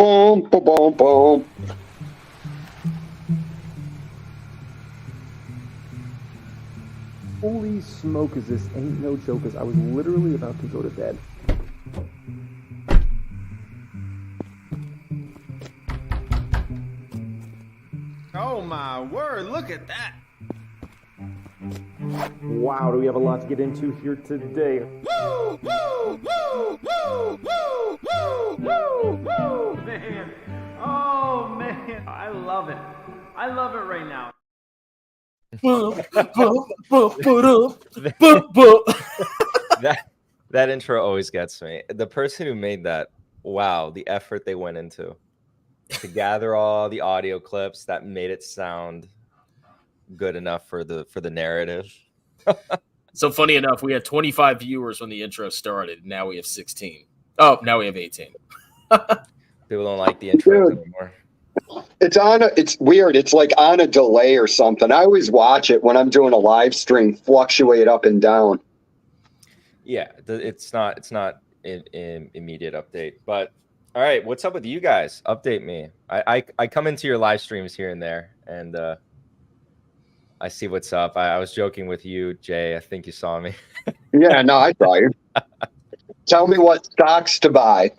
Boom, boom, boom, boom. Holy smoke, is this ain't no joke, as I was literally about to go to bed. Oh my word, look at that. Wow, do we have a lot to get into here today? Woo, woo, woo, woo, woo, woo, woo, woo, man. Oh man, I love it. I love it right now. That intro always gets me. The person who made that, wow, the effort they went into to gather all the audio clips that made it sound good enough for the narrative. So funny enough, we had 25 viewers when the intro started. Now we have 16. Oh, now we have 18. People don't like the intro anymore. It's weird. It's like on a delay or something. I always watch it when I'm doing a live stream, fluctuate up and down. Yeah, it's not an immediate update. But all right, what's up with you guys? Update me. I come into your live streams here and there, and I see what's up. I was joking with you, Jay. I think you saw me. Yeah, no, I saw you. Tell me what stocks to buy.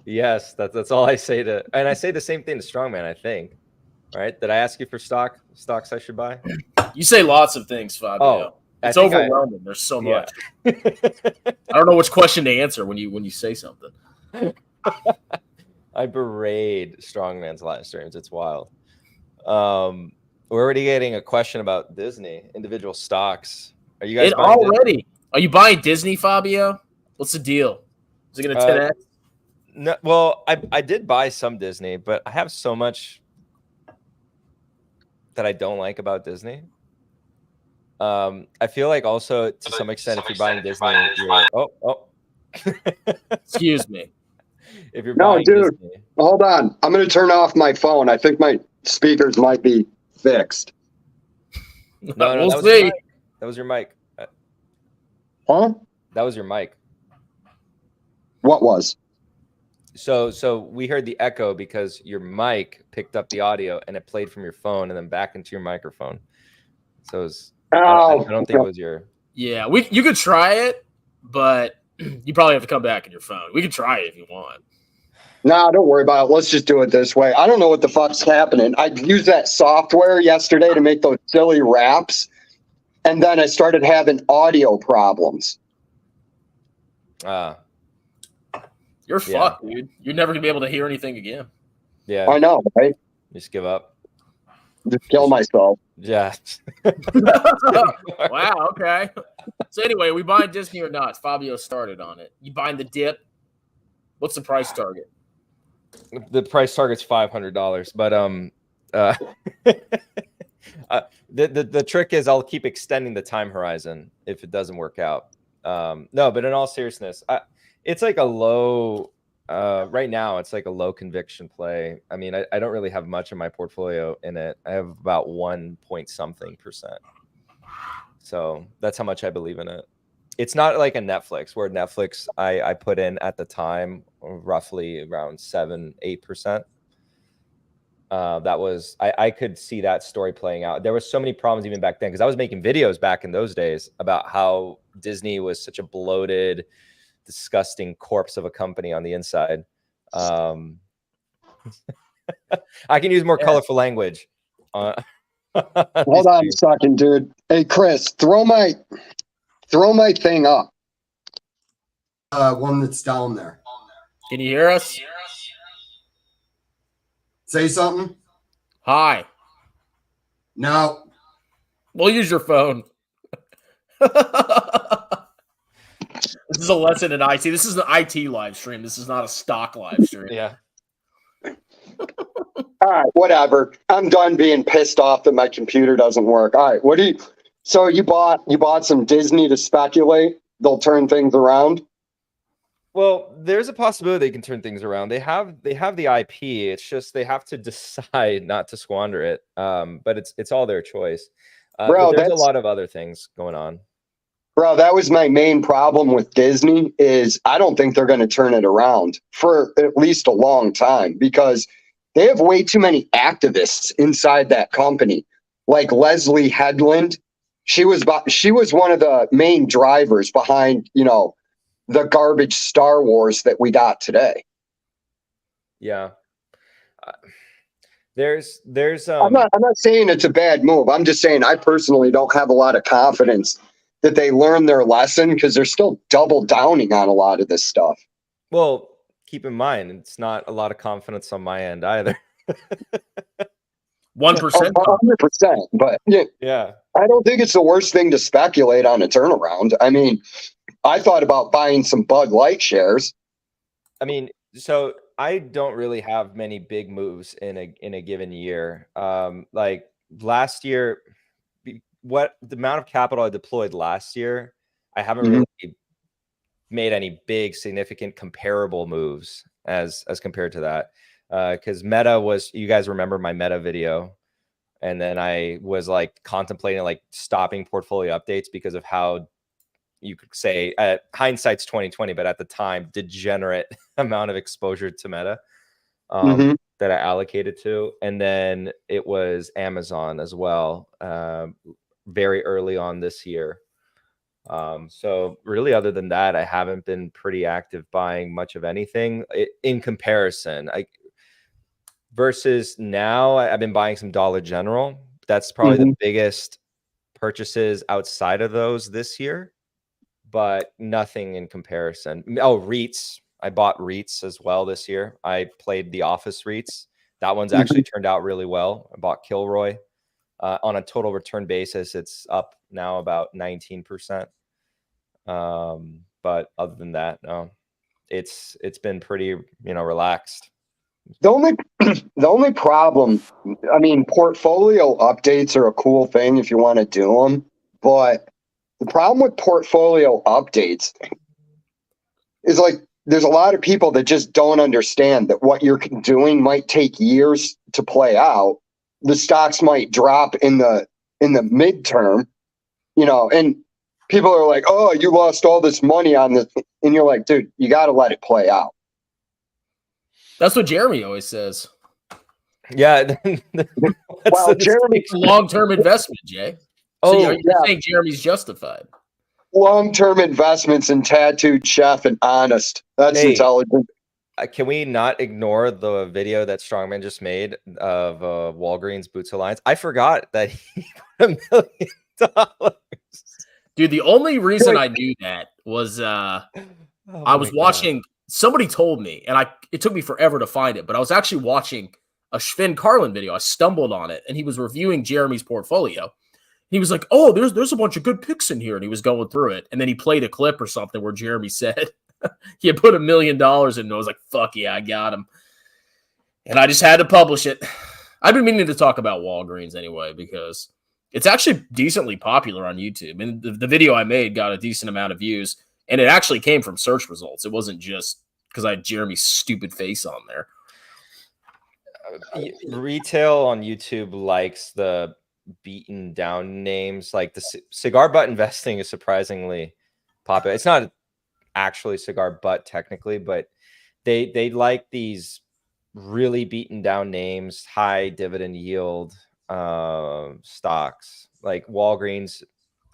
Yes, that's all I say to, and I say the same thing to Strongman, I think. Right? Did I ask you for stocks I should buy? You say lots of things, Fabio. Oh, it's overwhelming. There's so much. I don't know which question to answer when you say something. I berate Strongman's live streams. It's wild. We're already getting a question about Disney, individual stocks. Are you guys buying already? Disney? Are you buying Disney, Fabio? What's the deal? Is it going to 10x? No, well, I did buy some Disney, but I have so much that I don't like about Disney. I feel like also to some extent, if you're buying Disney, Excuse me. If you're buying dude, Disney, hold on. I'm going to turn off my phone. I think my speakers might be fixed. No, we'll that see. Was your mic. Huh? That was your mic. What was? So we heard the echo because your mic picked up the audio and it played from your phone and then back into your microphone. So it was, I don't think it was your. Yeah, you could try it, but you probably have to come back in your phone. We can try it if you want. Nah, don't worry about it. Let's just do it this way. I don't know what the fuck's happening. I used that software yesterday to make those silly raps, and then I started having audio problems. You're fucked, dude. You're never gonna be able to hear anything again. Yeah, I know, right? Just give up. Just kill myself. Yeah. Wow. Okay. So anyway, we buying Disney or not? Fabio started on it. You buying the dip? What's the price target? The price target's $500, but the trick is I'll keep extending the time horizon if it doesn't work out. No, but in all seriousness, it's like a low. Right now, it's like a low conviction play. I mean, I don't really have much in my portfolio in it. I have about 1 point something%. So that's how much I believe in it. It's not like a Netflix, where Netflix I put in at the time roughly around 7-8%. That was I could see that story playing out. There was so many problems even back then because I was making videos back in those days about how Disney was such a bloated, disgusting corpse of a company on the inside. I can use more colorful language. Hold on a second, dude. Hey, Chris, throw my thing up. One that's down there. Can you hear us? Say something. Hi. No. We'll use your phone. This is a lesson in IT. This is an IT live stream. This is not a stock live stream. Yeah. All right, whatever. I'm done being pissed off that my computer doesn't work. All right, so you bought some Disney to speculate? They'll turn things around? Well, there's a possibility they can turn things around. They have the IP. It's just they have to decide not to squander it. But it's all their choice. Bro, but there's a lot of other things going on. Bro, that was my main problem with Disney is I don't think they're going to turn it around for at least a long time because they have way too many activists inside that company. Like Leslie Headland, she was one of the main drivers behind, the garbage Star Wars that we got today. Yeah. There's I'm not saying it's a bad move. I'm just saying I personally don't have a lot of confidence that they learned their lesson because they're still double downing on a lot of this stuff. well, keep in mind, it's not a lot of confidence on my end either. 1%. 100%. But Yeah. I don't think it's the worst thing to speculate on a turnaround. I mean, I thought about buying some Bud Light shares. I mean, so I don't really have many big moves in a given year. Like last year, what the amount of capital I deployed last year, I haven't really made any big significant comparable moves as compared to that. Because Meta was, you guys remember my Meta video, and then I was like contemplating like stopping portfolio updates because of how you could say hindsight's 2020, but at the time degenerate amount of exposure to Meta that I allocated to. And then it was Amazon as well, very early on this year. So really, other than that, I haven't been pretty active buying much of anything in comparison. Versus now, I've been buying some Dollar General. That's probably the biggest purchases outside of those this year, but nothing in comparison. Oh, REITs. I bought REITs as well this year. I played the office REITs. That one's actually turned out really well. I bought Kilroy. On a total return basis, it's up now about 19%. But other than that, no, it's been pretty, relaxed. The only problem, I mean, portfolio updates are a cool thing if you want to do them, but the problem with portfolio updates is like there's a lot of people that just don't understand that what you're doing might take years to play out. The stocks might drop in the midterm, and people are like, "Oh, you lost all this money on this," and you're like, "Dude, you got to let it play out." That's what Jeremy always says. Yeah. Well, Jeremy, Long-term investment, Jay. So you're saying Jeremy's justified. Long-term investments in Tattooed Chef and Honest. That's intelligent. Can we not ignore the video that Strongman just made of Walgreens Boots Alliance? I forgot that he got $1 million. Dude, the only reason I knew that was I was watching. Somebody told me, and it took me forever to find it, but I was actually watching a Sven Carlin video. I stumbled on it, and he was reviewing Jeremy's portfolio. He was like, "Oh, there's a bunch of good picks in here," and he was going through it, and then he played a clip or something where Jeremy said he had put $1 million in, and I was like, "Fuck yeah, I got him," and I just had to publish it. I've been meaning to talk about Walgreens anyway because it's actually decently popular on YouTube, and the video I made got a decent amount of views. And it actually came from search results. It wasn't just because I had Jeremy's stupid face on there. Retail on YouTube likes the beaten down names. Like the cigar butt investing is surprisingly popular. It's not actually cigar butt technically, but they like these really beaten down names, high dividend yield stocks like Walgreens.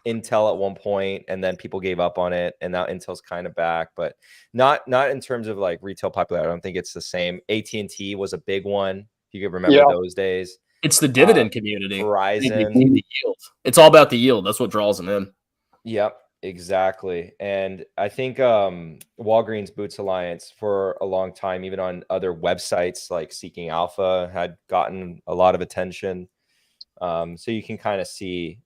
Intel at one point, and then people gave up on it, and now Intel's kind of back, but not in terms of like retail popularity. I don't think it's the same. AT&T was a big one. If you could remember those days. It's the dividend community. Verizon. The yield. It's all about the yield. That's what draws them in. Yep, exactly. And I think Walgreens Boots Alliance for a long time, even on other websites like Seeking Alpha, had gotten a lot of attention. So you can kind of see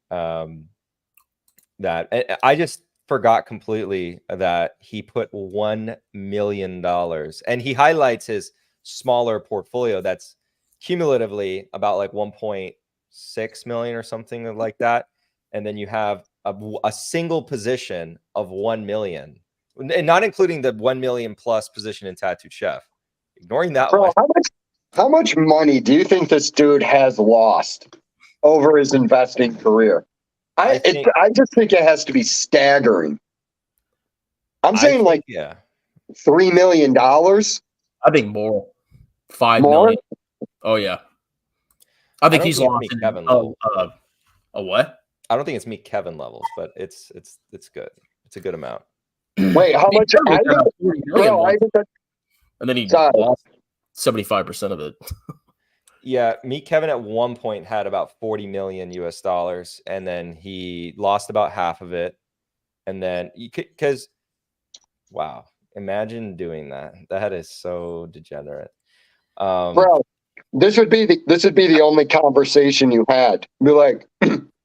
that. I just forgot completely that he put $1 million, and he highlights his smaller portfolio that's cumulatively about like 1.6 million or something like that. And then you have a single position of 1 million, and not including the 1 million plus position in Tattooed Chef. Ignoring that one. How much money do you think this dude has lost over his investing career? I just think it has to be staggering. I'm saying like yeah, $3 million. I think more. 5 More? million. Oh yeah. I think don't he's think it's lost in Kevin level. a what? I don't think it's meet Kevin levels, but it's good. It's a good amount. Wait, how much? Kevin was at 40 million once, and then he lost 75% of it. Yeah, Meet Kevin at one point had about 40 million US dollars, and then he lost about half of it. And then because wow, imagine doing that. That is so degenerate. Bro, this would be the only conversation you had. Be like,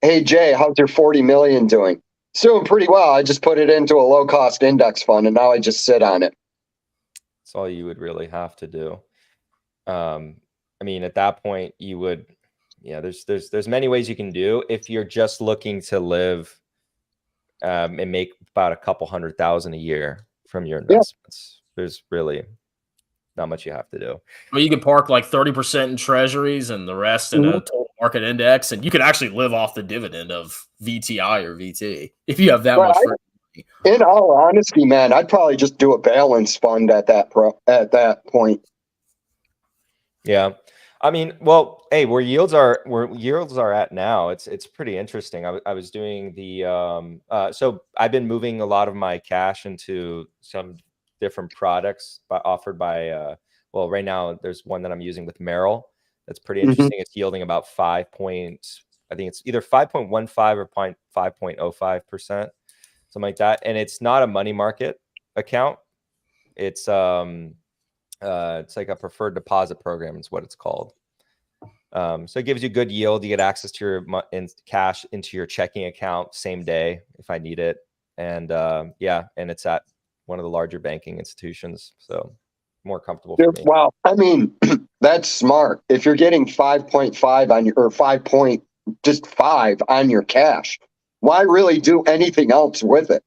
hey Jay, how's your 40 million doing? It's doing pretty well. I just put it into a low cost index fund and now I just sit on it. That's all you would really have to do. I mean, at that point, you would, yeah. There's many ways you can do if you're just looking to live and make about a couple $100,000 a year from your investments. Yeah. There's really not much you have to do. Well, you can park like 30% in treasuries and the rest in a total market index, and you could actually live off the dividend of VTI or VT if you have that much. In all honesty, man, I'd probably just do a balance fund at that point. Yeah. I mean, well, hey, where yields are at now, it's pretty interesting. I was doing the so I've been moving a lot of my cash into some different products offered by well, right now there's one that I'm using with Merrill that's pretty interesting. It's yielding about I think it's either 5.15 or 5.05%, something like that. And it's not a money market account. It's like a preferred deposit program is what it's called. So it gives you good yield. You get access to your cash into your checking account same day if I need it. And yeah, and it's at one of the larger banking institutions. So more comfortable for me. Wow. I mean, that's smart. If you're getting 5.5 on your, or 5 on your cash, why really do anything else with it?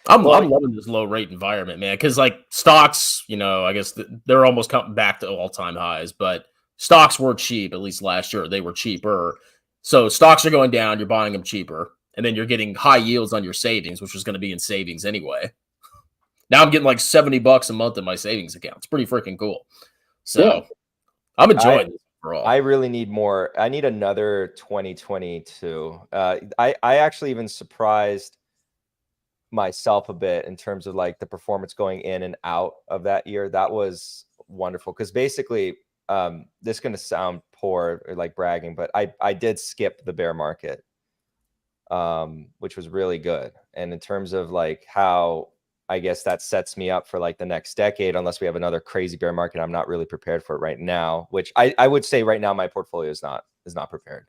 I'm loving this low rate environment, man. Because like stocks, you know, I guess they're almost coming back to all time highs, but stocks were cheap, at least last year. They were cheaper. So stocks are going down. You're buying them cheaper. And then you're getting high yields on your savings, which was going to be in savings anyway. Now I'm getting like $70 a month in my savings account. It's pretty freaking cool. So I'm enjoying this overall. I really need more. I need another 2022. I actually even surprised myself a bit in terms of like the performance going in and out of that year. That was wonderful because basically this is going to sound poor or like bragging, but I did skip the bear market, which was really good. And in terms of like how I guess that sets me up for like the next decade, unless we have another crazy bear market, I'm not really prepared for it right now, which I would say right now my portfolio is not prepared.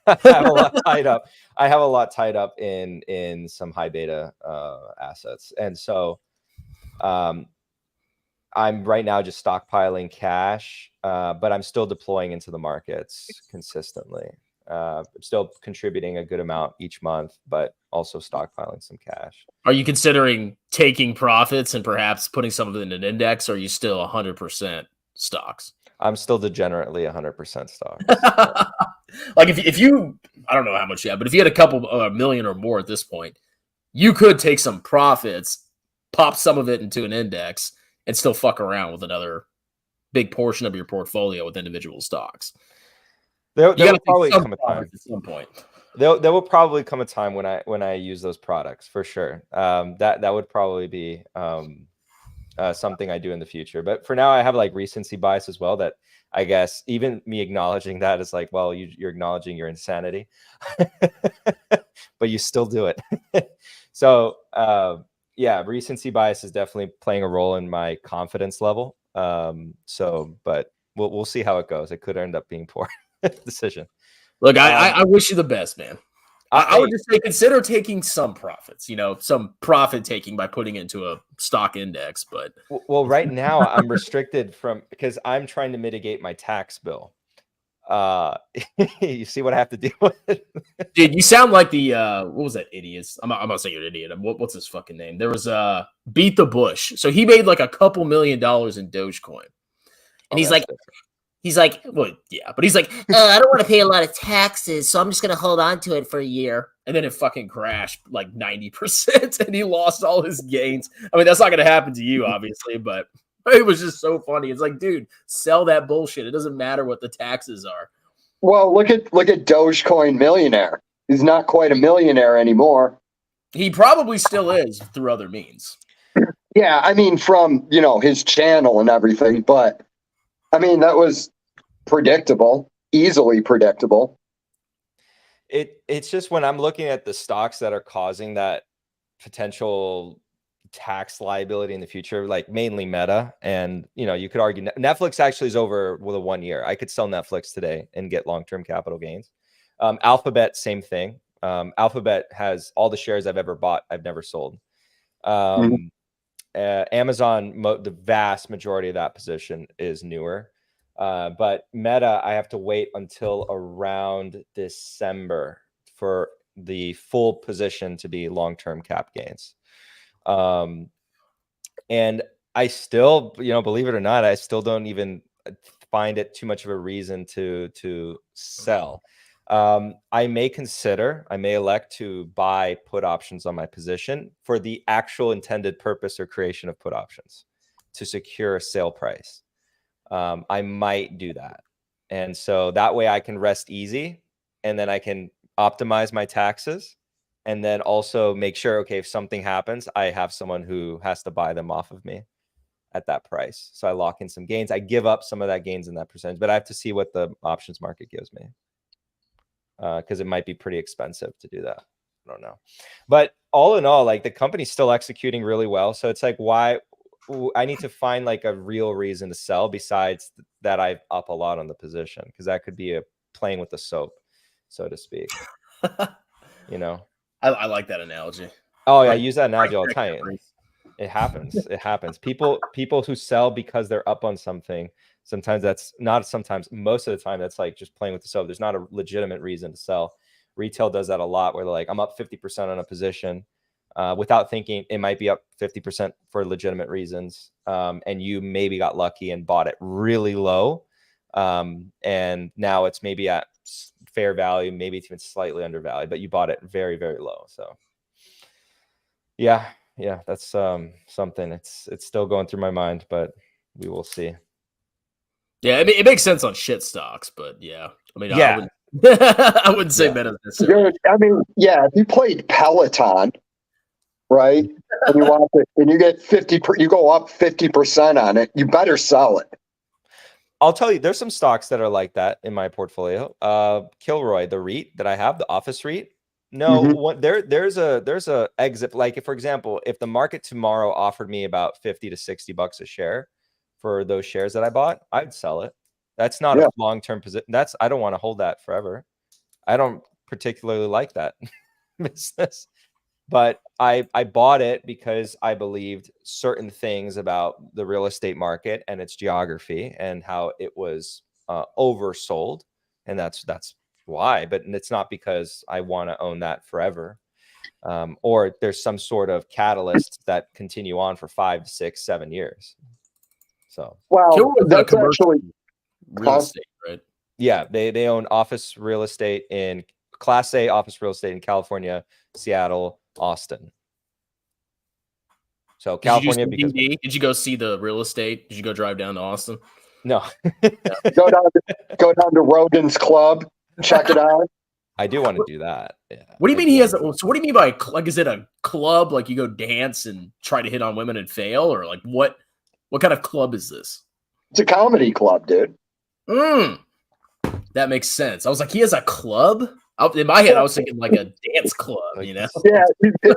I have a lot tied up. I have a lot tied up in some high beta assets. And so I'm right now just stockpiling cash, but I'm still deploying into the markets consistently. I'm still contributing a good amount each month, but also stockpiling some cash. Are you considering taking profits and perhaps putting some of it in an index, or are you still 100% stocks? I'm still degenerately 100% stocks. Like if you, I don't know how much you have, but if you had a couple million or more at this point, you could take some profits, pop some of it into an index, and still fuck around with another big portion of your portfolio with individual stocks. There will probably come a time at some point. There will probably come a time when I use those products for sure. That would probably be something I do in the future. But for now, I have like recency bias as well. That I guess even me acknowledging that is like, well, you're acknowledging your insanity, but you still do it. So yeah, recency bias is definitely playing a role in my confidence level. So, but we'll see how it goes. It could end up being poor decision. Look, I wish you the best, man. I would just say consider taking some profits, you know, some profit taking by putting it into a stock index. But well, right now I'm restricted because I'm trying to mitigate my tax bill. You see what I have to deal with? Dude, you sound like the what was that idiots? I'm not saying you're an idiot. What's his fucking name? There was Beat the Bush. So he made like a couple $1 million in Dogecoin. And he's like, He's like, well, yeah, but he's like, I don't want to pay a lot of taxes, so I'm just gonna hold on to it for a year. And then it fucking crashed like 90%, and he lost all his gains. I mean, that's not gonna happen to you, obviously, but it was just so funny. It's like, dude, sell that bullshit. It doesn't matter what the taxes are. Well, look at Dogecoin millionaire. He's not quite a millionaire anymore. He probably still is through other means. Yeah, I mean, from his channel and everything, but I mean that was predictable, easily predictable. It's just when I'm looking at the stocks that are causing that potential tax liability in the future, like mainly Meta, and you could argue Netflix actually is over with a 1 year. I could sell Netflix today and get long-term capital gains. Alphabet, same thing. Alphabet has all the shares I've ever bought, I've never sold. Amazon, the vast majority of that position is newer. But Meta, I have to wait until around December for the full position to be long-term cap gains. And I still, believe it or not, I still don't even find it too much of a reason to sell. I may elect to buy put options on my position for the actual intended purpose or creation of put options to secure a sale price. I might do that. And so that way I can rest easy, and then I can optimize my taxes, and then also make sure, okay, if something happens, I have someone who has to buy them off of me at that price. So I lock in some gains. I give up some of that gains in that percentage, but I have to see what the options market gives me. Because it might be pretty expensive to do that. I don't know. But all in all, like the company's still executing really well. So it's like, why I need to find like a real reason to sell besides that I've up a lot on the position, because that could be a playing with the soap, so to speak. I like that analogy. Oh yeah, I use that analogy all the time. It happens. It happens. People who sell because they're up on something, most of the time that's like just playing with the soap. There's not a legitimate reason to sell. Retail does that a lot, where they're like, I'm up 50% on a position without thinking it might be up 50% for legitimate reasons. And you maybe got lucky and bought it really low. And now it's maybe at fair value, maybe it's even slightly undervalued, but you bought it very, very low. So yeah, that's something. It's still going through my mind, but we will see. Yeah, I mean, it makes sense on shit stocks, but yeah, I mean, yeah, I wouldn't say Meta necessarily. I mean, yeah, if you played Peloton, right, and you want it, and you get 50, you go up 50% on it, you better sell it. I'll tell you, there's some stocks that are like that in my portfolio. Kilroy, the REIT that I have, the office REIT. No, there's a exit. Like if, for example, if the market tomorrow offered me about $50 to $60 a share for those shares that I bought, I'd sell it. That's not a long-term position. I don't want to hold that forever. I don't particularly like that business, but I bought it because I believed certain things about the real estate market and its geography and how it was oversold. And that's why, but it's not because I want to own that forever. Or there's some sort of catalyst that continue on for 5, 6, 7 years. So, well, that's actually real estate, right? Yeah, they own office real estate in Class A office real estate in California, Seattle, Austin. So California, because did you go see the real estate? Did you go drive down to Austin? No. go down to Rogan's Club, check it out. I do want to do that. Yeah. What do you mean he has? So what do you mean by like? Is it a club? Like you go dance and try to hit on women and fail, or like what? What kind of club is this? It's a comedy club, dude. That makes sense. I was like, he has a club? In my head, I was thinking like a dance club, you know? Yeah,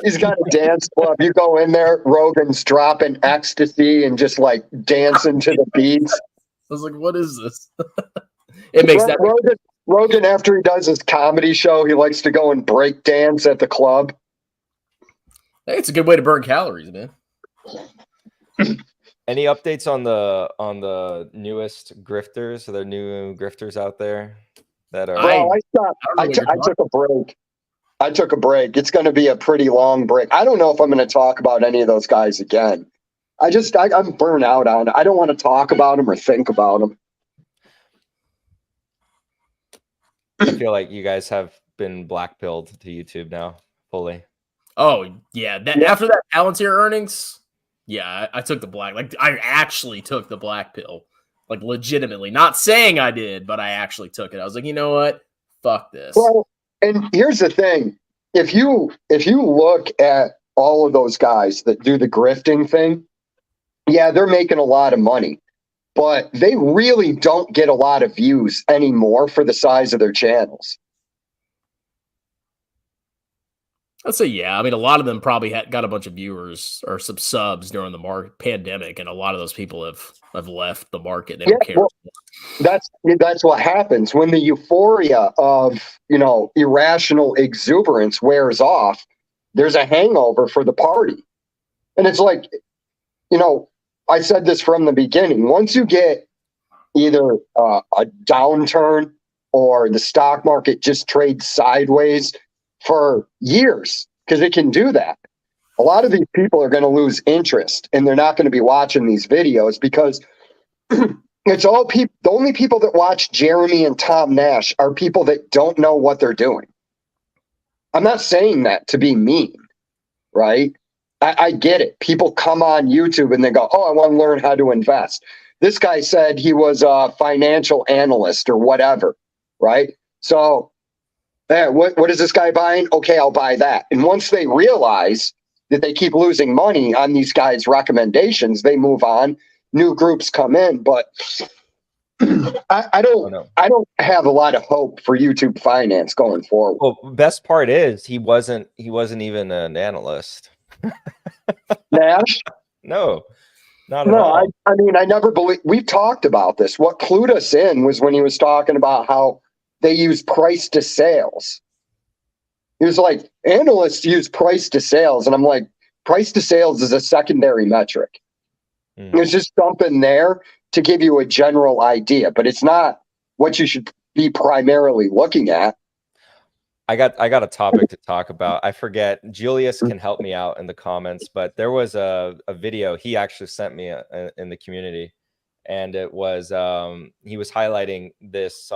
he's got a dance club. You go in there, Rogan's dropping ecstasy and just like dancing to the beats. I was like, what is this? It makes that. Rogan, after he does his comedy show, he likes to go and break dance at the club. Hey, it's a good way to burn calories, man. Any updates on the newest grifters? Are there new grifters out there that are? Well, I took a break. I took a break. It's going to be a pretty long break. I don't know if I'm going to talk about any of those guys again. I'm burnt out on it. I don't want to talk about them or think about them. I feel like you guys have been black-pilled to YouTube now fully. Oh yeah, after that Palantir earnings, yeah, I took the black. Like I actually took the black pill, like legitimately. Not saying I did, but I actually took it. I was like, you know what? Fuck this. Well, and here's the thing: if you look at all of those guys that do the grifting thing, yeah, they're making a lot of money, but they really don't get a lot of views anymore for the size of their channels. I'd say, yeah. I mean, a lot of them probably got a bunch of viewers or some subs during the pandemic, and a lot of those people have left the market. They don't care. Well, that's what happens when the euphoria of irrational exuberance wears off. There's a hangover for the party, and it's like, I said this from the beginning. Once you get either a downturn or the stock market just trades sideways for years, because it can do that. A lot of these people are going to lose interest, and they're not going to be watching these videos because it's all people. The only people that watch Jeremy and Tom Nash are people that don't know what they're doing. I'm not saying that to be mean, right? I get it. People come on YouTube and they go, oh, I want to learn how to invest. This guy said he was a financial analyst or whatever, right? So what is this guy buying? Okay, I'll buy that. And once they realize that they keep losing money on these guys' recommendations, they move on. New groups come in, but I don't have a lot of hope for YouTube finance going forward. Well, best part is he wasn't even an analyst. Nash? No, not at all. I mean, I never believe we've talked about this. What clued us in was when he was talking about how they use price to sales. He was like, analysts use price to sales. And I'm like, price to sales is a secondary metric. There's just something there to give you a general idea, but it's not what you should be primarily looking at. I got a topic to talk about. I forget. Julius can help me out in the comments, but there was a video he actually sent me in the community, and it was he was highlighting this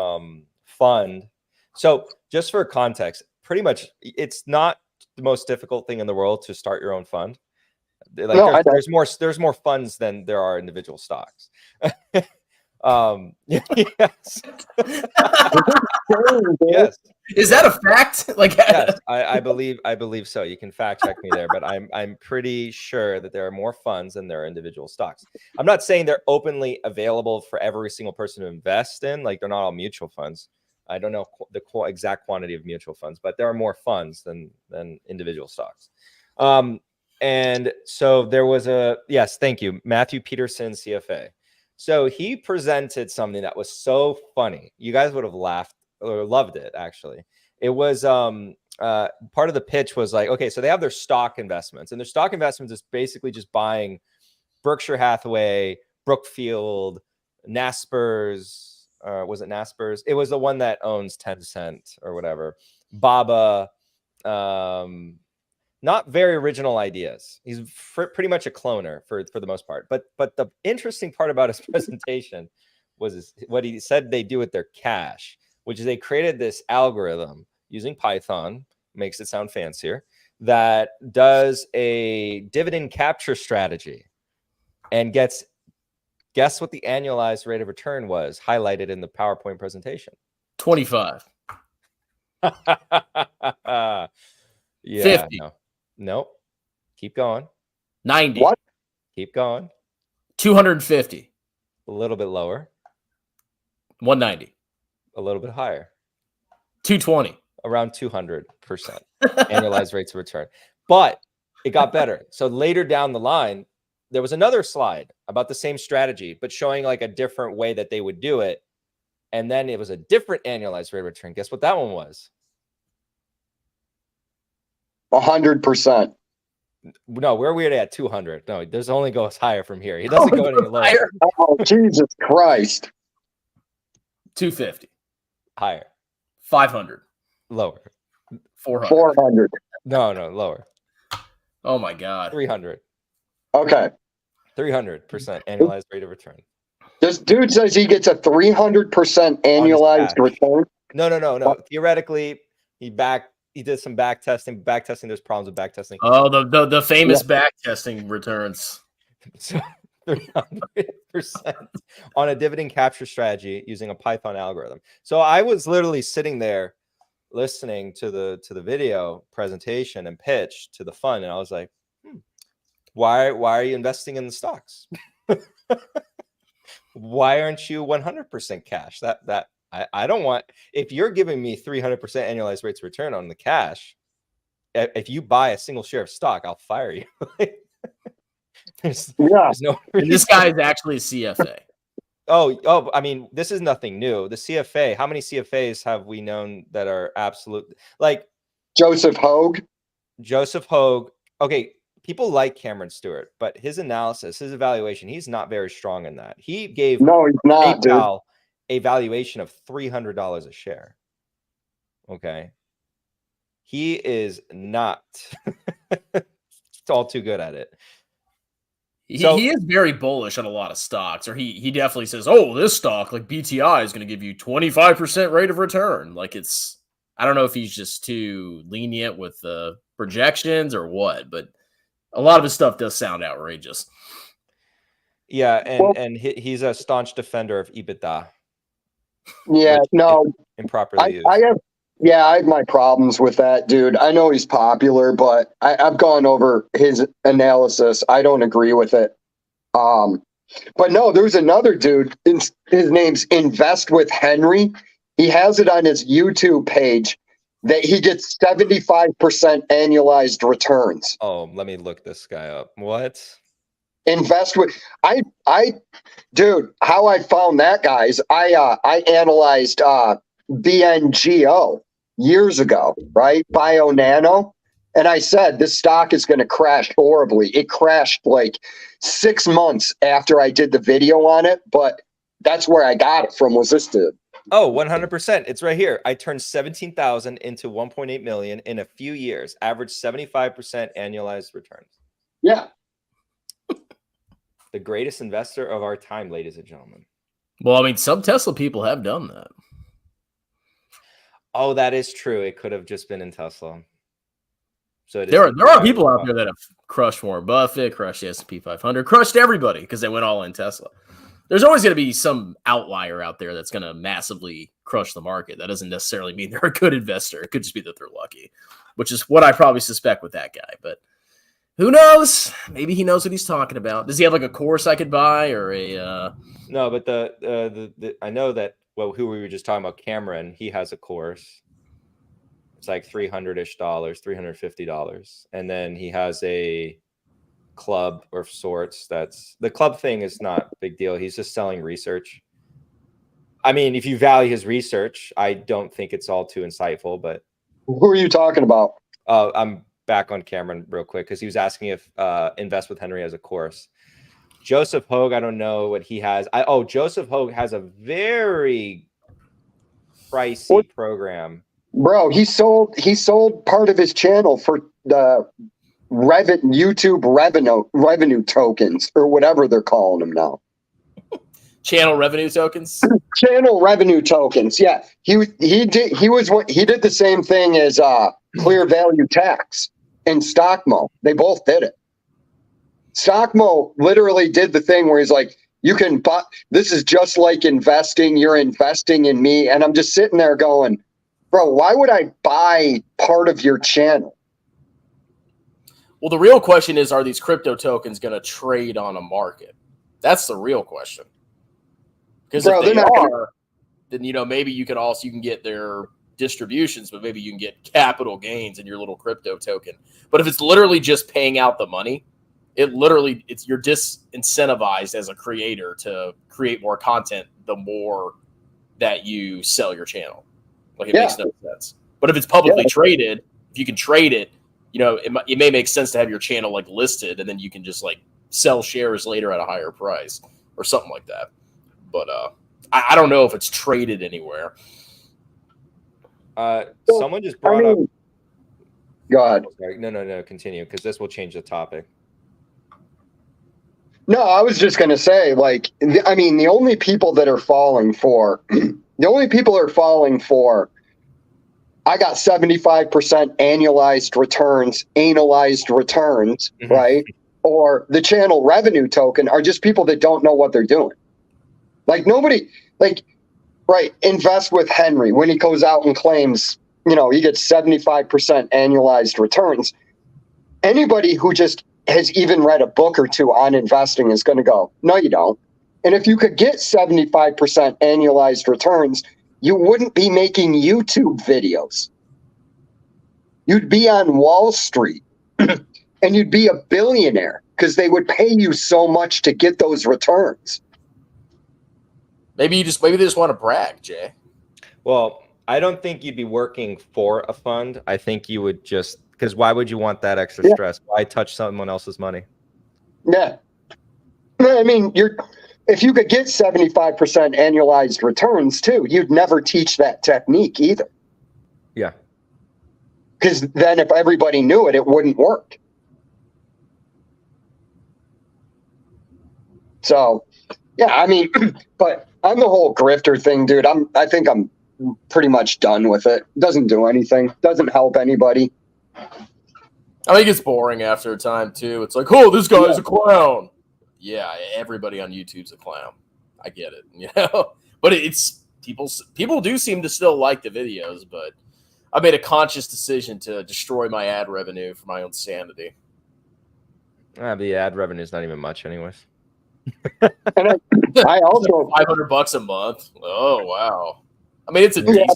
fund. So just for context, pretty much it's not the most difficult thing in the world to start your own fund. Like there's more funds than there are individual stocks. Yes. Yes. Is that a fact? Like, yes, I believe so. You can fact check me there, but I'm pretty sure that there are more funds than there are individual stocks. I'm not saying they're openly available for every single person to invest in. Like, they're not all mutual funds. I don't know the exact quantity of mutual funds, but there are more funds than individual stocks. And so there was yes, thank you, Matthew Peterson, CFA. So he presented something that was so funny. You guys would have laughed or loved it, actually. It was part of the pitch was like, okay, so they have their stock investments, and their stock investments is basically just buying Berkshire Hathaway, Brookfield, Naspers. Was it Naspers? It was the one that owns Tencent or whatever. Baba. Not very original ideas. He's pretty much a cloner for the most part. But the interesting part about his presentation was what he said they do with their cash, which is they created this algorithm using Python, makes it sound fancier, that does a dividend capture strategy and guess what the annualized rate of return was highlighted in the PowerPoint presentation. 25. Yeah. 50. Nope. Keep going. 90. What? Keep going. 250. A little bit lower. 190. A little bit higher. 220. Around 200% annualized rates of return. But it got better. So later down the line, there was another slide about the same strategy, but showing like a different way that they would do it. And then it was a different annualized rate of return. Guess what that one was? 100%. No, we're weird at 200. No, there's only goes higher from here. He doesn't go any lower. Oh, Jesus Christ. 250. Higher. 500. Lower. 400. 400. No, lower. Oh my God. 300. Okay. 300% annualized rate of return. This dude says he gets a 300% annualized return. No. Theoretically, he did some back testing. Back testing, there's problems with back testing. Oh, the famous back testing returns. So 300% on a dividend capture strategy using a Python algorithm. So I was literally sitting there listening to the video presentation and pitch to the fund, and I was like, why are you investing in the stocks? Why aren't you 100% cash? I don't want, if you're giving me 300% annualized rates of return on the cash, if you buy a single share of stock, I'll fire you. there's no and this guy is actually a CFA. Oh, I mean, this is nothing new. The CFA, how many CFAs have we known that are absolute, like Joseph Hogue? Joseph Hogue. Okay, people like Cameron Stewart, but his analysis, his evaluation, he's not very strong in that. He gave No, he's not, PayPal a valuation of $300 a share. Okay. He is not all too good at it. He is very bullish on a lot of stocks, or he definitely says, oh, this stock like BTI is going to give you 25% rate of return. Like I don't know if he's just too lenient with the projections or what, but a lot of his stuff does sound outrageous. Yeah, and he's a staunch defender of EBITDA. Yeah, no, improperly used. I have my problems with that, dude. I know he's popular, but I've gone over his analysis. I don't agree with it. But no, there's another dude. His name's Invest with Henry. He has it on his YouTube page that he gets 75% annualized returns. Oh, let me look this guy up. What? Invest with dude, how I found that, guys, I analyzed BNGO years ago, right? Bio Nano. And I said, this stock is going to crash horribly. It crashed like 6 months after I did the video on it. But that's where I got it from, was this dude. Oh, 100%. It's right here. I turned 17,000 into 1.8 million in a few years, average 75% annualized returns. Yeah. The greatest investor of our time, ladies and gentlemen. Well, I mean, some Tesla people have done that. Oh, that is true. It could have just been in Tesla. So there are people out there that have crushed Warren Buffett, crushed the S&P 500, crushed everybody because they went all in Tesla. There's always going to be some outlier out there that's going to massively crush the market. That doesn't necessarily mean they're a good investor. It could just be that they're lucky, which is what I probably suspect with that guy. But who knows? Maybe he knows what he's talking about. Does he have like a course I could buy or a? No, but the I know that. Well, who we were just talking about, Cameron. He has a course. It's like $300-ish, $350, and then he has a club of sorts. That's the club thing is not a big deal. He's just selling research. I mean, if you value his research, I don't think it's all too insightful. But who are you talking about? I'm back on Cameron real quick because he was asking if Invest with Henry has a course. Joseph Hogue, I don't know what he has. Joseph Hogue has a very pricey program. Bro, he sold part of his channel for the YouTube revenue tokens, or whatever they're calling them now. Channel revenue tokens. Channel revenue tokens. Yeah, he did the same thing as Clear Value Tax and Stockmo. They both did it. Stockmo literally did the thing where he's like, you can buy, this is just like investing. You're investing in me. And I'm just sitting there going, bro, why would I buy part of your channel? Well, the real question is, are these crypto tokens going to trade on a market? That's the real question. Because if they are, then, maybe you can get their distributions, but maybe you can get capital gains in your little crypto token. But if it's literally just paying out the money, you're disincentivized as a creator to create more content the more that you sell your channel. Like, it makes no sense. But if it's publicly traded, if you can trade it, it may make sense to have your channel like listed, and then you can just like sell shares later at a higher price or something like that. But I don't know if it's traded anywhere. Someone just brought up. Go ahead. Sorry. No. Continue, because this will change the topic. No, I was just going to say, the only people that are falling for The only people are falling for, I got 75% annualized returns, analyzed returns, right? Or the channel revenue token are just people that don't know what they're doing. Like nobody, like, right, invest with Henry when he goes out and claims, he gets 75% annualized returns. Anybody who just has even read a book or two on investing is going to go, no, you don't. And if you could get 75% annualized returns, you wouldn't be making YouTube videos. You'd be on Wall Street and you'd be a billionaire because they would pay you so much to get those returns. Maybe they just want to brag, Jay. Well, I don't think you'd be working for a fund. I think you would just, because why would you want that extra stress? Why touch someone else's money? Yeah. I mean, if you could get 75% annualized returns too, you'd never teach that technique either. Yeah. Because then if everybody knew it, it wouldn't work. So, yeah, I mean, but on the whole grifter thing, dude, I think I'm pretty much done with it. Doesn't do anything. Doesn't help anybody. I think it's boring after a time too. It's like, oh, this guy's a clown. Yeah, everybody on YouTube's a clown. I get it, But it's people do seem to still like the videos, but I made a conscious decision to destroy my ad revenue for my own sanity. The ad revenue is not even much, anyways. And I also $500 a month. Oh wow! I mean, it's a decent,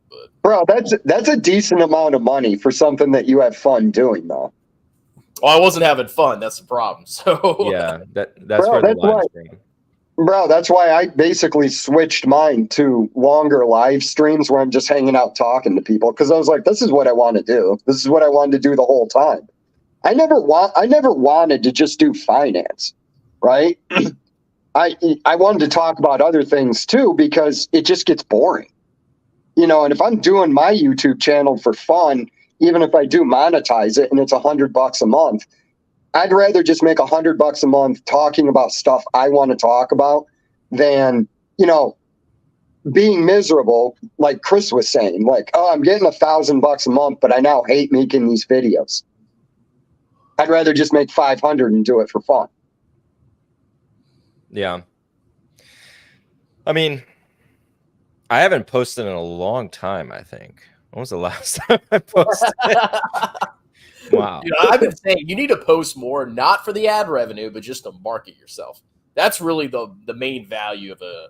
but... bro. That's a decent amount of money for something that you have fun doing, though. Well, I wasn't having fun. That's the problem. So yeah, that's where the live stream. Bro, that's why I basically switched mine to longer live streams where I'm just hanging out talking to people, because I was like, this is what I want to do. This is what I wanted to do the whole time. I never wanted to just do finance, right? I wanted to talk about other things too, because it just gets boring. And if I'm doing my YouTube channel for fun, even if I do monetize it and it's $100 a month, I'd rather just make $100 a month talking about stuff I want to talk about than, being miserable, like Chris was saying, like, oh, I'm getting $1,000 a month, but I now hate making these videos. I'd rather just make 500 and do it for fun. Yeah. I mean, I haven't posted in a long time, I think. When was the last time I posted? Wow. I've been saying you need to post more, not for the ad revenue, but just to market yourself. That's really the main value of a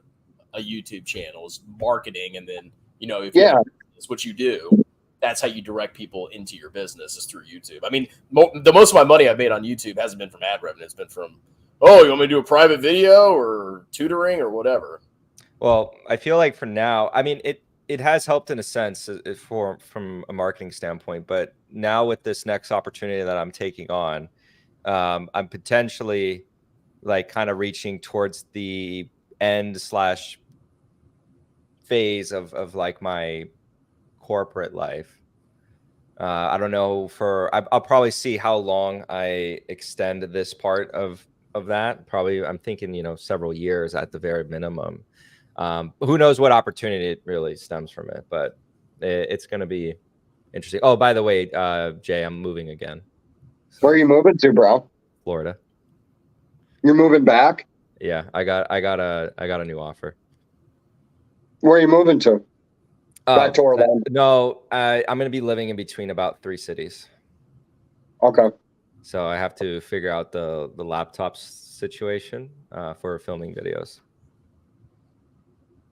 YouTube channel is marketing. And then, if it's what you do, that's how you direct people into your business is through YouTube. I mean, the most of my money I've made on YouTube hasn't been from ad revenue. It's been from, oh, you want me to do a private video or tutoring or whatever? Well, I feel like for now, I mean, it has helped in a sense from a marketing standpoint, but now with this next opportunity that I'm taking on, I'm potentially like kind of reaching towards the end / phase of like my corporate life. I don't know I'll probably see how long I extend this part of that. Probably I'm thinking, several years at the very minimum. Who knows what opportunity it really stems from it, but it's going to be interesting. Oh, by the way, Jay, I'm moving again. Where are you moving to, bro? Florida. You're moving back? Yeah, I got a new offer. Where are you moving to? Back to Orlando? No, I'm going to be living in between about 3 cities. Okay. So I have to figure out the laptop situation for filming videos.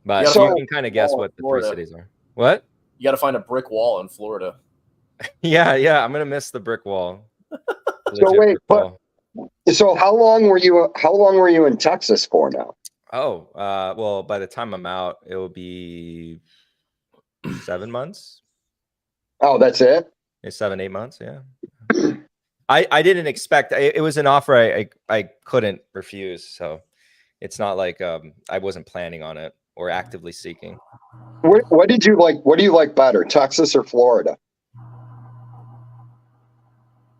But you can kind of guess what the Florida. 3 cities are. What? You got to find a brick wall in Florida. Yeah. I'm going to miss the brick wall. So wait, so how long were you in Texas for now? Oh, well, by the time I'm out, it will be 7 months. Oh, that's it? 7, 8 months, yeah. I didn't expect it was an offer I couldn't refuse, so it's not like I wasn't planning on it or actively seeking. What did you like? What do you like better, Texas or Florida?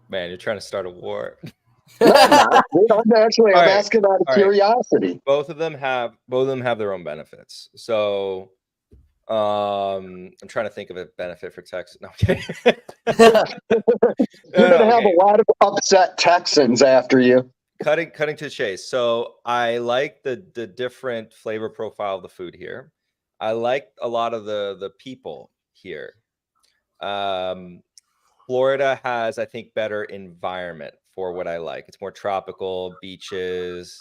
Man, you're trying to start a war. No, I'm not. I'm asking out of curiosity. Both of them have their own benefits. So I'm trying to think of a benefit for Texas. No, I'm kidding. You're going to have a lot of upset Texans after you. Cutting to the chase. So I like the different flavor profile of the food here. I like a lot of the people here. Florida has, I think, better environment for what I like. It's more tropical, beaches.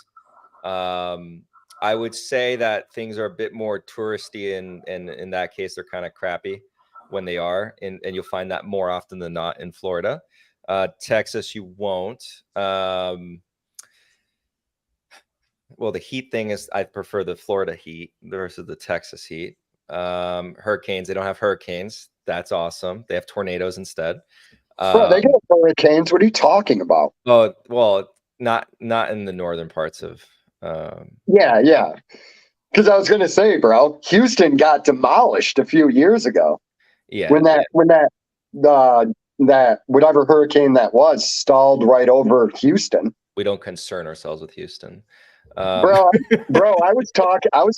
I would say that things are a bit more touristy, and in that case, they're kind of crappy when they are, and you'll find that more often than not in Florida. Texas, you won't. Well, the heat thing is, I prefer the Florida heat versus the Texas heat. Hurricanes, they don't have hurricanes. That's awesome. They have tornadoes instead. Bro, they got hurricanes. What are you talking about? Oh, well, not in the northern parts of. Yeah. Because I was going to say, bro, Houston got demolished a few years ago. Yeah. When that whatever hurricane that was stalled right over Houston. We don't concern ourselves with Houston. Bro, I was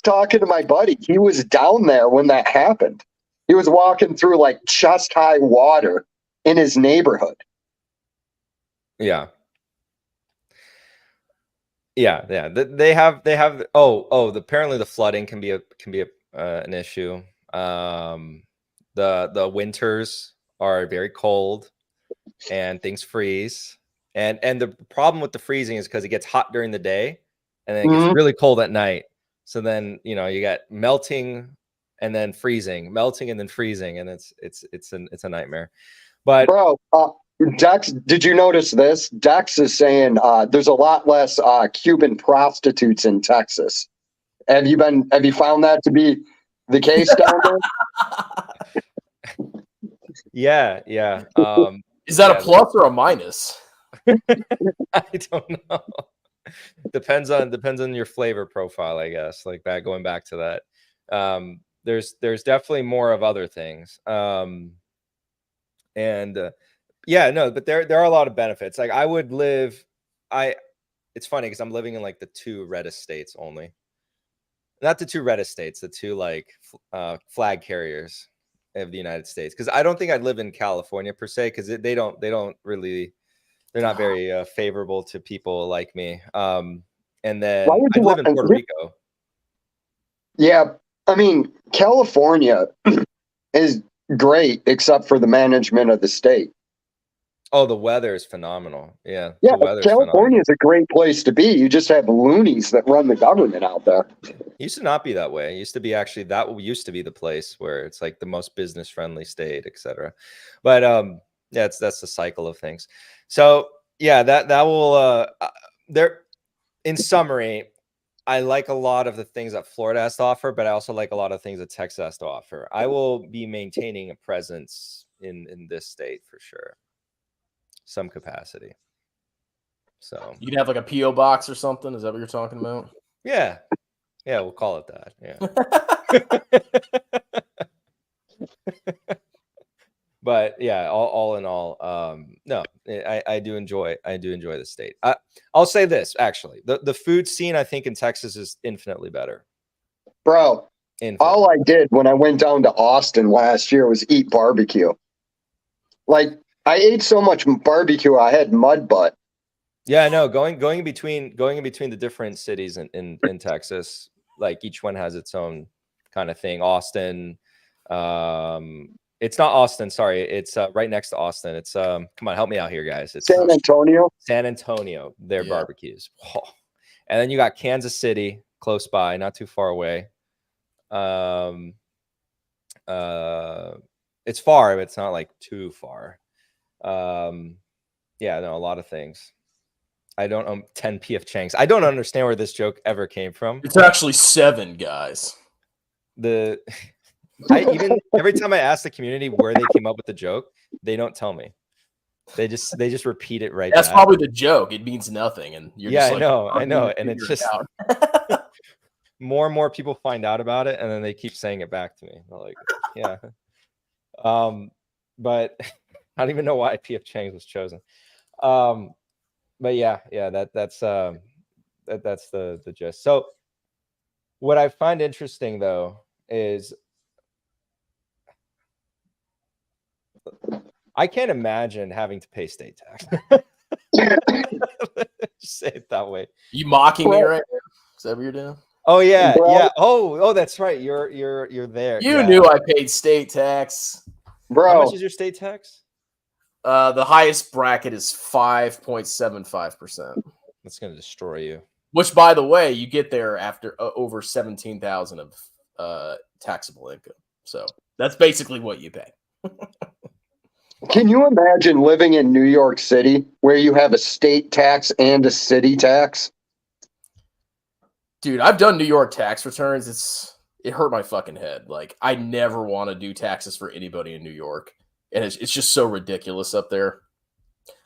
talking to my buddy. He was down there when that happened. He was walking through like chest high water in his neighborhood. Yeah. They have. Apparently the flooding can be an issue. The winters are very cold, and things freeze. And the problem with the freezing is because it gets hot during the day, and then it gets really cold at night. So then you got melting and then freezing, melting and then freezing, and it's a nightmare. But bro, Dex, did you notice this? Dex is saying there's a lot less Cuban prostitutes in Texas. Have you found that to be the case down there? Yeah. Is that a plus or a minus? I don't know. Depends on your flavor profile, I guess. Like going back to that. There's definitely more of other things. But there are a lot of benefits. Like it's funny because I'm living in like the two reddest states only. Not the two reddest states, the two like flag carriers of the United States. Because I don't think I'd live in California per se, because they don't really, they're not very favorable to people like me. And then I live in Puerto Rico. Yeah, I mean, California is great except for the management of the state. Oh, the weather is phenomenal. Yeah, California is a great place to be. You just have loonies that run the government out there. It used to not be that way. It used to be that used to be the place where it's like the most business friendly state, etc. But that's the cycle of things. So yeah, that will there. In summary, I like a lot of the things that Florida has to offer, but I also like a lot of things that Texas has to offer. I will be maintaining a presence in this state for sure. Some capacity. So you can have like a PO box or something. Is that what you're talking about? Yeah, we'll call it that. Yeah. But yeah, all in all, no, I do enjoy the state. I'll say this, actually, the food scene I think in Texas is infinitely better. Bro, all I did when I went down to Austin last year was eat barbecue. Like, I ate so much barbecue, I had mud butt. Yeah, I know. Going in between the different cities in Texas, like each one has its own kind of thing. Austin, it's not Austin. Sorry, it's right next to Austin. It's come on, help me out here, guys. It's San Antonio. San Antonio. Their barbecues, and then you got Kansas City close by, not too far away. It's far, but it's not like too far. A lot of things. I don't own 10 PF Chang's. I don't understand where this joke ever came from. It's actually 7, guys. Even every time I ask the community where they came up with the joke, they don't tell me. They just repeat it right. That's probably the joke. It means nothing, and you're just like, I know, and it's just more and more people find out about it, and then they keep saying it back to me. They're like, yeah. But I don't even know why PF Chang's was chosen. But that's the gist. So what I find interesting though is I can't imagine having to pay state tax. Just say it that way. You mocking me right now? Is that what you're doing? Oh yeah, Bro. yeah. Oh, that's right. You're there. You Yeah. knew I paid state tax. Bro, How much is your state tax? The highest bracket is 5.75%. That's gonna destroy you. Which, by the way, you get there after over 17,000 of taxable income. So that's basically what you pay. can you imagine living in New York City where you have a state tax and a city tax? Dude, I've done New York tax returns. It hurt my fucking head. Like, I never want to do taxes for anybody in New York. And it's just so ridiculous up there.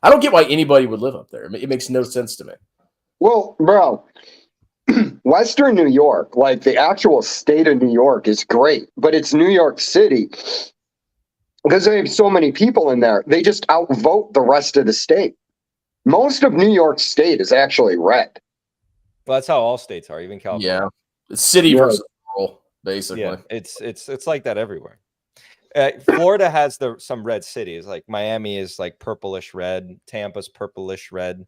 I don't get why anybody would live up there. It makes no sense to me. Well, bro, Western New York, like the actual state of New York, is great, but it's New York City because they have so many people in there. They just outvote the rest of the state. Most of New York State is actually red. Well, that's how all states are, even California. Yeah. It's city versus rural, basically. Yeah, it's like that everywhere. Florida has some red cities, like Miami is like purplish red, Tampa's purplish red.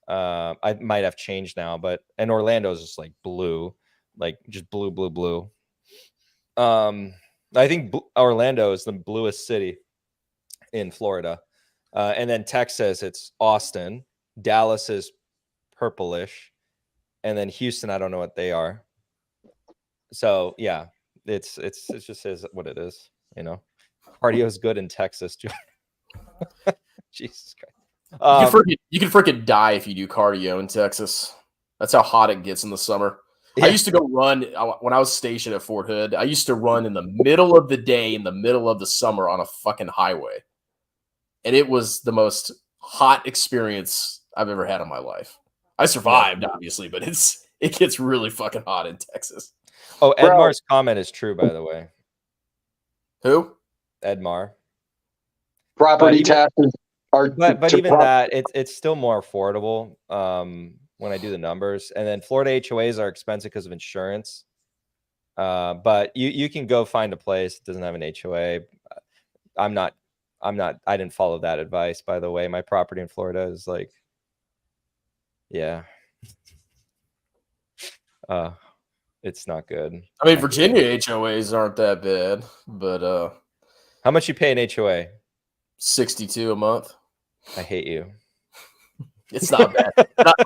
I might have changed now, and Orlando's just like blue, like just blue. I think Orlando is the bluest city in Florida, and then Texas, it's Austin. Dallas is purplish, and then Houston, I don't know what they are. So yeah, it's just is what it is. You know, cardio is good in Texas. Jesus Christ. You can freaking die if you do cardio in Texas. That's how hot it gets in the summer. Yeah. I used to go run when I was stationed at Fort Hood. I used to run in the middle of the day, in the middle of the summer on a fucking highway. And it was the most hot experience I've ever had in my life. I survived, obviously, but it gets really fucking hot in Texas. Oh, Edmar's comment is true, by the way. Who? Edmar. Property taxes are, but even that, it's still more affordable when I do the numbers. And then Florida HOAs are expensive because of insurance. But you can go find a place that doesn't have an HOA. I didn't follow that advice, by the way. My property in Florida is like, yeah. It's not good. I mean, Virginia HOAs aren't that bad, but how much you pay an HOA? $62 a month. I hate you. It's not bad.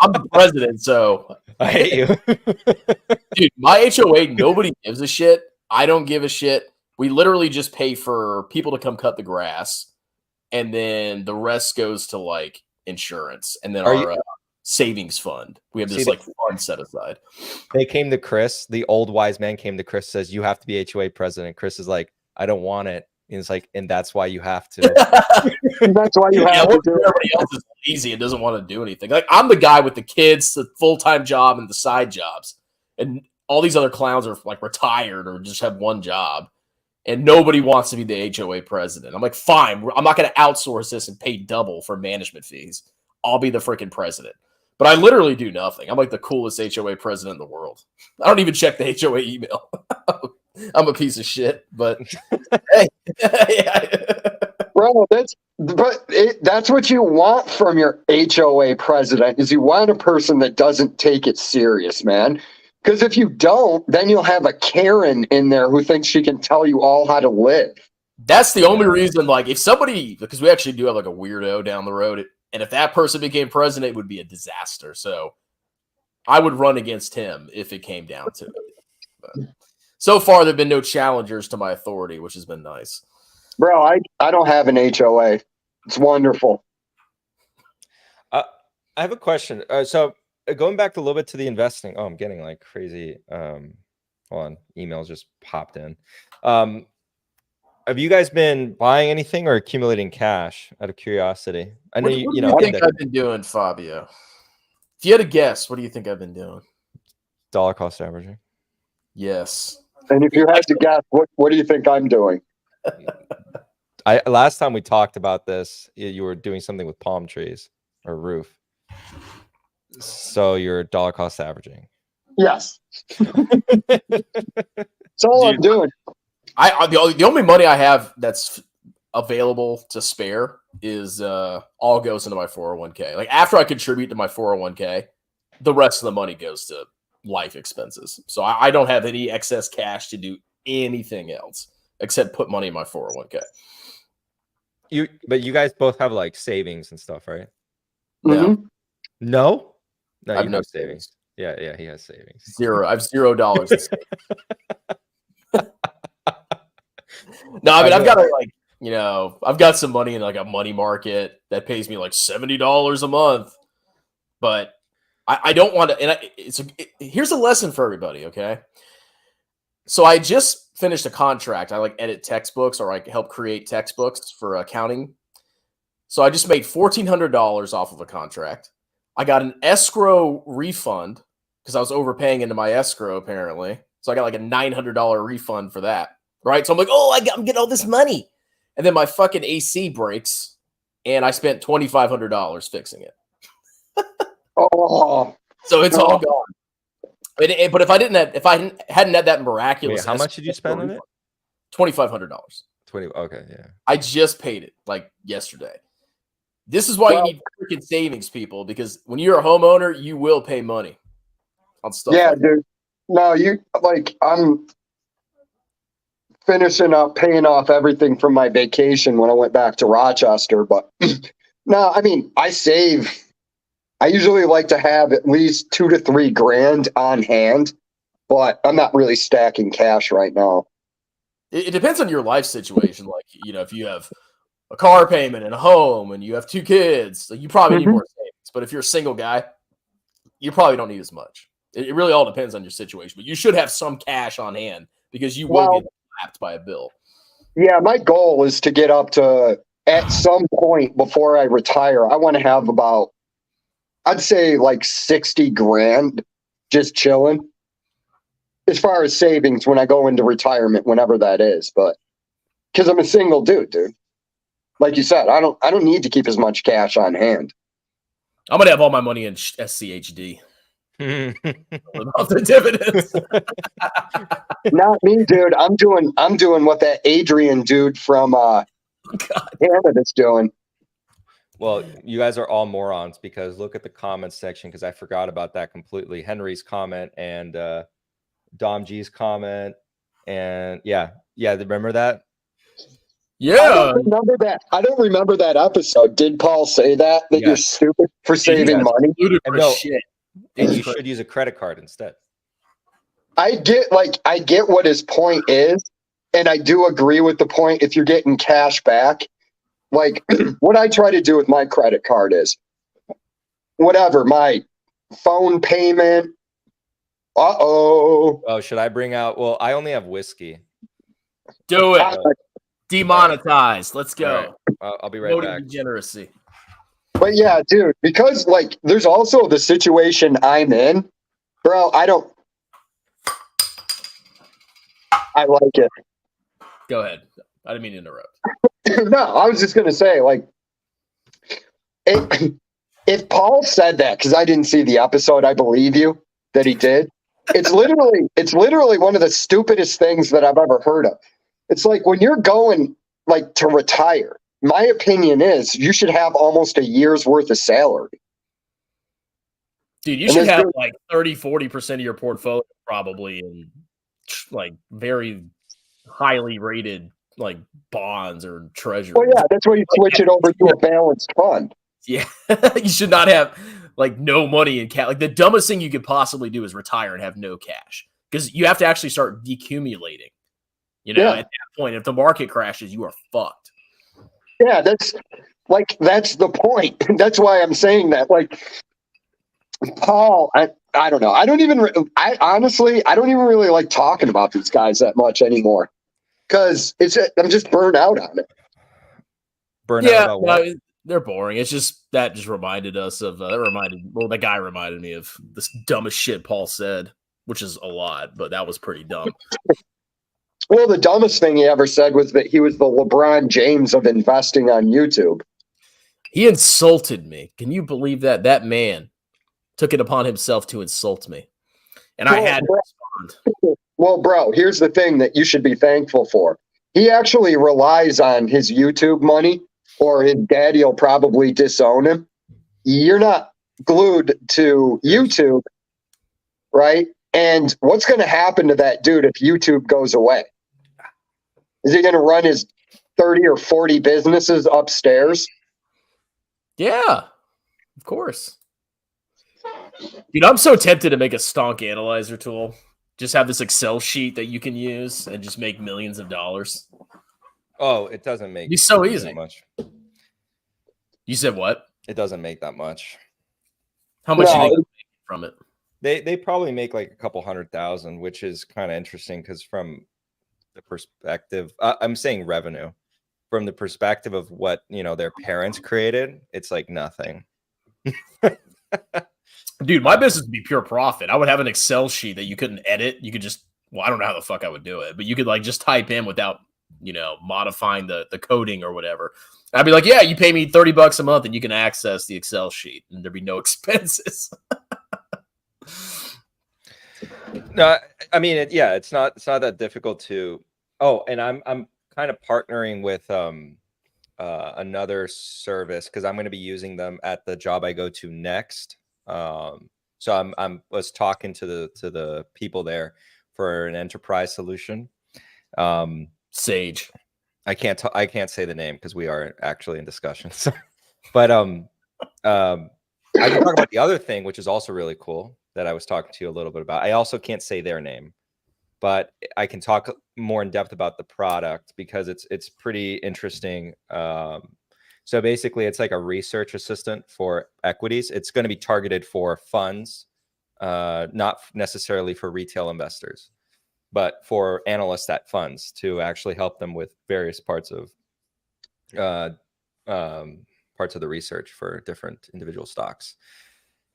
I'm the president, so I hate you. Dude, my HOA, nobody gives a shit. I don't give a shit. We literally just pay for people to come cut the grass, and then the rest goes to like insurance, and then our savings fund. We have this like fund set aside. They came to Chris. The old wise man came to Chris, says, you have to be HOA president. Chris is like, I don't want it. And it's like, and that's why you have to. That's why you have to do it. Everybody else is lazy and doesn't want to do anything. Like, I'm the guy with the kids, the full-time job, and the side jobs. And all these other clowns are like retired or just have one job. And nobody wants to be the HOA president. I'm like, fine. I'm not going to outsource this and pay double for management fees. I'll be the freaking president. But I literally do nothing. I'm like the coolest HOA president in the world. I don't even check the HOA email. I'm a piece of shit, but hey. Bro, that's what you want from your HOA president is you want a person that doesn't take it serious, man. Because if you don't, then you'll have a Karen in there who thinks she can tell you all how to live. That's the only reason, like, if somebody, because we actually do have like a weirdo down the road, and if that person became president, it would be a disaster. So I would run against him if it came down to it. But so far, there have been no challengers to my authority, which has been nice. Bro, I don't have an HOA. It's wonderful. I have a question. So going back a little bit to the investing. Oh, I'm getting like crazy. Hold on, emails just popped in. Have you guys been buying anything or accumulating cash out of curiosity? I know What do you think I've been doing, Fabio? If you had to guess, what do you think I've been doing? Dollar cost averaging. Yes. And if you had to guess, what do you think I'm doing? Last time we talked about this, you were doing something with palm trees or roof. So you're dollar cost averaging. Yes. That's all I'm doing. The only money I have that's available to spare is all goes into my 401k. Like after I contribute to my 401k, the rest of the money goes to life expenses. So I don't have any excess cash to do anything else except put money in my 401k. But you guys both have like savings and stuff, right? No. Mhm. No, I have you no have savings. Yeah, he has savings. Zero. I have $0 in savings. No, I mean I've got I've got some money in like a money market that pays me like $70 a month, but I don't want to. And here's a lesson for everybody. Okay, so I just finished a contract. I like edit textbooks or I help create textbooks for accounting. So I just made $1,400 off of a contract. I got an escrow refund because I was overpaying into my escrow apparently. So I got like a $900 refund for that. Right. So I'm like, oh, I'm getting all this money. And then my fucking AC breaks and I spent $2,500 fixing it. Oh, So it's all gone. But if I hadn't had that miraculous, Wait, how much did you spend on it? $2,500. 20. Okay, yeah. I just paid it like yesterday. This is why you need freaking savings, people, because when you're a homeowner, you will pay money on stuff. yeah, like dude. No, I'm finishing up paying off everything from my vacation when I went back to Rochester. But no, I mean, I save. I usually like to have at least $2,000 to $3,000 on hand, but I'm not really stacking cash right now. It depends on your life situation. Like, if you have a car payment and a home and you have 2 kids, you probably need more savings. But if you're a single guy, you probably don't need as much. It really all depends on your situation. But you should have some cash on hand because you will get slapped by a bill. Yeah, my goal is to get up to, at some point before I retire, I want to have about, I'd say like 60 grand just chilling as far as savings when I go into retirement, whenever that is. But because I'm a single dude. Like you said, I don't need to keep as much cash on hand. I'm going to have all my money in SCHD. About the dividends. Not me, dude. I'm doing what that Adrian dude from Canada's doing. Well, you guys are all morons because look at the comments section because I forgot about that completely. Henry's comment and Dom G's comment. And yeah, remember that? Yeah. I don't remember that episode. Did Paul say that you're stupid for saving money? No, shit. And you should use a credit card instead. I get what his point is, and I do agree with the point if you're getting cash back. Like, what I try to do with my credit card is, whatever, my phone payment. Oh, should I bring out? Well, I only have whiskey. Do it. Demonetized. Let's go. Right. I'll be right back. Degeneracy. But yeah, dude, because there's also the situation I'm in, bro. I like it. Go ahead. I didn't mean to interrupt. No, I was just gonna say, if Paul said that, because I didn't see the episode, I believe you that he did. It's literally one of the stupidest things that I've ever heard of. It's like when you're going to retire. My opinion is you should have almost a year's worth of salary. Dude, you should have 30-40% of your portfolio probably in very highly rated bonds or treasuries. Well, yeah, that's where you switch it over to a balanced fund. Yeah, you should not have no money in cash. The dumbest thing you could possibly do is retire and have no cash because you have to actually start decumulating. At that point, if the market crashes, you are fucked. Yeah, that's the point. That's why I'm saying that. Paul, I don't know. I honestly don't even really like talking about these guys that much anymore because I'm just burned out on it. About what? They're boring. It's just that just reminded us of the guy reminded me of this dumbest shit Paul said, which is a lot, but that was pretty dumb. Well, the dumbest thing he ever said was that he was the LeBron James of investing on YouTube. He insulted me. Can you believe that? That man took it upon himself to insult me. And I had to respond. Well, bro, here's the thing that you should be thankful for. he actually relies on his YouTube money, or his daddy will probably disown him. You're not glued to YouTube, right? And what's going to happen to that dude if YouTube goes away? Is he going to run his 30 or 40 businesses upstairs? Yeah, of course. Dude, I'm so tempted to make a stonk analyzer tool. Just have this Excel sheet that you can use and just make millions of dollars. Oh, it doesn't make It'd be so that easy. much. You said what? It doesn't make that much. How much do you No, think they're making from it? They probably make like a couple 100,000, which is kind of interesting because from the perspective, I'm saying revenue, from the perspective of what their parents created, it's like nothing. Dude, my business would be pure profit. I would have an Excel sheet that you couldn't edit. You could just, well, I don't know how the fuck I would do it, but you could like just type in without, modifying the coding or whatever. I'd be like, yeah, you pay me $30 a month and you can access the Excel sheet and there'd be no expenses. No, I mean, it's not that difficult to. Oh, and I'm kind of partnering with another service because I'm going to be using them at the job I go to next. So I was talking to the people there for an enterprise solution. Sage. I can't say the name because we are actually in discussions. But I can talk about the other thing, which is also really cool that I was talking to you a little bit about. I also can't say their name, but I can talk more in depth about the product because it's pretty interesting. So basically, it's like a research assistant for equities. It's going to be targeted for funds, not necessarily for retail investors, but for analysts at funds to actually help them with various parts of the research for different individual stocks.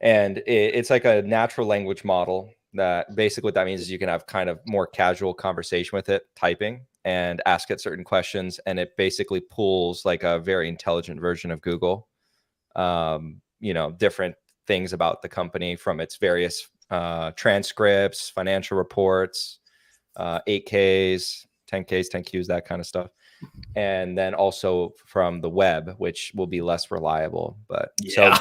And it's like a natural language model that basically what that means is you can have kind of more casual conversation with it, typing, and ask it certain questions. And it basically pulls like a very intelligent version of Google, different things about the company from its various transcripts, financial reports, 8Ks, 10Ks, 10Qs, that kind of stuff. And then also from the web, which will be less reliable, but so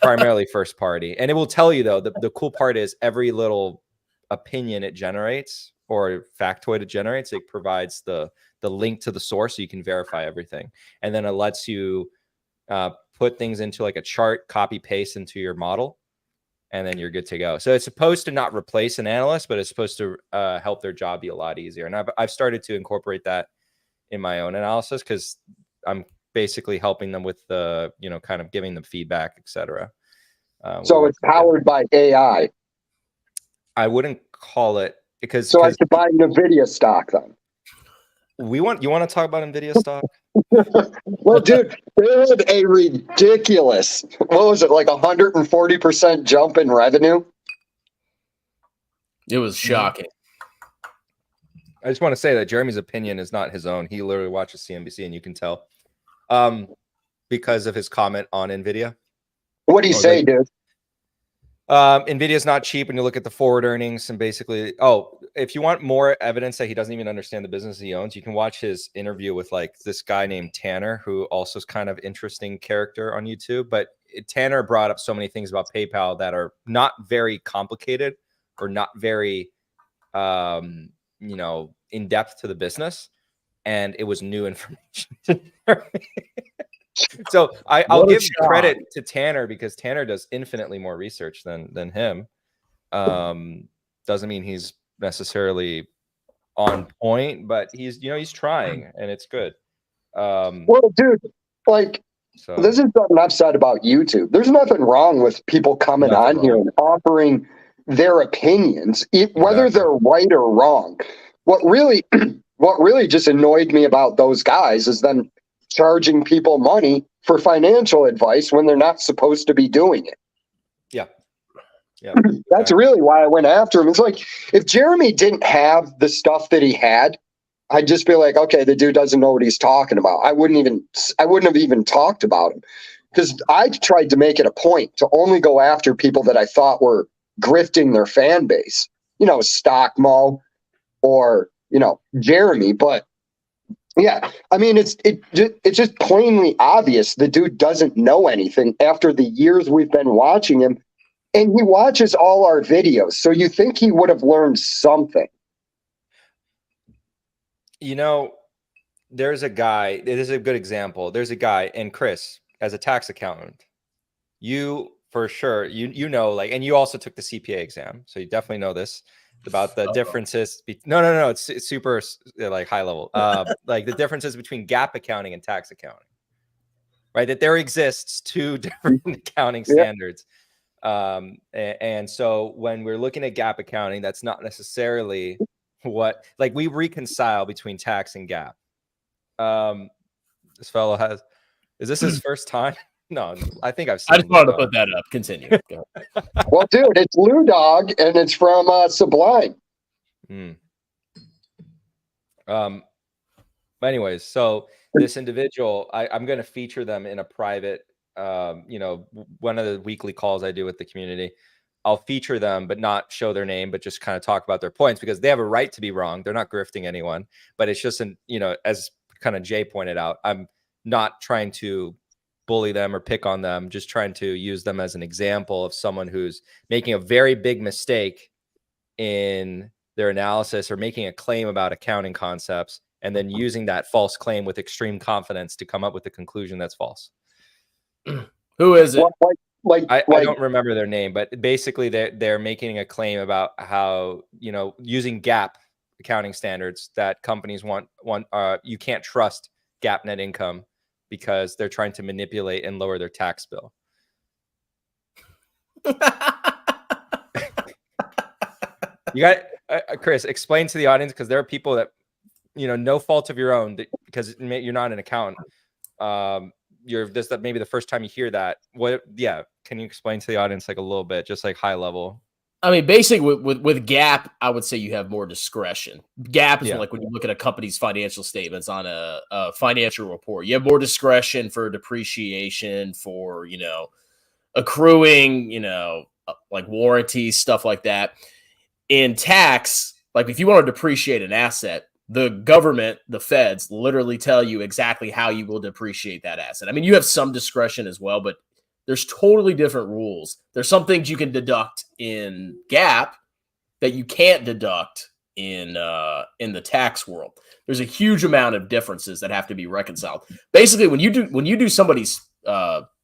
primarily first party. And it will tell you though, the cool part is every little opinion it generates or factoid it generates, it provides the link to the source so you can verify everything. And then it lets you put things into like a chart, copy paste into your model, and then you're good to go. So it's supposed to not replace an analyst, but it's supposed to help their job be a lot easier. And I've started to incorporate that in my own analysis because I'm basically helping them with the, kind of giving them feedback, etc. So it's powered by AI. I wouldn't call it because. So I should buy NVIDIA stock then. You want to talk about NVIDIA stock? Well, dude, they had a ridiculous, what was it, like 140% jump in revenue? It was shocking. I just want to say that Jeremy's opinion is not his own. He literally watches CNBC, and you can tell because of his comment on NVIDIA. What do you say, dude? NVIDIA is not cheap when you look at the forward earnings and basically, if you want more evidence that he doesn't even understand the business he owns, you can watch his interview with like this guy named Tanner, who also is kind of interesting character on YouTube. But Tanner brought up so many things about PayPal that are not very complicated or not very, in depth to the business. And it was new information to Jeremy. So I'll give credit to Tanner because Tanner does infinitely more research than him. Doesn't mean he's necessarily on point, but he's trying and it's good. Well, dude, this is something I've said about YouTube. There's nothing wrong with people coming on here and offering their opinions, whether they're right or wrong. What really just annoyed me about those guys is them charging people money for financial advice when they're not supposed to be doing it. Yeah. That's really why I went after him. It's like, if Jeremy didn't have the stuff that he had, I'd just be like, okay, the dude doesn't know what he's talking about. I wouldn't have even talked about him because I tried to make it a point to only go after people that I thought were grifting their fan base, Stockmo or, Jeremy, but Yeah, I mean it's just plainly obvious the dude doesn't know anything after the years we've been watching him, and he watches all our videos. So you think he would have learned something? You know, there's a guy. This is a good example. There's a guy, and Chris, as a tax accountant, you for sure you know, like, and you also took the CPA exam, so you definitely know this about the differences. No, it's super like high level. Like the differences between GAAP accounting and tax accounting, right? That there exists two different accounting standards. And so when we're looking at GAAP accounting, that's not necessarily what, like, we reconcile between tax and GAAP. This fellow is this his first time? No, I think I've seen I just wanted to put that up. Continue. Go ahead. Well, dude, it's Lou Dog, and it's from Sublime. But anyways, so this individual, I'm going to feature them in a private, you know, one of the weekly calls I do with the community. I'll feature them, but not show their name, but just kind of talk about their points, because they have a right to be wrong. They're not grifting anyone, but it's just you know, as kind of Jay pointed out, I'm not trying to bully them or pick on them, just trying to use them as an example of someone who's making a very big mistake in their analysis or making a claim about accounting concepts, and then using that false claim with extreme confidence to come up with a conclusion that's false. Who is it? I don't remember their name, but basically they're making a claim about how, you know, using GAAP accounting standards, that companies want you can't trust GAAP net income because they're trying to manipulate and lower their tax bill. You got Chris, explain to the audience, because there are people that, you know, no fault of your own, because you're not an accountant. That maybe the first time you hear that. Can you explain to the audience, like, a little bit, just like high level? I mean, basically with GAAP, I would say you have more discretion. GAAP is like when you look at a company's financial statements on a financial report, you have more discretion for depreciation, for, you know, accruing, you know, like warranties, stuff like that. In tax, like if you want to depreciate an asset, the government, the feds, literally tell you exactly how you will depreciate that asset. I mean, you have some discretion as well, but there's totally different rules. There's some things you can deduct in GAAP that you can't deduct in the tax world. There's a huge amount of differences that have to be reconciled. Basically, when you do somebody's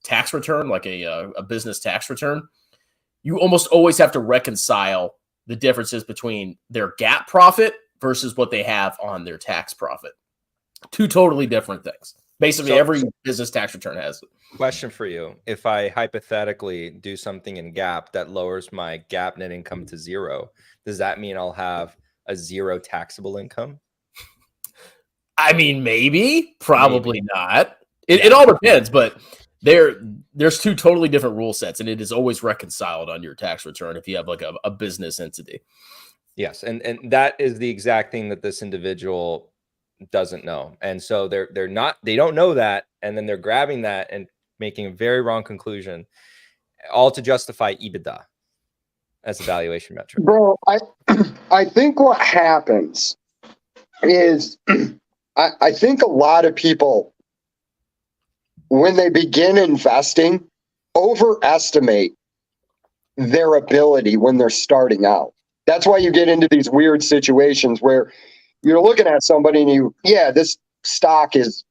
tax return, like a business tax return, you almost always have to reconcile the differences between their GAAP profit versus what they have on their tax profit. Two totally different things. Basically, every business tax return has it. Question for you. If I hypothetically do something in GAAP that lowers my GAAP net income to zero, does that mean I'll have a zero taxable income? I mean, maybe, probably not. It all depends, but there's two totally different rule sets, and it is always reconciled on your tax return if you have like a business entity. Yes, and that is the exact thing that this individual doesn't know. And so they don't know that, and then they're grabbing that and making a very wrong conclusion, all to justify EBITDA as a valuation metric. Bro, I think what happens is I think a lot of people, when they begin investing, overestimate their ability when they're starting out. That's why you get into these weird situations where you're looking at somebody and this stock is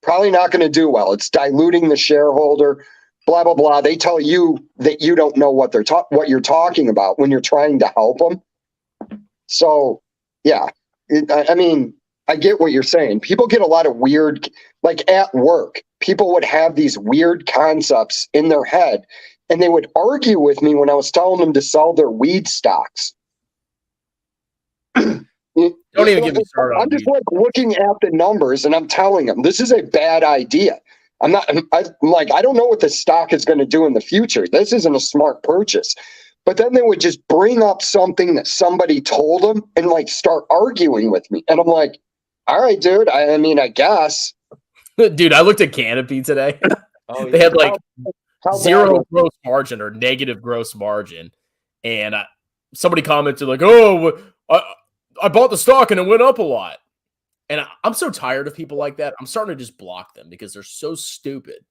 probably not going to do well. It's diluting the shareholder, blah, blah, blah. They tell you that you don't know what you're talking about when you're trying to help them. So, yeah, I mean, I get what you're saying. People get a lot of weird, like at work, people would have these weird concepts in their head, and they would argue with me when I was telling them to sell their weed stocks. Don't even get me started. I'm just like looking at the numbers and I'm telling them this is a bad idea. I'm like, I don't know what the stock is going to do in the future. This isn't a smart purchase. But then they would just bring up something that somebody told them and like start arguing with me. And I'm like, all right, dude. I mean, I guess. Dude, I looked at Canopy today. They had like zero gross margin or negative gross margin. And somebody commented like, oh, I bought the stock and it went up a lot. And I'm so tired of people like that. I'm starting to just block them because they're so stupid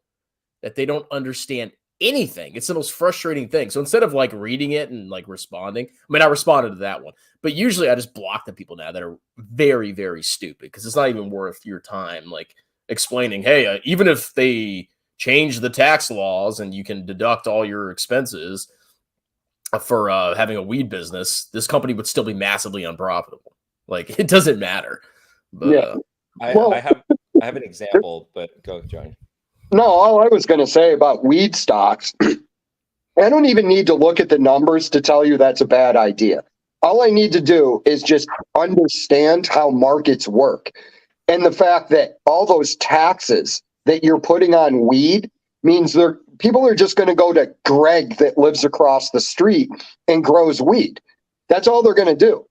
that they don't understand anything. It's the most frustrating thing. So instead of like reading it and like responding, I mean, I responded to that one, but usually I just block the people now that are very, very stupid because it's not even worth your time. Like explaining, hey, even if they change the tax laws and you can deduct all your expenses for having a weed business, this company would still be massively unprofitable. Like it doesn't matter. But, Yeah. I have an example, but go, Johnny. No, all I was going to say about weed stocks, I don't even need to look at the numbers to tell you that's a bad idea. All I need to do is just understand how markets work. And the fact that all those taxes that you're putting on weed means people are just going to go to Greg that lives across the street and grows weed. That's all they're going to do.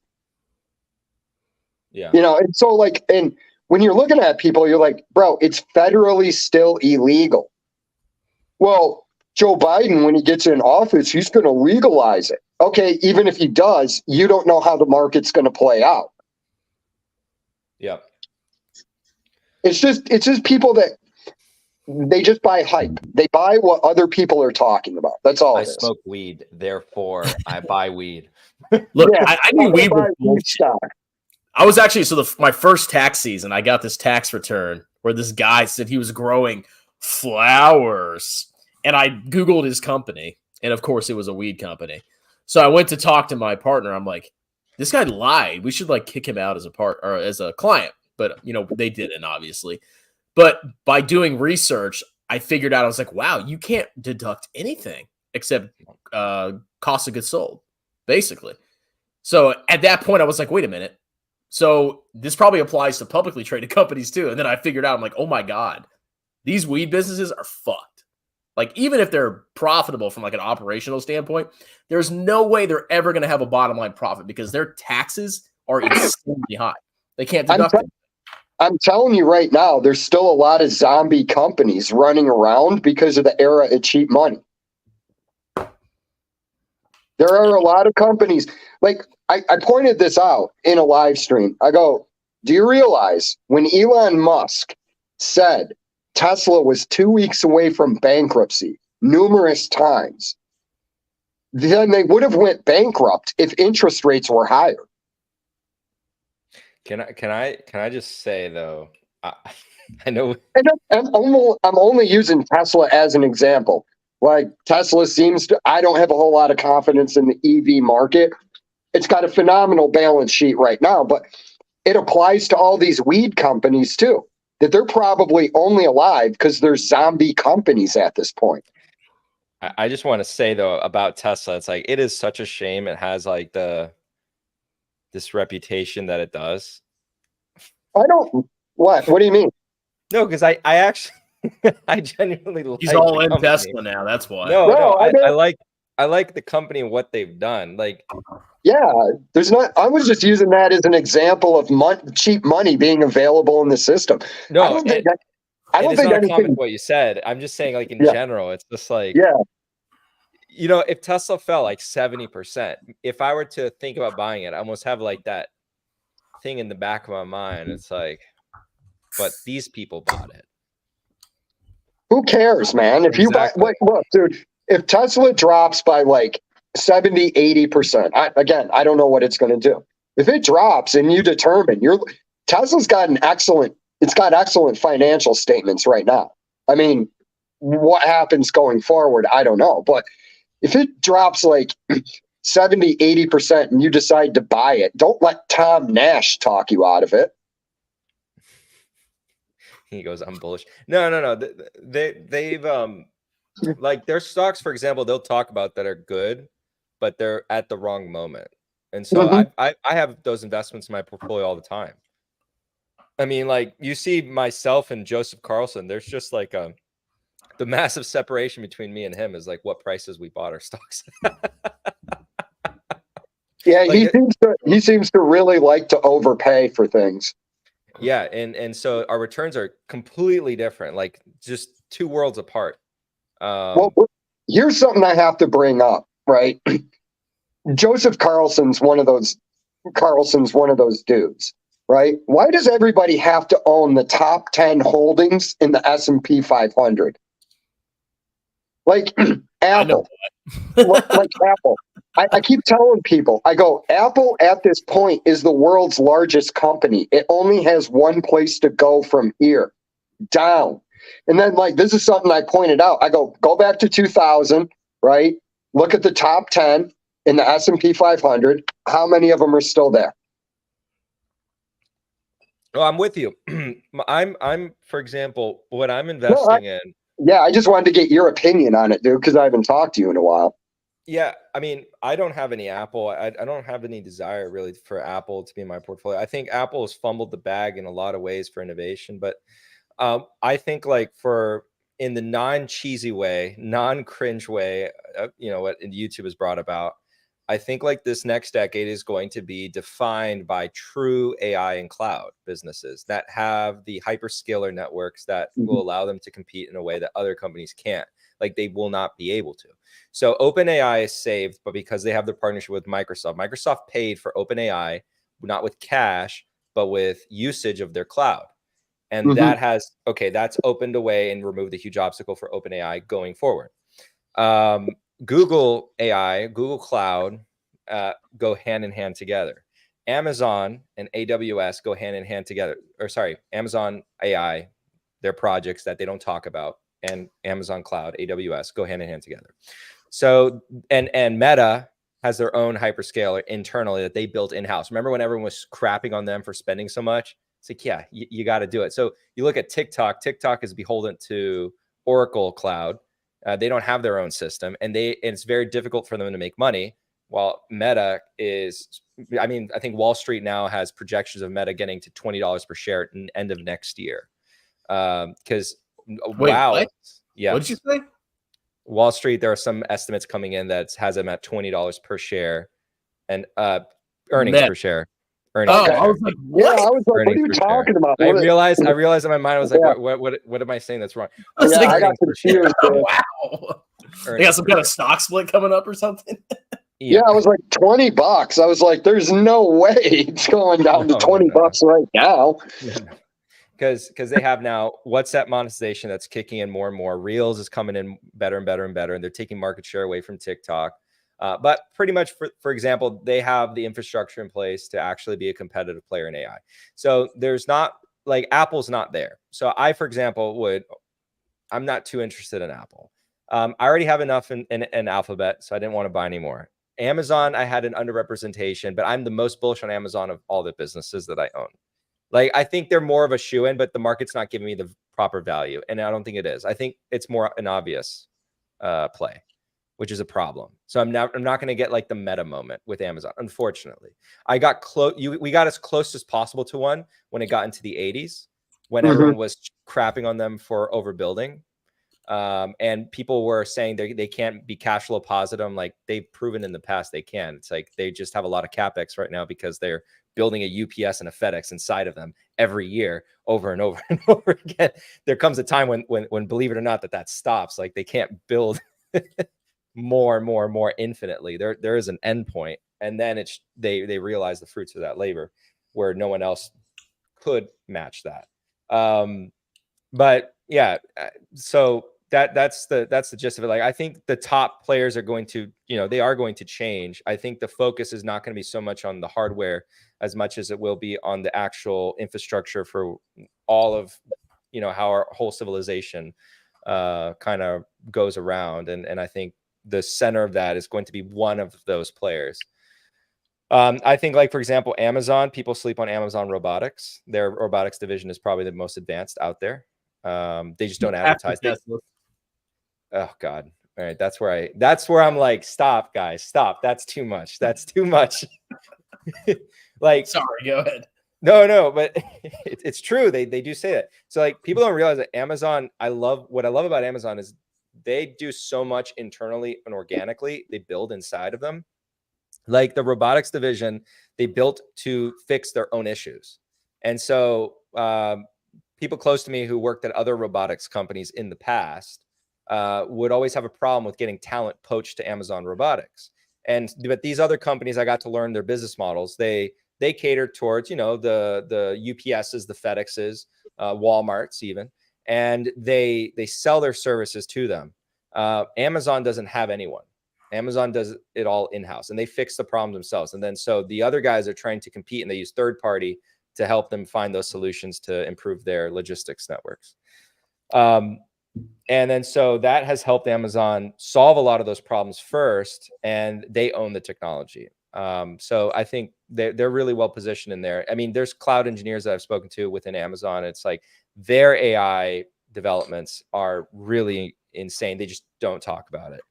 Yeah. You know, and so like, and when you're looking at people, you're like, bro, it's federally still illegal. Well, Joe Biden, when he gets in office, he's going to legalize it. Okay, even if he does, you don't know how the market's going to play out. Yeah. It's just people that they just buy hype. They buy what other people are talking about. That's all I it is. smoke weed, therefore I buy weed. look, Yeah, I knew weed buy was weed bullshit. stock. I was actually, my first tax season, I got this tax return where this guy said he was growing flowers. And I Googled his company. And of course, it was a weed company. So I went to talk to my partner. I'm like, this guy lied. We should like kick him out as a client. But, you know, they didn't, obviously. But by doing research, I figured out, I was like, wow, you can't deduct anything except cost of goods sold, basically. So at that point, I was like, wait a minute. So this probably applies to publicly traded companies too. And then I figured out, I'm like, oh my God, these weed businesses are fucked. Like, even if they're profitable from like an operational standpoint, there's no way they're ever going to have a bottom line profit because their taxes are insanely high. They can't deduct it. I'm telling you right now, there's still a lot of zombie companies running around because of the era of cheap money. There are a lot of companies, like I pointed this out in a live stream. I go, do you realize when Elon Musk said Tesla was 2 weeks away from bankruptcy numerous times, then they would have went bankrupt if interest rates were higher. Can I just say though, I know, And I'm only using Tesla as an example. Like Tesla I don't have a whole lot of confidence in the EV market. It's got a phenomenal balance sheet right now, but it applies to all these weed companies too, that they're probably only alive because they're zombie companies at this point. I just want to say though about Tesla, it's like, it is such a shame it has like this reputation that it does. What do you mean? No, because I actually I genuinely like He's all the in company. Tesla now. That's why. No, I I like the company and what they've done. Like, yeah, I was just using that as an example of cheap money being available in the system. no, I don't think not a anything. comment what you said. I'm just saying, like in general, it's just like, yeah. You know, if Tesla fell like 70%, if I were to think about buying it, I almost have like that thing in the back of my mind. It's like, but these people bought it. Who cares, man? If you buy, look, dude, if Tesla drops by like 70, 80%, I don't know what it's going to do. If it drops and you determine Tesla's got excellent financial statements right now. I mean, what happens going forward, I don't know. But if it drops like 70, 80% and you decide to buy it, don't let Tom Nash talk you out of it. He goes, I'm bullish. No. They've like their stocks, for example, they'll talk about that are good, but they're at the wrong moment. And so I have those investments in my portfolio all the time. I mean, like you see myself and Joseph Carlson, there's just like the massive separation between me and him is like what prices we bought our stocks. Yeah, like he seems to really like to overpay for things. Yeah, and so our returns are completely different, like just two worlds apart. Well, here's something I have to bring up, right? Joseph Carlson's one of those dudes, right? Why does everybody have to own the top 10 holdings in the S&P 500? Like Apple, like Apple. I keep telling people, I go, Apple at this point is the world's largest company. It only has one place to go from here, down. And then, like, this is something I pointed out. I go back to 2000, right? Look at the top 10 in the S&P 500. How many of them are still there? Oh, I'm with you. I'm, for example, what I'm investing in. Yeah, I just wanted to get your opinion on it, dude, because I haven't talked to you in a while. Yeah, I mean, I don't have any Apple. I don't have any desire really for Apple to be in my portfolio. I think Apple has fumbled the bag in a lot of ways for innovation, but I think like for in the non-cheesy way, non-cringe way, what YouTube has brought about, I think like this next decade is going to be defined by true AI and cloud businesses that have the hyperscaler networks that will allow them to compete in a way that other companies can't. Like they will not be able to. So OpenAI is saved, but because they have their partnership with Microsoft. Microsoft paid for OpenAI, not with cash, but with usage of their cloud. And that has, that's opened a way and removed a huge obstacle for OpenAI going forward. Google AI, Google Cloud go hand in hand together. Amazon and AWS go hand in hand together. Or sorry, Amazon AI, their projects that they don't talk about, and Amazon Cloud, AWS, go hand in hand together. So, and Meta has their own hyperscaler internally that they built in-house. Remember when everyone was crapping on them for spending so much? It's like, yeah, you got to do it. So you look at TikTok. TikTok is beholden to Oracle Cloud. They don't have their own system, and it's very difficult for them to make money. While Meta is, I mean, I think Wall Street now has projections of Meta getting to $20 per share at the end of next year. Because wow, what? Yeah. What did you say? Wall Street, there are some estimates coming in that has them at $20 per share, and earnings per share. I was like, what? Yeah, I was like, what are you talking about? I realized in my mind, I was like, what am I saying that's wrong? I got confused. Wow. They got some kind of stock split coming up or something? Yeah, I was like $20. I was like, there's no way it's going down to $20 right now. Because they have now WhatsApp monetization that's kicking in more and more. Reels is coming in better and better and better, and they're taking market share away from TikTok. But pretty much, for example, they have the infrastructure in place to actually be a competitive player in AI. So there's not, like, Apple's not there. So I, for example, I'm not too interested in Apple. I already have enough in Alphabet, so I didn't want to buy any more. Amazon, I had an underrepresentation, but I'm the most bullish on Amazon of all the businesses that I own. Like, I think they're more of a shoe-in, but the market's not giving me the proper value, and I don't think it is. I think it's more an obvious play, which is a problem. So I'm not going to get like the meta moment with Amazon. Unfortunately, I got close. We got as close as possible to one when it got into the 80s, when everyone was crapping on them for overbuilding. And people were saying they can't be cash flow positive. I'm like, they've proven in the past they can. It's like they just have a lot of capex right now because they're building a UPS and a FedEx inside of them every year over and over and over again. There comes a time when believe it or not, that stops. Like, they can't build more and more and more infinitely. There is an end point, and then they realize the fruits of that labor where no one else could match that. But yeah, so that's the gist of it. Like, I think the top players are going to, they are going to change. I think the focus is not going to be so much on the hardware as much as it will be on the actual infrastructure for all of, how our whole civilization kind of goes around. And I think the center of that is going to be one of those players. I think, like, for example, Amazon, people sleep on Amazon Robotics. Their robotics division is probably the most advanced out there. They just don't advertise. Oh God. All right. That's where I'm like, stop, guys, stop. That's too much. That's too much. Like, sorry, go ahead. No, but it's true. They do say that. So, like, people don't realize that Amazon, what I love about Amazon is they do so much internally and organically. They build inside of them. Like the robotics division, they built to fix their own issues. And so people close to me who worked at other robotics companies in the past would always have a problem with getting talent poached to Amazon Robotics. But these other companies, I got to learn their business models. They they cater towards, you know, the UPSs, the FedExes, Walmarts even, and they sell their services to them. Amazon doesn't have anyone. Amazon does it all in-house, and they fix the problem themselves. And then so the other guys are trying to compete, and they use third party to help them find those solutions to improve their logistics networks. And then so that has helped Amazon solve a lot of those problems first, and they own the technology. So I think they're really well positioned in there. I mean, there's cloud engineers that I've spoken to within Amazon. It's like their AI developments are really insane. They just don't talk about it.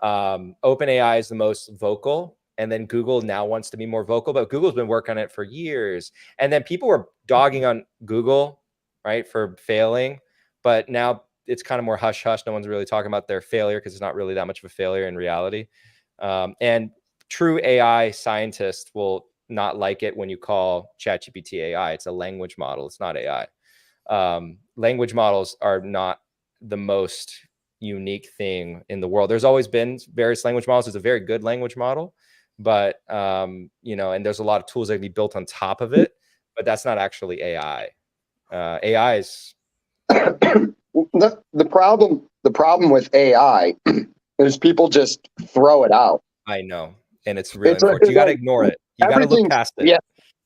OpenAI is the most vocal, and then Google now wants to be more vocal, but Google's been working on it for years. And then people were dogging on Google, right, for failing, but now it's kind of more hush hush. No one's really talking about their failure because it's not really that much of a failure in reality. And true AI scientists will not like it when you call ChatGPT AI. It's a language model. It's not AI. Language models are not the most unique thing in the world. There's always been various language models. It's a very good language model, but you know, and there's a lot of tools that can be built on top of it, but that's not actually AI. AI is the problem with AI is people just throw it out. I know, and it's really important. You got to ignore it. You got to look past it. Yeah.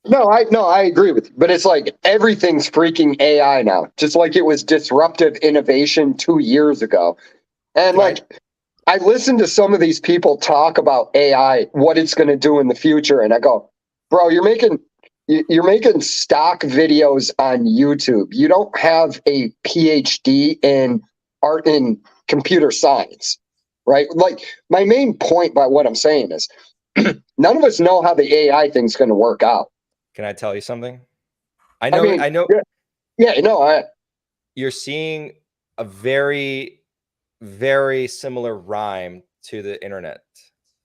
No, I agree with you, but it's like everything's freaking AI now, just like it was disruptive innovation 2 years ago. And Right. like, I listen to some of these people talk about AI, what it's going to do in the future, and I go, bro, you're making stock videos on YouTube. You don't have a PhD in art and computer science, right? Like, my main point by what I'm saying is none of us know how the AI thing's going to work out. Can I tell you something? I know. Yeah, no, You're seeing a very, very similar rhyme to the internet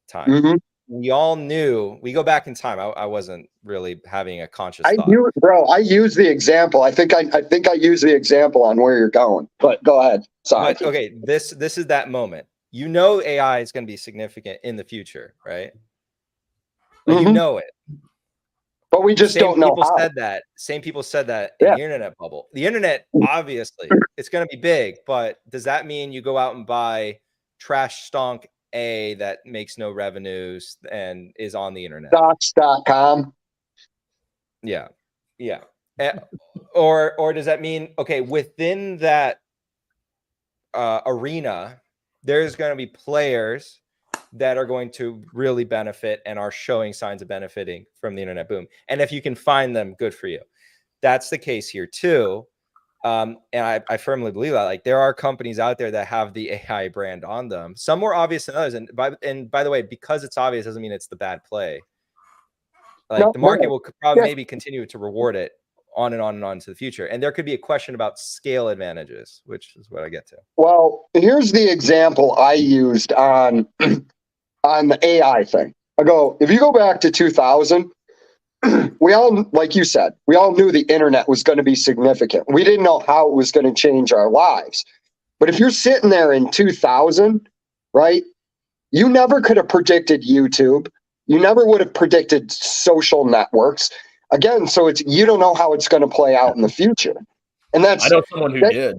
time. mhm. We all knew. We go back in time. I wasn't really having a conscious thought. I use the example. I think I use the example on where you're going. But go ahead. Sorry. But okay, this is that moment. You know, AI is going to be significant in the future, right? Like, you Mhm. know it. But we just don't know people how. said that. Same people said that in Yeah. the internet bubble. The internet, obviously, it's going to be big, but does that mean you go out and buy trash stonk A that makes no revenues and is on the internet? Stocks.com. Yeah. Or does that mean, okay, within that arena, there's going to be players that are going to really benefit and are showing signs of benefiting from the internet boom. And if you can find them, good for you. That's the case here too. And I firmly believe that, like, there are companies out there that have the AI brand on them, some more obvious than others. And by the way, because it's obvious doesn't mean it's the bad play. Like, No, the market will probably yes. maybe continue to reward it on and on and on into the future. And there could be a question about scale advantages, which is what I get to. Well, here's the example I used on the AI thing. I go, if you go back to 2000, we all, like you said, we all knew the internet was going to be significant. We didn't know how it was going to change our lives. But if you're sitting there in 2000, right, you never could have predicted YouTube. You never would have predicted social networks. Again, so you don't know how it's going to play out in the future. And I know someone who did.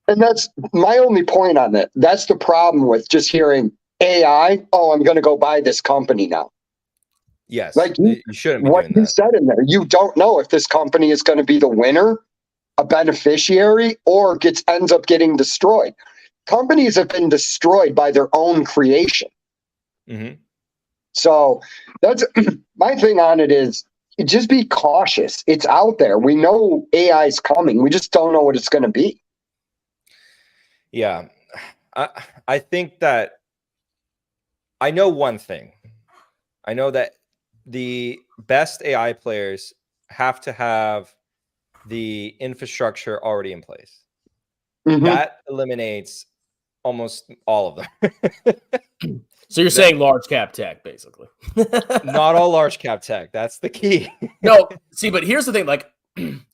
And that's my only point on that. That's the problem with just hearing AI. Oh, I'm going to go buy this company now. Yes, Like, you shouldn't be what doing you that. said in there, you don't know if this company is going to be the winner, a beneficiary, or ends up getting destroyed. Companies have been destroyed by their own creation. Mm-hmm. So that's my thing on it is just be cautious. It's out there. We know AI is coming. We just don't know what it's going to be. Yeah, I think that I know one thing. I know that the best AI players have to have the infrastructure already in place. Mhm. That eliminates almost all of them. So you're saying large cap tech, basically. Not all large cap tech. That's the key. No, see, but here's the thing. Like,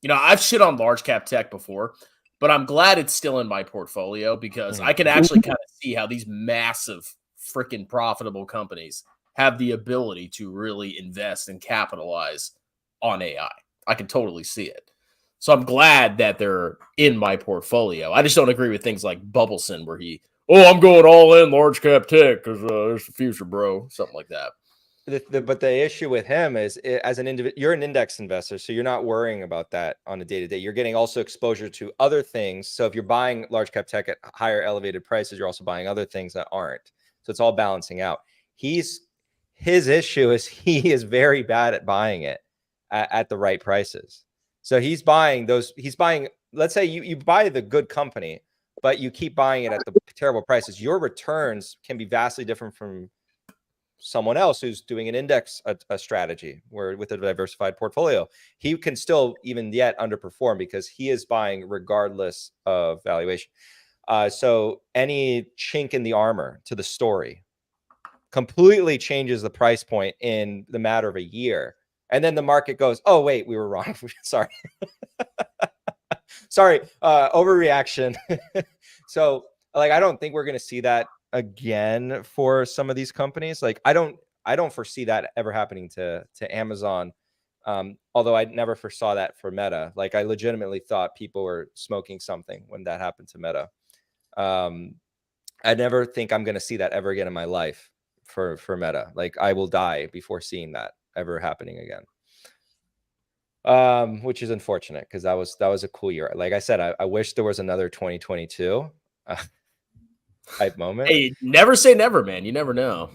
I've shit on large cap tech before, but I'm glad it's still in my portfolio because I can actually kind of see how these massive, freaking profitable companies have the ability to really invest and capitalize on AI. I can totally see it. So I'm glad that they're in my portfolio. I just don't agree with things like Bubbleson, where I'm going all in large cap tech because there's the future, bro. Something like that. But the issue with him is, as an individual, you're an index investor, so you're not worrying about that on a day-to-day. You're getting also exposure to other things. So if you're buying large cap tech at higher elevated prices, you're also buying other things that aren't. So it's all balancing out. His issue is he is very bad at buying it at the right prices. So he's buying, let's say you buy the good company, but you keep buying it at the terrible prices. Your returns can be vastly different from someone else who's doing an index a strategy where with a diversified portfolio. He can still even yet underperform because he is buying regardless of valuation. So any chink in the armor to the story completely changes the price point in the matter of a year. And then the market goes, oh, wait, we were wrong. Sorry. Sorry. Overreaction. So like, I don't think we're going to see that again for some of these companies. Like, I don't foresee that ever happening to Amazon. Although I never foresaw that for Meta. Like, I legitimately thought people were smoking something when that happened to Meta. I never think I'm going to see that ever again in my life for Meta. Like, I will die before seeing that ever happening again. Which is unfortunate because that was a cool year. Like I said, I wish there was another 2022 type moment. Hey, never say never, man. You never know.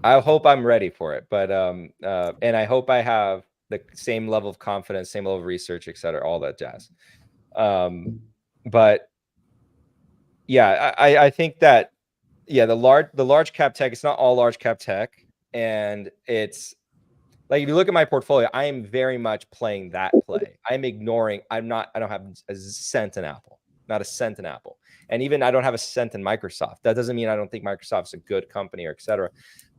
I hope I'm ready for it, but and I hope I have the same level of confidence, same level of research, et cetera, all that jazz. But yeah, I think that the large cap tech, it's not all large cap tech, and it's like, if you look at my portfolio, I am very much playing that play. I'm ignoring, I don't have a cent in Apple, not a cent in Apple. And even I don't have a cent in Microsoft. That doesn't mean I don't think Microsoft's a good company or et cetera.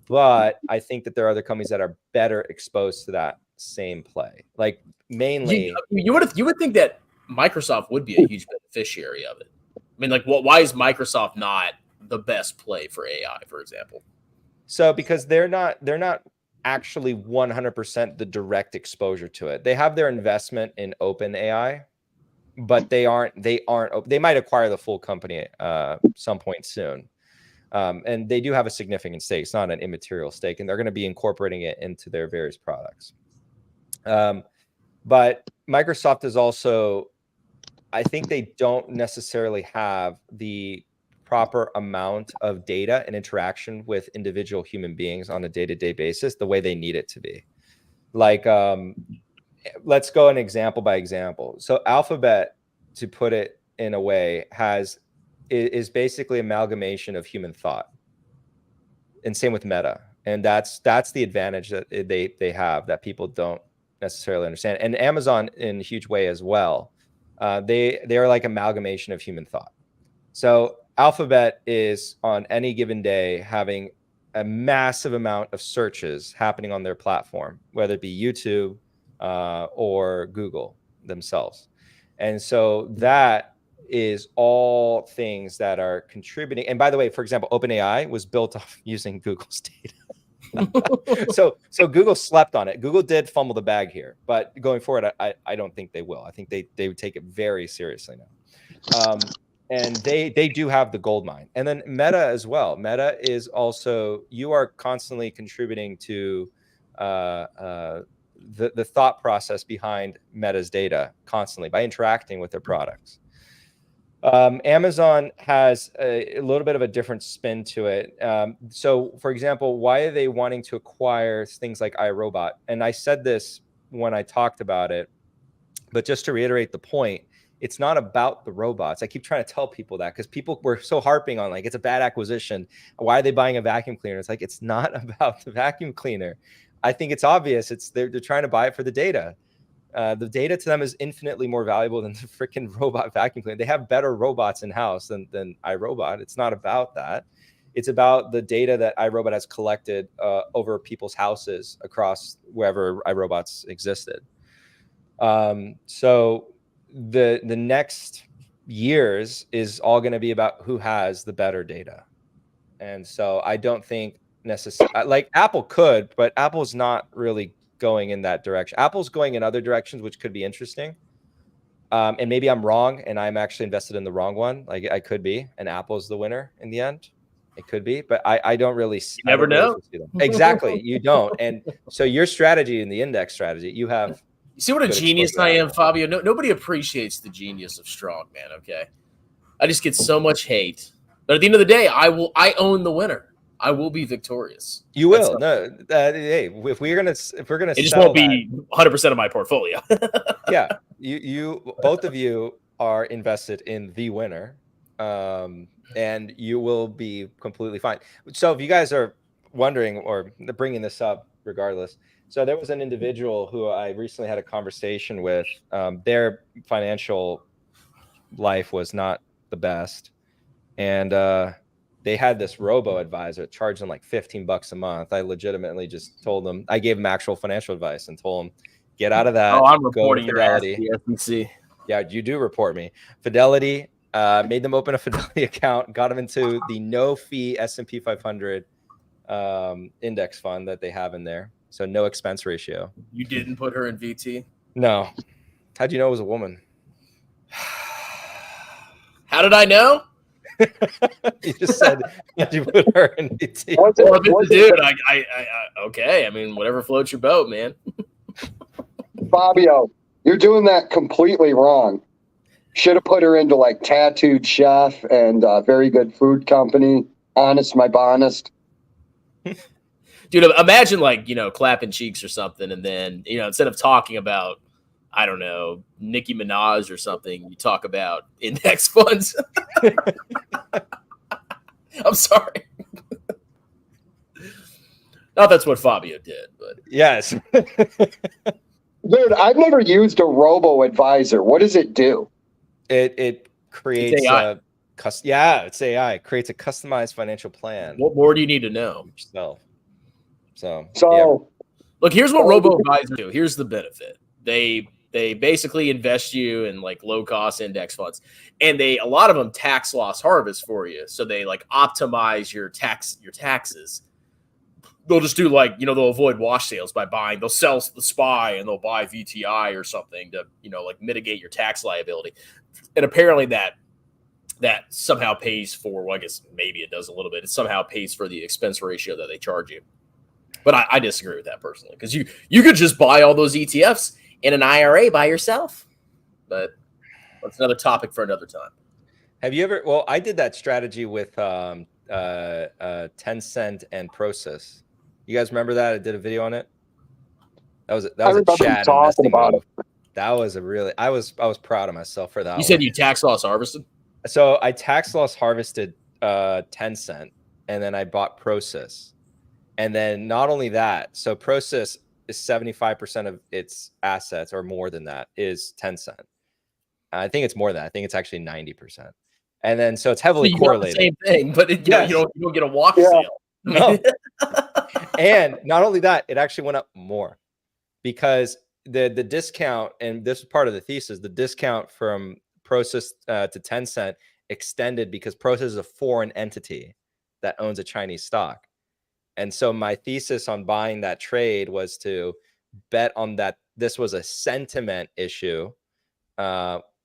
But I think that there are other companies that are better exposed to that same play. Like, mainly, you would think that Microsoft would be a huge beneficiary of it. I mean, like, why is Microsoft not the best play for AI, for example? So because they're not actually 100% the direct exposure to it. They have their investment in OpenAI, but they might acquire the full company some point soon. And they do have a significant stake. It's not an immaterial stake, and they're going to be incorporating it into their various products. But Microsoft is also, I think they don't necessarily have the proper amount of data and interaction with individual human beings on a day-to-day basis the way they need it to be. Like, let's go an example by example. So Alphabet, to put it in a way, is basically amalgamation of human thought, and same with Meta. And that's the advantage that they have that people don't necessarily understand. And Amazon in a huge way as well. They're like amalgamation of human thought. So Alphabet is on any given day having a massive amount of searches happening on their platform, whether it be YouTube or Google themselves. And so that is all things that are contributing. And by the way, for example, OpenAI was built off using Google's data. So Google slept on it. Google did fumble the bag here, but going forward, I don't think they will. I think they would take it very seriously now. And they do have the gold mine. And then Meta as well. Meta is also, you are constantly contributing to the thought process behind Meta's data constantly by interacting with their products. Amazon has a little bit of a different spin to it. So, for example, why are they wanting to acquire things like iRobot? And I said this when I talked about it, but just to reiterate the point, it's not about the robots. I keep trying to tell people that because people were so harping on, like, it's a bad acquisition. Why are they buying a vacuum cleaner? It's like, it's not about the vacuum cleaner. I think it's obvious. They're trying to buy it for the data. The data to them is infinitely more valuable than the freaking robot vacuum cleaner. They have better robots in house than iRobot. It's not about that. It's about the data that iRobot has collected over people's houses across wherever iRobots existed. So the next years is all going to be about who has the better data. And so I don't think necessarily, like, Apple could, but Apple's not really going in that direction. Apple's going in other directions, which could be interesting. And maybe I'm wrong, and I'm actually invested in the wrong one. Like I could be, and Apple's the winner in the end. It could be, but I don't really. You never know. Really exactly, you don't. And so your strategy in the index strategy, you have. You see what a genius I am, Fabio? Nobody appreciates the genius of strong, man. Okay, I just get so much hate, but at the end of the day, I own the winner. I will be victorious. You will. Hey, if we're gonna, it just won't be 100% of my portfolio. Yeah, you both of you are invested in the winner, and you will be completely fine. So if you guys are wondering or bringing this up, regardless, so there was an individual who I recently had a conversation with. Their financial life was not the best, and they had this robo-advisor charged them like $15 a month. I legitimately just told them, I gave them actual financial advice and told them, get out of that. Oh, I'm reporting your ass to the SEC. Yeah, you do report me. Fidelity, made them open a Fidelity account, got them into the no-fee S&P 500 index fund that they have in there. So no expense ratio. You didn't put her in VT? No. How'd you know it was a woman? How did I know? You just said you put her in VT. Well, if it's a dude, I okay. I mean, whatever floats your boat, man. Fabio, you're doing that completely wrong. Should have put her into like Tattooed Chef and Very Good Food Company. Honest, my bonest. Dude, imagine like, clapping cheeks or something. And then, instead of talking about, I don't know, Nicki Minaj or something, you talk about index funds. I'm sorry. Not that's what Fabio did, but yes. Dude, I've never used a robo-advisor. What does it do? It creates it's AI. It's AI. It creates a customized financial plan. What more do you need to know? Yourself. So yeah. Look, here's what robo-advisors do. Here's the benefit. They basically invest you in like low cost index funds, and a lot of them tax loss harvest for you. So they like optimize your taxes. They'll just do like, they'll avoid wash sales by buying, they'll sell the SPY and they'll buy VTI or something to, like mitigate your tax liability. And apparently that somehow pays for, well, I guess maybe it does a little bit. It somehow pays for the expense ratio that they charge you. But I disagree with that personally, because you could just buy all those ETFs in an IRA by yourself. But that's another topic for another time. Have you ever? Well, I did that strategy with 10 Cent and Prosus. You guys remember that? I did a video on it. That was a Chad investing move. That was a really. I was proud of myself for that. You said you tax loss harvested. So I tax loss harvested 10 Cent, and then I bought Prosus, and then not only that. So Prosus is 75% of its assets, or more than that, is 10 Cent. I think it's more than that. I think it's actually 90%. And then so it's heavily correlated. Same thing, but you don't get a walk sale. No. And not only that, it actually went up more because the discount, and this is part of the thesis, the discount from Prosus to 10 Cent extended because Prosus is a foreign entity that owns a Chinese stock. And so my thesis on buying that trade was to bet on that this was a sentiment issue,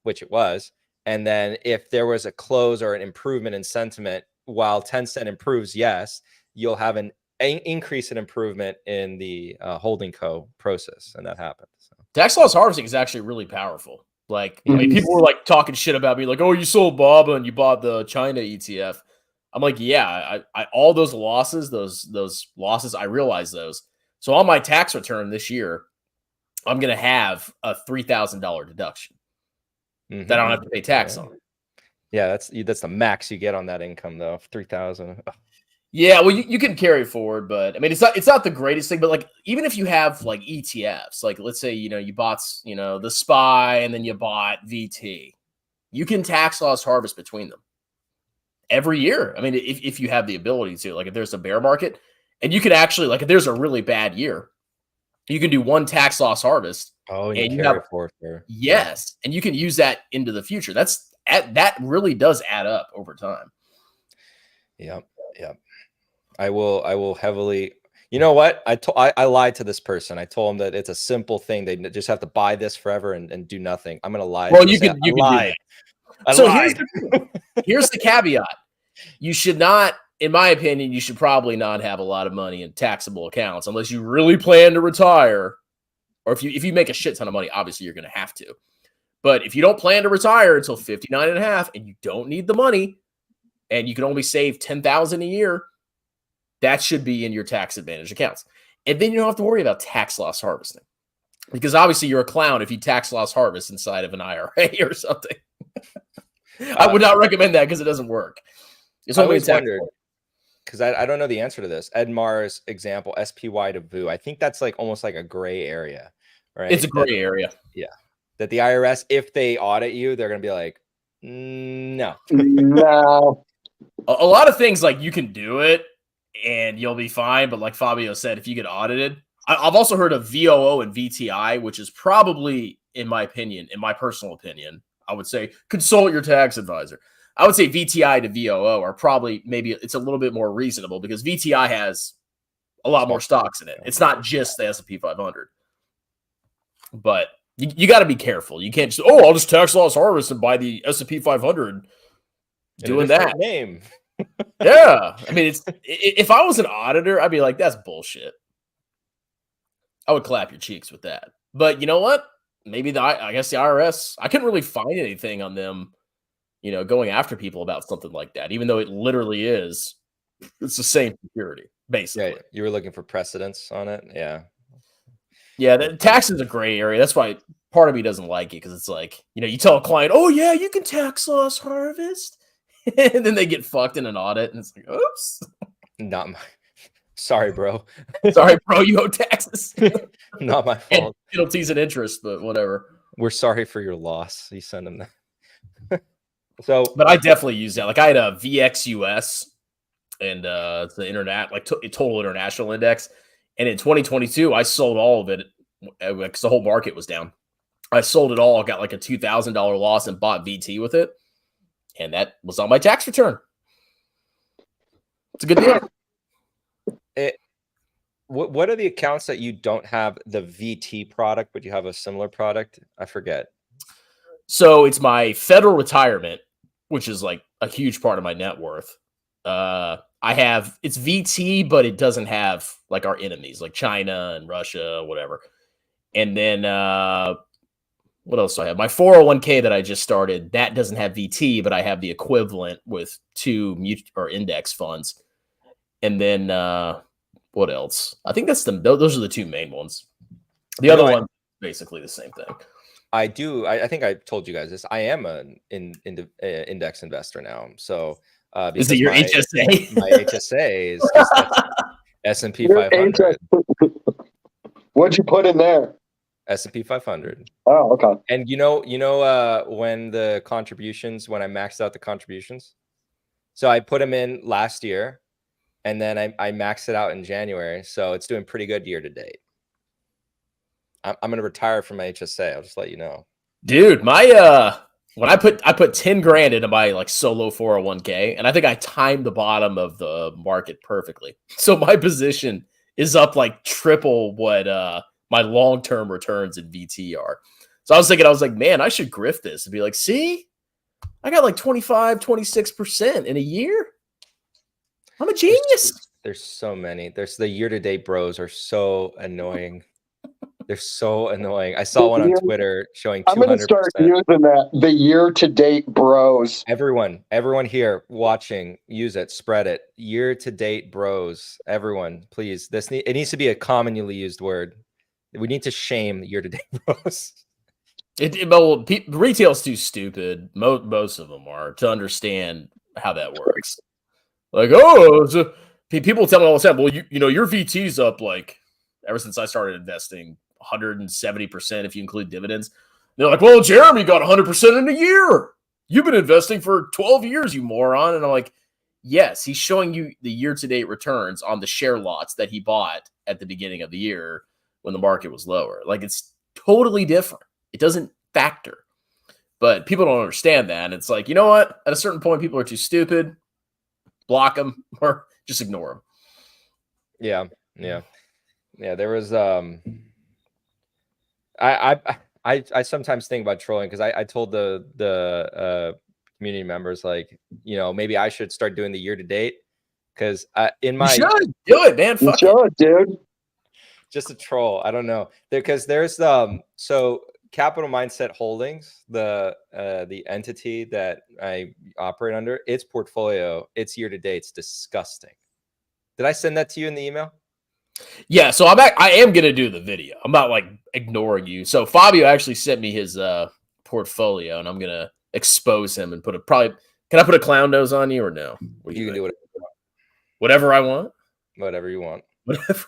which it was. And then if there was a close or an improvement in sentiment, while 10 Cent improves, yes, you'll have an increase in improvement in the holding co process. And that happened. So. Tax loss harvesting is actually really powerful. Like, I mean, people were like talking shit about me, like, oh, you sold BABA and you bought the China ETF. I'm like, yeah, I all those losses, those losses, I realize those. So on my tax return this year, I'm going to have a $3,000 deduction that I don't have to pay tax on. Yeah, that's the max you get on that income, though, $3,000. Yeah, well, you can carry forward, but I mean, it's not the greatest thing. But like, even if you have like ETFs, like let's say you bought the SPY and then you bought VT, you can tax loss harvest between them every year. I mean, if you have the ability to, like, if there's a bear market, and you can actually, like, if there's a really bad year, you can do one tax loss harvest. Oh, and you carry forward for yes, and you can use that into the future. That really does add up over time. Yep. I will heavily. You know what? I lied to this person. I told him that it's a simple thing. They just have to buy this forever and do nothing. I'm gonna lie. Well, I'm you gonna can say, you can do that. I So lied. here's the caveat. You should not, in my opinion, you should probably not have a lot of money in taxable accounts unless you really plan to retire. Or if you make a shit ton of money, obviously you're going to have to. But if you don't plan to retire until 59 and a half and you don't need the money and you can only save 10,000 a year, that should be in your tax advantage accounts. And then you don't have to worry about tax loss harvesting. Because obviously you're a clown if you tax loss harvest inside of an IRA or something. I would not recommend that because it doesn't work. It's I only always wondered, because I don't know the answer to this. Ed Mar's example, SPY to VOO. I think that's like almost like a gray area, right? It's a gray area. Yeah. That the IRS, if they audit you, they're going to be like, no. No. A lot of things like you can do it and you'll be fine. But like Fabio said, if you get audited, I've also heard of VOO and VTI, which is probably, in my opinion, in my personal opinion, I would say consult your tax advisor. I would say VTI to VOO are probably, maybe it's a little bit more reasonable because VTI has a lot more stocks in it. It's not just the S&P 500. But you got to be careful. You can't just, I'll just tax loss harvest and buy the S&P 500 doing that. Name. Yeah. I mean, if I was an auditor, I'd be like, that's bullshit. I would clap your cheeks with that. But you know what? Maybe I guess the IRS, I couldn't really find anything on them, going after people about something like that, even though it literally is. It's the same security, basically. Yeah, you were looking for precedence on it. Yeah. Yeah, the tax is a gray area. That's why part of me doesn't like it because it's like, you tell a client, oh, yeah, you can tax loss harvest. And then they get fucked in an audit. And it's like, oops. Not my. Sorry, bro. Sorry, bro. You owe taxes. Not my fault. And penalties and interest, but whatever. We're sorry for your loss. You send them that. But I definitely use that. Like I had a VXUS and it's the internet, like total international index. And in 2022, I sold all of it because the whole market was down. I sold it all, got like a $2,000 loss and bought VT with it. And that was on my tax return. It's a good deal. What are the accounts that you don't have the VT product, but you have a similar product? I forget. So it's my federal retirement, which is like a huge part of my net worth. It's VT, but it doesn't have like our enemies like China and Russia, whatever. And then what else do I have? My 401k that I just started, that doesn't have VT, but I have the equivalent with two index funds. And then what else? I think those are the two main ones. The other one, basically the same thing. I think I told you guys this. I am an index investor now. So is it your HSA? My HSA is S&P 500. What'd you put in there? S&P 500. Oh, okay. And when the contributions, when I maxed out the contributions, so I put them in last year, and then I maxed it out in January. So it's doing pretty good year to date. I'm going to retire from my HSA. I'll just let you know. Dude, my when I put 10 grand into my like solo 401k, and I think I timed the bottom of the market perfectly. So my position is up like triple what my long-term returns in VT are. So I was like, man, I should grift this and be like, see, I got like 25, 26% in a year. I'm a genius. There's so many. There's the year-to-date bros are so annoying. They're so annoying. I saw one on Twitter showing 200%. I'm going to start using that. The year-to-date bros. Everyone here watching, use it, spread it. Year-to-date bros. Everyone, please. It needs to be a commonly used word. We need to shame year-to-date bros. Retail's too stupid. Most of them are to understand how that works. Like, people tell me all the time, well, your VT's up like ever since I started investing 170% if you include dividends. They're like, well, Jeremy got 100% in a year. You've been investing for 12 years, you moron. And I'm like, yes, he's showing you the year-to-date returns on the share lots that he bought at the beginning of the year when the market was lower. Like, it's totally different. It doesn't factor. But people don't understand that. And it's like, you know what? At a certain point, people are too stupid. Block them or just ignore them. Yeah. Yeah. Yeah. There was I sometimes think about trolling because I told the community members, like, maybe I should start doing the year to date, because in You my should do it, man. You Fuck it. should, dude. just a troll. I don't know, because there's so Capital Mindset Holdings, the entity that I operate under, its portfolio, its year to date's disgusting. Did I send that to you in the email? Yeah, so I am gonna do the video. I'm not like ignoring you. So Fabio actually sent me his portfolio, and I'm gonna expose him and put a probably. Can I put a clown nose on you or no? What do You can do think? whatever Whatever I want. whatever you want. Whatever.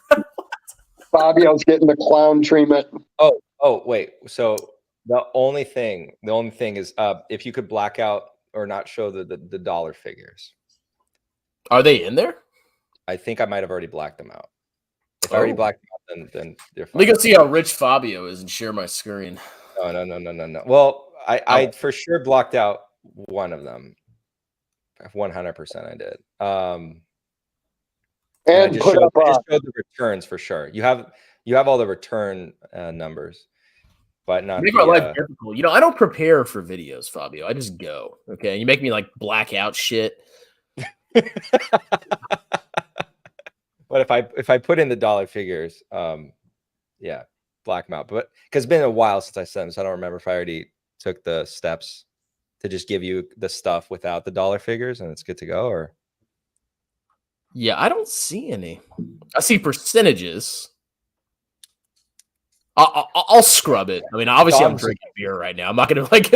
Fabio's getting the clown treatment. Oh, wait. So the only thing is, if you could black out or not show the dollar figures. Are they in there? I think I might have already blacked them out. If I already blacked them out, then they're fine. Let me go see how rich Fabio is and share my screen. No. Well, I for sure blocked out one of them. 100% I did. And I just put showed, up I just showed the returns for sure. You have all the return numbers, but not. Make my life difficult. I don't prepare for videos, Fabio. I just go. Okay, you make me like black out shit. But if I put in the dollar figures, yeah, black them out. But because it's been a while since I sent them, so I don't remember if I already took the steps to just give you the stuff without the dollar figures and it's good to go, or. Yeah, I don't see any. I see percentages. I'll scrub it. I mean, obviously, I'm drinking beer right now. I'm not going to like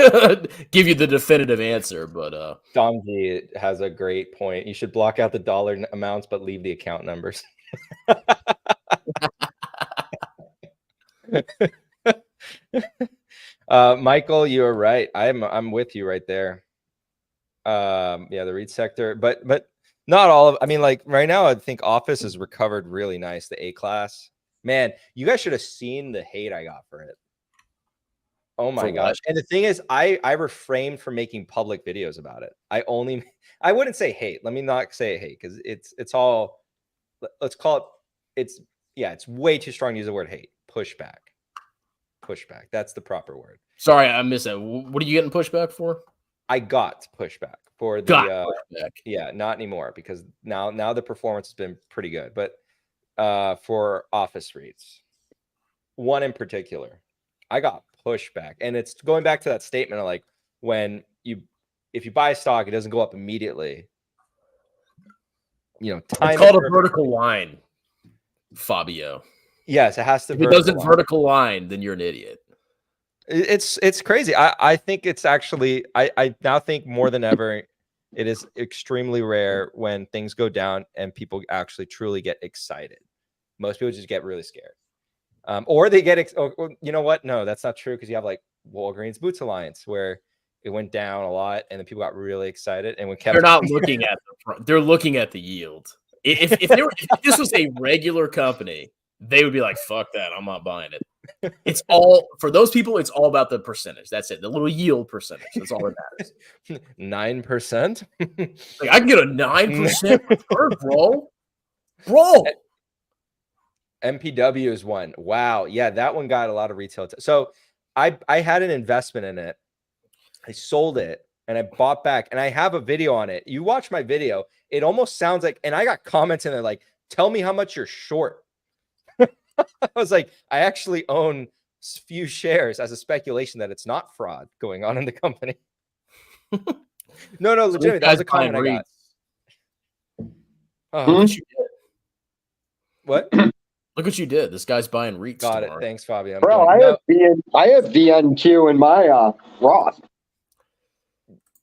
give you the definitive answer, but Domji has a great point. You should block out the dollar amounts, but leave the account numbers. Michael, you are right. I'm with you right there. Yeah, the REIT sector, but not all of. I mean, like right now, I think office has recovered really nice. The A class. Man, you guys should have seen the hate I got for it. Oh my gosh. And the thing is, I refrained from making public videos about it. I wouldn't say hate. Let me not say hate, because it's all, let's call it, it's way too strong to use the word hate. Pushback. That's the proper word. Sorry, I missed that. What are you getting pushback for? I got pushback for the pushback. Yeah, not anymore, because now the performance has been pretty good. But for office REITs, one in particular, I got pushback, and it's going back to that statement of like, if you buy a stock, it doesn't go up immediately. It's called a vertical line, Fabio. Yes, it has to. If it doesn't vertical line, then you're an idiot. It's crazy. I think it's actually, I now think more than ever, it is extremely rare when things go down and people actually truly get excited. Most people just get really scared. Or they get, you know what? No, that's not true, because you have like Walgreens Boots Alliance, where it went down a lot and then people got really excited. And when they're not looking at they're looking at the yield. If this was a regular company, they would be like, fuck that, I'm not buying it. It's all, for those people, it's all about the percentage. That's it. The little yield percentage. That's all that matters. 9%? Like, I can get a 9% return, bro. MPW is one. Wow. Yeah, that one got a lot of retail. So I had an investment in it. I sold it and I bought back, and I have a video on it. You watch my video, it almost sounds like, and I got comments in there like, tell me how much you're short. I was like, I actually own few shares as a speculation that it's not fraud going on in the company. No, legitimate. That was a comment I got. What? Look what you did. This guy's buying REITs. Got tomorrow. It. Thanks, Fabio. Bro, I have VNQ in my Roth.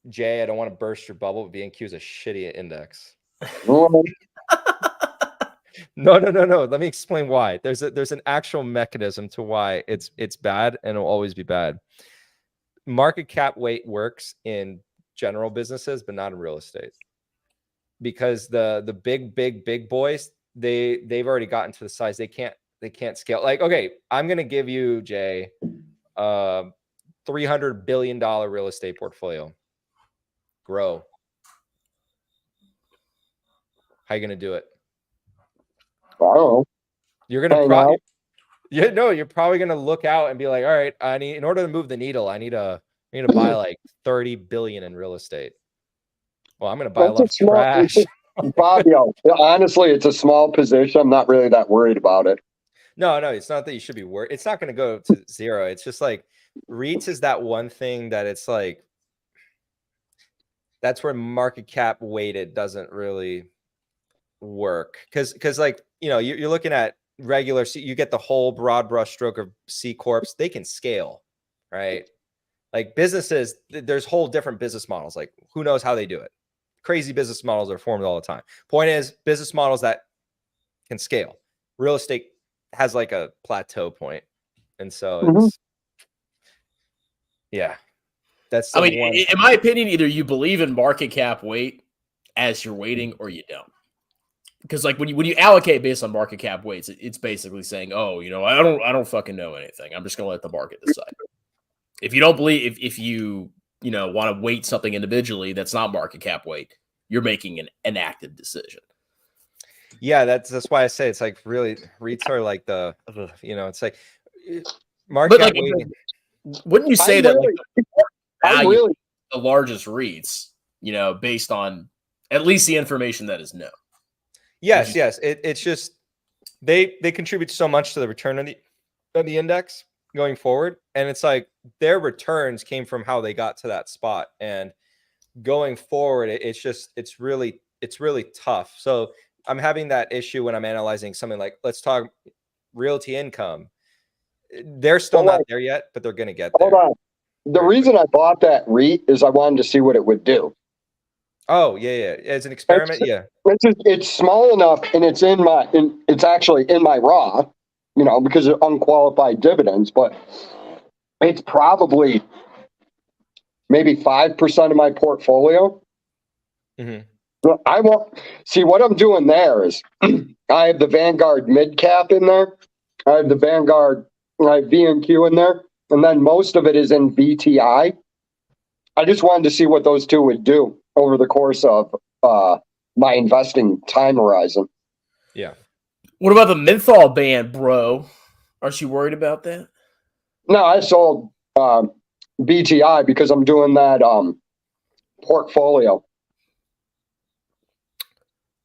Jay, I don't want to burst your bubble, but VNQ is a shitty index. No. Let me explain why. There's an actual mechanism to why it's bad, and it'll always be bad. Market cap weight works in general businesses, but not in real estate, because the big boys, they've already gotten to the size they can't scale. Like, okay, I'm gonna give you, Jay, $300 billion real estate portfolio. Grow. How you gonna do it? I don't know. You're gonna hang probably, out. you're probably gonna look out and be like, all right, in order to move the needle, I need to buy like 30 billion in real estate. Well, I'm gonna buy a That's lot a of small, trash. Fabio. Honestly, it's a small position. I'm not really that worried about it. No, it's not that you should be worried. It's not going to go to zero. It's just like REITs is that one thing that it's like, that's where market cap weighted doesn't really work. Because like, you're looking at regular, you get the whole broad brush stroke of C Corps. They can scale, right? Like businesses, there's whole different business models. Like who knows how they do it? Crazy business models are formed all the time. Point is, business models that can scale. Real estate has like a plateau point, and so it's yeah. That's I mean, in my opinion, either you believe in market cap weight as you're weighting, or you don't. Because like when you allocate based on market cap weights, it's basically saying, oh, I don't fucking know anything. I'm just gonna let the market decide. If you don't believe, if you want to weight something individually that's not market cap weight, you're making an active decision. Yeah, that's why I say it's like really REITs are like the it's like market But like, weighting. Wouldn't you say that the largest REITs, based on at least the information that is known? Yes. It's just they contribute so much to the return of the index going forward, and it's like their returns came from how they got to that spot, and going forward, it's really tough. So I'm having that issue when I'm analyzing something like, let's talk realty income. They're still not there yet, but they're going to get there. Hold on. The reason I bought that REIT is I wanted to see what it would do. Oh, yeah. As an experiment, yeah. It's small enough, and it's actually in my raw, because of unqualified dividends, but it's probably maybe 5% of my portfolio. Mm-hmm. I won't see what I'm doing there is I have the Vanguard mid cap in there. I have the Vanguard, I have VNQ in there. And then most of it is in VTI. I just wanted to see what those two would do over the course of my investing time horizon. Yeah. What about the menthol ban, bro? Aren't you worried about that? No, I sold VTI because I'm doing that portfolio.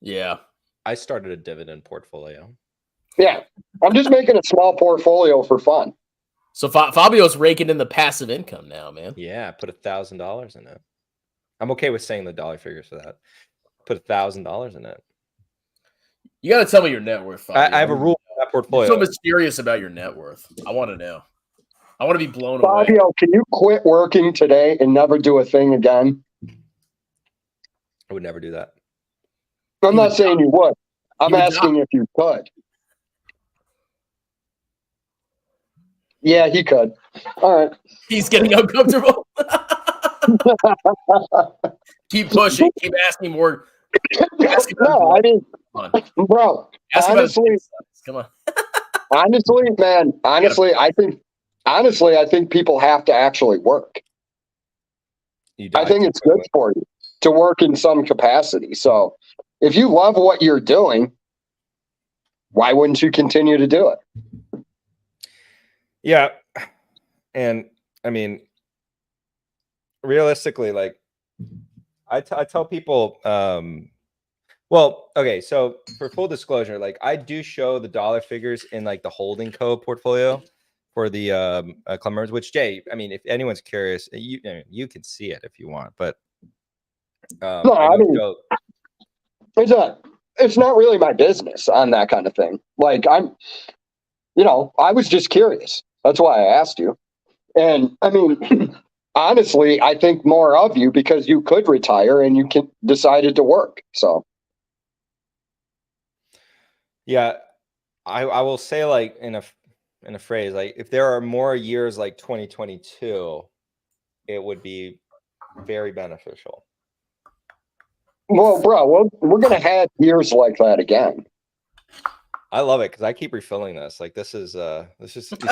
Yeah. I started a dividend portfolio. Yeah. I'm just making a small portfolio for fun. So Fabio's raking in the passive income now, man. Yeah, put $1,000 in it. I'm okay with saying the dollar figures for that. Put $1,000 in it. You got to tell me your net worth, Fabio. I have a rule for that portfolio. You're so mysterious about your net worth. I want to know. I want to be blown away. Fabio, can you quit working today and never do a thing again? I would never do that. I'm not saying you would. I'm asking if you could. Yeah, he could. All right. He's getting uncomfortable. Keep pushing. Keep asking more. No, I mean, bro, honestly, come on. honestly, man, I think people have to actually work. I think it's good for you to work in some capacity. So if you love what you're doing, why wouldn't you continue to do it? Yeah. And I mean, realistically, like I tell people, well, okay. So for full disclosure, like I do show the dollar figures in like the holding co portfolio for the club members, which Jay, I mean, if anyone's curious, you can see it if you want, but no, I mean, it's not really my business on that kind of thing. Like I was just curious. That's why I asked you. And I mean, honestly, I think more of you because you could retire and you decided to work. So. Yeah, I will say like in a phrase, like if there are more years like 2022, it would be very beneficial. Well, bro, we're going to have years like that again. I love it because I keep refilling this. Like this is you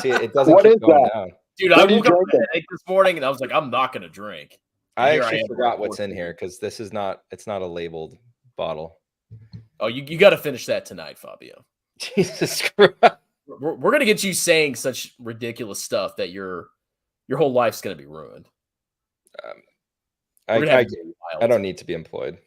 see it doesn't what keep is going that? down. Dude, I woke up with a headache this morning and I was like, I'm not gonna drink. I actually forgot what's in here because it's not a labeled bottle. Oh, you got to finish that tonight, Fabio. Jesus Christ. We're gonna get you saying such ridiculous stuff that your whole life's gonna be ruined. I don't need to be employed.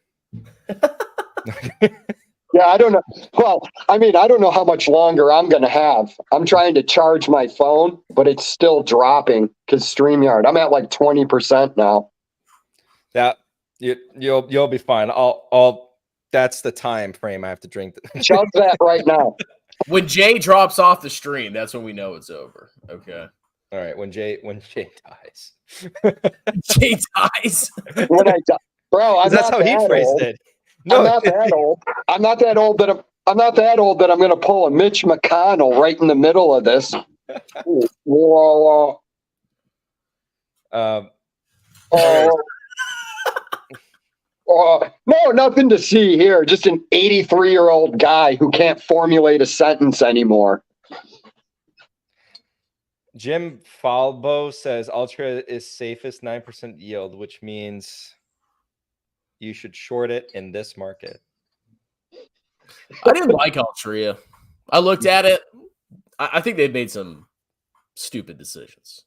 Yeah, I don't know. Well, I mean, I don't know how much longer I'm going to have. I'm trying to charge my phone, but it's still dropping because StreamYard. I'm at like 20% now. That you'll be fine. I'll that's the time frame I have to drink. Chug that right now. When Jay drops off the stream, that's when we know it's over. Okay. All right. When Jay dies. Jay dies. When I die. Bro, That's how he phrased it. No, I'm not that old. I'm not that old that I'm going to pull a Mitch McConnell right in the middle of this. Whoa. No, nothing to see here. Just an 83-year-old guy who can't formulate a sentence anymore. Jim Falbo says Ultra is safest 9% yield, which means you should short it in this market. I didn't like Altria. I looked at it. I think they've made some stupid decisions.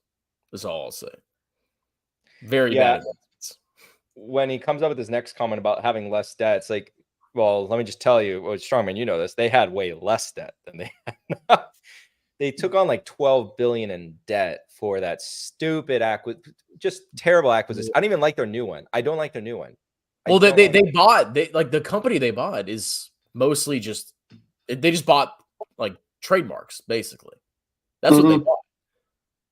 That's all I'll say. Very bad. When he comes up with his next comment about having less debt, it's like, well, let me just tell you, well, Strongman, you know this. They had way less debt than they had. They took on like $12 billion in debt for that stupid just terrible acquisition. I don't even like their new one. I don't like their new one. Well, the company they bought is mostly they just bought like trademarks, basically. That's what they bought.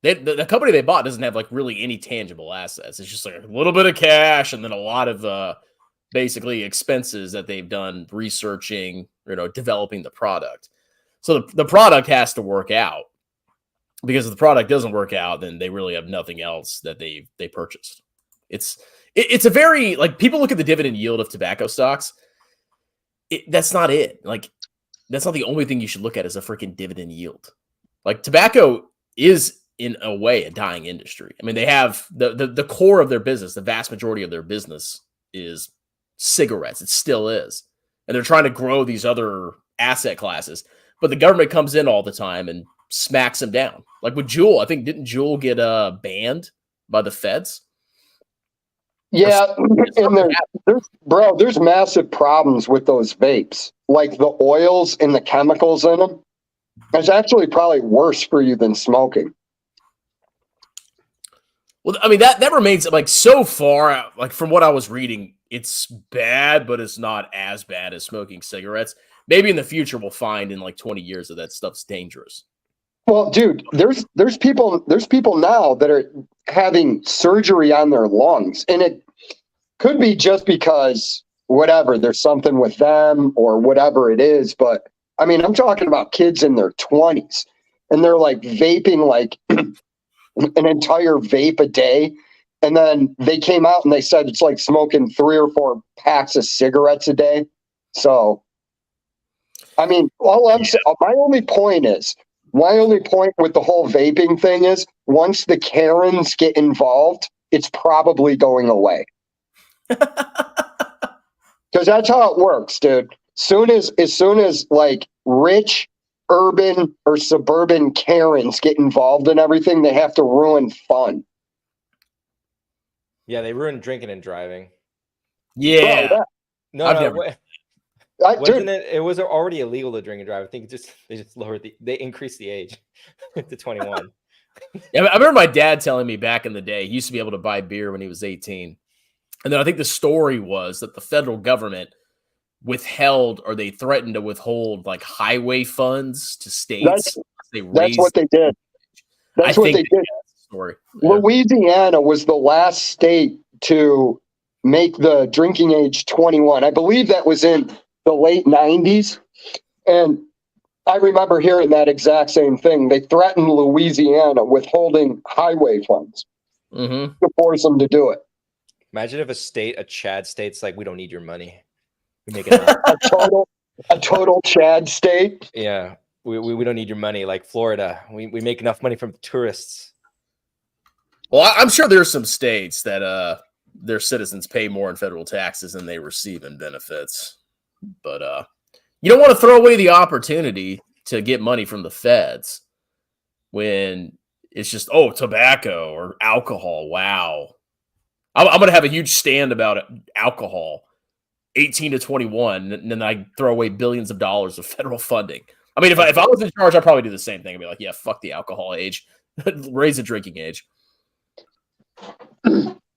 The company they bought doesn't have like really any tangible assets. It's just like a little bit of cash and then a lot of basically expenses that they've done researching, developing the product. So the product has to work out, because if the product doesn't work out, then they really have nothing else that they purchased. It's a very, like, people look at the dividend yield of tobacco stocks. That's not it. Like, that's not the only thing you should look at as a freaking dividend yield. Like, tobacco is in a way a dying industry. I mean, they have the core of their business, the vast majority of their business is cigarettes. It still is. And they're trying to grow these other asset classes. But the government comes in all the time and smacks them down. Like with Juul, I think, didn't Juul get banned by the feds? Yeah, and there's massive problems with those vapes. Like the oils and the chemicals in them. It's actually probably worse for you than smoking. Well, I mean, that remains, like, so far, like, from what I was reading, it's bad, but it's not as bad as smoking cigarettes. Maybe in the future we'll find in like 20 years that stuff's dangerous. Well, dude, there's people now that are having surgery on their lungs, and it could be just because whatever, there's something with them or whatever it is. But I mean, I'm talking about kids in their 20s, and they're like vaping like an entire vape a day. And then they came out and they said it's like smoking 3 or 4 packs of cigarettes a day. So, I mean, my only point with the whole vaping thing is once the Karens get involved, it's probably going away. Because that's how it works, dude. As soon as like rich, urban or suburban Karens get involved in everything, they have to ruin fun. Yeah, they ruined drinking and driving. Yeah. Wasn't it? It was already illegal to drink and drive. I think they just lowered they increased the age to 21. Yeah, I remember my dad telling me back in the day he used to be able to buy beer when he was 18. And then I think the story was that the federal government withheld, or they threatened to withhold, like highway funds to states. That's what they did. That's what they did. Story. Yeah. Louisiana was the last state to make the drinking age 21. I believe that was in the late 90s. And I remember hearing that exact same thing. They threatened Louisiana withholding highway funds to force them to do it. Imagine if a Chad state's like, we don't need your money. We make it a total Chad state. Yeah. We don't need your money. Like Florida, we make enough money from tourists. Well, I'm sure there's some states that their citizens pay more in federal taxes than they receive in benefits. But You don't want to throw away the opportunity to get money from the feds when it's just, oh, tobacco or alcohol. Wow. I'm going to have a huge stand about alcohol, 18 to 21, and then I throw away billions of dollars of federal funding. I mean, if I was in charge, I'd probably do the same thing. I'd be like, yeah, fuck the alcohol age. Raise the drinking age.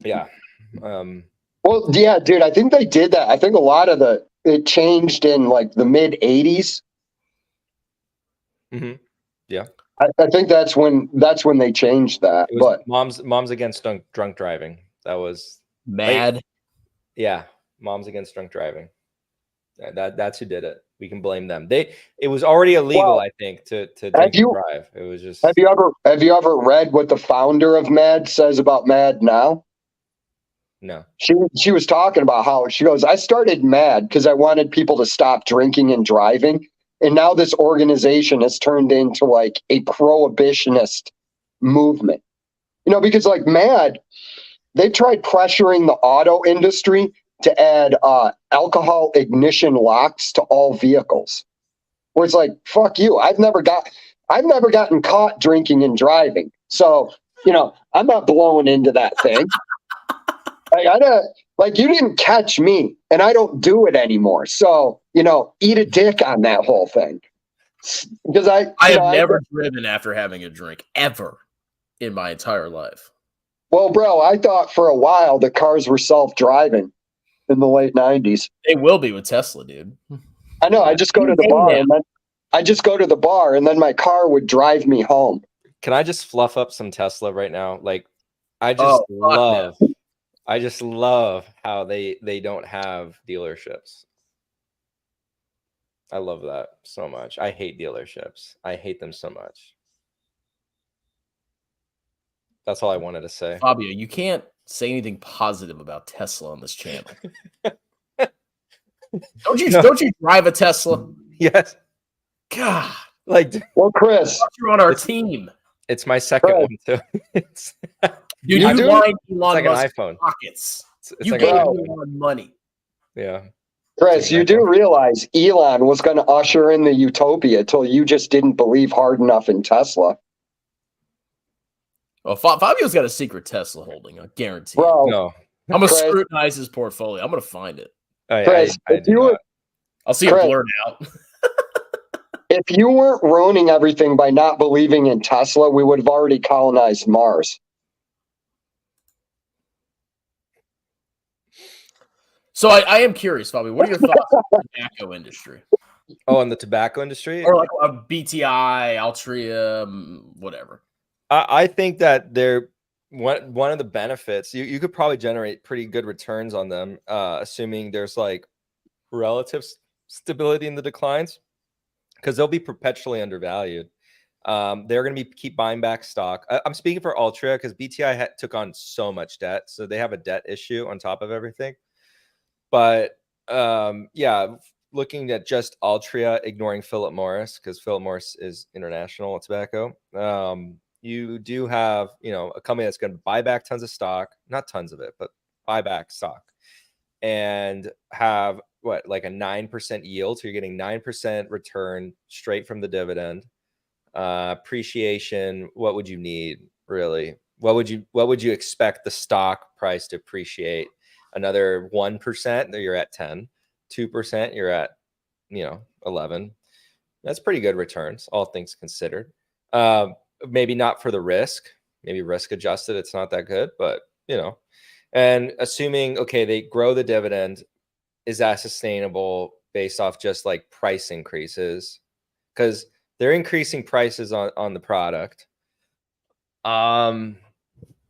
Yeah. Well, yeah, dude, I think they did that. I think a lot of it changed in like the mid 80s. Mm-hmm. Yeah. I think that's when they changed that. It was But moms against drunk driving. That was Mad. Yeah, moms against drunk driving. That's who did it. We can blame them. It was already illegal, I think, to drink and drive. It was just. Have you ever read what the founder of MAD says about MAD now? No. She was talking about how she goes, I started MAD because I wanted people to stop drinking and driving. And now this organization has turned into like a prohibitionist movement. You know, because like MAD, they've tried pressuring the auto industry to add alcohol ignition locks to all vehicles. Where it's like, fuck you. I've never gotten caught drinking and driving. So, you know, I'm not blowing into that thing. You didn't catch me, and I don't do it anymore. So, you know, eat a dick on that whole thing. Because I have never driven after having a drink ever in my entire life. Well, bro, I thought for a while the cars were self-driving in the late 90s. They will be with Tesla, dude. I know. I just go to the bar, and then my car would drive me home. Can I just fluff up some Tesla right now? Like, I just love how they don't have dealerships. I love that so much. I hate dealerships. I hate them so much. That's all I wanted to say. Fabio, you can't say anything positive about Tesla on this channel. Don't you drive a Tesla? Yes. God. Well, Chris, you're on our team. It's my second one too. Dude, you line Elon like Musk's an iPhone. pockets. It's you like gave an Elon money. Yeah. Chris, you do realize Elon was going to usher in the utopia till you just didn't believe hard enough in Tesla. Well, Fabio's got a secret Tesla holding, I guarantee. Bro, no. I'm going to scrutinize his portfolio. I'm going to find it. Chris, I'll see it blurred out. If you weren't ruining everything by not believing in Tesla, we would have already colonized Mars. So I am curious, Bobby. What are your thoughts on the tobacco industry? Oh, in the tobacco industry? Or like a BTI, Altria, whatever. I think that they're one of the benefits. You could probably generate pretty good returns on them, assuming there's like relative stability in the declines, because they'll be perpetually undervalued. They're going to keep buying back stock. I'm speaking for Altria because BTI took on so much debt, so they have a debt issue on top of everything. But yeah, looking at just Altria, ignoring Philip Morris, because Philip Morris is international tobacco. You do have, a company that's going to buy back tons of stock, not tons of it, but buy back stock, and have like a 9% yield. So you're getting 9% return straight from the dividend. Appreciation. What would you need really? What would you expect the stock price to appreciate? Another 1%, you're at 10. 2%, you're at 11. That's pretty good returns, all things considered. Maybe not for the risk. Maybe risk adjusted, it's not that good, but and assuming they grow the dividend, is that sustainable based off just like price increases? Because they're increasing prices on the product. But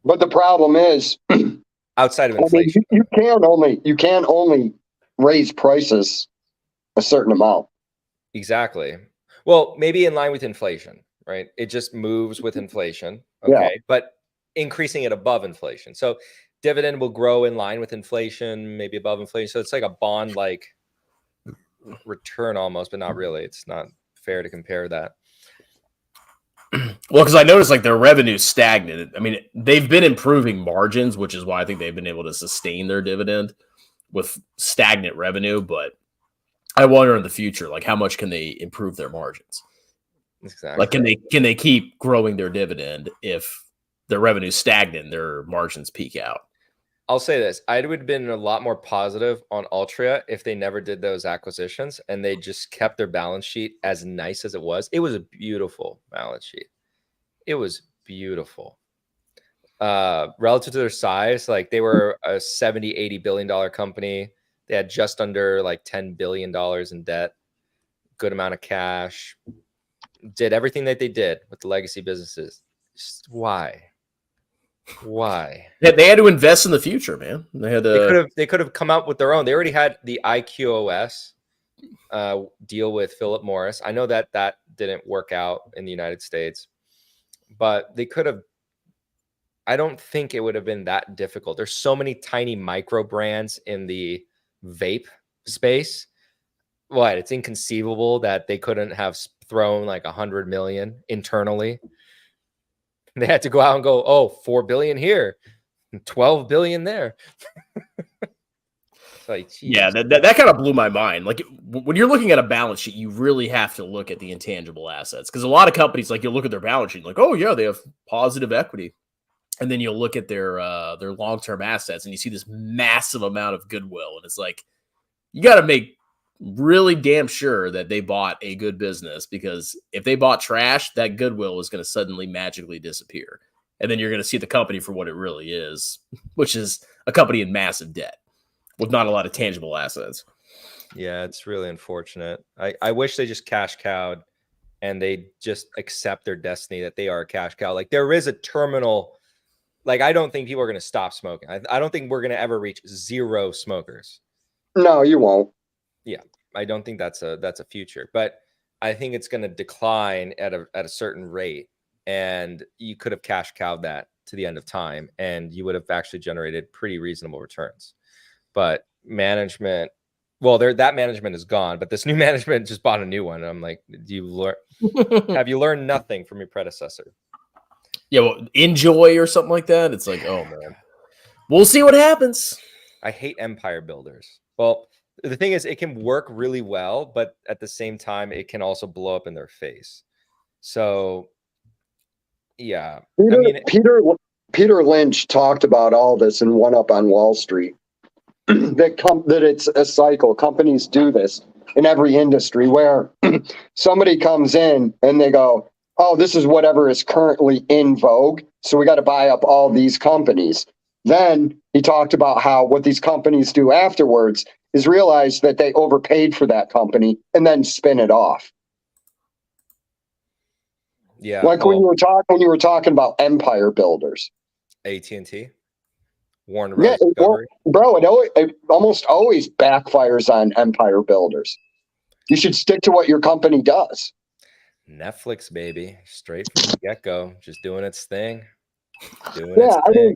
the problem is outside of inflation, you can only raise prices a certain amount. Exactly. Well, maybe in line with inflation, right? It just moves with inflation. Okay. Yeah. But increasing it above inflation. So dividend will grow in line with inflation, maybe above inflation. So it's like a bond like return almost, but not really. It's not fair to compare that. Well, because I noticed like their revenue stagnant. I mean, they've been improving margins, which is why I think they've been able to sustain their dividend with stagnant revenue. But I wonder in the future, like how much can they improve their margins? Exactly. Like can they keep growing their dividend if their revenue's stagnant, their margins peak out? I'll say this. I would have been a lot more positive on Altria if they never did those acquisitions and they just kept their balance sheet as nice as it was. It was a beautiful balance sheet. It was beautiful. Relative to their size, like they were a 70, $80 billion company. They had just under like $10 billion in debt, good amount of cash, did everything that they did with the legacy businesses. Just why? They had to invest in the future, man. They could have come out with their own. They already had the IQOS deal with Philip Morris. I know that didn't work out in the United States, but they could have. I don't think it would have been that difficult. There's so many tiny micro brands in the vape space. What? It's inconceivable that they couldn't have thrown like 100 million internally. They had to go out and go, oh, 4 billion here, 12 billion there. Like, yeah, that kind of blew my mind. Like when you're looking at a balance sheet, you really have to look at the intangible assets, because a lot of companies, like, you'll look at their balance sheet like, oh yeah, they have positive equity, and then you'll look at their long-term assets and you see this massive amount of goodwill, and it's like you got to make really damn sure that they bought a good business, because if they bought trash, that goodwill is going to suddenly magically disappear, and then you're going to see the company for what it really is, which is a company in massive debt with not a lot of tangible assets. Yeah, it's really unfortunate. I wish they just cash cowed and they just accept their destiny that they are a cash cow. Like there is a terminal. Like I don't think people are going to stop smoking. I don't think we're going to ever reach zero smokers. No, you won't. Yeah, I don't think that's a future. But I think it's going to decline at a certain rate, and you could have cash cowed that to the end of time, and you would have actually generated pretty reasonable returns. But management, well, that management is gone, but this new management just bought a new one. And I'm like, have you learned nothing from your predecessor? Yeah, well, enjoy or something like that. It's like, oh man, we'll see what happens. I hate empire builders. Well, the thing is, it can work really well, but at the same time, it can also blow up in their face. So, yeah, Peter Lynch talked about all this in One Up on Wall Street. That it's a cycle. Companies do this in every industry where somebody comes in and they go, oh, this is whatever is currently in vogue, so we got to buy up all these companies. Then he talked about how what these companies do afterwards is realize that they overpaid for that company and then spin it off. Yeah, like when you were talking about empire builders, AT&T. Warner Bros. Well, bro, it almost always backfires on empire builders. You should stick to what your company does. Netflix, baby, straight from the get-go, just doing its thing. Mean,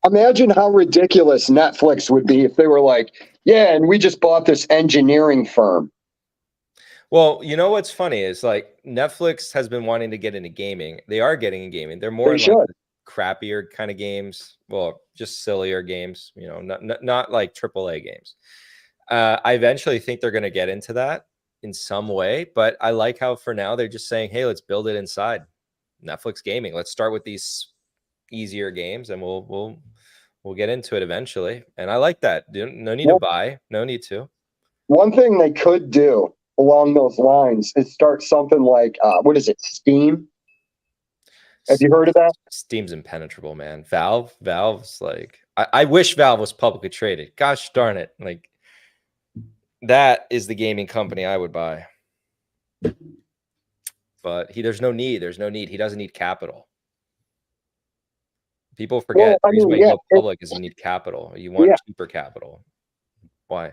imagine how ridiculous Netflix would be if they were like, yeah, and we just bought this engineering firm. Well, you know what's funny is like Netflix has been wanting to get into gaming. They are getting in gaming. They're more like crappier kind of games. Well, just sillier games, you know, not like AAA games. I eventually think they're going to get into that in some way, but I like how for now they're just saying, hey, let's build it inside Netflix gaming. Let's start with these easier games and we'll get into it eventually. And I like that. No need to buy, no need to. One thing they could do along those lines is start something like, what is it, Steam? Have you heard of that? Steam's impenetrable, man. Valve's like, I wish Valve was publicly traded. Gosh darn it. Like, that is the gaming company I would buy. But there's no need. He doesn't need capital. People forget the reason why you go public is you need capital. You want cheaper capital. Why?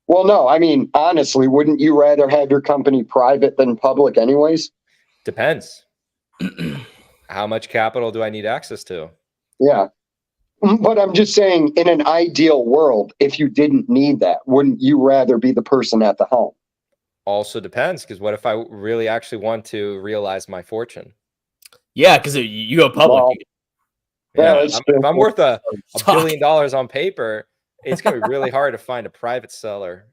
Well, no, I mean, honestly, wouldn't you rather have your company private than public anyways? Depends. How much capital do I need access to? Yeah. But I'm just saying, in an ideal world, if you didn't need that, wouldn't you rather be the person at the helm? Also depends, because what if I really actually want to realize my fortune? Yeah, because you go public. If I'm worth a $1 billion on paper, it's going to be really hard to find a private seller.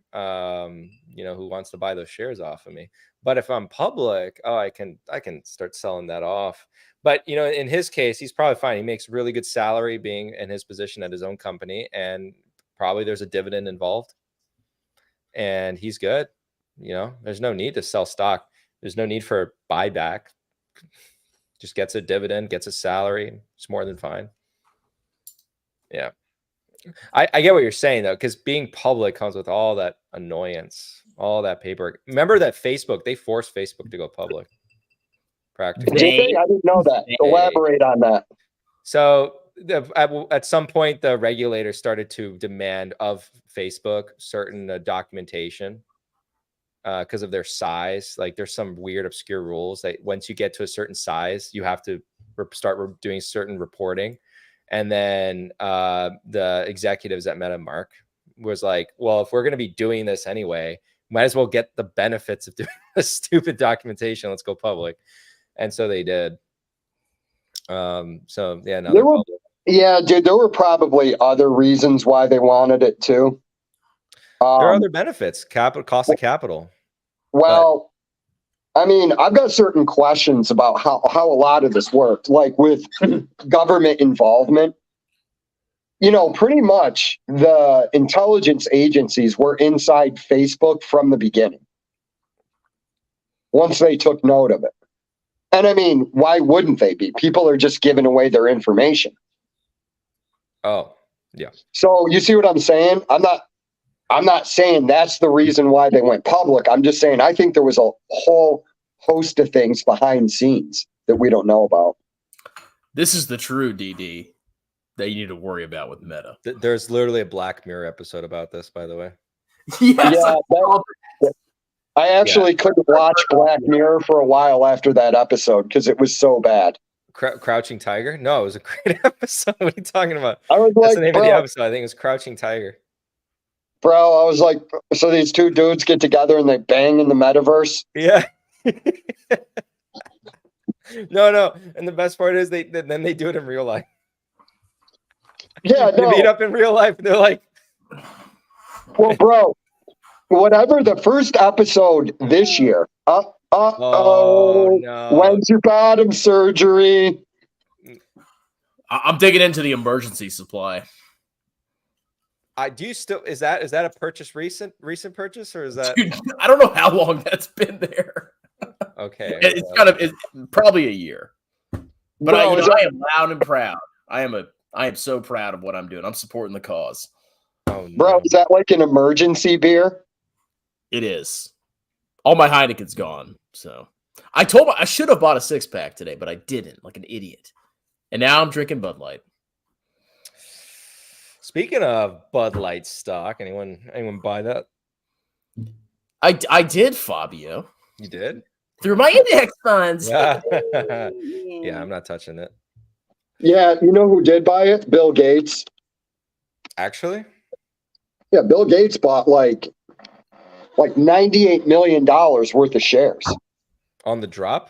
who wants to buy those shares off of me. But if I'm public, I can start selling that off. But in his case, he's probably fine. He makes really good salary being in his position at his own company, and probably there's a dividend involved, and he's good. There's no need to sell stock. There's no need for a buyback. Just gets a dividend, gets a salary. It's more than fine. Yeah. I get what you're saying, though, because being public comes with all that annoyance, all that paperwork. Remember that they forced Facebook to go public. Practically. I didn't know that. Elaborate on that. So at some point, the regulator started to demand of Facebook certain documentation because of their size. Like there's some weird obscure rules that once you get to a certain size, you have to start doing certain reporting. And then the executives at MetaMark was like, well, if we're going to be doing this anyway, might as well get the benefits of doing this stupid documentation. Let's go public. And so they did. So yeah, yeah, dude, there were probably other reasons why they wanted it too. There are other benefits, cost of capital. Well, I mean, I've got certain questions about how a lot of this worked, like with government involvement. Pretty much the intelligence agencies were inside Facebook from the beginning, once they took note of it. And I mean, why wouldn't they be? People are just giving away their information. Oh, yeah. So you see what I'm saying? I'm not saying that's the reason why they went public. I'm just saying I think there was a whole host of things behind scenes that we don't know about. This is the true DD that you need to worry about with Meta. There's literally a Black Mirror episode about this, by the way. Yes, I actually couldn't watch Black Mirror for a while after that episode because it was so bad. Crouching Tiger? No, it was a great episode. What are you talking about? I was That's the name of the episode. I think it was Crouching Tiger. Bro, I was like, so these two dudes get together and they bang in the metaverse? Yeah. No. And the best part is then they do it in real life. Yeah, they meet up in real life and they're like, well, bro, whatever the first episode this year. No. When's your bottom surgery? I'm digging into the emergency supply. Do you still is that a purchase recent purchase, or is that? Dude, I don't know how long that's been there. Okay, it's probably a year. But I am loud and proud. I am so proud of what I'm doing. I'm supporting the cause. Oh, no. Bro, is that like an emergency beer? It is. All my Heineken's gone. So I should have bought a 6-pack today, but I didn't, like an idiot. And now I'm drinking Bud Light. Speaking of Bud Light stock, anyone buy that? I did, Fabio. You did? Through my index funds. Yeah, I'm not touching it. Yeah, you know who did buy it? Bill Gates. Actually? Yeah, Bill Gates bought like $98 million worth of shares. On the drop?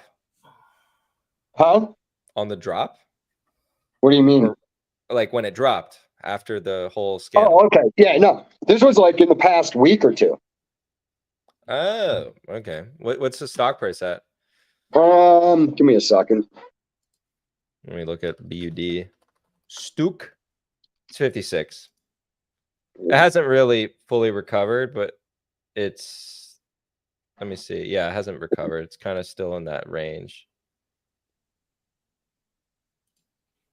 Huh? On the drop? What do you mean? Like when it dropped after the whole scandal? Oh, okay. Yeah, no. This was like in the past week or two. Oh, okay. What's the stock price at? Give me a second. Let me look at BUD. Stook. It's 56. It hasn't really fully recovered, but it's, let me see. Yeah, it hasn't recovered. It's kind of still in that range.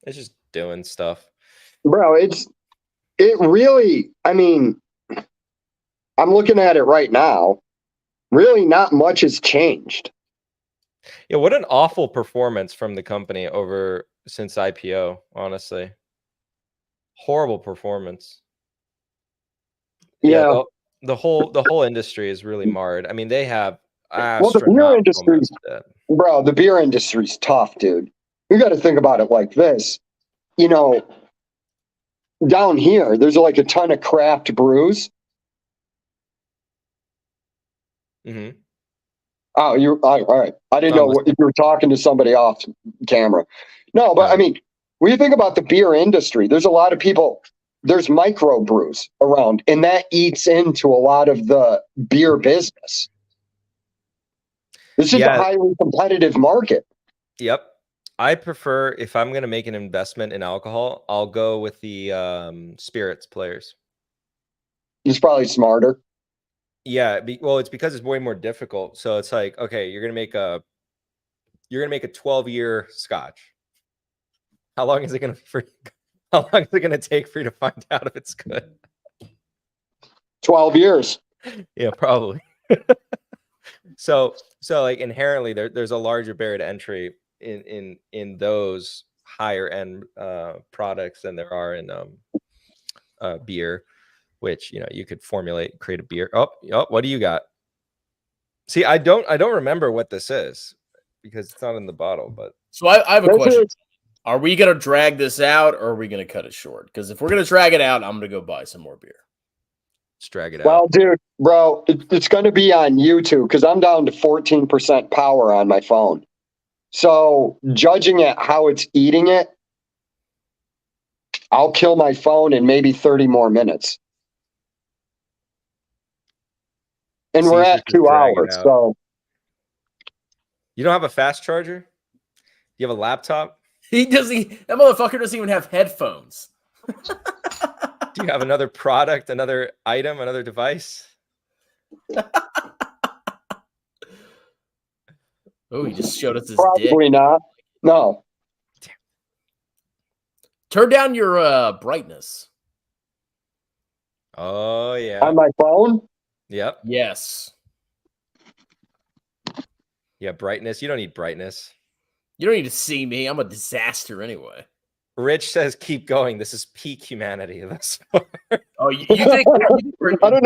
It's just doing stuff. Bro, it really, I mean, I'm looking at it right now. Really not much has changed. Yeah, what an awful performance from the company since IPO, honestly. Horrible performance. Yeah. The whole industry is really marred. I mean, they have the beer industry, bro, the beer industry's tough, dude. You got to think about it like this. Down here, there's like a ton of craft brews. Mm-hmm. Oh, all right. I didn't know if you were talking to somebody off camera. No, but I mean, when you think about the beer industry, there's a lot of people there's microbrews around, and that eats into a lot of the beer business. This is a highly competitive market. Yep. I prefer, if I'm going to make an investment in alcohol, I'll go with the spirits players. It's probably smarter. Yeah, well, it's because it's way more difficult. So it's like, okay, you're gonna make a 12-year scotch. How long is it gonna how long is it gonna take for you to find out if it's good? 12 years. Yeah, probably. So like inherently there's a larger barrier to entry in those higher end products than there are in beer, which, you know, you could formulate, create a beer. Oh, what do you got? See, I don't remember what this is because it's not in the bottle, but so I have a question. Are we going to drag this out or are we going to cut it short? Because if we're going to drag it out, I'm going to go buy some more beer. Let's drag it out. Well, dude, bro, it's going to be on YouTube because I'm down to 14% power on my phone. So judging at how it's eating it, I'll kill my phone in maybe 30 more minutes. And we're at 2 hours, so. You don't have a fast charger? You have a laptop? That motherfucker doesn't even have headphones. Do you have another product, another item, another device? Oh, he just showed us his Probably dick. not. No. Turn down your brightness. Oh, yeah. On my phone? Yep. Yes. Yeah, brightness. You don't need brightness. You don't need to see me. I'm a disaster anyway. Rich says, keep going. This is peak humanity. Oh, you think? I don't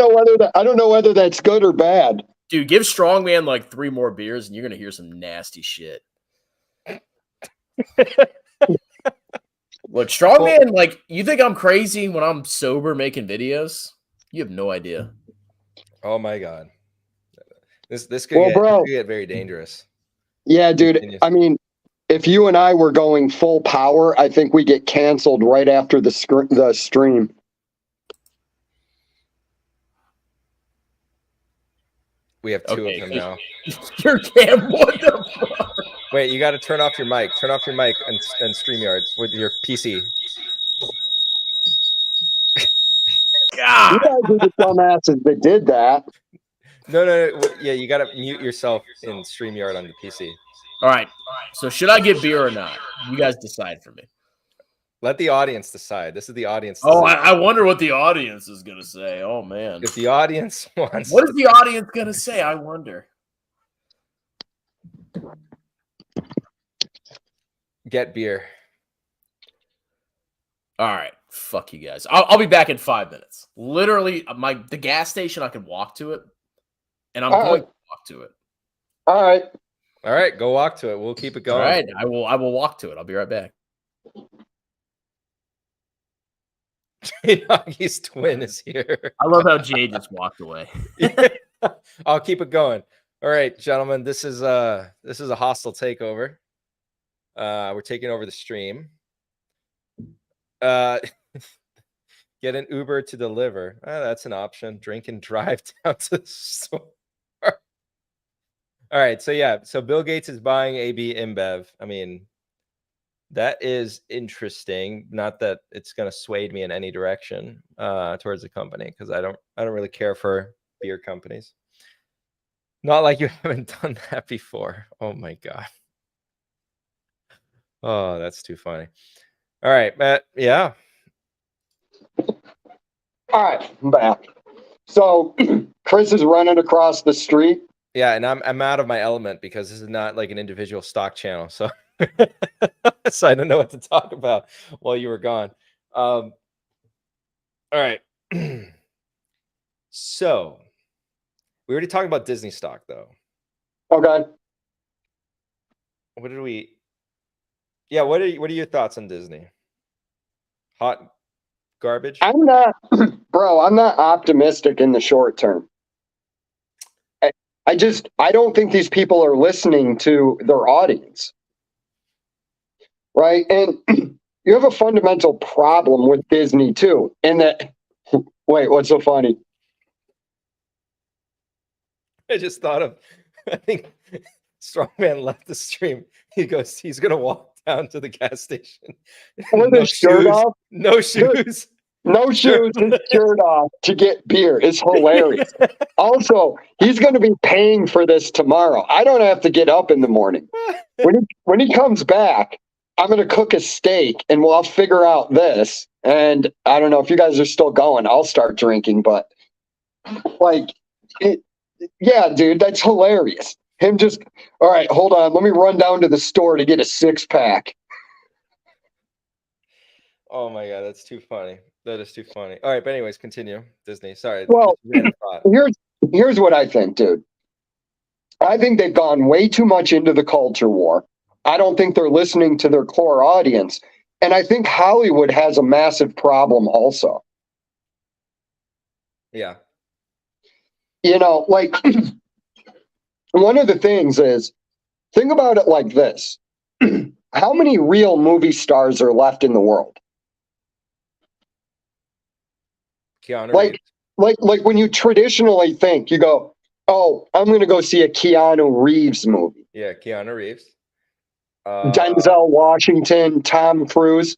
know whether that's good or bad. Dude, give Strongman like 3 more beers and you're going to hear some nasty shit. Look, Strongman, like, you think I'm crazy when I'm sober making videos? You have no idea. Oh my God. This could get very dangerous. Yeah, dude. I mean, if you and I were going full power, I think we get canceled right after the stream. We have 2 of them now. Your cam, what the fuck? Wait, you got to turn off your mic. Turn off your mic and StreamYard with your PC. God. You guys are the dumbasses that did that. No. Yeah, you got to mute yourself in StreamYard on the PC. All right. So should I get beer or not? You guys decide for me. Let the audience decide. This is the audience. Oh, I wonder what the audience is going to say. Oh, man. If the audience wants... What is the audience going to say? I wonder. Get beer. All right. Fuck you guys. I'll be back in 5 minutes. Literally, the gas station, I can walk to it. And I'm going to walk to it. All right. Go walk to it. We'll keep it going. All right. I will walk to it. I'll be right back. Doggy's twin is here. I love how Jay just walked away. I'll keep it going. All right, gentlemen. This is a hostile takeover. We're taking over the stream. Get an Uber to deliver. That's an option. Drink and drive down to the store. All right. So yeah. So Bill Gates is buying AB InBev. I mean, that is interesting. Not that it's going to sway me in any direction towards the company, because I don't really care for beer companies. Not like you haven't done that before. Oh my God. Oh, that's too funny. All right, Matt. Yeah. All right, I'm back. So Chris is running across the street. Yeah, and I'm out of my element because this is not like an individual stock channel. So so I don't know what to talk about while you were gone. All right. So we already talked about Disney stock though. Okay. What did we? Yeah, what are your thoughts on Disney? Hot garbage? I'm not optimistic in the short term. I don't think these people are listening to their audience. Right? And you have a fundamental problem with Disney too. In that, wait, what's so funny? I just thought of, I think Strongman left the stream. He goes, he's going to walk down to the gas station. With No his shirt shoes. off? No shoes. No shoes, his shirt off to get beer is hilarious. Also, he's going to be paying for this tomorrow. I don't have to get up in the morning. When he comes back, I'm going to cook a steak and we'll figure out this. And I don't know if you guys are still going. I'll start drinking, but like, yeah, dude, that's hilarious. Him just, all right, hold on. Let me run down to the store to get a 6-pack. Oh my God, that's too funny. That is too funny. All right, but anyways, continue. Disney. Sorry. Well, here's what I think, dude. I think they've gone way too much into the culture war. I don't think they're listening to their core audience. And I think Hollywood has a massive problem also. Yeah. You know, like, one of the things is, think about it like this. How many real movie stars are left in the world? Keanu Like, Reeves. like when you traditionally think, you go, oh, I'm going to go see a Keanu Reeves movie. Yeah, Keanu Reeves. Denzel Washington, Tom Cruise.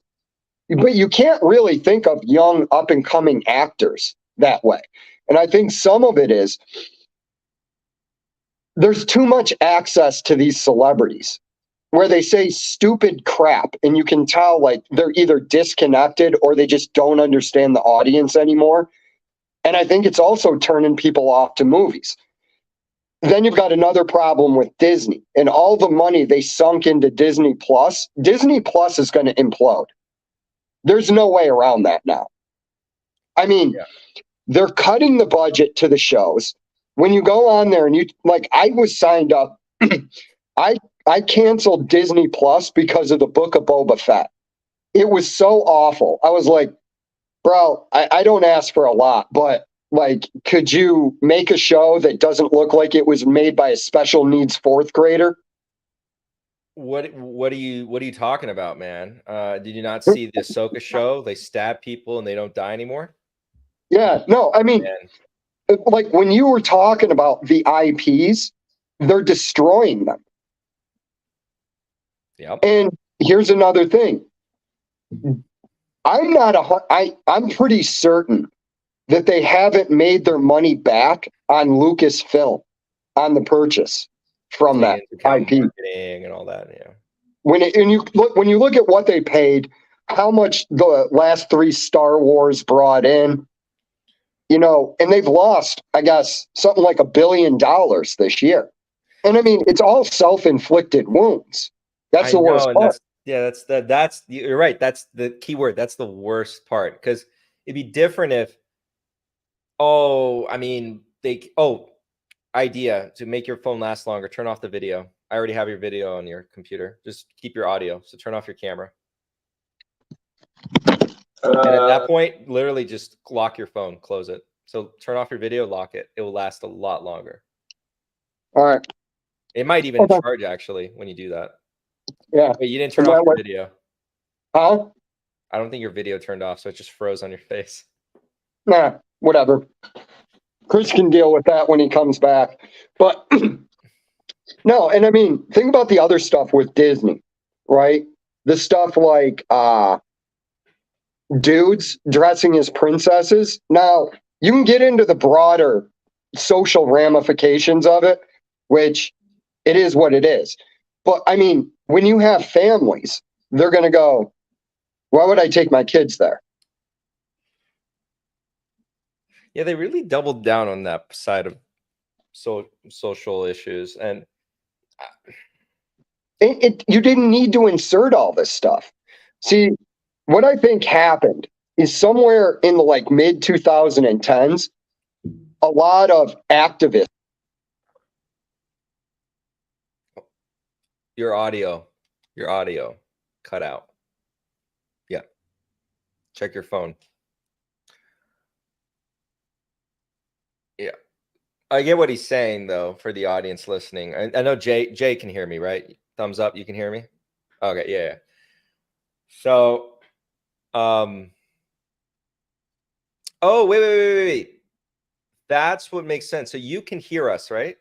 But you can't really think of young up-and-coming actors that way. And I think some of it is there's too much access to these celebrities where they say stupid crap and you can tell like they're either disconnected or they just don't understand the audience anymore. And I think it's also turning people off to movies. Then you've got another problem with Disney and all the money they sunk into Disney Plus. Disney Plus is going to implode. There's no way around that now. I mean, they're cutting the budget to the shows. When you go on there and you like, I was signed up. I canceled Disney Plus because of the Book of Boba Fett. It was so awful. I was like, bro, I don't ask for a lot, but like, could you make a show that doesn't look like it was made by a special needs 4th grader? What are you talking about, man? Did you not see the Ahsoka show? They stab people and they don't die anymore. Yeah, no, I mean, like when you were talking about the IPs, they're destroying them. Yep. And here's another thing. I'm pretty certain that they haven't made their money back on Lucasfilm on the purchase from that IP marketing and all that. Yeah. When you look at what they paid, how much the last 3 Star Wars brought in, you know, and they've lost, I guess, something like $1 billion this year. And I mean, it's all self-inflicted wounds. That's the worst part. That's you're right. That's the key word. That's the worst part. Because it'd be different if, idea to make your phone last longer, turn off the video. I already have your video on your computer. Just keep your audio. So turn off your camera. And at that point, literally just lock your phone, close it. So turn off your video, lock it. It will last a lot longer. All right. It might even charge actually when you do that. Yeah. Wait, you didn't turn off your video. Huh? I don't think your video turned off, so it just froze on your face. Nah, whatever. Chris can deal with that when he comes back. But no, and I mean, think about the other stuff with Disney, right? The stuff like dudes dressing as princesses. Now, you can get into the broader social ramifications of it, which it is what it is. But I mean, when you have families, they're going to go, why would I take my kids there? Yeah, they really doubled down on that side of social issues. And you didn't need to insert all this stuff. See, what I think happened is somewhere in the like mid 2010s, a lot of activists. Your audio cut out. Yeah. Check your phone. Yeah. I get what he's saying though, for the audience listening. I know Jay can hear me, right? Thumbs up, you can hear me? Okay, yeah. So Oh, wait. That's what makes sense. So you can hear us, right?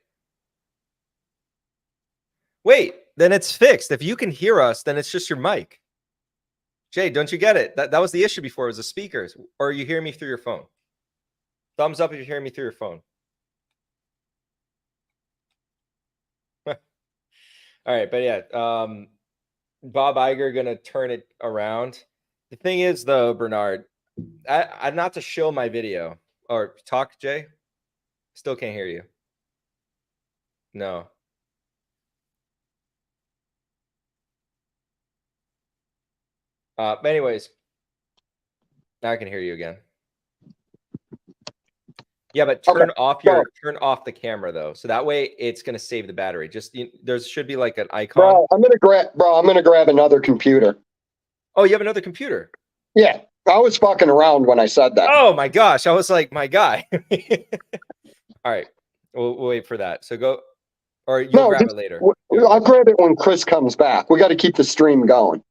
Wait, then it's fixed. If you can hear us, then it's just your mic. Jay, don't you get it? That was the issue before. It was the speakers. Or you hear me through your phone. Thumbs up if you're hearing me through your phone. All right, but yeah, Bob Iger gonna turn it around. The thing is, though, Bernard, I'm not to show my video or talk, Jay. Still can't hear you. No. But anyways, now I can hear you again. Yeah, but turn off the camera though, so that way it's gonna save the battery. Just there should be like an icon. Bro, I'm gonna grab another computer. Oh, you have another computer? Yeah, I was fucking around when I said that. Oh my gosh, I was like, my guy. All right, we'll wait for that. So go, or you'll grab it later. I'll grab it when Chris comes back. We got to keep the stream going.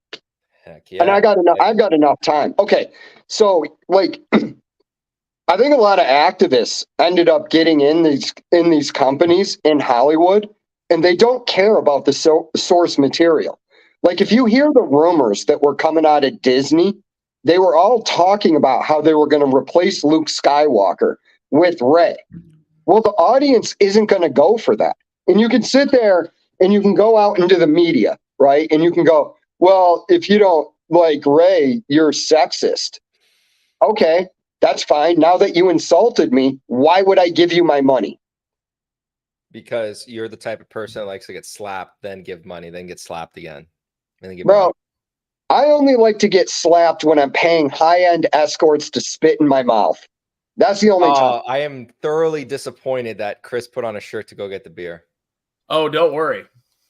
Heck yeah. And I got enough. I've got enough time. Okay, so like, I think a lot of activists ended up getting in these companies in Hollywood, and they don't care about the source material. Like, if you hear the rumors that were coming out of Disney, they were all talking about how they were going to replace Luke Skywalker with Rey. Well, the audience isn't going to go for that. And you can sit there and you can go out into the media, right? And you can go, well, if you don't like Rey, you're sexist. Okay, that's fine. Now that you insulted me, why would I give you my money? Because you're the type of person that likes to get slapped, then give money, then get slapped again. And then give Bro, money. I only like to get slapped when I'm paying high-end escorts to spit in my mouth. That's the only time. I am thoroughly disappointed that Chris put on a shirt to go get the beer. Oh, don't worry.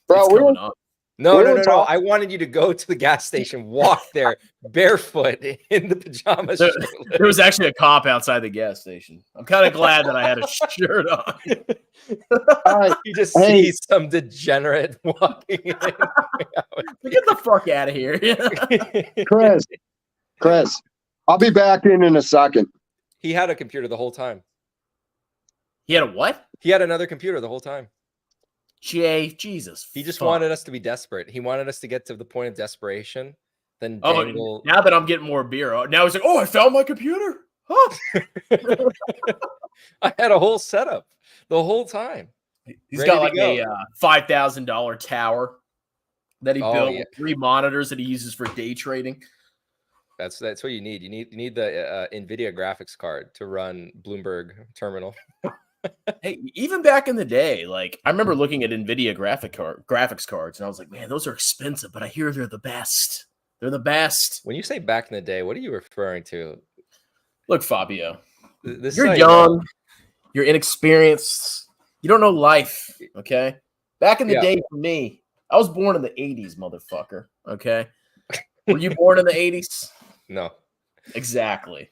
Bro, It's coming up. No. I wanted you to go to the gas station, walk there barefoot in the pajamas. There was actually a cop outside the gas station. I'm kind of glad that I had a shirt on. You just see some degenerate walking in. Get the fuck out of here. Chris, I'll be back in a second. He had a computer the whole time. He had a what? He had another computer the whole time. Jay, Jesus. He just wanted us to be desperate. He wanted us to get to the point of desperation. Then dangle. Now that I'm getting more beer, now he's like, oh, I found my computer. Huh. I had a whole setup the whole time. He's got like a $5,000 tower that he built with 3 monitors that he uses for day trading. That's what you need. You need the NVIDIA graphics card to run Bloomberg terminal. Hey, even back in the day, like I remember looking at NVIDIA graphics cards, and I was like, man, those are expensive, but I hear they're the best. They're the best. When you say back in the day, what are you referring to? Look, Fabio, you're young, you're inexperienced, you don't know life, okay? Back in the day for me, I was born in the 80s, motherfucker, okay? Were you born in the 80s? No. Exactly.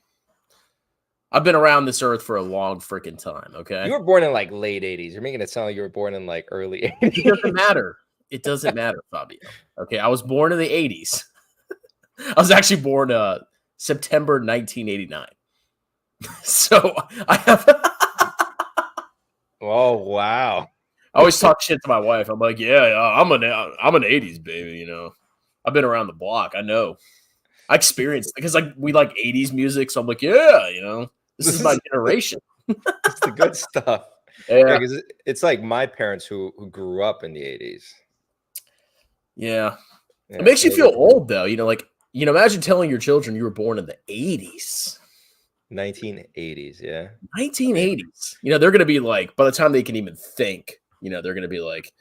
I've been around this earth for a long freaking time, okay? You were born in like late 80s. You're making it sound like you were born in like early 80s. It doesn't matter. It doesn't matter, Fabio. Okay, I was born in the 80s. I was actually born September 1989. So I have Oh, wow. I always talk shit to my wife. I'm like, I'm an 80s baby, you know. I've been around the block. I know. I experienced it because like we like 80s music, so I'm like, yeah, you know. This is my generation. It's the good stuff. Yeah, because it's like my parents who grew up in the 80s. Yeah. It makes you feel old, though. You know, like, imagine telling your children you were born in the 80s. 1980s, yeah. 1980s. You know, they're going to be like, by the time they can even think, you know, they're going to be like,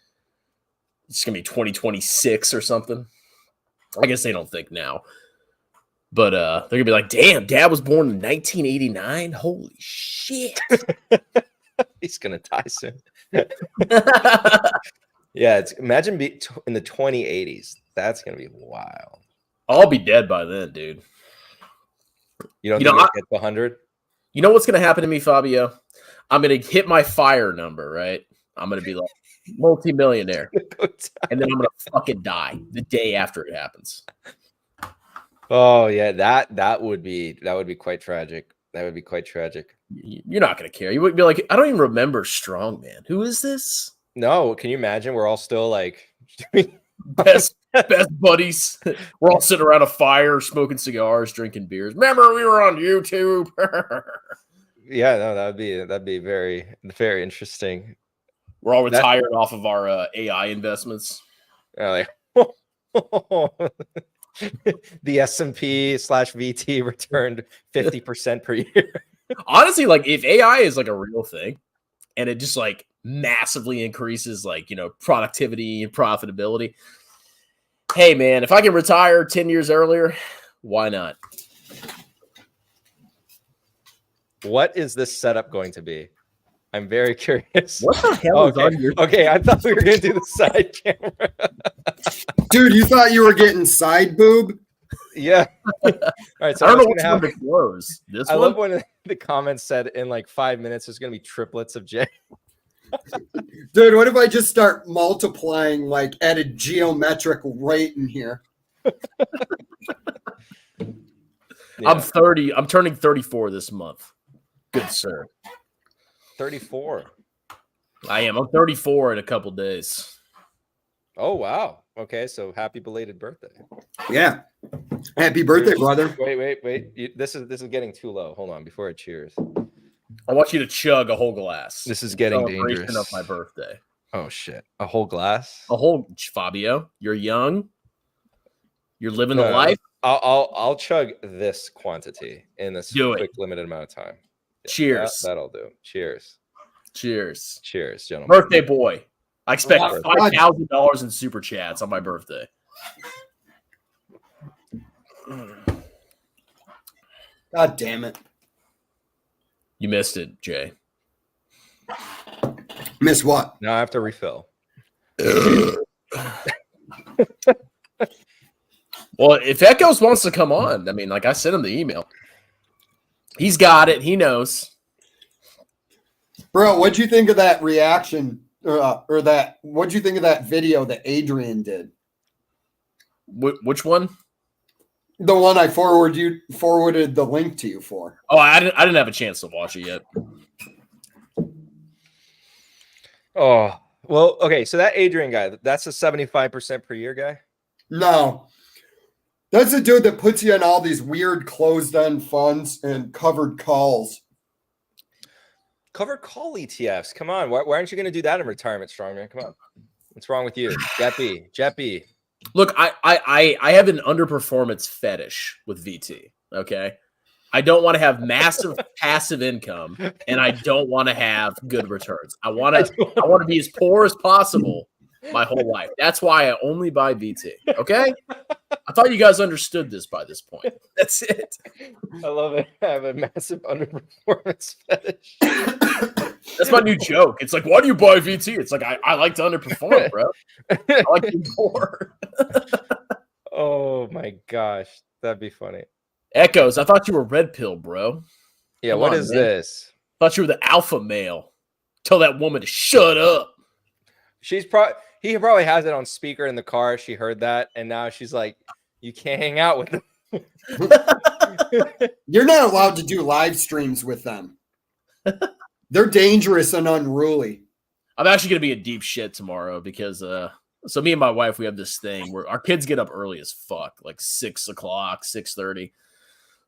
it's going to be 2026 or something. I guess they don't think now. But they're going to be like, damn, Dad was born in 1989? Holy shit. He's going to die soon. Yeah, imagine in the 2080s. That's going to be wild. I'll be dead by then, dude. You don't think you'll get to 100? You know what's going to happen to me, Fabio? I'm going to hit my fire number, right? I'm going to be like multi-millionaire. And then I'm going to fucking die the day after it happens. Oh yeah, that would be quite tragic. That would be quite tragic. You're not gonna care. You would be like, I don't even remember Strongman. Who is this? No, can you imagine? We're all still like Best buddies. We're all sitting around a fire, smoking cigars, drinking beers. Remember, we were on YouTube. yeah, no, that'd be very, very interesting. We're all retired off of our AI investments. Like, the S&P/VT returned 50% per year. Honestly, like if AI is like a real thing and it just like massively increases like, productivity and profitability. Hey man, if I can retire 10 years earlier, why not? What is this setup going to be? I'm very curious. What the hell is on your... Okay, I thought we were going to do the side camera. Dude, you thought you were getting side boob? Yeah. All right, so I don't know what's going to close. I love when the comments said in like 5 minutes there's going to be triplets of Jay. Dude, what if I just start multiplying like at a geometric rate in here? Yeah. I'm 30. I'm turning 34 this month. Good sir. 34. I am. I'm 34 in a couple days. Oh wow. Okay, so happy belated birthday. Yeah. Happy birthday, brother. Wait. This is getting too low. Hold on before I cheers. I want you to chug a whole glass. This is getting Celebration dangerous. of my birthday. Oh shit. A whole glass? A whole Fabio. You're young. You're living the life. I'll chug this quantity in this quick limited amount of time. Yeah, cheers. That'll do. Cheers. Cheers. Cheers, gentlemen. Birthday boy. I expect $5,000 in super chats on my birthday. God damn it. You missed it, Jay. Miss what? Now I have to refill. Well, if Echoes wants to come on, I mean, like I sent him the email. He's got it. He knows. Bro, what'd you think of that reaction what'd you think of that video that Adrian did? Which one? The one I forwarded the link to you for. Oh, I didn't have a chance to watch it yet. Oh, well, okay. So that Adrian guy, that's a 75% per year guy? No. That's a dude that puts you in all these weird closed-end funds and covered calls. Covered call ETFs. Come on. Why aren't you going to do that in retirement, Strongman? Come on. What's wrong with you? Jeppy. Look, I have an underperformance fetish with VT. Okay. I don't want to have massive passive income, and I don't want to have good returns. I want to be as poor as possible my whole life. That's why I only buy VT. Okay. I thought you guys understood this by this point. That's it. I love it. I have a massive underperformance fetish. That's my new joke. It's like, why do you buy VT? It's like, I like to underperform, bro. I like being poor. Oh my gosh. That'd be funny. Echoes, I thought you were red pill, bro. Yeah, what is this? Thought you were the alpha male. Tell that woman to shut up. He probably has it on speaker in the car. She heard that, and now she's like, you can't hang out with them. You're not allowed to do live streams with them. They're dangerous and unruly. I'm actually going to be in deep shit tomorrow because so me and my wife, we have this thing where our kids get up early as fuck, like 6 o'clock, 6:30.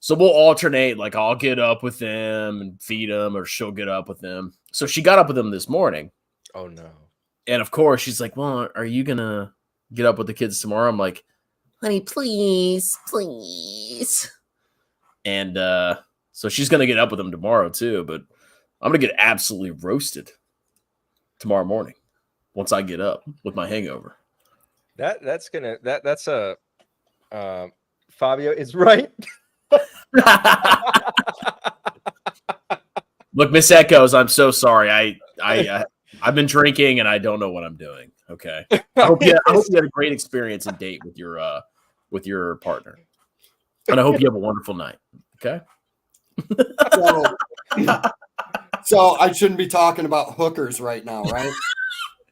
So we'll alternate, like I'll get up with them and feed them, or she'll get up with them. So she got up with them this morning. Oh no. And of course she's like, well, are you going to get up with the kids tomorrow? I'm like, honey, please. And so she's going to get up with them tomorrow too, but I'm going to get absolutely roasted tomorrow morning once I get up with my hangover. That's a Fabio is right. Look, Miss Echoes, I'm so sorry. I've been drinking and I don't know what I'm doing. Okay. I hope you had a great experience and date with your partner. And I hope you have a wonderful night. Okay. So I shouldn't be talking about hookers right now, right?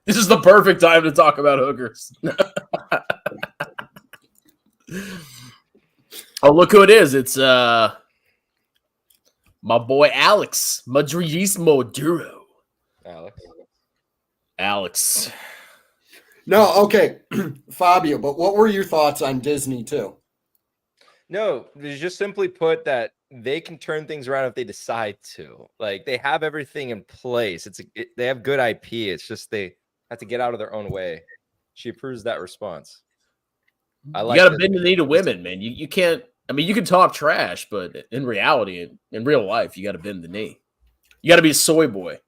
This is the perfect time to talk about hookers. Oh, look who it is. It's my boy Alex Madridismo Duro. Alex. No, okay, Fabio. But what were your thoughts on Disney too? No, they just simply put that they can turn things around if they decide to. Like they have everything in place. They have good IP. It's just they have to get out of their own way. She approves that response. I like. You got to bend the knee to women, man. You can't. I mean, you can talk trash, but in reality, in real life, you got to bend the knee. You got to be a soy boy.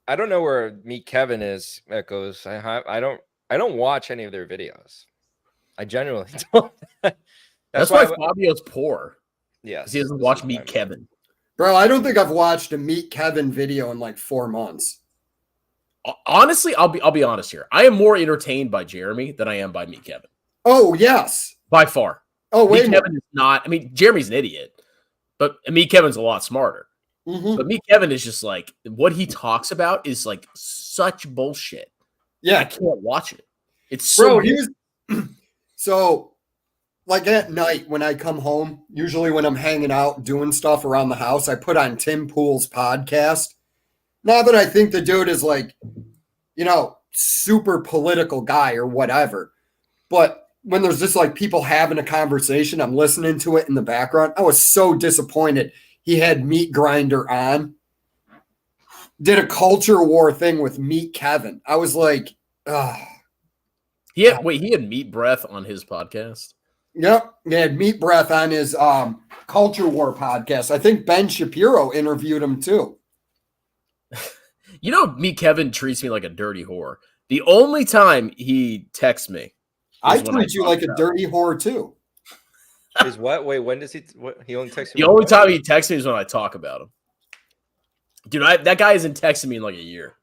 I don't know where Meet Kevin is. Echoes. I don't watch any of their videos. I genuinely don't. That's why Fabio's poor. Yes, he doesn't watch Meet Kevin. Bro, I don't think I've watched a Meet Kevin video in like 4 months. Honestly, I'll be honest here. I am more entertained by Jeremy than I am by Meet Kevin. Oh, yes. By far. Oh, wait. Meet Kevin is not. I mean, Jeremy's an idiot, but Meet Kevin's a lot smarter. Mm-hmm. But Meet Kevin is just like what he talks about is like such bullshit. Yeah. I can't watch it. It's so so like at night when I come home, usually when I'm hanging out doing stuff around the house, I put on Tim Pool's podcast. Not that I think the dude is like, you know, super political guy or whatever, but when there's just like people having a conversation, I'm listening to it in the background. I was so disappointed he had Meat Grinder on. Did a culture war thing with Meet Kevin. I was like, ugh. He had Meat Breath on his podcast. Yep. He had Meat Breath on his Culture War podcast. I think Ben Shapiro interviewed him too. You know, Meet Kevin treats me like a dirty whore. The only time he texts me, I treat you like a dirty whore too. Is what? Wait, when does he? What, he only texts you? The only time he texts me is when I talk about him. Dude, that guy hasn't texted me in like a year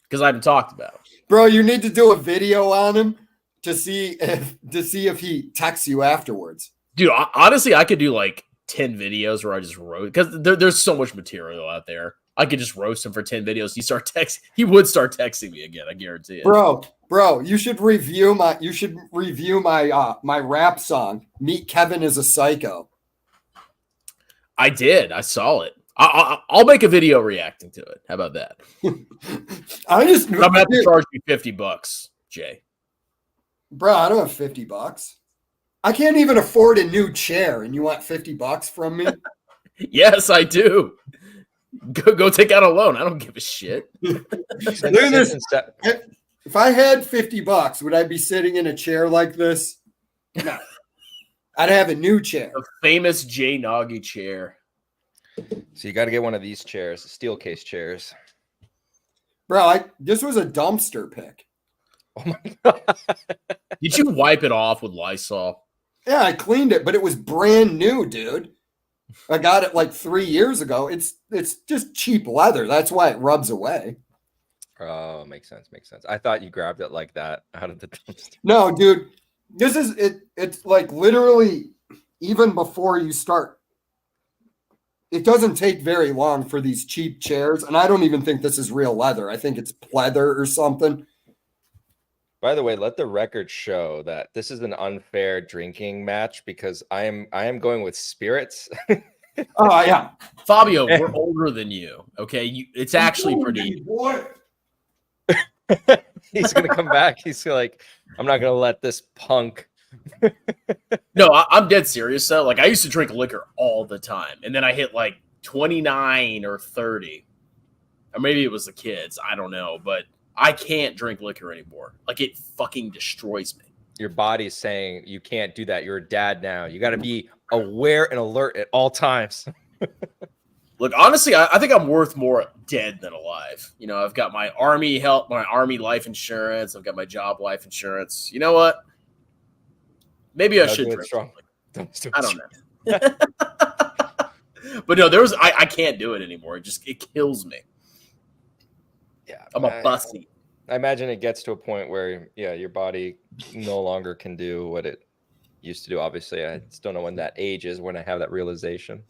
because I haven't talked about him. Bro, you need to do a video on him to see if he texts you afterwards. Dude, honestly, I could do like 10 videos where I just roast because there's so much material out there. I could just roast him for 10 videos. He would start texting me again. I guarantee it. Bro, you should review my my rap song. Meet Kevin is a Psycho. I did. I saw it. I'll make a video reacting to it. How about that? I'm gonna have to charge you $50, Jay. Bro, I don't have $50. I can't even afford a new chair, and you want $50 from me? Yes, I do. Go take out a loan. I don't give a shit. Look at this. If I had $50, would I be sitting in a chair like this? No. I'd have a new chair. The famous Jay Nagy chair. So you got to get one of these chairs, steel case chairs. Bro, this was a dumpster pick. Oh my God. Did you wipe it off with Lysol? Yeah, I cleaned it, but it was brand new, dude. I got it like 3 years ago. It's just cheap leather. That's why it rubs away. Oh, makes sense. I thought you grabbed it like that out of the dumpster. No, dude. This is it. It's like literally even before you start. It doesn't take very long for these cheap chairs, and I don't even think this is real leather. I think it's pleather or something. By the way, let the record show that this is an unfair drinking match because I am going with spirits. Oh yeah, Fabio, we're older than you. Okay, it's actually pretty. He's gonna come back. He's like, I'm not gonna let this punk. No, I'm dead serious though. Like I used to drink liquor all the time, and then I hit like 29 or 30, or maybe it was the kids. I don't know, but I can't drink liquor anymore. Like it fucking destroys me. Your body's saying you can't do that. You're a dad now. You got to be aware and alert at all times. Look, honestly, I think I'm worth more dead than alive. You know, I've got my army life insurance. I've got my job life insurance. You know what? Maybe I should drink. I don't know. But no, I can't do it anymore. It kills me. Yeah, I'm a pussy. I imagine it gets to a point where, yeah, your body no longer can do what it used to do. Obviously, I just don't know when that age is when I have that realization.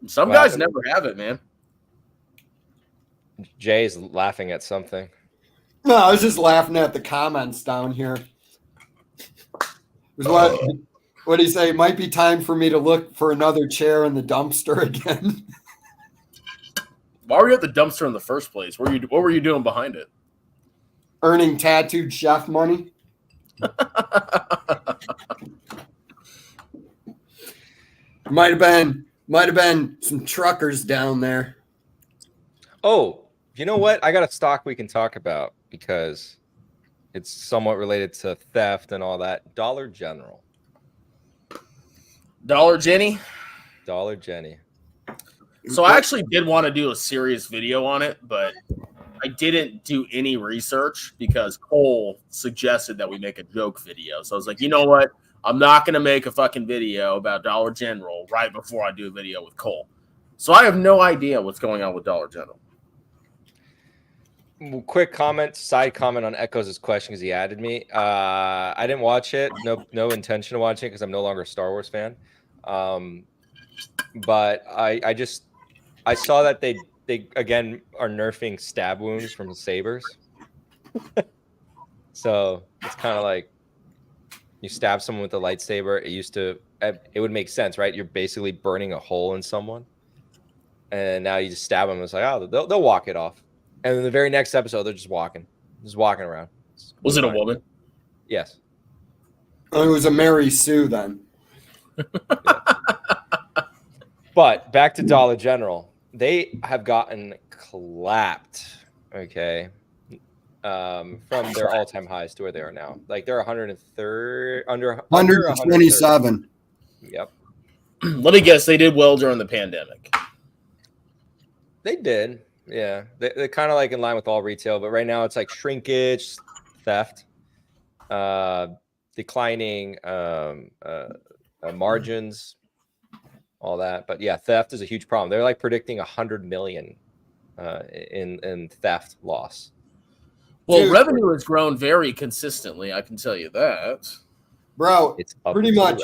Some guys never have it, man. Jay's laughing at something. No, I was just laughing at the comments down here. What do you say? It might be time for me to look for another chair in the dumpster again. Why were you at the dumpster in the first place? What were you doing behind it? Earning tattooed chef money. Might have been some truckers down there. Oh, you know what? I got a stock we can talk about because it's somewhat related to theft and all that. Dollar General. Dollar Jenny. Dollar Jenny. So I actually did want to do a serious video on it, but I didn't do any research because Cole suggested that we make a joke video. So I was like, you know what? I'm not going to make a fucking video about Dollar General right before I do a video with Cole. So I have no idea what's going on with Dollar General. Quick comment, side comment on Echoes' question because he added me. I didn't watch it. No intention of watching it because I'm no longer a Star Wars fan. But I saw that they again are nerfing stab wounds from sabers. So it's kind of like you stab someone with a lightsaber. It would make sense, right? You're basically burning a hole in someone, and now you just stab them. It's like, oh, they'll walk it off. And then the very next episode, they're just walking around. Was it a woman? Yes. Oh, it was a Mary Sue then. But back to Dollar General, they have gotten clapped. Okay. From their all-time highs to where they are now. Like they're 130 under 127. Yep. Let me guess, they did well during the pandemic. They did. Yeah. They're kind of like in line with all retail, but right now it's like shrinkage, theft, declining margins, all that. But yeah, theft is a huge problem. They're like predicting 100 million in theft loss. Well, revenue has grown very consistently. I can tell you that, bro. It's up pretty much.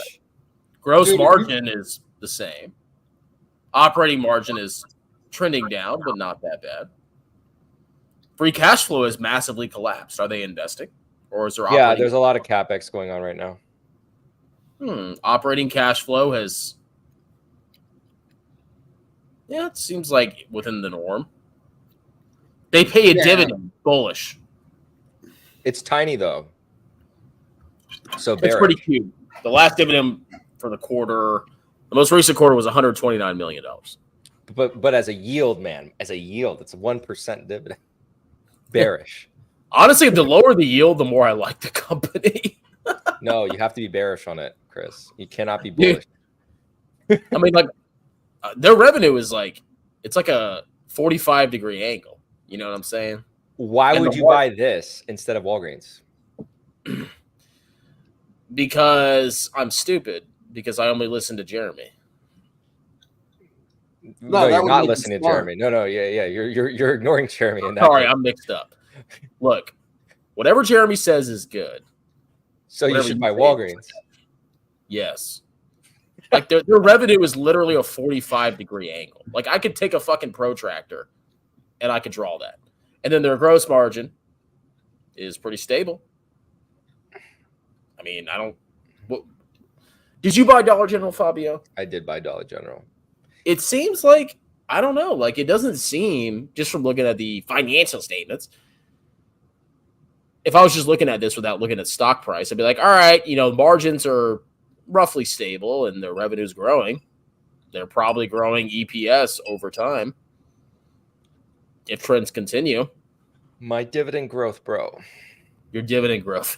Gross margin is the same. Operating margin is trending down, but not that bad. Free cash flow has massively collapsed. Are they investing, or is there? Yeah, there's a lot of capex going on right now. Operating cash flow has. Yeah, it seems like within the norm. They pay a dividend. Bullish. It's tiny though. So it's pretty cute. The last dividend for the quarter, the most recent quarter was $129 million. But as a yield, man, it's a 1% dividend. Bearish. Honestly, the lower the yield, the more I like the company. No, you have to be bearish on it, Chris. You cannot be bullish. I mean, like their revenue is like it's like a 45-degree angle. You know what I'm saying? Why would you buy this instead of Walgreens? Because I'm stupid. Because I only listen to Jeremy. No, you're not listening to Jeremy. No, yeah. You're ignoring Jeremy. Sorry, I'm mixed up. Look, whatever Jeremy says is good. So you should buy Walgreens. Yes. Like their revenue is literally a 45-degree angle. Like I could take a fucking protractor and I could draw that. And then their gross margin is pretty stable. I mean, did you buy Dollar General, Fabio? I did buy Dollar General. It seems like, I don't know, like it doesn't seem, just from looking at the financial statements, if I was just looking at this without looking at stock price, I'd be like, all right, margins are roughly stable and their revenue's growing. They're probably growing EPS over time if trends continue. My dividend growth, bro. Your dividend growth.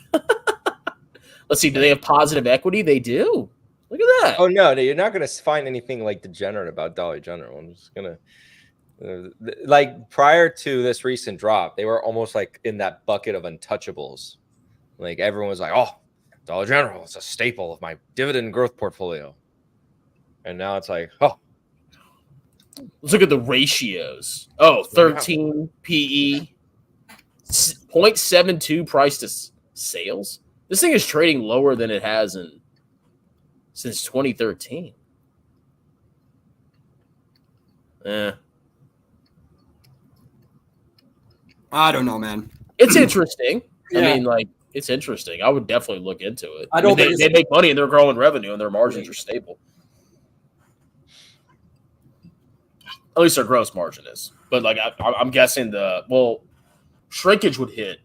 Let's see. Do they have positive equity? They do. Look at that. Oh, no, you're not going to find anything like degenerate about Dollar General. I'm just going to like prior to this recent drop, they were almost like in that bucket of untouchables. Like everyone was like, oh, Dollar General is a staple of my dividend growth portfolio. And now it's like, oh. Let's look at the ratios. Oh, 13 PE, 0.72 price to sales. This thing is trading lower than it has since 2013. I don't know, man. It's interesting. Yeah. I mean, like, It's interesting. I would definitely look into it. I don't mean, think they make money and they're growing revenue and their margins are stable. At least their gross margin is. But like I'm guessing shrinkage would hit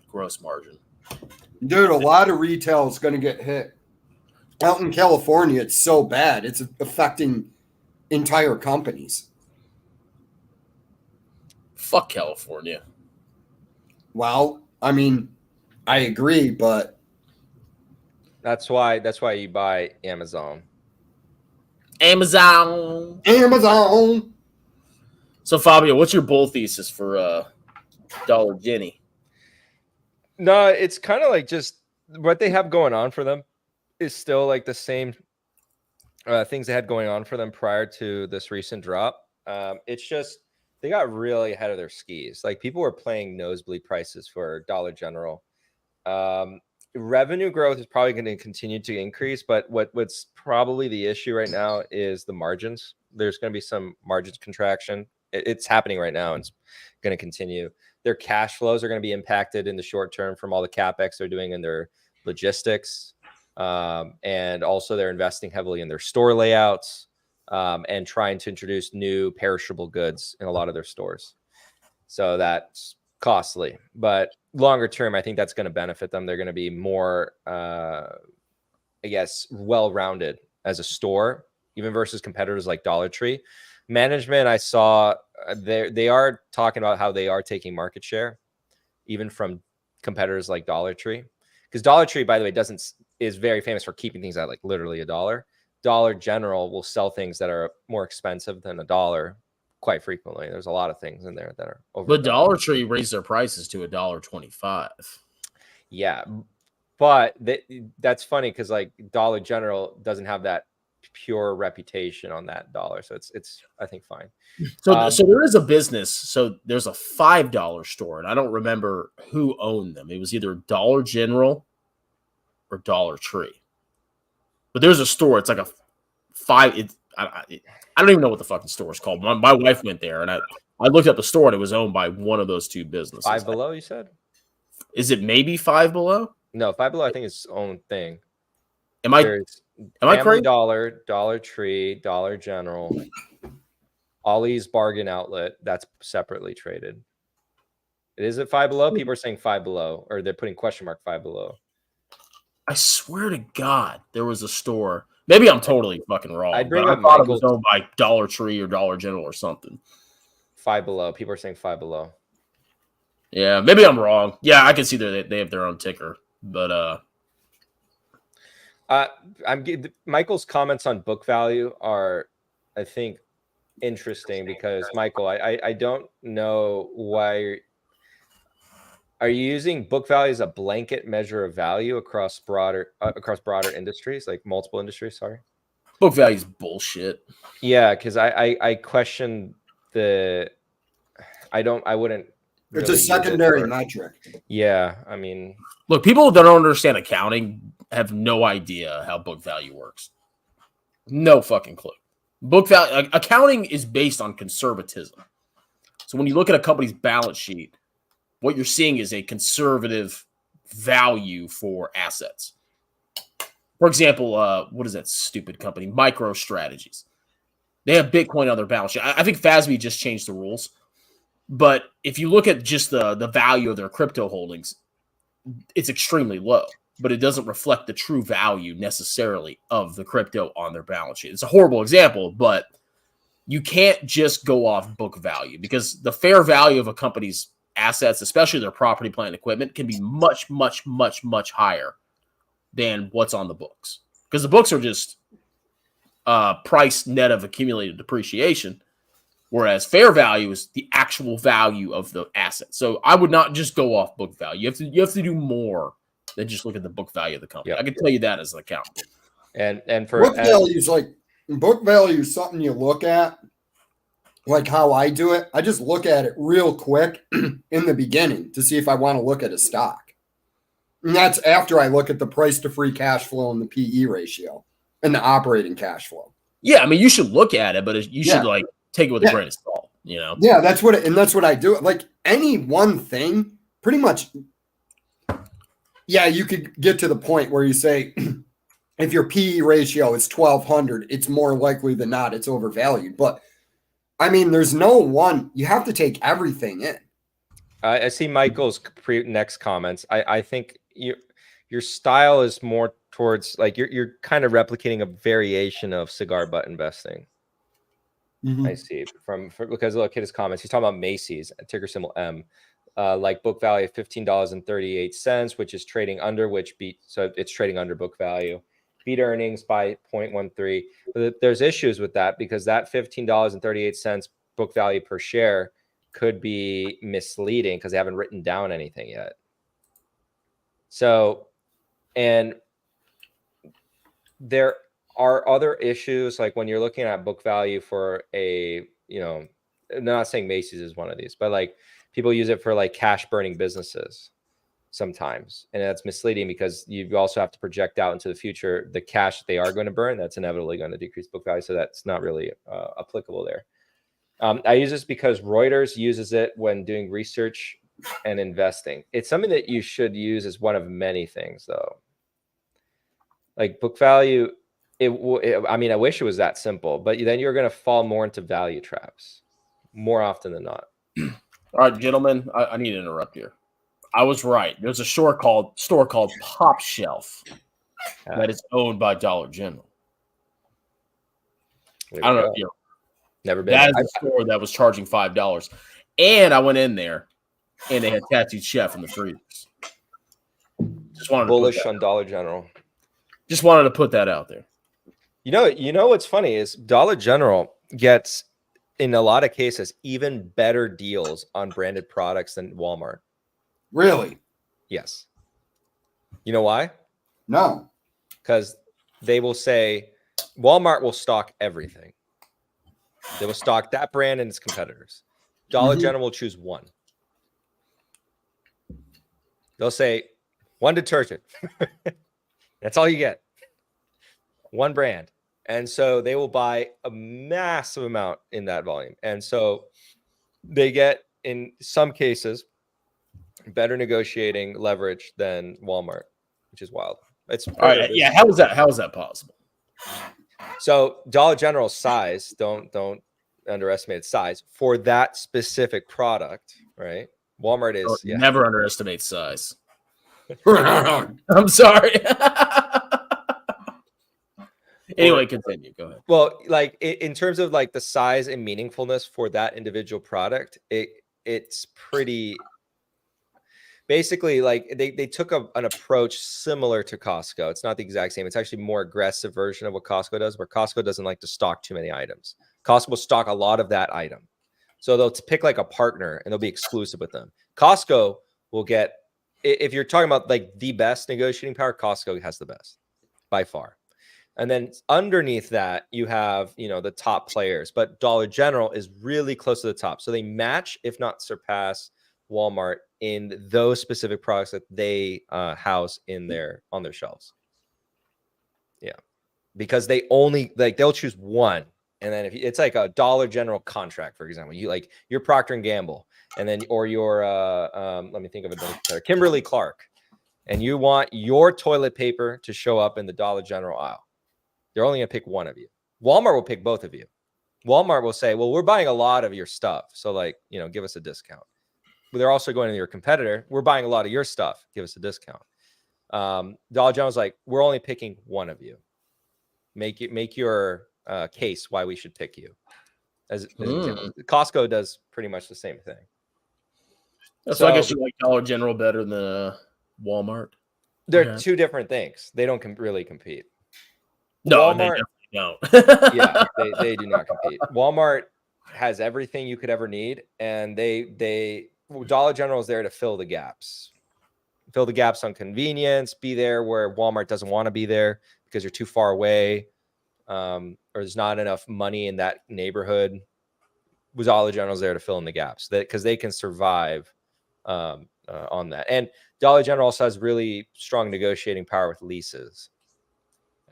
gross margin. Dude, a lot of retail is going to get hit. Out in California, it's so bad. It's affecting entire companies. Fuck California. Well, I mean, I agree, but That's why you buy Amazon. Amazon. So Fabio, what's your bull thesis for Dollar Jenny? No, it's kind of like just what they have going on for them is still like the same things they had going on for them prior to this recent drop. It's just they got really ahead of their skis. Like people were playing nosebleed prices for Dollar General. Revenue growth is probably going to continue to increase, but what's probably the issue right now is the margins. There's going to be some margins contraction. It's happening right now and it's going to continue. Their cash flows are going to be impacted in the short term from all the capex they're doing in their logistics. And also they're investing heavily in their store layouts and trying to introduce new perishable goods in a lot of their stores. So that's costly, but longer term, I think that's going to benefit them. They're going to be more, I guess, well-rounded as a store, even versus competitors like Dollar Tree. Management, I saw they are talking about how they are taking market share, even from competitors like Dollar Tree. Because Dollar Tree, by the way, is very famous for keeping things at like literally $1. Dollar General will sell things that are more expensive than $1 quite frequently. There's a lot of things in there that are over. But Dollar Tree raised their prices to $1.25. Yeah, but that's funny because like Dollar General doesn't have that pure reputation on that dollar, so it's I think fine. So there is a business. So there's a $5 store, and I don't remember who owned them. It was either Dollar General or Dollar Tree. But there's a store. It's like a $5. I don't even know what the fucking store is called. My wife went there, and I looked up the store, and it was owned by one of those two businesses. Five Below, you said? Is it maybe Five Below? No, Five Below I think is its own thing. Am I crazy? Dollar Tree, Dollar General, Ollie's Bargain Outlet. That's separately traded. Is it Five Below? People are saying Five Below, or they're putting question mark Five Below. I swear to God, there was a store. Maybe I'm totally fucking wrong. I'd bring up I thought it Michael's was owned by Dollar Tree or Dollar General or something. Five Below. People are saying Five Below. Yeah, maybe I'm wrong. Yeah, I can see that they have their own ticker, but Michael's comments on book value are, I think, interesting because Michael, I don't know why. Are you using book value as a blanket measure of value across broader industries, like multiple industries? Sorry, book value is bullshit. Yeah, because I question I wouldn't. It's really a secondary metric. Yeah, I mean, look, people that don't understand accounting have no idea how book value works. No fucking clue. Book value accounting is based on conservatism. So when you look at a company's balance sheet, what you're seeing is a conservative value for assets. For example, what is that stupid company? MicroStrategies. They have Bitcoin on their balance sheet. I think FASB just changed the rules. But if you look at just the value of their crypto holdings, it's extremely low. But it doesn't reflect the true value necessarily of the crypto on their balance sheet. It's a horrible example, but you can't just go off book value because the fair value of a company's assets, especially their property, plant, and equipment, can be much, much, much, much higher than what's on the books. Because the books are just price net of accumulated depreciation, whereas fair value is the actual value of the asset. So I would not just go off book value. You have to do more than just look at the book value of the company. Yep. I can tell you that as an accountant. And for book value is something you look at. Like how I do it, I just look at it real quick in the beginning to see if I want to look at a stock. And that's after I look at the price to free cash flow and the PE ratio and the operating cash flow. Yeah, I mean, you should look at it, but you should like take it with a grain of salt, you know? Yeah, that's what I do. Like any one thing, pretty much Yeah, you could get to the point where you say, if your PE ratio is 1200, it's more likely than not it's overvalued. But I mean, there's no one, you have to take everything in. I see Michael's next comments. I think your style is more towards like you're kind of replicating a variation of cigar butt investing. I see because look at his comments. He's talking about Macy's, ticker symbol M, like book value of $15.38, which is trading under so it's trading under book value. Beat earnings by 0.13. But there's issues with that because that $15.38 book value per share could be misleading because they haven't written down anything yet. So, and there are other issues like when you're looking at book value for a, I'm not saying Macy's is one of these, but like people use it for like cash burning businesses sometimes. And that's misleading because you also have to project out into the future the cash that they are going to burn. That's inevitably going to decrease book value. So that's not really applicable there. I use this because Reuters uses it when doing research and investing. It's something that you should use as one of many things, though. Like book value, I mean, I wish it was that simple, but then you're going to fall more into value traps more often than not. All right, gentlemen, I need to interrupt here. I was right. There's a store called Pop Shelf that is owned by Dollar General. I don't know if you're never been. That is a store that was charging $5, and I went in there, and they had Tattooed Chef in the freezers. Just wanted bullish to on Dollar General. Just wanted to put that out there. You know what's funny is Dollar General gets, in a lot of cases, even better deals on branded products than Walmart. Really? Yes. You know why? No. Because they will say Walmart will stock everything. They will stock that brand and its competitors. Dollar General will choose one. They'll say one detergent. That's all you get. One brand. And so they will buy a massive amount in that volume. And so they get, in some cases, better negotiating leverage than Walmart, which is wild. It's all right. Yeah. How is that possible? So Dollar General's size, don't underestimate its size for that specific product, right? Walmart is never underestimate size. I'm sorry. Anyway, continue. Go ahead. Well, like in terms of like the size and meaningfulness for that individual product, it's pretty. Basically, like they took an approach similar to Costco. It's not the exact same. It's actually a more aggressive version of what Costco does, where Costco doesn't like to stock too many items. Costco will stock a lot of that item. So they'll pick like a partner and they'll be exclusive with them. Costco will get, if you're talking about like the best negotiating power, Costco has the best by far. And then underneath that, you have, the top players, but Dollar General is really close to the top. So they match, if not surpass, Walmart in those specific products that they house on their shelves. Yeah, because they only they'll choose one, and then if it's like a Dollar General contract, for example, you're Procter and Gamble, and then or your let me think of it, Kimberly Clark, and you want your toilet paper to show up in the Dollar General aisle. They're only gonna pick one of you. Walmart will pick both of you. Walmart will say, well, we're buying a lot of your stuff, so give us a discount. But they're also going to your competitor. We're buying a lot of your stuff. Give us a discount. Dollar General's like, we're only picking one of you. Make your case why we should pick you. As Costco does pretty much the same thing. So I guess you like Dollar General better than Walmart. They're two different things. They don't really compete. No, Walmart, they definitely don't. Yeah, they do not compete. Walmart has everything you could ever need, and Dollar General is there to fill the gaps on convenience, be there where Walmart doesn't want to be there because you're too far away, or there's not enough money in that neighborhood. Dollar General is there to fill in the gaps because they can survive on that. And Dollar General also has really strong negotiating power with leases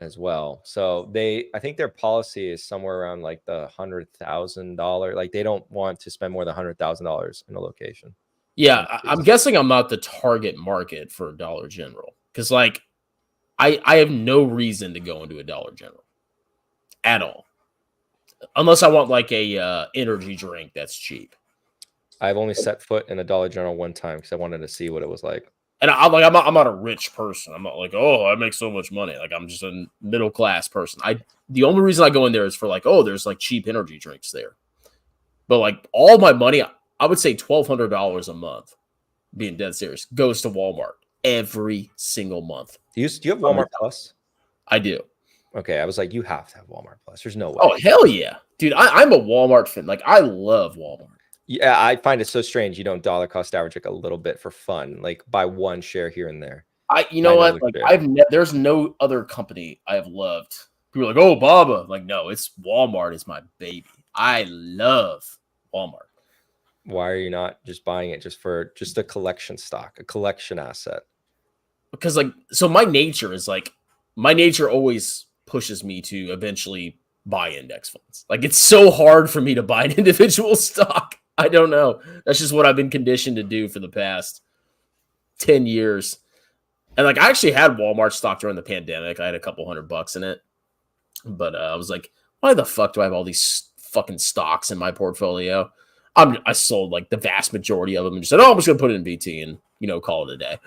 as well. So I think their policy is somewhere around like the $100,000. Like they don't want to spend more than $100,000 in a location. Yeah, I'm guessing I'm not the target market for Dollar General because, like, I have no reason to go into a Dollar General at all, unless I want like a energy drink that's cheap. I've only set foot in a Dollar General one time because I wanted to see what it was like. And I'm not a rich person. I'm not like, oh, I make so much money. Like, I'm just a middle class person. The only reason I go in there is for like, oh, there's like cheap energy drinks there. But like all my money, I would say $1,200 a month, being dead serious, goes to Walmart every single month. Do you have Walmart Plus? I do. Okay, I was like, you have to have Walmart Plus. There's no way. Oh, hell yeah. Dude, I'm a Walmart fan. Like, I love Walmart. Yeah, I find it so strange you don't dollar cost average like a little bit for fun, like buy one share here and there. You know what? Like, there's no other company I have loved. People are like, oh, Baba. Like, no, it's Walmart is my baby. I love Walmart. Why are you not just buying it just a collection stock, a collection asset? Because like, so my nature always pushes me to eventually buy index funds. Like, it's so hard for me to buy an individual stock. I don't know. That's just what I've been conditioned to do for the past 10 years. And like, I actually had Walmart stock during the pandemic. I had a couple $100 in it. But I was like, why the fuck do I have all these fucking stocks in my portfolio? I sold like the vast majority of them and just said, oh, I'm just going to put it in BT and, call it a day.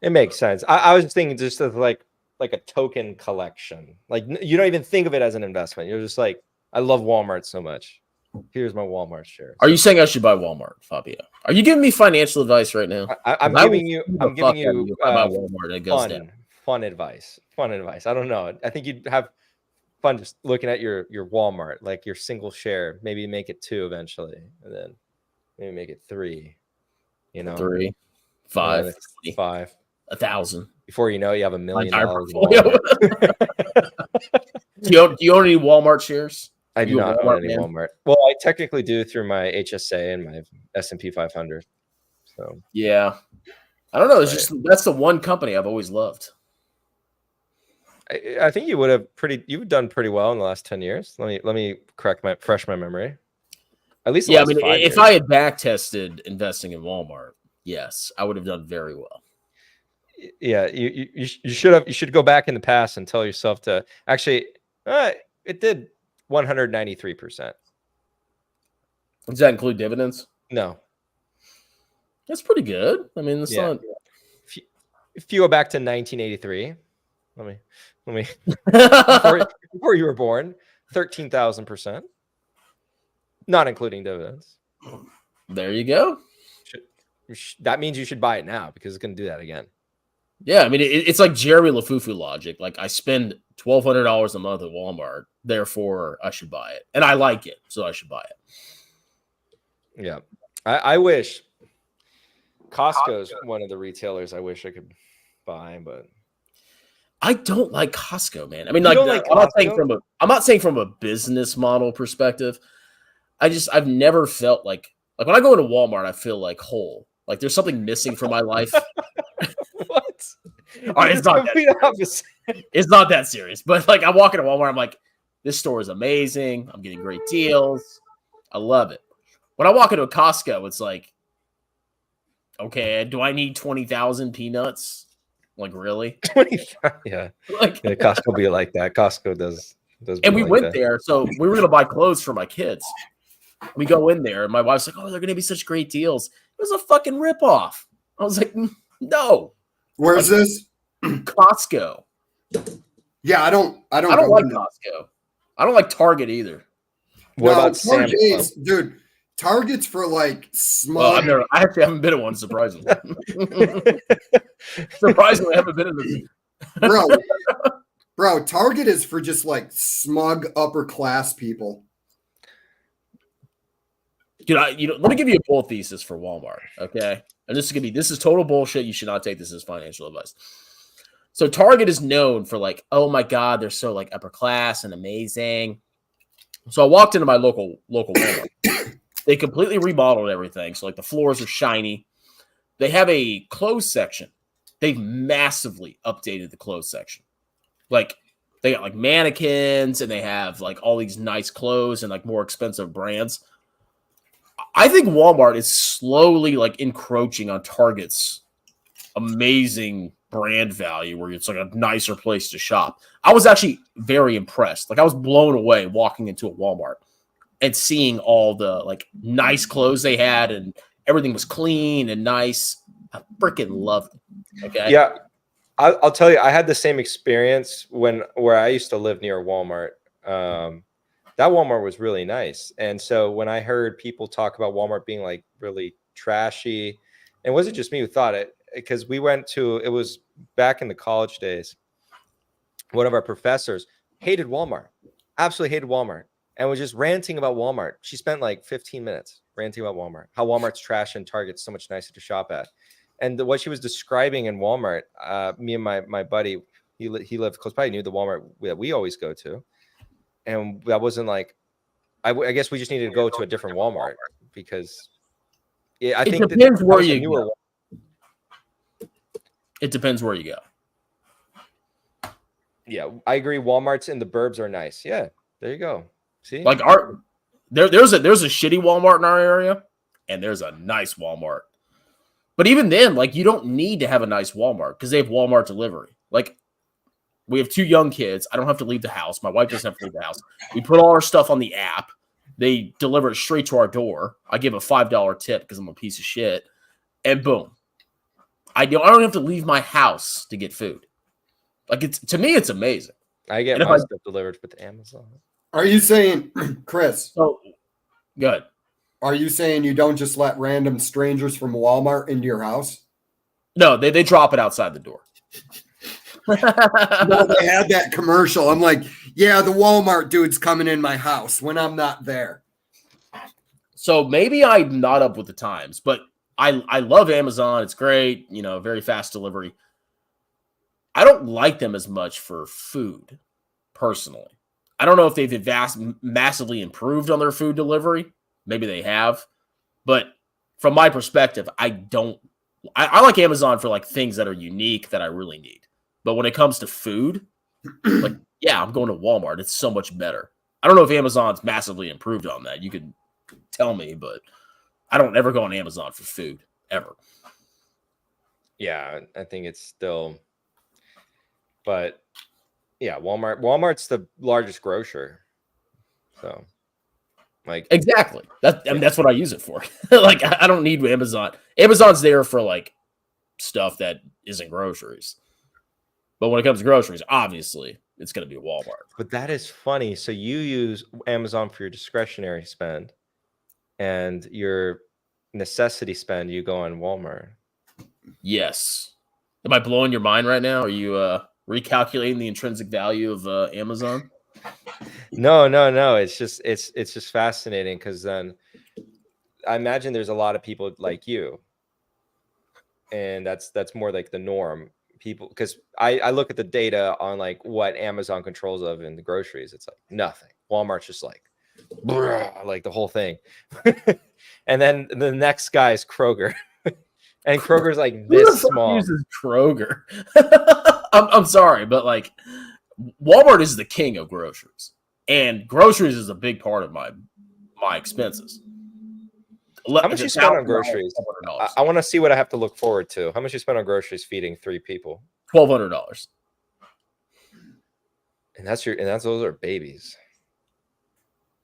It makes sense. I was thinking just of like a token collection. Like, you don't even think of it as an investment. You're just like, I love Walmart so much. Here's my Walmart shares. Are you saying I should buy Walmart, Fabio? Are you giving me financial advice right now? I'm giving you fun advice. Fun advice. I don't know. I think you'd have fun just looking at your Walmart, like your single share. Maybe make it 2 eventually, and then maybe make it 3. 3, 5, 5, 1,000. Before you know, you have $1 million. Do you own any Walmart shares? I do not own any Walmart. Well, I technically do through my HSA and my S&P 500. So yeah, I don't know. It's just that's the one company I've always loved. I think you've done pretty well in the last 10 years. Let me refresh my memory. At least I mean, if I had back tested investing in Walmart, yes, I would have done very well. Yeah, you should go back in the past and tell yourself to actually it did 193%. Does that include dividends? No. That's pretty good. I mean, it's not. If you go back to 1983, let me before you were born, 13,000%, not including dividends. There you go. That means you should buy it now because it's going to do that again. Yeah, I mean, it's like Jerry LaFufu logic. Like, I spend $1,200 a month at Walmart, therefore I should buy it, and I like it, so I should buy it. Yeah, I wish Costco's one of the retailers I wish I could buy, but I don't like Costco, man. I mean, I'm not saying from a business model perspective. I've never felt like when I go into Walmart, I feel like whole. Like there's something missing from my life. What? All right, it's not that serious. But like I walk into Walmart, I'm like, this store is amazing. I'm getting great deals. I love it. When I walk into a Costco, it's like, okay, do I need 20,000 peanuts? Like, really? 25. Yeah. Costco be like that. Costco does. And we went there, so we were gonna buy clothes for my kids. We go in there, and my wife's like, "Oh, they're gonna be such great deals." It was a fucking ripoff. I was like, "No." Where's this? Costco. Yeah, I don't like Costco. I don't like Target either. What about Sam? Dude, Target's for like small. Well, I actually haven't been in one, surprisingly. Surprisingly, I haven't been in this. Bro, Target is for just like smug upper class people. Dude, let me give you a bull thesis for Walmart, okay? And this is total bullshit. You should not take this as financial advice. So Target is known for like, oh my God, they're so like upper class and amazing. So I walked into my local Walmart. They completely remodeled everything. So like the floors are shiny. They have a clothes section. They've massively updated the clothes section. Like they got like mannequins and they have like all these nice clothes and like more expensive brands. I think Walmart is slowly like encroaching on Target's amazing brand value, where it's like a nicer place to shop. I was actually very impressed. Like I was blown away walking into a Walmart and seeing all the like nice clothes they had, and everything was clean and nice. I freaking loved it. Okay. Yeah, I'll tell you, I had the same experience where I used to live near Walmart. That Walmart was really nice, and so when I heard people talk about Walmart being like really trashy, and it wasn't just me who thought it, because we went to, it was back in the college days. One of our professors hated Walmart, absolutely hated Walmart, and was just ranting about Walmart. She spent like 15 minutes ranting about Walmart, how Walmart's trash and Target's so much nicer to shop at. And what she was describing in Walmart, me and my buddy, he lived close by, knew the Walmart that we always go to. And that wasn't like, I guess we just needed to go to a different Walmart, because I think it depends where was a you newer go. It depends where you go. Yeah, I agree. Walmarts in the burbs are nice. Yeah, there you go. See, Like there's a shitty Walmart in our area, and there's a nice Walmart. But even then, like you don't need to have a nice Walmart because they have Walmart delivery. Like we have 2 young kids. I don't have to leave the house. My wife doesn't have to leave the house. We put all our stuff on the app. They deliver it straight to our door. I give a $5 tip because I'm a piece of shit. And boom. I don't have to leave my house to get food. Like to me, it's amazing. I get my stuff delivered with Amazon. Are you saying, Chris? So good. Are you saying you don't just let random strangers from Walmart into your house? No, they drop it outside the door. No, they had that commercial. I'm like, yeah, the Walmart dude's coming in my house when I'm not there. So maybe I'm not up with the times, but I love Amazon. It's great, very fast delivery. I don't like them as much for food, personally. I don't know if they've massively improved on their food delivery. Maybe they have. But from my perspective, I like Amazon for like things that are unique that I really need. But when it comes to food, like, yeah, I'm going to Walmart. It's so much better. I don't know if Amazon's massively improved on that. You could tell me, but I don't ever go on Amazon for food, ever. Yeah, I think it's still, but yeah, Walmart's the largest grocer. So like exactly. That's what I use it for. Like I don't need Amazon. Amazon's there for like stuff that isn't groceries. But when it comes to groceries, obviously it's going to be Walmart. But that is funny. So you use Amazon for your discretionary spend, and your necessity spend, you go on Walmart. Yes. Am I blowing your mind right now? Are you recalculating the intrinsic value of Amazon? No. It's just fascinating, because then I imagine there's a lot of people like you, and that's more like the norm. People, because I look at the data on like what Amazon controls of in the groceries. It's like nothing. Walmart's just like the whole thing. And then the next guy is Kroger. And Kroger's like this small. Uses Kroger. I'm sorry, but like Walmart is the king of groceries, and groceries is a big part of my expenses. How much you spend on groceries? I want to see what I have to look forward to. How much you spend on groceries feeding 3 people? $1,200. And those are babies.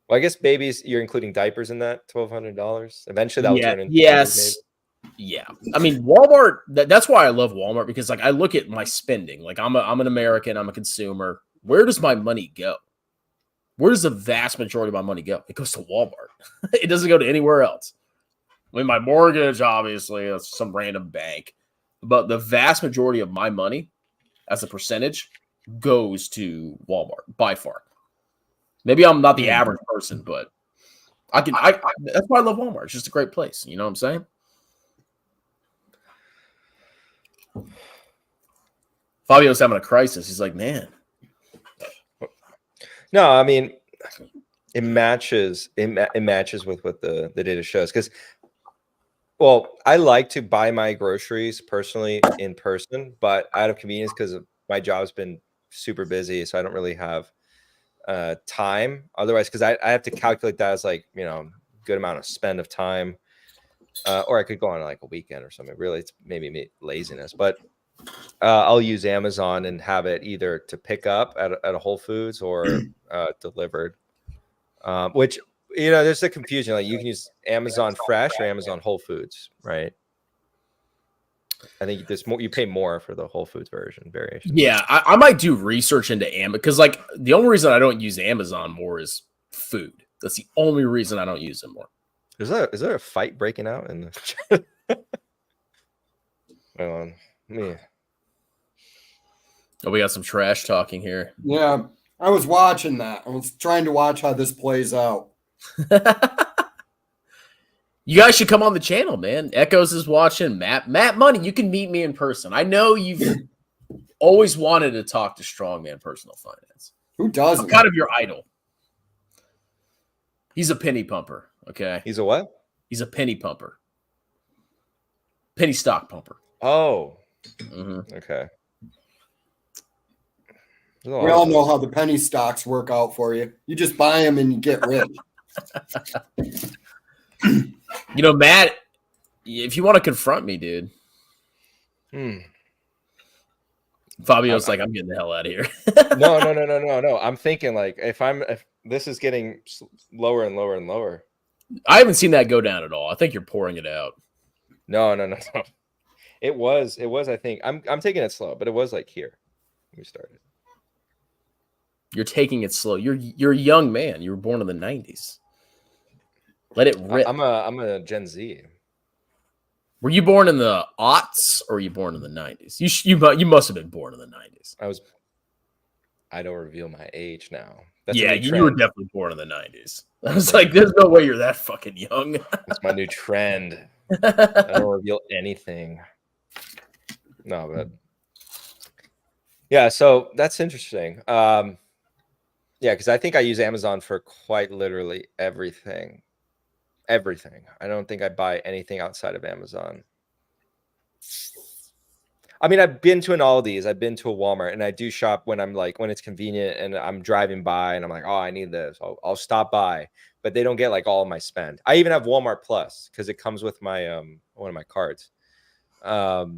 Well, I guess babies, you're including diapers in that $1,200. Eventually, that will turn into yes. Yeah, I mean Walmart. That's why I love Walmart, because like I look at my spending. Like I'm an American. I'm a consumer. Where does my money go? Where does the vast majority of my money go? It goes to Walmart. It doesn't go to anywhere else. I mean, my mortgage, obviously, that's some random bank, but the vast majority of my money, as a percentage, goes to Walmart by far. Maybe I'm not the average person, but that's why I love Walmart. It's just a great place. You know what I'm saying? Fabio's having a crisis. He's like, man. No, I mean, it matches with what the data shows. Because, well, I like to buy my groceries personally in person, but out of convenience, because my job's been super busy, so I don't really have time otherwise, because I have to calculate that as like, good amount of spend of time. Or I could go on like a weekend or something. Really, it's maybe laziness, but I'll use Amazon and have it either to pick up at a Whole Foods or delivered. Which, you know, there's a confusion. Like you can use Amazon Fresh or Amazon Whole Foods, right? I think there's more. You pay more for the Whole Foods version variation. Yeah, I might do research into Amazon because, like, the only reason I don't use Amazon more is food. That's the only reason I don't use it more. Is there a fight breaking out in the? Hold on, me. Oh, we got some trash talking here. Yeah, I was watching that. I was trying to watch how this plays out. You guys should come on the channel, man. Echoes is watching. Matt Money, you can meet me in person. I know you've always wanted to talk to Strongman Personal Finance. Who doesn't? I'm kind of your idol. He's a penny pumper, okay? He's a what? He's a penny pumper. Penny stock pumper. Oh, Mm-hmm. okay. We all know how the penny stocks work out for you. You just buy them and you get rich. You know, Matt, if you want to confront me, dude. Fabio's like, I'm getting the hell out of here. No. I'm thinking like if this is getting lower and lower and lower. I haven't seen that go down at all. I think you're pouring it out. No. It was. I think I'm taking it slow, but it was like here when we started. You're taking it slow. You're a young man. You were born in the 90s. Let it rip. I'm a Gen Z. Were you born in the aughts or were you born in the 90s? You must have been born in the 90s. I don't reveal my age now. Yeah, you were definitely born in the 90s. I was like, there's no way you're that fucking young. That's my new trend. I don't reveal anything. No, but yeah, so that's interesting. Yeah, because I think I use Amazon for quite literally everything. Everything. I don't think I buy anything outside of Amazon. I mean, I've been to an Aldi's, I've been to a Walmart, and I do shop when it's convenient and I'm driving by and I'm like, oh, I need this. I'll stop by, but they don't get like all of my spend. I even have Walmart Plus because it comes with my one of my cards. So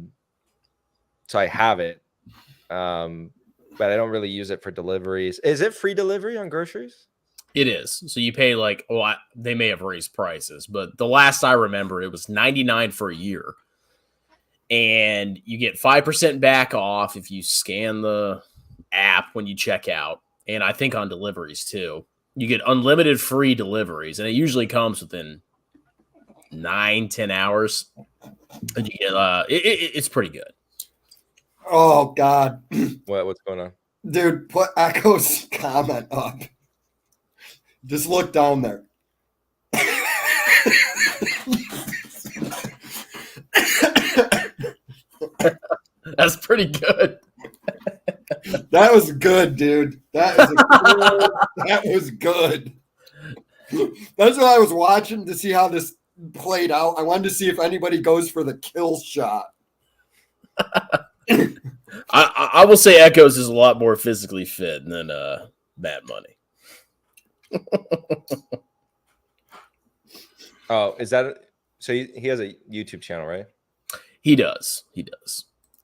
I have it, but I don't really use it for deliveries. Is it free delivery on groceries? It is. So you pay like, they may have raised prices, but the last I remember, it was $99 for a year. And you get 5% back off if you scan the app when you check out. And I think on deliveries too. You get unlimited free deliveries, and it usually comes within 9-10 hours. And you get it's pretty good. Oh God. What's going on? Dude, put Echo's comment up. Just look down there. That's pretty good. That was good, dude. That was good. That's what I was watching to see how this played out. I wanted to see if anybody goes for the kill shot. I will say Echoes is a lot more physically fit than Matt Money. Oh, is that so? He has a YouTube channel, right? He does.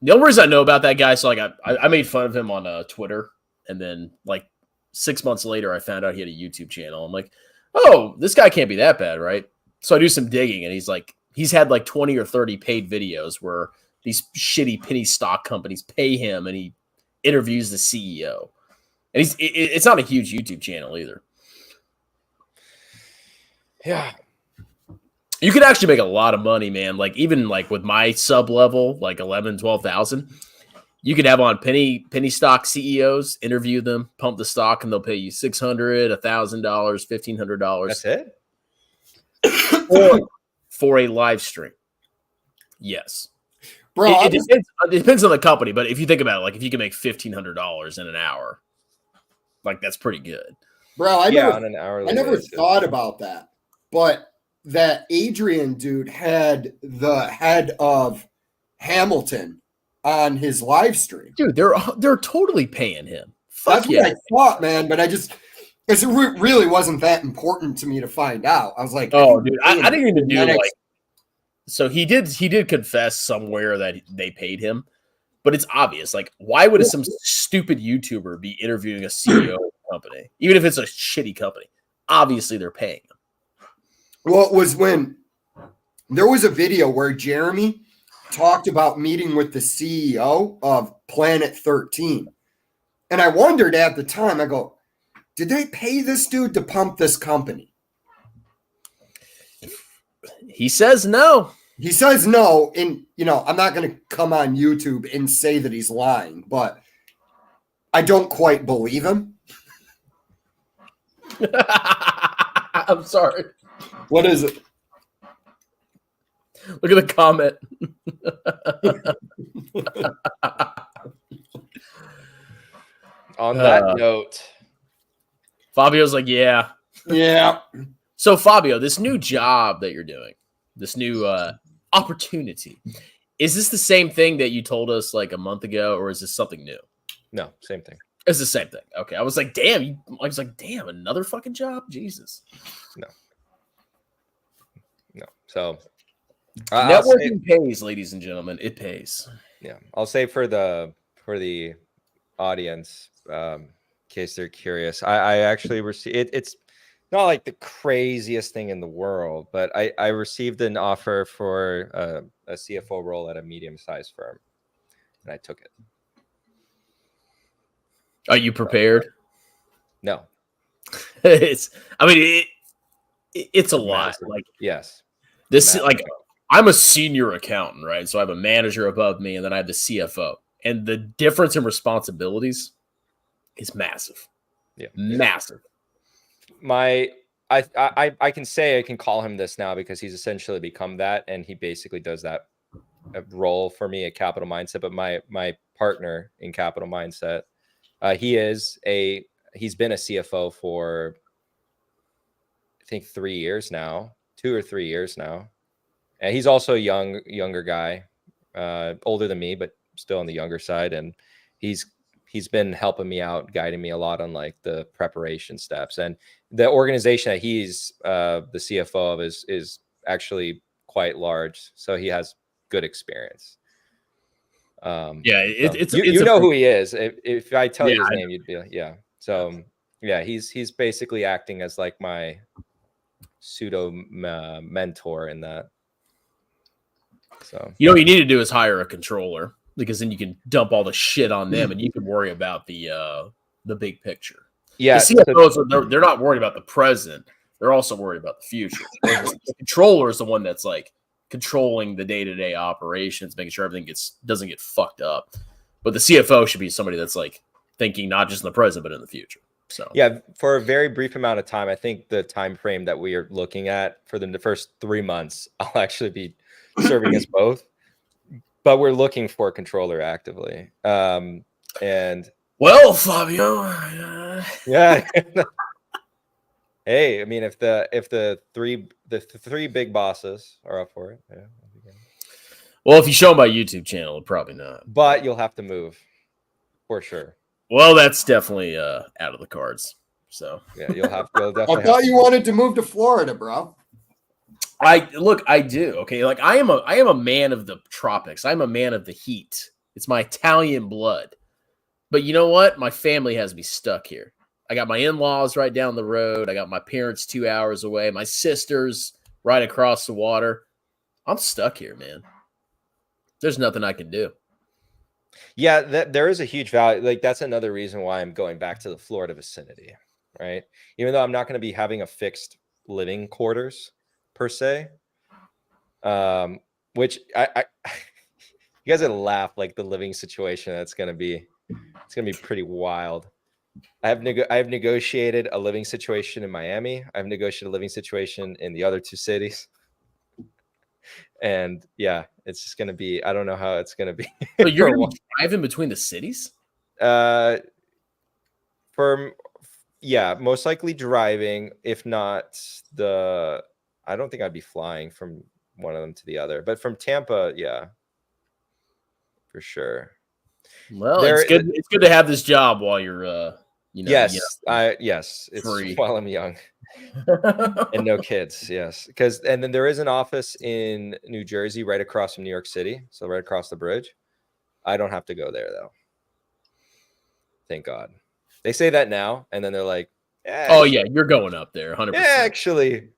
The only reason I know about that guy, so like I made fun of him on Twitter, and then like 6 months later, I found out he had a YouTube channel. I'm like, oh, this guy can't be that bad, right? So I do some digging, and he's had like 20 or 30 paid videos where these shitty penny stock companies pay him, and he interviews the CEO. And it's not a huge YouTube channel either. Yeah. You could actually make a lot of money, man. Like even like with my sub level, like 11, 12,000, you could have on penny stock CEOs, interview them, pump the stock, and they'll pay you $600, $1,000, $1,500. That's it? For a live stream. Yes. Bro, it depends on the company, but if you think about it, like if you can make $1,500 in an hour, like that's pretty good. Bro, I never basis. thought about that. But that Adrian dude had the head of Hamilton on his live stream. Dude, they're totally paying him. Fuck That's what I thought, man. But Because it really wasn't that important to me to find out. I was like, Oh, dude, I didn't even do genetics. like. So he did confess somewhere that they paid him, but it's obvious. Like, why would some stupid YouTuber be interviewing a CEO of a company, even if it's a shitty company? Obviously, they're paying him. Well, it was when there was a video where Jeremy talked about meeting with the CEO of Planet 13. And I wondered at the time, I go, did they pay this dude to pump this company? He says no. He says no. And, I'm not going to come on YouTube and say that he's lying, but I don't quite believe him. I'm sorry. What is it? Look at the comment. On that note, Fabio's like, yeah. Yeah. So, Fabio, this new job that you're doing, this new opportunity, is this the same thing that you told us like a month ago, or is this something new? no, same thing. It's the same thing. Okay. I was like, damn. Another fucking job? Jesus. No. So networking pays, ladies and gentlemen. It pays. Yeah, I'll say for the audience, in case they're curious, I actually received it's not like the craziest thing in the world, but I received an offer for a CFO role at a medium-sized firm, and I took it. Are you prepared? No. It's a lot. Massive. Like, yes, this, massive. like, I'm a senior accountant, right? So I have a manager above me, and then I have the CFO, and the difference in responsibilities is massive. Yeah, massive. I can say I can call him this now because he's essentially become that, and he basically does that role for me at Capital Mindset. But my partner in Capital Mindset, he's been a CFO for I think 3 years now, 2 or 3 years now, and he's also a younger guy, older than me, but still on the younger side, and he's been helping me out, guiding me a lot on like the preparation steps. And the organization that he's the CFO of is actually quite large, so he has good experience. It's you know who he is. If I tell you his name, you'd be like, yeah. So yeah, he's basically acting as like my pseudo mentor in that. So what you need to do is hire a controller, because then you can dump all the shit on them, and you can worry about the big picture. Yeah, the CFOs they're not worried about the present; they're also worried about the future. The controller is the one that's like controlling the day-to-day operations, making sure everything doesn't get fucked up. But the CFO should be somebody that's like thinking not just in the present but in the future. So yeah, for a very brief amount of time, I think the time frame that we are looking at for the first 3 months, I'll actually be serving as both. But we're looking for a controller actively. And well, Fabio, yeah. Hey, I mean, if the three big bosses are up for it, yeah. Well, if you show my YouTube channel, probably not. But you'll have to move for sure. Well, that's definitely out of the cards. So yeah, you'll definitely. I thought you wanted to move to Florida, bro. I do. Okay. Like I am a man of the tropics. I'm a man of the heat. It's my Italian blood. But you know what? My family has me stuck here. I got my in-laws right down the road. I got my parents 2 hours away. My sisters right across the water. I'm stuck here, man. There's nothing I can do. Yeah, there is a huge value. Like that's another reason why I'm going back to the Florida vicinity, right? Even though I'm not going to be having a fixed living quarters per se, which I you guys would laugh, like the living situation it's gonna be pretty wild. I have negotiated a living situation in Miami. I've negotiated a living situation in the other 2 cities, and yeah, it's just gonna be. I don't know how it's gonna be. So you're gonna be driving between the cities? Most likely driving. If not I don't think I'd be flying from one of them to the other, but from Tampa, yeah, for sure. Well, it's good to have this job while you're You know, Yes, yes, it's free. while I'm young and no kids. Yes, and then there is an office in New Jersey right across from New York City, so right across the bridge. I don't have to go there though. Thank God. They say that now, and then they're like, oh yeah, you're going up there, 100%. yeah, actually,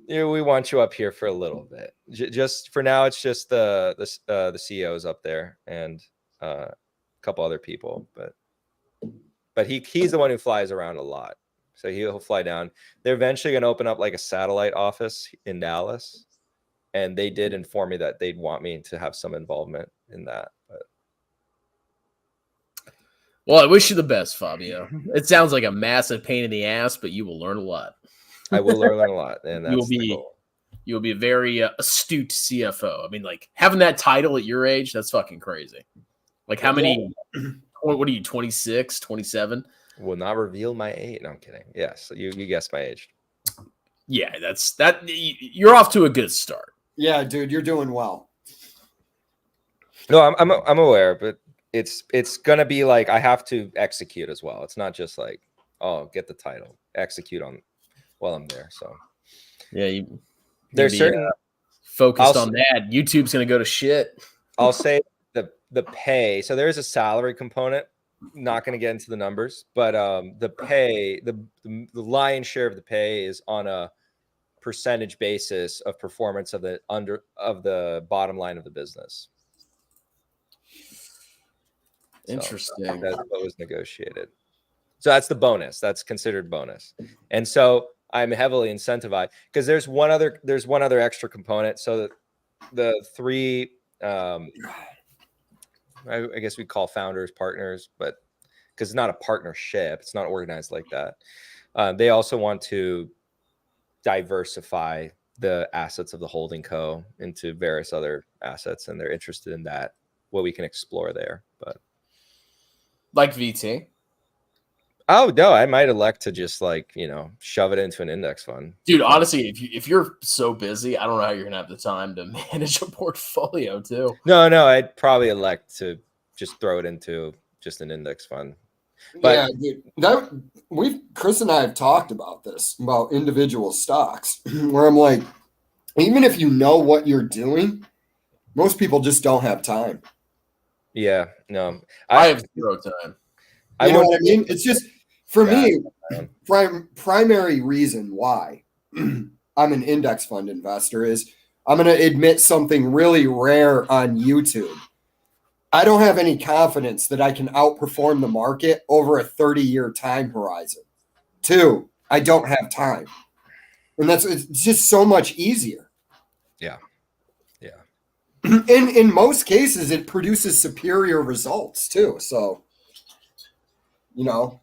we want you up here for a little bit. Just for now, it's just the CEOs up there and a couple other people, but he's the one who flies around a lot, so he'll fly down. They're eventually going to open up like a satellite office in Dallas, and they did inform me that they'd want me to have some involvement in that. But well, I wish you the best, Fabio. It sounds like a massive pain in the ass, but you will learn a lot. I will learn a lot, and that's the goal. You will be a very astute CFO. I mean, like having that title at your age, that's fucking crazy. Like how many? What are you? 26, 27? Will not reveal my age. No, I'm kidding. Yes, you guessed my age. Yeah, that. You're off to a good start. Yeah, dude, you're doing well. No, I'm aware, but it's gonna be like I have to execute as well. It's not just like, oh, get the title, execute on while I'm there. So yeah, there's certain focused on that. YouTube's gonna go to shit. I'll say the pay. So there is a salary component. Not going to get into the numbers, but the pay, the lion's share of the pay is on a percentage basis of performance of the bottom line of the business. Interesting. So that's what was negotiated. So that's the bonus. That's considered bonus. And so I'm heavily incentivized because there's one other extra component. So the three, I guess we call founders partners, but because it's not a partnership, it's not organized like that. They also want to diversify the assets of the holding co into various other assets, and they're interested in that, what we can explore there. But like VT. Oh no, I might elect to just shove it into an index fund. Dude, honestly, if you're so busy, I don't know how you're gonna have the time to manage a portfolio too. No, I'd probably elect to just throw it into just an index fund. But yeah, dude, Chris and I have talked about this, about individual stocks, where I'm like, even if you know what you're doing, most people just don't have time. Yeah, no. I have zero time. You know what I mean? It's just, for me, primary reason why I'm an index fund investor is I'm going to admit something really rare on YouTube. I don't have any confidence that I can outperform the market over a 30-year time horizon. 2, I don't have time. And it's just so much easier. Yeah. In most cases, it produces superior results too. So,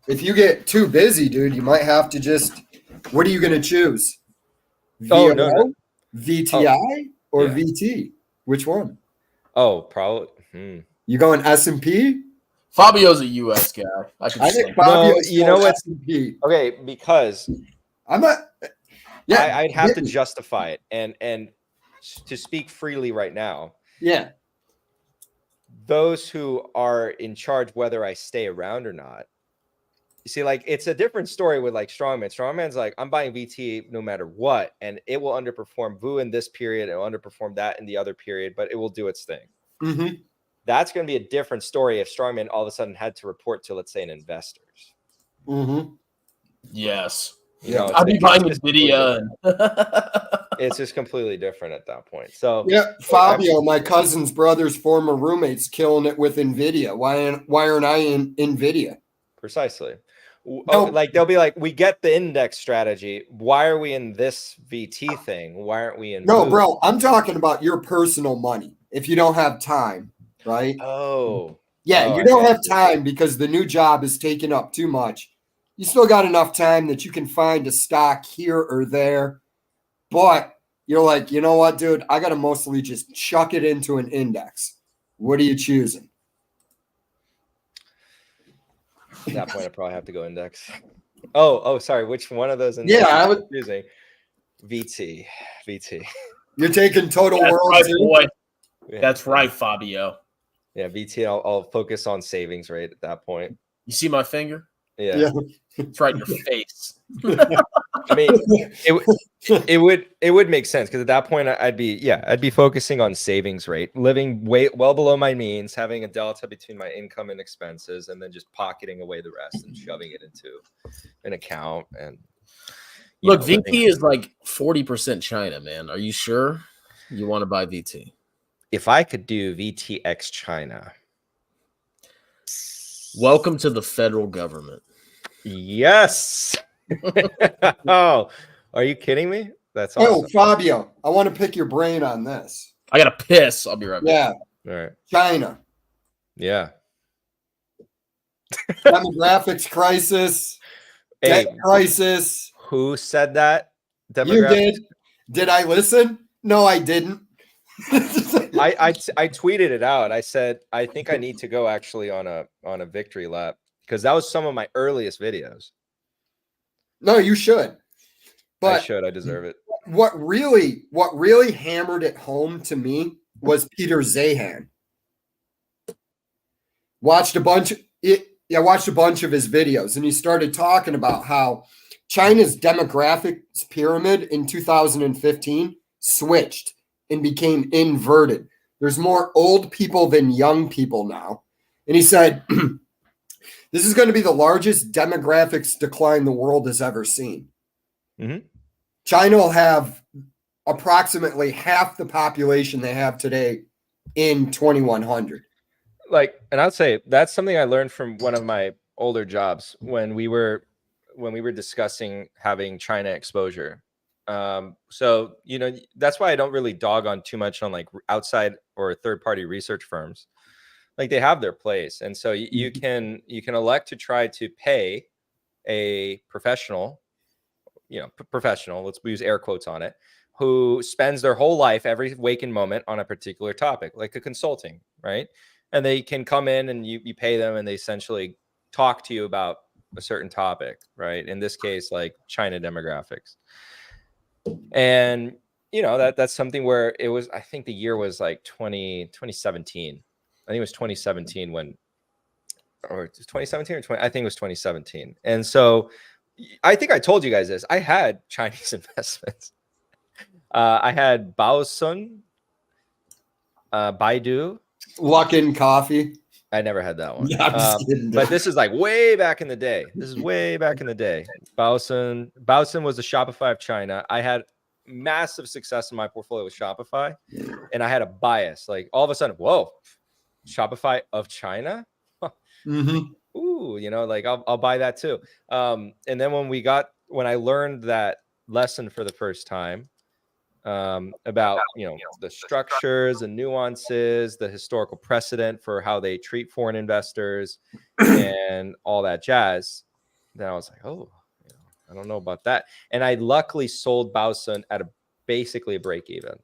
if you get too busy, dude, you might have to just, what are you going to choose? VO, no. VTI, or VT? Which one? Oh, probably. You going S&P? Fabio's a US guy. I think Fabio's S&P. Okay, because I'm not. Yeah, I'd have to justify it, and to speak freely right now. Yeah. Those who are in charge, whether I stay around or not. You see, it's a different story with Strongman. Strongman's like, I'm buying VT no matter what, and it will underperform VU in this period, it will underperform that in the other period, but it will do its thing. Mm-hmm. That's going to be a different story if Strongman all of a sudden had to report to, let's say, an investors. Mm-hmm. Yes. I'd be buying NVIDIA. It's just completely different at that point. So yeah, Fabio, my cousin's brother's former roommate's killing it with NVIDIA. Why aren't I in NVIDIA? Precisely. No. They'll be like, we get the index strategy. Why are we in this VT thing? Why aren't we in? No, VU? bro, I'm talking about your personal money. If you don't have time, right? You don't have time because the new job is taking up too much. You still got enough time that you can find a stock here or there, but you're like, you know what, dude? I got to mostly just chuck it into an index. What are you choosing? At that point, I probably have to go index. Oh, sorry. Which one of those? Indexes I was using VT. You're taking total world. Right, boy. Yeah. That's right, Fabio. Yeah, VT. I'll focus on savings rate at that point. You see my finger? Yeah. It's right in your face. I mean, it would make sense because at that point I'd be focusing on savings rate, living well below my means, having a delta between my income and expenses, and then just pocketing away the rest and shoving it into an account. And look, VT is like 40% China, man. Are you sure you want to buy VT? If I could do VTX China. Welcome to the federal government. Yes. Oh, are you kidding me? That's awesome. Oh, Fabio, I want to pick your brain on this. I got to piss. I'll be right back. Yeah. All right. China. Yeah. Demographics crisis. Debt crisis. Who said that? You did. Did I listen? No, I didn't. I tweeted it out. I said I think I need to go actually on a victory lap because that was some of my earliest videos. No, you should. But I should. I deserve it. What really hammered it home to me was Peter Zahan. Watched a bunch of his videos, and he started talking about how China's demographics pyramid in 2015 switched and became inverted. There's more old people than young people now. And he said, this is going to be the largest demographics decline the world has ever seen. Mm-hmm. China will have approximately half the population they have today in 2100. And I'd say that's something I learned from one of my older jobs when we were discussing having China exposure. So, that's why I don't really dog on too much on like outside or third-party research firms. Like they have their place. And so you can elect to try to pay a professional, professional, let's use air quotes on it, who spends their whole life, every waking moment on a particular topic, like a consulting, right? And they can come in and you pay them and they essentially talk to you about a certain topic, right? In this case, like China demographics. And, that's something where it was, I think the year was like 2017. I think it was 2017 or 2017 or 20, I think it was 2017. And so I think I told you guys this. I had Chinese investments. I had Baosun, Baidu. Luckin Coffee. I never had that one. Yeah, I'm just kidding. But this is like way back in the day. Baosun was the Shopify of China. I had massive success in my portfolio with Shopify. And I had a bias. Like all of a sudden, whoa, Shopify of China? Mm-hmm. Ooh, I'll buy that too. And then when I learned that lesson for the first time, about the structures and nuances, the historical precedent for how they treat foreign investors and all that jazz, then I was like, oh, I don't know about that. And I luckily sold Baosun at basically a break even,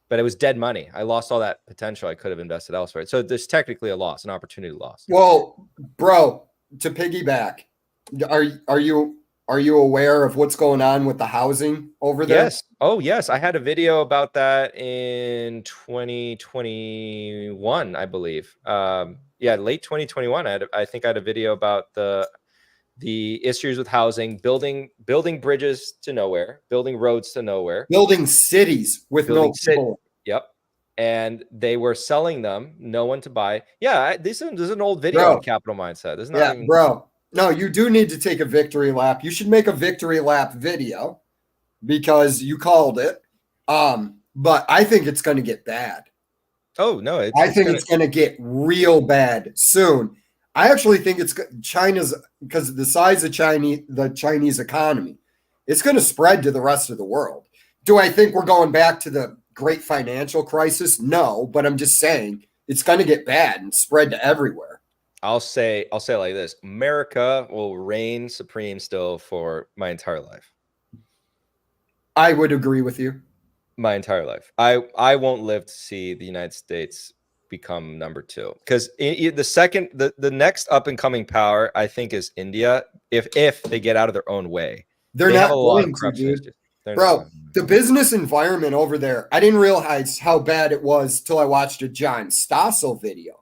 but it was dead money. I lost all that potential I could have invested elsewhere. So there's technically a loss, an opportunity loss. Well, bro, to piggyback, are you aware of what's going on with the housing over there? Yes. Oh, yes. I had a video about that in 2021, I believe. Late 2021. I think I had a video about the issues with housing, building bridges to nowhere, building roads to nowhere, building cities with no people. Yep. And they were selling them, no one to buy. Yeah, this is an old video on Capital Mindset. There's nothing. Bro. No, you do need to take a victory lap. You should make a victory lap video because you called it. But I think it's going to get bad. Oh, no. It's going to get real bad soon. I actually think it's China's, because of the size of the Chinese economy, it's going to spread to the rest of the world. Do I think we're going back to the great financial crisis? No, but I'm just saying it's going to get bad and spread to everywhere. I'll say it like this. America will reign supreme still for my entire life. I would agree with you. My entire life. I won't live to see the United States become number two, because the next up and coming power, I think, is India. If they get out of their own way, they're not going to, dude. Bro, the business environment over there, I didn't realize how bad it was till I watched a John Stossel video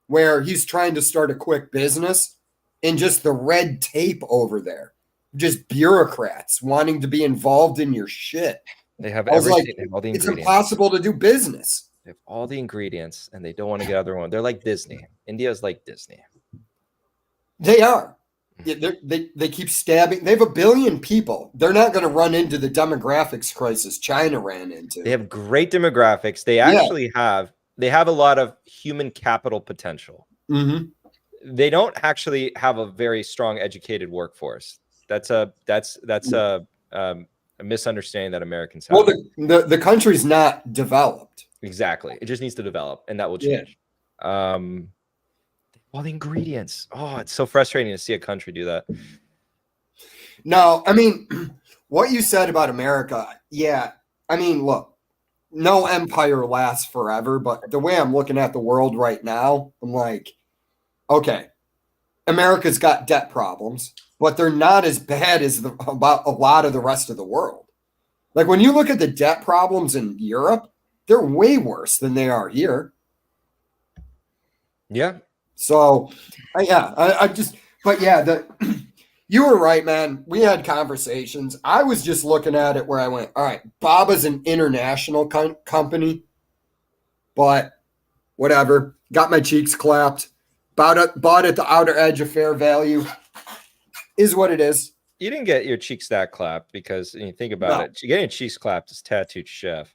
where he's trying to start a quick business and just the red tape over there. Just bureaucrats wanting to be involved in your shit. They have I was everything. like, They have all the it's ingredients. impossible to do business. They have all the ingredients, and they don't want to get out of their own. They're like Disney. India's like Disney. They are. They keep stabbing. They have 1 billion people. They're not going to run into the demographics crisis China ran into. They have great demographics. They actually have a lot of human capital potential. Mm-hmm. They don't actually have a very strong educated workforce. That's a misunderstanding that Americans have. Well, the country's not developed. Exactly. It just needs to develop, and that will change. All the ingredients. Oh, it's so frustrating to see a country do that. No, I mean, what you said about America, yeah. I mean, look, no empire lasts forever, but the way I'm looking at the world right now, I'm like, okay, America's got debt problems, but they're not as bad as about a lot of the rest of the world. Like when you look at the debt problems in Europe, they're way worse than they are here. Yeah. So, you were right, man. We had conversations. I was just looking at it where I went, all right, Baba's an international company, but whatever. Got my cheeks clapped. Bought at the outer edge of fair value. Is what it is. You didn't get your cheeks that clapped because when you think about it, getting your cheeks clapped is tattooed chef.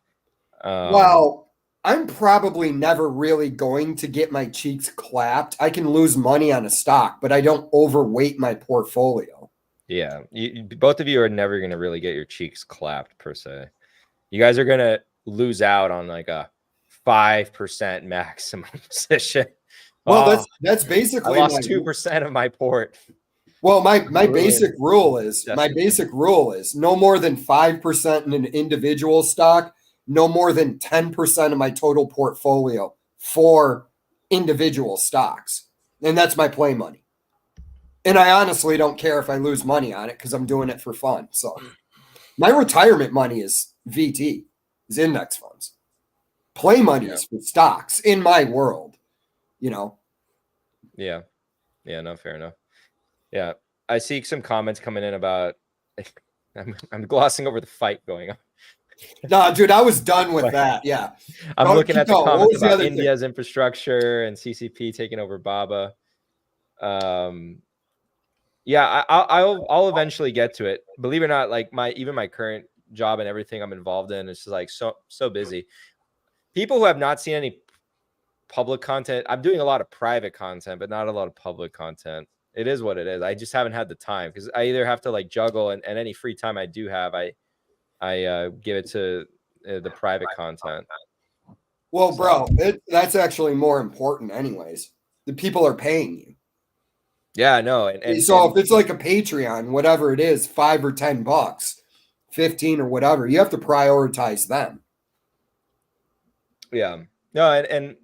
Well, I'm probably never really going to get my cheeks clapped. I can lose money on a stock, but I don't overweight my portfolio. Yeah. Both of you are never going to really get your cheeks clapped per se. You guys are going to lose out on like a 5% maximum position. Well, that's basically I lost 2% of my port. Well, my basic rule is no more than 5% in an individual stock, no more than 10% of my total portfolio for individual stocks. And that's my play money. And I honestly don't care if I lose money on it because I'm doing it for fun. So my retirement money is VT, is index funds. Play money is for stocks in my world, you know? Yeah. Yeah, no, fair enough. Yeah. I see some comments coming in about I'm glossing over the fight going on. No, dude, I was done with that. Yeah. I'm looking at the comments about India's infrastructure and CCP taking over Baba. Yeah, I'll eventually get to it. Believe it or not, like even my current job and everything I'm involved in is just like so busy. People who have not seen any public content, I'm doing a lot of private content, but not a lot of public content. It is what it is. I just haven't had the time because I either have to like juggle and any free time I do have, I give it to the private content. Well, bro, that's actually more important anyways. The people are paying you. Yeah, no. And so if it's like a Patreon, whatever it is, $5 or $10, 15 or whatever, you have to prioritize them. Yeah. No, and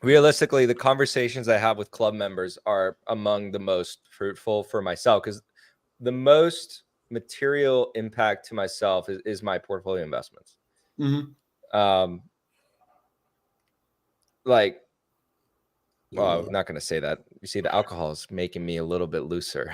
realistically, the conversations I have with club members are among the most fruitful for myself because the most material impact to myself is my portfolio investments. Mm-hmm. Like, well, I'm not going to say that. You see, the alcohol is making me a little bit looser.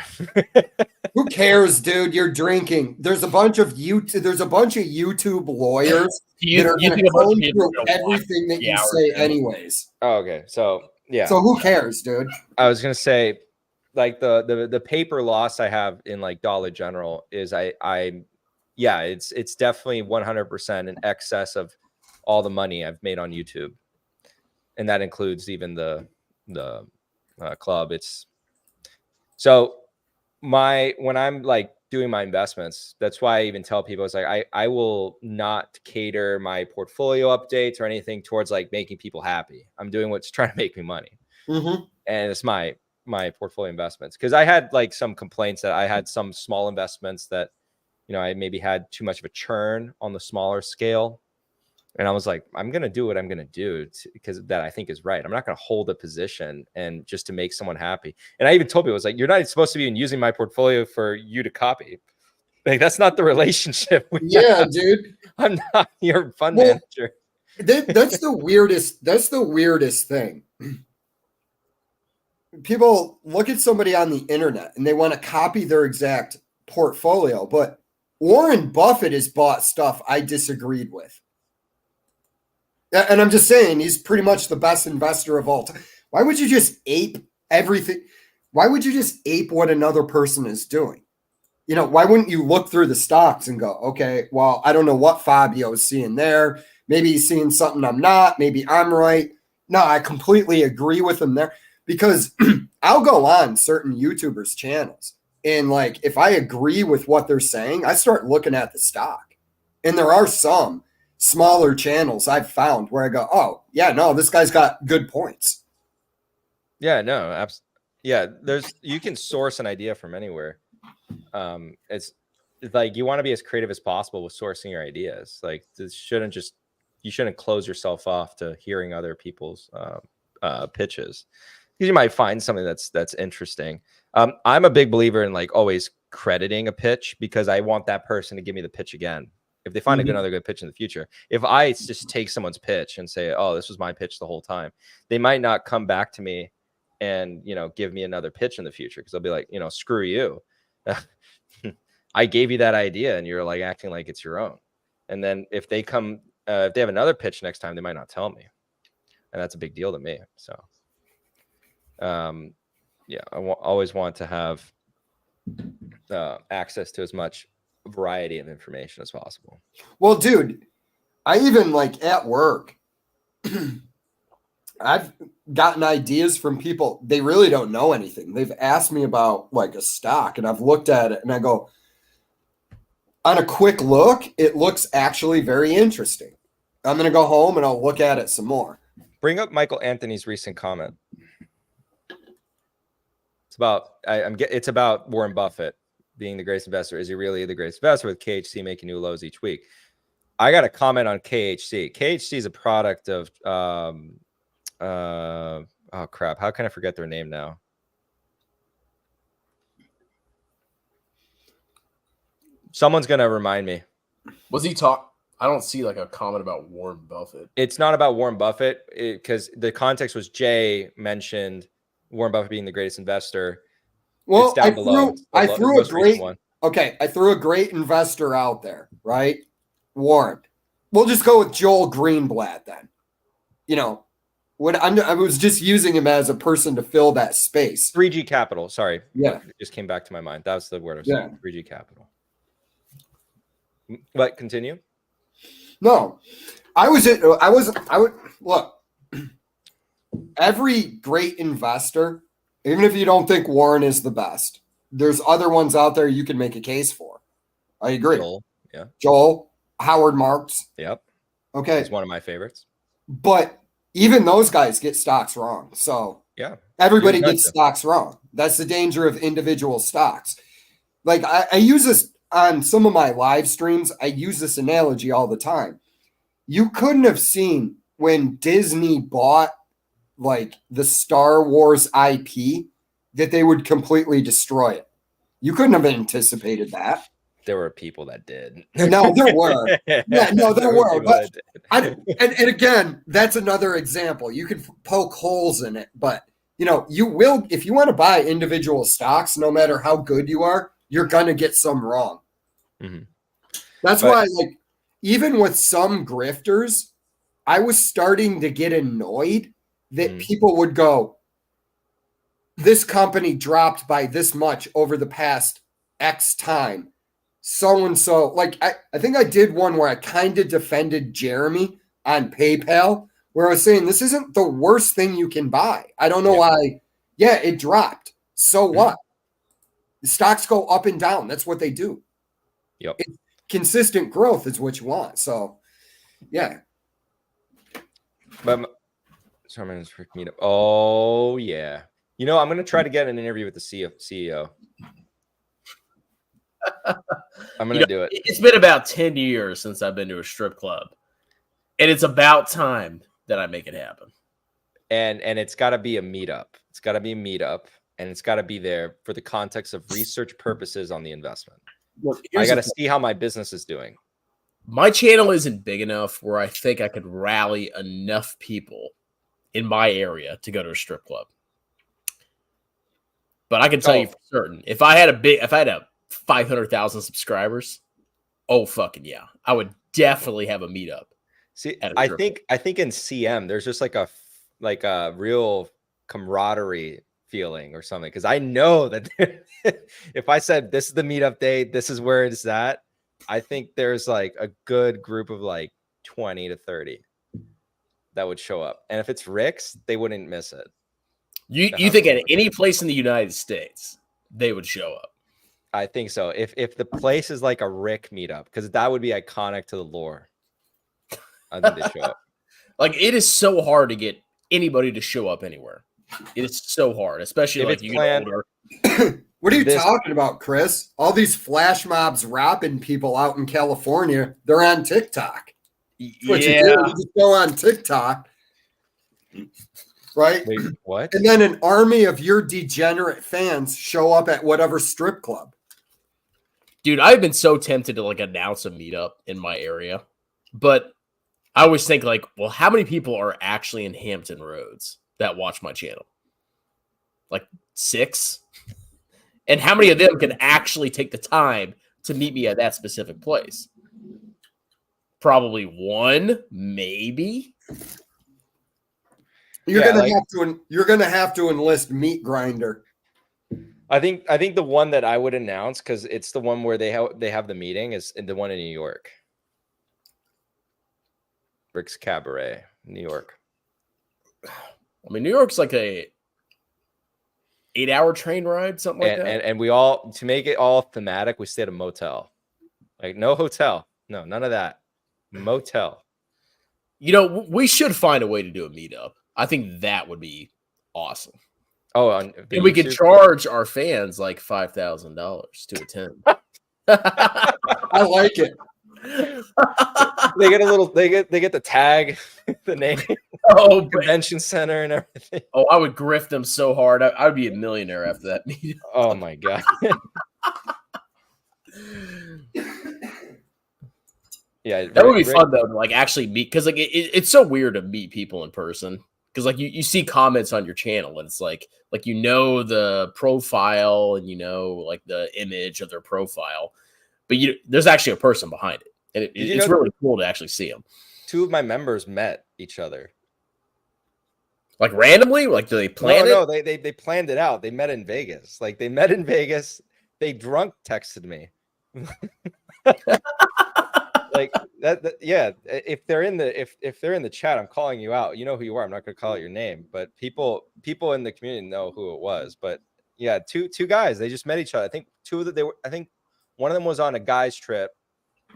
Who cares, dude? You're drinking. There's a bunch of YouTube lawyers that are going to comb through everything that you say anyways. Oh, okay. So, yeah. So who cares, dude? I was going to say, like the paper loss I have in like Dollar General is it's definitely 100% in excess of all the money I've made on YouTube. And that includes even the club. It's so when I'm like doing my investments, that's why I even tell people it's like I will not cater my portfolio updates or anything towards like making people happy. I'm doing what's trying to make me money. Mm-hmm. And it's my portfolio investments because I had like some complaints that I had some small investments that I maybe had too much of a churn on the smaller scale. And I was like, I'm going to do what I'm going to do because that I think is right. I'm not going to hold a position and just to make someone happy. And I even told people, I was like, you're not supposed to be using my portfolio for you to copy. Like, that's not the relationship. Dude. I'm not your fund manager. That's the weirdest. That's the weirdest thing. people look at somebody on the internet and they want to copy their exact portfolio, but Warren Buffett has bought stuff I disagreed with. And I'm just saying, he's pretty much the best investor of all time. Why would you just ape everything? Why would you just ape what another person is doing? You know, why wouldn't you look through the stocks and go, okay, well, I don't know what Fabio is seeing there. Maybe he's seeing something I'm not. Maybe I'm right. No, I completely agree with him there, because I'll go on certain YouTubers' channels. And like, if I agree with what they're saying, I start looking at the stock. And there are some smaller channels I've found where I go, oh, yeah, no, this guy's got good points. Yeah, no, yeah, you can source an idea from anywhere. It's like you want to be as creative as possible with sourcing your ideas. Like you shouldn't close yourself off to hearing other people's pitches, because you might find something that's interesting. I'm a big believer in like always crediting a pitch, because I want that person to give me the pitch again if they find another good pitch in the future. If I just take someone's pitch and say, oh, this was my pitch the whole time, they might not come back to me and, you know, give me another pitch in the future, because they'll be like, you know, screw you. I gave you that idea and you're like acting like it's your own. And then if they come, if they have another pitch next time, they might not tell me. And that's a big deal to me. So, yeah, always want to have access to as much variety of information as possible. Well, dude, I even like at work, I've gotten ideas from people. They really don't know anything. They've asked me about like a stock, and I've looked at it and I go, on a quick look, it looks actually very interesting. I'm going to go home and I'll look at it some more. Bring up Michael Anthony's recent comment. It's about, it's about Warren Buffett being the greatest investor. Is he really the greatest investor, with KHC making new lows each week? I got a comment on KHC. KHC is a product of, oh crap, how can I forget their name now? Someone's gonna remind me. Was he talk? I don't see like a comment about Warren Buffett. It's not about Warren Buffett, because the context was Jay mentioned Warren Buffett being the greatest investor. Well, it's down below. I threw a great one. Okay, I threw a great investor out there, right? Warren. We'll just go with Joel Greenblatt then. You know, when I was just using him as a person to fill that space. 3G Capital. Sorry. Yeah. It just came back to my mind. That was the word I was saying. 3G Capital. What? Continue. No, I would look. Every great investor, even if you don't think Warren is the best, there's other ones out there you can make a case for. I agree. Joel, Howard Marks. Yep. Okay. He's one of my favorites. But even those guys get stocks wrong. So yeah, everybody gets stocks wrong. That's the danger of individual stocks. Like I use this on some of my live streams. I use this analogy all the time. You couldn't have seen when Disney bought like the Star Wars IP that they would completely destroy it. You couldn't have anticipated that. There were people that did. No, there were. Yeah, no, there were. But and again, that's another example. You can poke holes in it, but you know, you will, if you want to buy individual stocks, no matter how good you are, you're gonna get some wrong. That's why, like, even with some grifters, I was starting to get annoyed that people would go, this company dropped by this much over the past X time. So-and-so, like, I think I did one where I kind of defended Jeremy on PayPal, where I was saying, this isn't the worst thing you can buy. I don't know why. Yeah, it dropped. So what? The stocks go up and down. That's what they do. Yep. Consistent growth is what you want. So, yeah. But someone's freaking me up. Oh, yeah. You know, I'm going to try to get an interview with the CEO. I'm going to do it. It's been about 10 years since I've been to a strip club. And it's about time that I make it happen. And it's got to be a meetup. It's got to be a meetup. And it's got to be there for the context of research purposes on the investment. Look, I got to see how my business is doing. My channel isn't big enough where I think I could rally enough people in my area to go to a strip club. But I can tell you for certain, if I had a 500,000 subscribers, oh fucking yeah, I would definitely have a meetup. See, I think in CM there's just like a real camaraderie feeling or something, because I know that if I said this is the meetup date, this is where it's at, I think there's like a good group of like 20 to 30 that would show up, and if it's Rick's, they wouldn't miss it. You think at any place in the United States they would show up? I think so. If the place is like a Rick meetup, because that would be iconic to the lore. I think they show up. Like, it is so hard to get anybody to show up anywhere. It is so hard, especially if like it's you planned, get older. What are you talking about, Chris? All these flash mobs rapping people out in California, they're on TikTok. What you do, you just go on TikTok, right? Wait, what? And then an army of your degenerate fans show up at whatever strip club. Dude, I've been so tempted to like announce a meetup in my area, but I always think like, well, how many people are actually in Hampton Roads that watch my channel? Like 6? And how many of them can actually take the time to meet me at that specific place? Probably 1, maybe. You're gonna have to enlist Meat Grinder. I think the one that I would announce, because it's the one where they have the meeting, is the one in New York. Rick's Cabaret, New York. I mean, New York's like a 8-hour train ride, something like that. And we all, to make it all thematic, we stay at a motel. Like, no hotel. No, none of that. Motel. You know, we should find a way to do a meetup. I think that would be awesome. Oh, and we could charge our fans like $5,000 to attend. I like it. They get a little. They get the tag, the name, convention center, and everything. Oh, I would grift them so hard. I would be a millionaire after that meetup. Oh my god. Yeah, that would be fun though to like actually meet, because like it's so weird to meet people in person, because like you see comments on your channel and it's like you know the profile and you know like the image of their profile, but there's actually a person behind it, and it's really cool to actually see them. 2 of my members met each other, like randomly. Like, do they plan it? No, they planned it out. They met in Vegas. Like, they met in Vegas. They drunk texted me. Like that, yeah. If they're in the chat, I'm calling you out. You know who you are. I'm not going to call out your name, but people in the community know who it was. But yeah, two guys. They just met each other. I think I think one of them was on a guy's trip,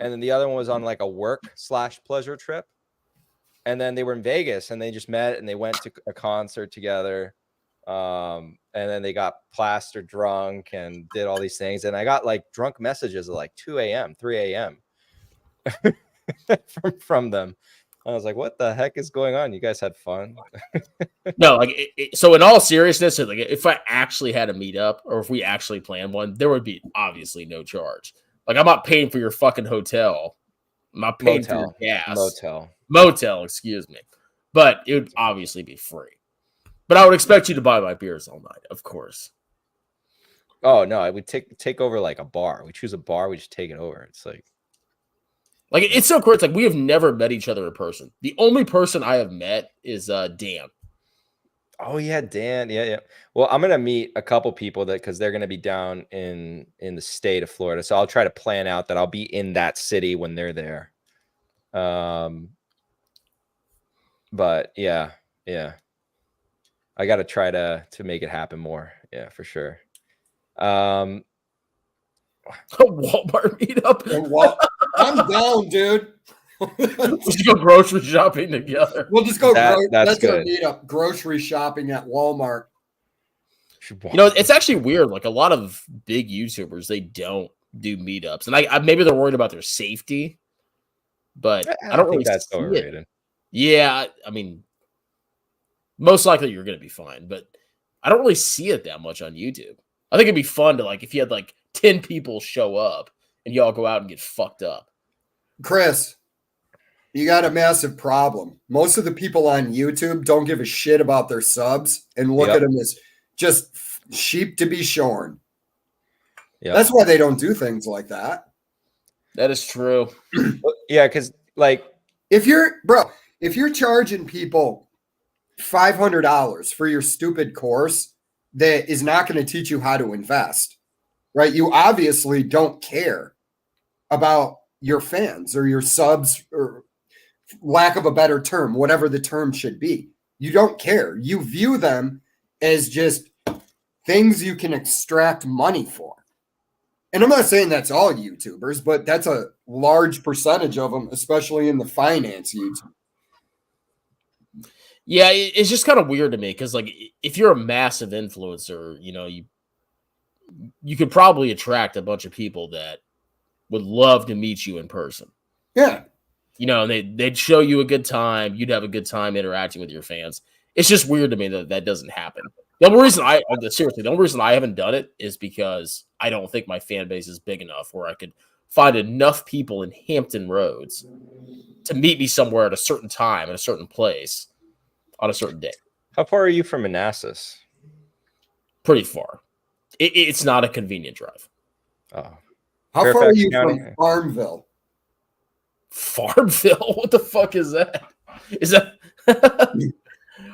and then the other one was on like a work/pleasure trip. And then they were in Vegas, and they just met, and they went to a concert together. And then they got plastered drunk and did all these things. And I got like drunk messages at like 2 a.m., 3 a.m. from them. I was like, what the heck is going on? You guys had fun? No, like, so in all seriousness, like, if I actually had a meetup, or if we actually planned one, there would be obviously no charge. Like, I'm not paying for your fucking hotel. I'm not paying for your gas. Motel, excuse me. But it would obviously be free. But I would expect you to buy my beers all night, of course. Oh no, I would take over like a bar. We choose a bar, we just take it over. It's like it's so cool. It's like we have never met each other in person. The only person I have met is Dan. Oh yeah, Dan. Yeah. Well, I'm gonna meet a couple people because they're gonna be down in the state of Florida. So I'll try to plan out that I'll be in that city when they're there. But yeah. I gotta try to make it happen more. Yeah, for sure. A Walmart meetup. I'm down, dude. We should go grocery shopping together. We'll just go. That's our meetup. Grocery shopping at Walmart. You know, it's actually weird. Like, a lot of big YouTubers, they don't do meetups, and I maybe they're worried about their safety. But I don't really think that's see overrated. it. Yeah, I mean, most likely you're going to be fine, but I don't really see it that much on YouTube. I think it'd be fun to, like, if you had like 10 people show up and y'all go out and get fucked up. Chris, you got a massive problem. Most of the people on YouTube don't give a shit about their subs and look at them as just sheep to be shorn. Yeah, That's why they don't do things like that. That is true. yeah, because like If you're charging people $500 for your stupid course that is not going to teach you how to invest, right? You obviously don't care about your fans or your subs, or lack of a better term, whatever the term should be. You don't care. You view them as just things you can extract money for. And I'm not saying that's all YouTubers, but that's a large percentage of them, especially in the finance YouTube. Yeah, it's just kind of weird to me because, like, if you're a massive influencer, you know, you could probably attract a bunch of people that would love to meet you in person. Yeah. You know, and they'd show you a good time. You'd have a good time interacting with your fans. It's just weird to me that doesn't happen. The only reason I haven't done it is because I don't think my fan base is big enough where I could find enough people in Hampton Roads to meet me somewhere at a certain time in a certain place on a certain day. how far are you from Manassas? Pretty far. It's not a convenient drive. Oh, How far are Fairfax you County? from Farmville? Farmville? What the fuck is that? Is that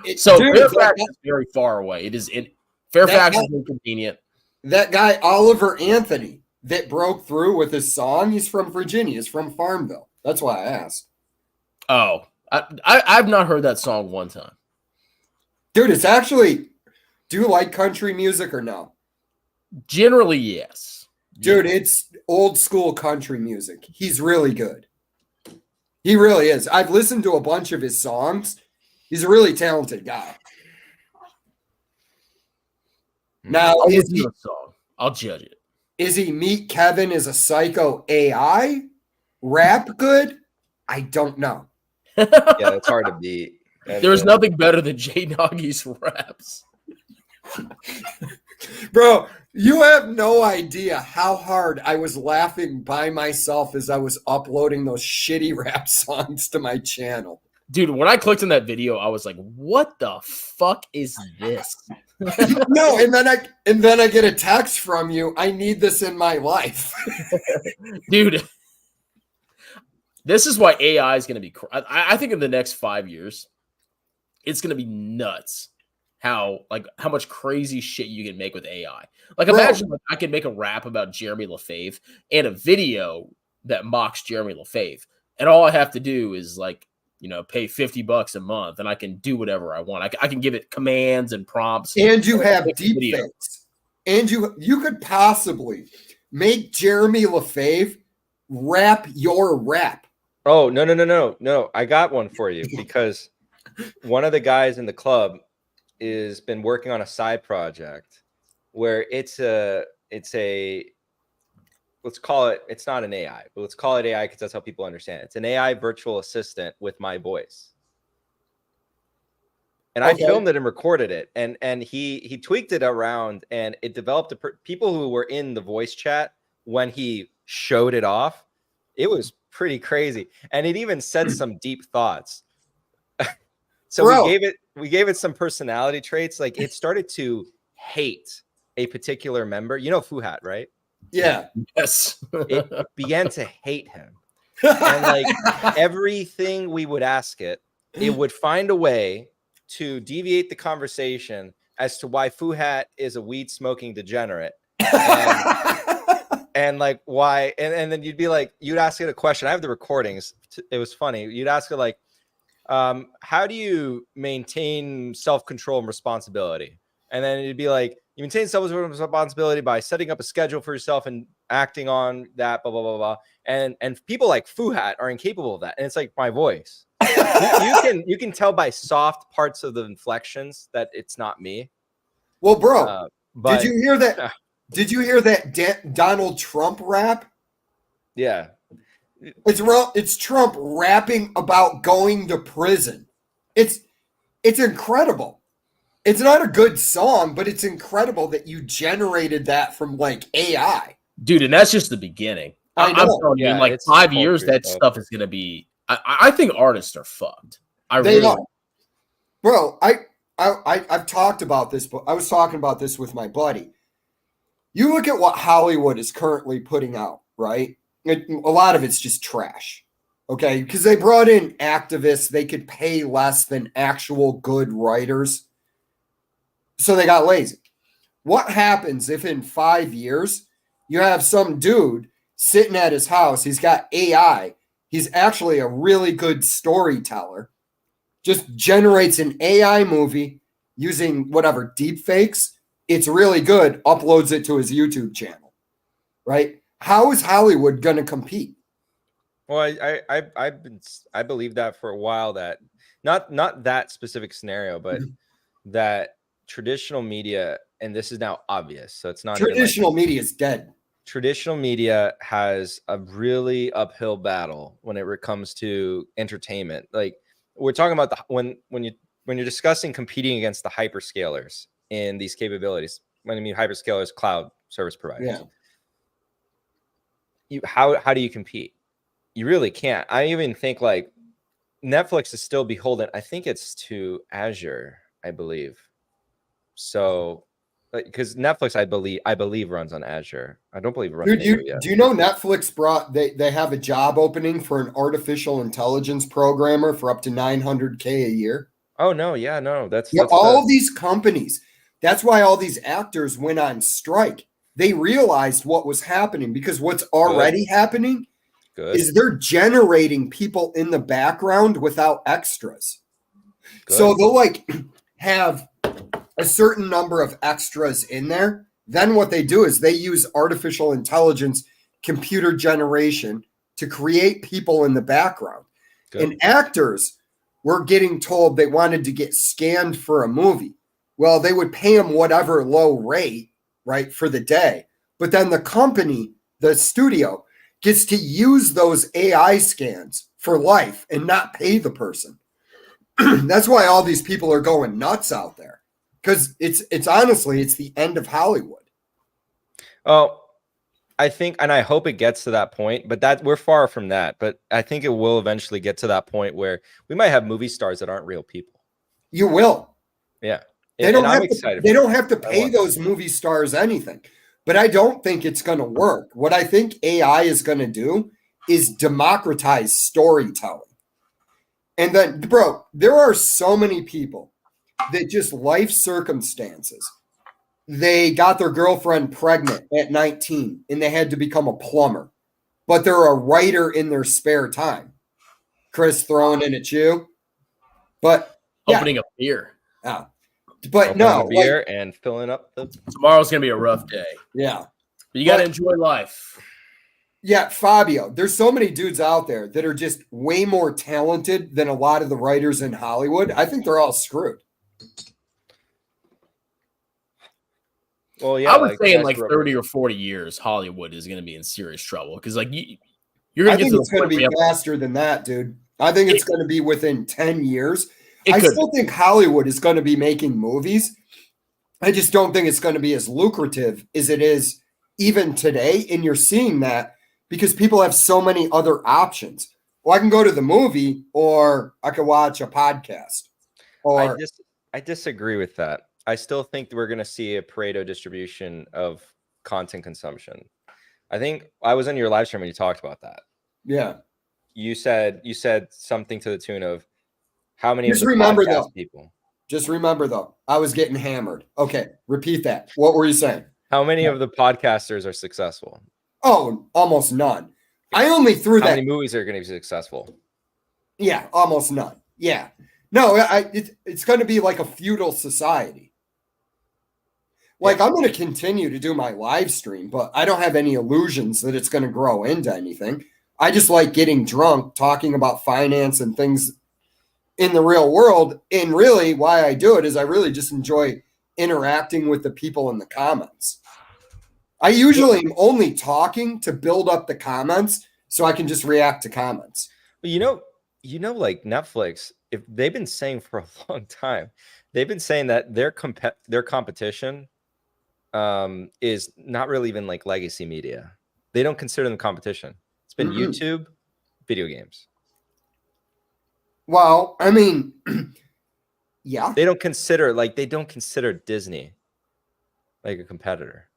Dude, Fairfax is very far away. It is in Fairfax is inconvenient. that guy Oliver Anthony that broke through with his song, he's from Virginia. He's from Farmville. That's why I asked. Oh, I've not heard that song one time. Dude, it's actually, do you like country music or no? Generally, yes. Dude, it's old school country music. He's really good. He really is. I've listened to a bunch of his songs. He's a really talented guy. Now, I'll listen to the song. I'll judge it. is he Meet Kevin as a psycho AI? Rap good? I don't know. yeah, it's hard to beat. And, There's nothing better than Jay Noggy's raps. Bro, you have no idea how hard I was laughing by myself as I was uploading those shitty rap songs to my channel. Dude, when I clicked on that video, I was like, what the fuck is this? No, and then I get a text from you. I need this in my life. Dude, this is why AI is going to be I think in the next 5 years, it's going to be nuts how much crazy shit you can make with AI. Like, imagine I could make a rap about Jeremy LaFave and a video that mocks Jeremy LaFave, and all I have to do is, like, you know, pay $50 a month, and I can do whatever I want. I can give it commands and prompts. And you have deep fakes. And you could possibly make Jeremy LaFave rap your rap. Oh, no. I got one for you because one of the guys in the club is been working on a side project where it's a let's call it, it's not an AI, but let's call it AI because that's how people understand it. It's an AI virtual assistant with my voice. And Okay. I filmed it and recorded it, and he tweaked it around, and it developed people who were in the voice chat when he showed it off. It was pretty crazy, and it even said some deep thoughts. So Bro. we gave it some personality traits. Like, it started to hate a particular member. You know Fuhat, right? Yeah. Yes. It began to hate him, and like everything we would ask it, it would find a way to deviate the conversation as to why Fuhat is a weed smoking degenerate, and like why, and then you'd be like, you'd ask it a question. I have the recordings. It was funny. You'd ask it like, how do you maintain self-control and responsibility? And then it'd be like, you maintain self-responsibility by setting up a schedule for yourself and acting on that, blah, blah, blah, blah. And people like Fuhat are incapable of that. And it's like my voice. you can tell by soft parts of the inflections that it's not me. Well, bro, But did you hear that? Did you hear that Donald Trump rap? yeah, It's Trump rapping about going to prison. It's incredible. It's not a good song, but it's incredible that you generated that from like AI. Dude, and that's just the beginning. I I'm know. telling you, in Yeah, like it's 5 years, poetry, that though. stuff is going to be. I think artists are fucked. They are. Bro, I've talked about this, but I was talking about this with my buddy. You look at what Hollywood is currently putting out, right? A lot of it's just trash. Okay, because they brought in activists, they could pay less than actual good writers. So they got lazy. What happens if in 5 years you have some dude sitting at his house? He's got AI. He's actually a really good storyteller. Just generates an AI movie using whatever deep fakes. It's really good. Uploads it to his YouTube channel, right? How is Hollywood going to compete? Well, I believe that for a while, that not that specific scenario, but that traditional media, and this is now obvious, so it's not Traditional media is dead. Traditional media has a really uphill battle when it comes to entertainment. Like, we're talking about when you're discussing competing against the hyperscalers in these capabilities. When I mean hyperscalers, cloud service providers. Yeah. How do you compete? You really can't. I even think like Netflix is still beholden. I think it's to Azure, I believe. So, because Netflix, I believe runs on Azure. I don't believe it runs. Dude, do you know Netflix they have a job opening for an artificial intelligence programmer for up to $900K a year? Oh no, yeah, no, that's all of these companies. That's why all these actors went on strike. They realized what was happening, because what's already happening is they're generating people in the background without extras. So they'll like have a certain number of extras in there. Then what they do is they use artificial intelligence, computer generation to create people in the background. And actors were getting told they wanted to get scanned for a movie. Well, they would pay them whatever low rate, right, for the day. But then the company, the studio, gets to use those AI scans for life and not pay the person. That's why all these people are going nuts out there. Because it's honestly, it's the end of Hollywood. Oh, I think, and I hope it gets to that point, but that we're far from that. But I think it will eventually get to that point where we might have movie stars that aren't real people. You will. Yeah. They don't have to pay those movie stars anything. But I don't think it's going to work. What I think AI is going to do is democratize storytelling. And then, bro, there are so many people that just life circumstances. They got their girlfriend pregnant at 19 and they had to become a plumber, but they're a writer in their spare time. Chris throwing in at you, but opening a beer. But opening no, a beer and filling up the. Tomorrow's gonna be a rough day. Yeah, but you gotta enjoy life. Yeah, Fabio, there's so many dudes out there that are just way more talented than a lot of the writers in Hollywood. I think they're all screwed. Well, yeah, I would say in like 30 or 40 years, Hollywood is going to be in serious trouble because, like, you're going to get to the point. I think it's going to be faster than that, dude. I think it's going to be within 10 years. I still think Hollywood is going to be making movies. I just don't think it's going to be as lucrative as it is even today. And you're seeing that because people have so many other options. Well, I can go to the movie or I can watch a podcast. Or I disagree with that. I still think we're going to see a Pareto distribution of content consumption. I think I was in your live stream when you talked about that. Yeah. You said something to the tune of how many of the podcast people. Just remember though, I was getting hammered. Okay, repeat that. What were you saying? How many of the podcasters are successful? Oh, almost none. I only threw that. How many movies are going to be successful? Yeah, almost none. Yeah. No, it's going to be like a feudal society. Like, I'm going to continue to do my live stream, but I don't have any illusions that it's going to grow into anything. I just like getting drunk, talking about finance and things in the real world. And really, why I do it is I really just enjoy interacting with the people in the comments. I usually am only talking to build up the comments so I can just react to comments. You know, like Netflix, if they've been saying for a long time, they've been saying that their competition is not really even like legacy media. They don't consider them competition. It's been YouTube, video games. Well, I mean, Yeah. They don't consider Disney like a competitor.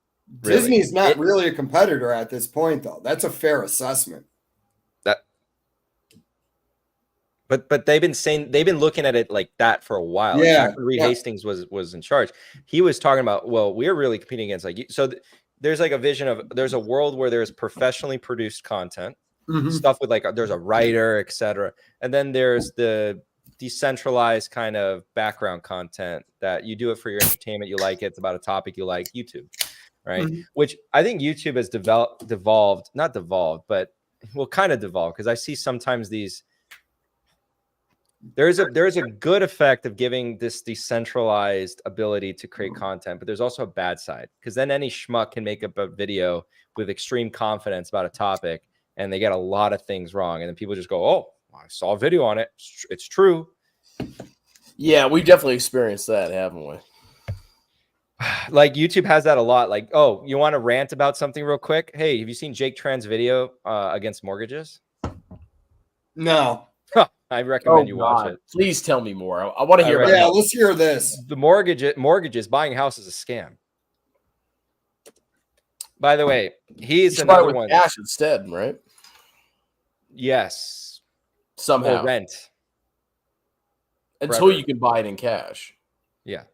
Really. Disney's not really a competitor at this point, though. That's a fair assessment. But they've been looking at it like that for a while. Yeah, Like back when Reed Hastings was in charge, he was talking about, well, we're really competing against there's like a vision of there's a world where there's professionally produced content, stuff with like there's a writer, etc. And then there's the decentralized kind of background content that you do it for your entertainment. You like it. It's about a topic you like. YouTube, right? Which I think YouTube has kind of devolved because I see sometimes these. There is a good effect of giving this decentralized ability to create content, but there's also a bad side because then any schmuck can make up a video with extreme confidence about a topic and they get a lot of things wrong. And then people just go, oh, I saw a video on it. It's true. Yeah, we definitely experienced that, haven't we? Like YouTube has that a lot. Like, oh, you want to rant about something real quick? Hey, have you seen Jake Tran's video against mortgages? No. I recommend you watch it. Please tell me more. I want to hear about it. Yeah, let's hear this. The mortgages, buying a house is a scam. By the way, he's another one. Cash instead, right? Yes. Somehow. Or rent. Until you can buy it in cash. Yeah.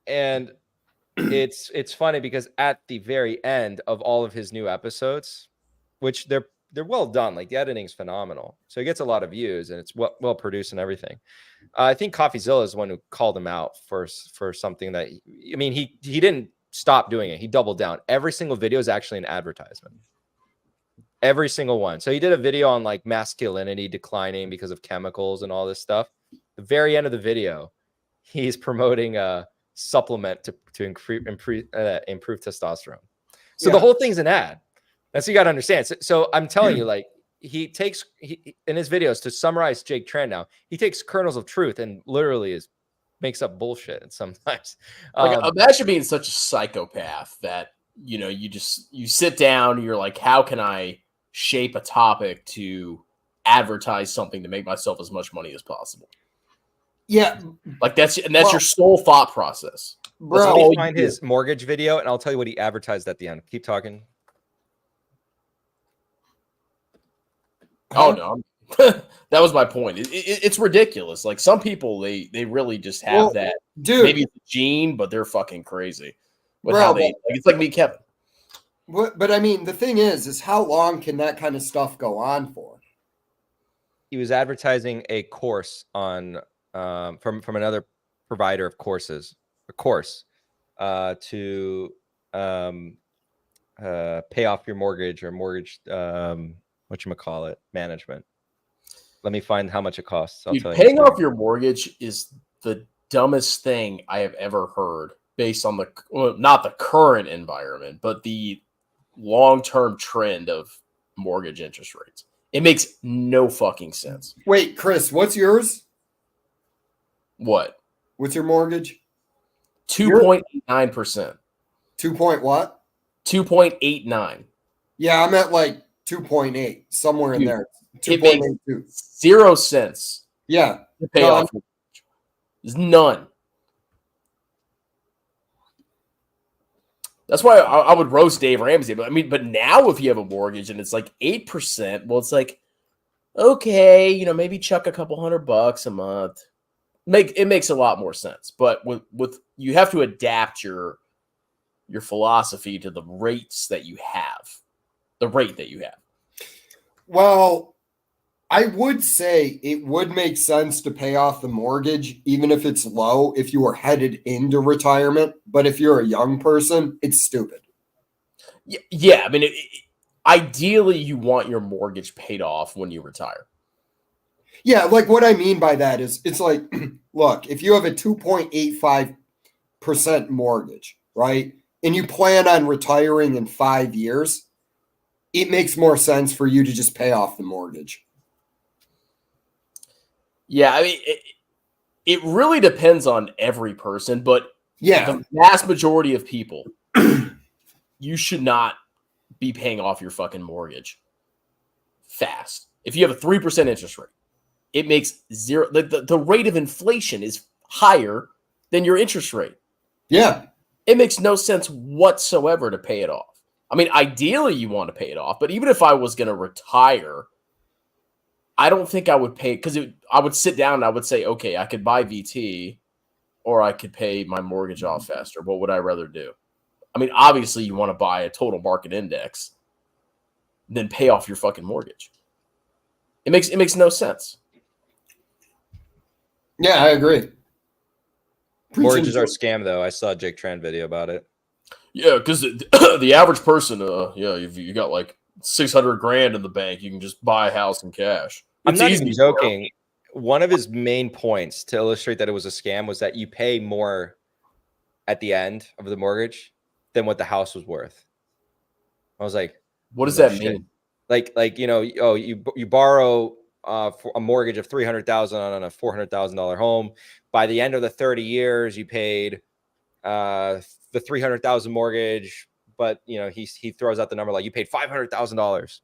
And it's funny because at the very end of all of his new episodes, which they're well done, like the editing's phenomenal, so he gets a lot of views and it's well produced and everything. I think CoffeeZilla is the one who called him out for something that he didn't stop doing it. He doubled down. Every single video is actually an advertisement. Every single one. So he did a video on like masculinity declining because of chemicals and all this stuff. The very end of the video, he's promoting a supplement to improve testosterone. So the whole thing's an ad. That's what you got to understand. So I'm telling you, like, he in his videos, to summarize Jake Tran now, he takes kernels of truth and literally makes up bullshit. And sometimes, imagine being such a psychopath that you sit down and you're like, how can I shape a topic to advertise something to make myself as much money as possible? Yeah, like that's your sole thought process. Bro, let me find his mortgage video and I'll tell you what he advertised at the end. Keep talking. Oh no, that was my point. It's ridiculous. Like some people, they really just have that. Dude, maybe it's a gene, but they're fucking crazy with how they. Like, it's like me, Kevin. But I mean, the thing is how long can that kind of stuff go on for? He was advertising a course on from another provider of courses, a course to pay off your mortgage or mortgage. Whatchamacallit, management. Let me find how much it costs. Dude, paying off your mortgage is the dumbest thing I have ever heard based on not the current environment, but the long-term trend of mortgage interest rates. It makes no fucking sense. Wait, Chris, what's yours? What? What's your mortgage? 2.89%. 2 point what? 2.89. Yeah, I'm at like 2.8, somewhere in there. 2.82. 0 cents. Yeah. To pay off. There's none. That's why I would roast Dave Ramsey. But now if you have a mortgage and it's like 8%, well, it's like, okay, maybe chuck a couple $100 a month. It makes a lot more sense. But with you have to adapt your philosophy to the rates that you have. The rate that you have. Well, I would say it would make sense to pay off the mortgage, even if it's low, if you were headed into retirement. But if you're a young person, it's stupid. Yeah. Ideally, you want your mortgage paid off when you retire. Yeah, like what I mean by that is it's like, look, if you have a 2.85% mortgage, right, and you plan on retiring in 5 years, it makes more sense for you to just pay off the mortgage. Yeah, it really depends on every person, but yeah, the vast majority of people, you should not be paying off your fucking mortgage fast. If you have a 3% interest rate, it makes zero. The rate of inflation is higher than your interest rate. Yeah. It makes no sense whatsoever to pay it off. I mean, ideally you want to pay it off, but even if I was going to retire, I don't think I would pay, because I would sit down and I would say, okay, I could buy VT or I could pay my mortgage off faster. What would I rather do? I mean, obviously you want to buy a total market index, then pay off your fucking mortgage. It makes no sense. Yeah, I agree. Mortgages are a scam, though. I saw a Jake Tran video about it. Yeah, because the average person, if you got like 600 grand in the bank, you can just buy a house in cash. I'm not even joking. One of his main points to illustrate that it was a scam was that you pay more at the end of the mortgage than what the house was worth. I was like, what does that mean? Like you borrow for a mortgage of $300,000 on a $400,000 home. By the end of the 30 years, you paid the $300,000 mortgage, but he throws out the number like you paid $500,000.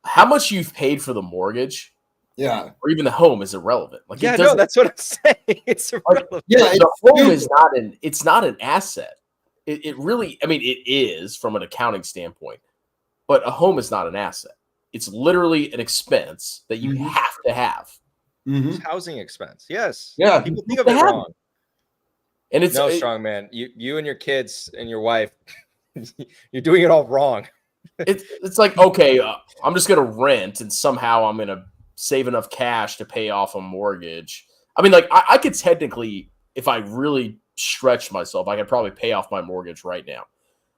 How much you've paid for the mortgage, or even the home, is irrelevant. Like, that's what I'm saying. It's irrelevant. The home is not an asset. It really, I mean, it is from an accounting standpoint, but a home is not an asset. It's literally an expense that you have to have. It's housing expense. Yes. Yeah. People think of it wrong. And it's strong man. You and your kids and your wife, you're doing it all wrong. It's like, okay, I'm just gonna rent, and somehow I'm gonna save enough cash to pay off a mortgage. I mean, like I could technically, if I really stretched myself, I could probably pay off my mortgage right now.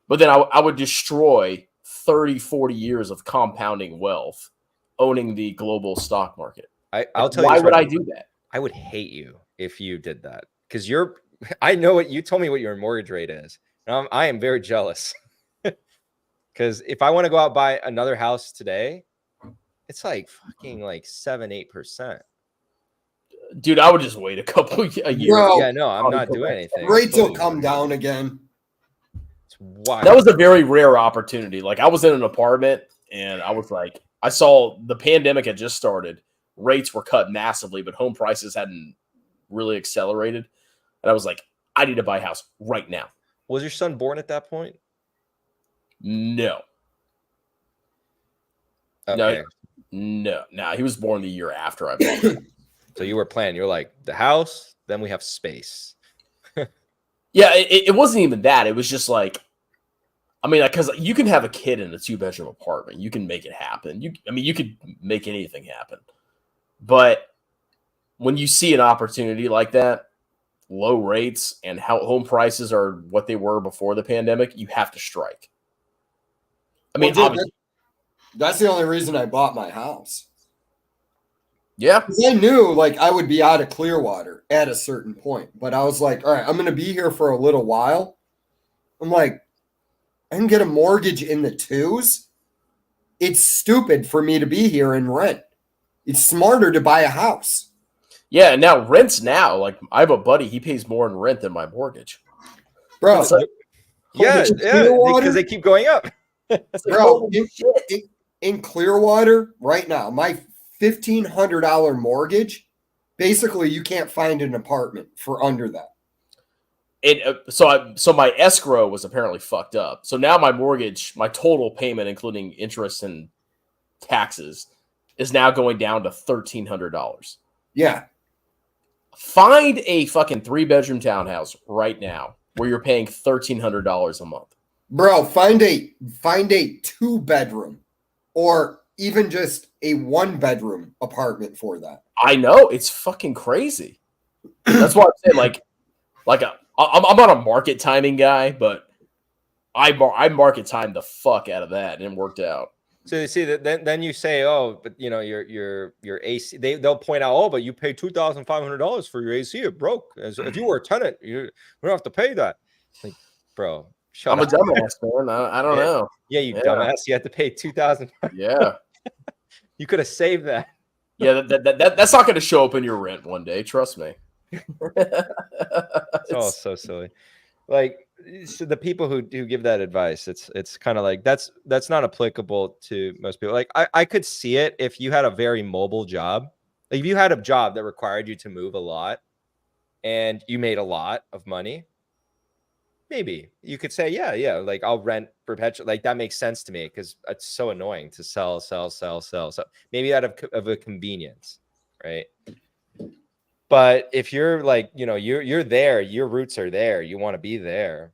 But then I would destroy 30, 40 years of compounding wealth owning the global stock market. I'll tell you. Why would I do that? I would hate you if you did that, because I know what you told me what your mortgage rate is. And I am very jealous. Because if I want to go out and buy another house today, it's like fucking like 7-8%. Dude, I would just wait a year. Bro, yeah, no, I'm not doing anything. Rates will come down again. It's wild. That was a very rare opportunity. Like, I was in an apartment and I was like, I saw the pandemic had just started. Rates were cut massively, but home prices hadn't really accelerated. And I was like, I need to buy a house right now. Was your son born at that point? No. Okay. No. He was born the year after I bought it. So you were planning. You were like, the house, then we have space. Yeah, it wasn't even that. It was just like, I mean, because you can have a kid in a 2-bedroom apartment. You can make it happen. You could make anything happen. But when you see an opportunity like that, low rates and how home prices are what they were before the pandemic, you have to strike. I mean, that's the only reason I bought my house. Yeah. Because I knew like I would be out of Clearwater at a certain point. But I was like, all right, I'm going to be here for a little while. I'm like, I can get a mortgage in the 2s. It's stupid for me to be here and rent. It's smarter to buy a house. Yeah, and now rents now. Like, I have a buddy, he pays more in rent than my mortgage. Bro, like, because they keep going up. Bro, in Clearwater right now, my $1,500 mortgage, basically you can't find an apartment for under that. So my escrow was apparently fucked up. So now my mortgage, my total payment, including interest and taxes, is now going down to $1,300. Yeah. Find a fucking 3-bedroom townhouse right now where you're paying $1,300 a month. Bro, find a 2-bedroom or even just a 1-bedroom apartment for that. I know, it's fucking crazy. That's why I'm saying I'm not a market timing guy, but I market timed the fuck out of that, and it worked out. So you see that then you say, oh, but your AC, they'll point out, oh, but you pay $2,500 for your AC. It broke. If you were a tenant, you don't have to pay that. Like, bro, I'm a dumbass, man. I don't know. Yeah, you dumbass. You had to pay $2,000. Yeah, you could have saved that. Yeah, that's not going to show up in your rent one day. Trust me. It's all so silly. Like, So the people who give that advice, it's kind of like that's not applicable to most people. Like I could see it if you had a very mobile job. Like if you had a job that required you to move a lot and you made a lot of money, maybe you could say, yeah, like I'll rent perpetual. Like that makes sense to me because it's so annoying to sell. So maybe out of a convenience, right? But if you're like, you're there, your roots are there, you want to be there,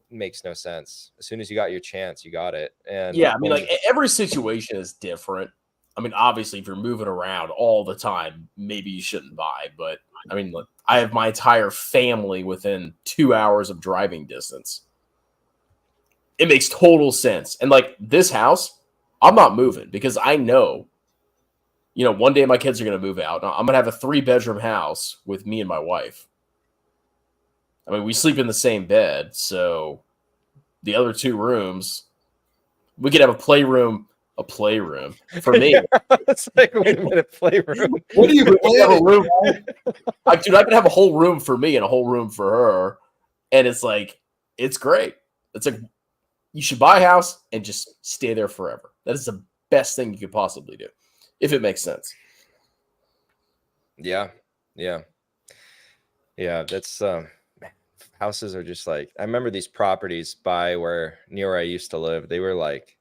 it makes no sense. As soon as you got your chance, you got it. And yeah, I mean, like every situation is different. I mean, obviously, if you're moving around all the time, maybe you shouldn't buy. But I mean, look, I have my entire family within 2 hours of driving distance. It makes total sense. And like this house, I'm not moving because I know, one day my kids are going to move out. I'm going to have a 3-bedroom house with me and my wife. I mean, we sleep in the same bed. So the other 2 rooms, we could have a playroom for me. It's like, wait a minute, playroom. What do you have a room? Like, dude, I could have a whole room for me and a whole room for her. And it's like, it's great. It's like, you should buy a house and just stay there forever. That is the best thing you could possibly do, if it makes sense. Yeah. That's houses are just like, I remember these properties near where I used to live. They were like,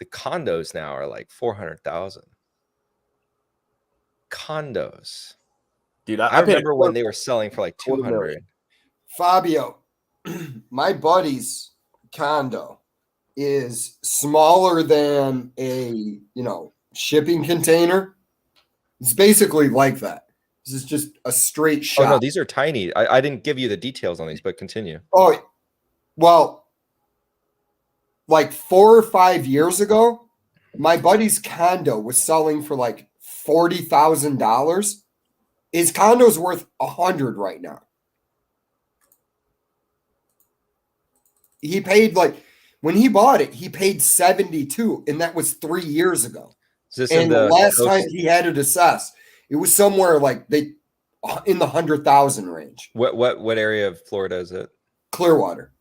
the condos now are like 400,000 condos. Dude, I remember when they were selling for like 200. Fabio, my buddy's condo is smaller than a, shipping container. It's basically like that. This is just a straight shot. Oh, no, these are tiny. I didn't give you the details on these, but continue. Oh, well, like 4 or 5 years ago, my buddy's condo was selling for like $40,000. His condo's worth 100 right now. He paid when he bought it, he paid 72, and that was 3 years ago. Is this And the last time he had it assessed, it was somewhere like in the 100,000 range. What area of Florida is it? Clearwater.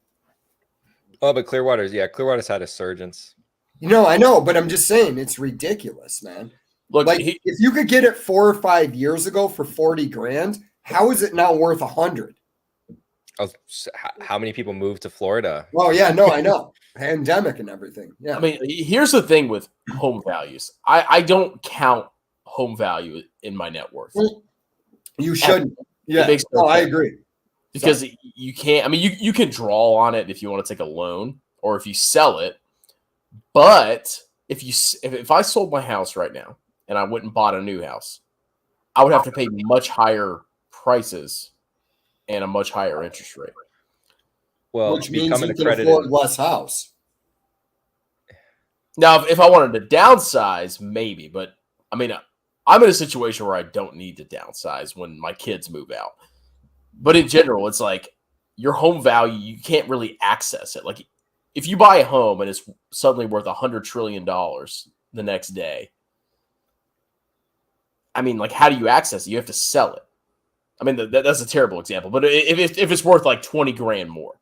Oh, but Clearwater's had a surgence. I know, but I'm just saying it's ridiculous, man. Look, if you could get it 4 or 5 years ago for 40 grand, how is it now worth 100? Oh, how many people moved to Florida? Oh yeah, no, I know. Pandemic and everything. Yeah. I mean, here's the thing with home values. I don't count home value in my net worth. You shouldn't. Yeah. I agree. Because you can't. I mean, you can draw on it if you want to take a loan or if you sell it. But if I sold my house right now and I went and bought a new house, I would have to pay much higher prices and a much higher interest rate. Well, which means you can afford less house. Now, if I wanted to downsize, maybe. But, I mean, I'm in a situation where I don't need to downsize when my kids move out. But in general, it's like your home value, you can't really access it. Like, if you buy a home and it's suddenly worth $100 trillion the next day, I mean, like, how do you access it? You have to sell it. I mean, that's a terrible example. But if it's worth like 20 grand more,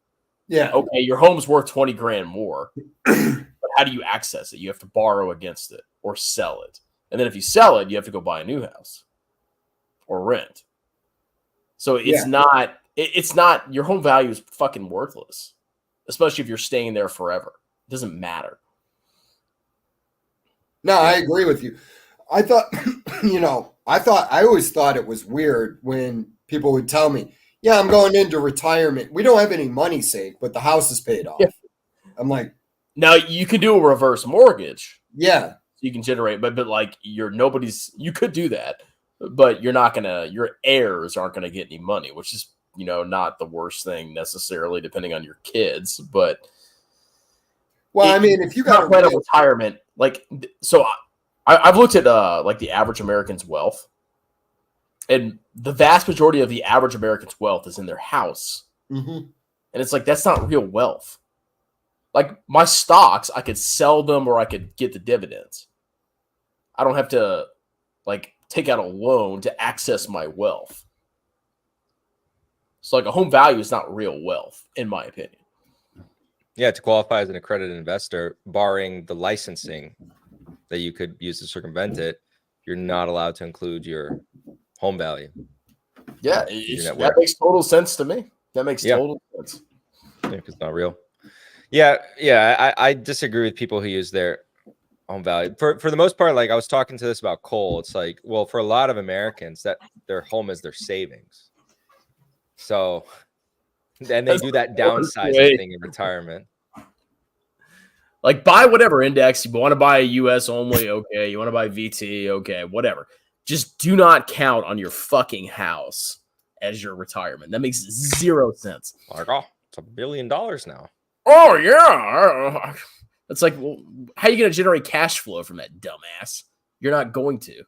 yeah, okay, your home's worth 20 grand more. But how do you access it? You have to borrow against it or sell it. And then if you sell it, you have to go buy a new house or rent. So it's not your home value is fucking worthless, especially if you're staying there forever. It doesn't matter. No, I agree with you. I thought, I always thought it was weird when people would tell me, yeah, I'm going into retirement. We don't have any money saved, but the house is paid off. Yeah. I'm like, now you could do a reverse mortgage. Yeah. You can generate, but like you could do that, but your heirs aren't going to get any money, which is, not the worst thing necessarily depending on your kids, but. Well, I mean, if you got a retirement, like, so I've looked at like the average American's wealth, and the vast majority of the average American's wealth is in their house. Mm-hmm. And it's like, that's not real wealth. Like my stocks, I could sell them or I could get the dividends. I don't have to like take out a loan to access my wealth. So like a home value is not real wealth, in my opinion. Yeah, to qualify as an accredited investor, barring the licensing that you could use to circumvent it, you're not allowed to include your home value. Yeah, Your net that worth. makes total sense to me. That makes total sense. Yeah, it's not real. Yeah. I disagree with people who use their home value. For the most part, like I was talking to this about coal. It's like, well, for a lot of Americans, that their home is their savings. So, and they do that downsizing thing in retirement. Like buy whatever index you want to buy, a US only, okay. You want to buy VT, okay, whatever. Just do not count on your fucking house as your retirement. That makes zero sense. Like, oh, it's $1 billion now. Oh yeah, it's like, well, how are you going to generate cash flow from that, dumbass? You're not going to,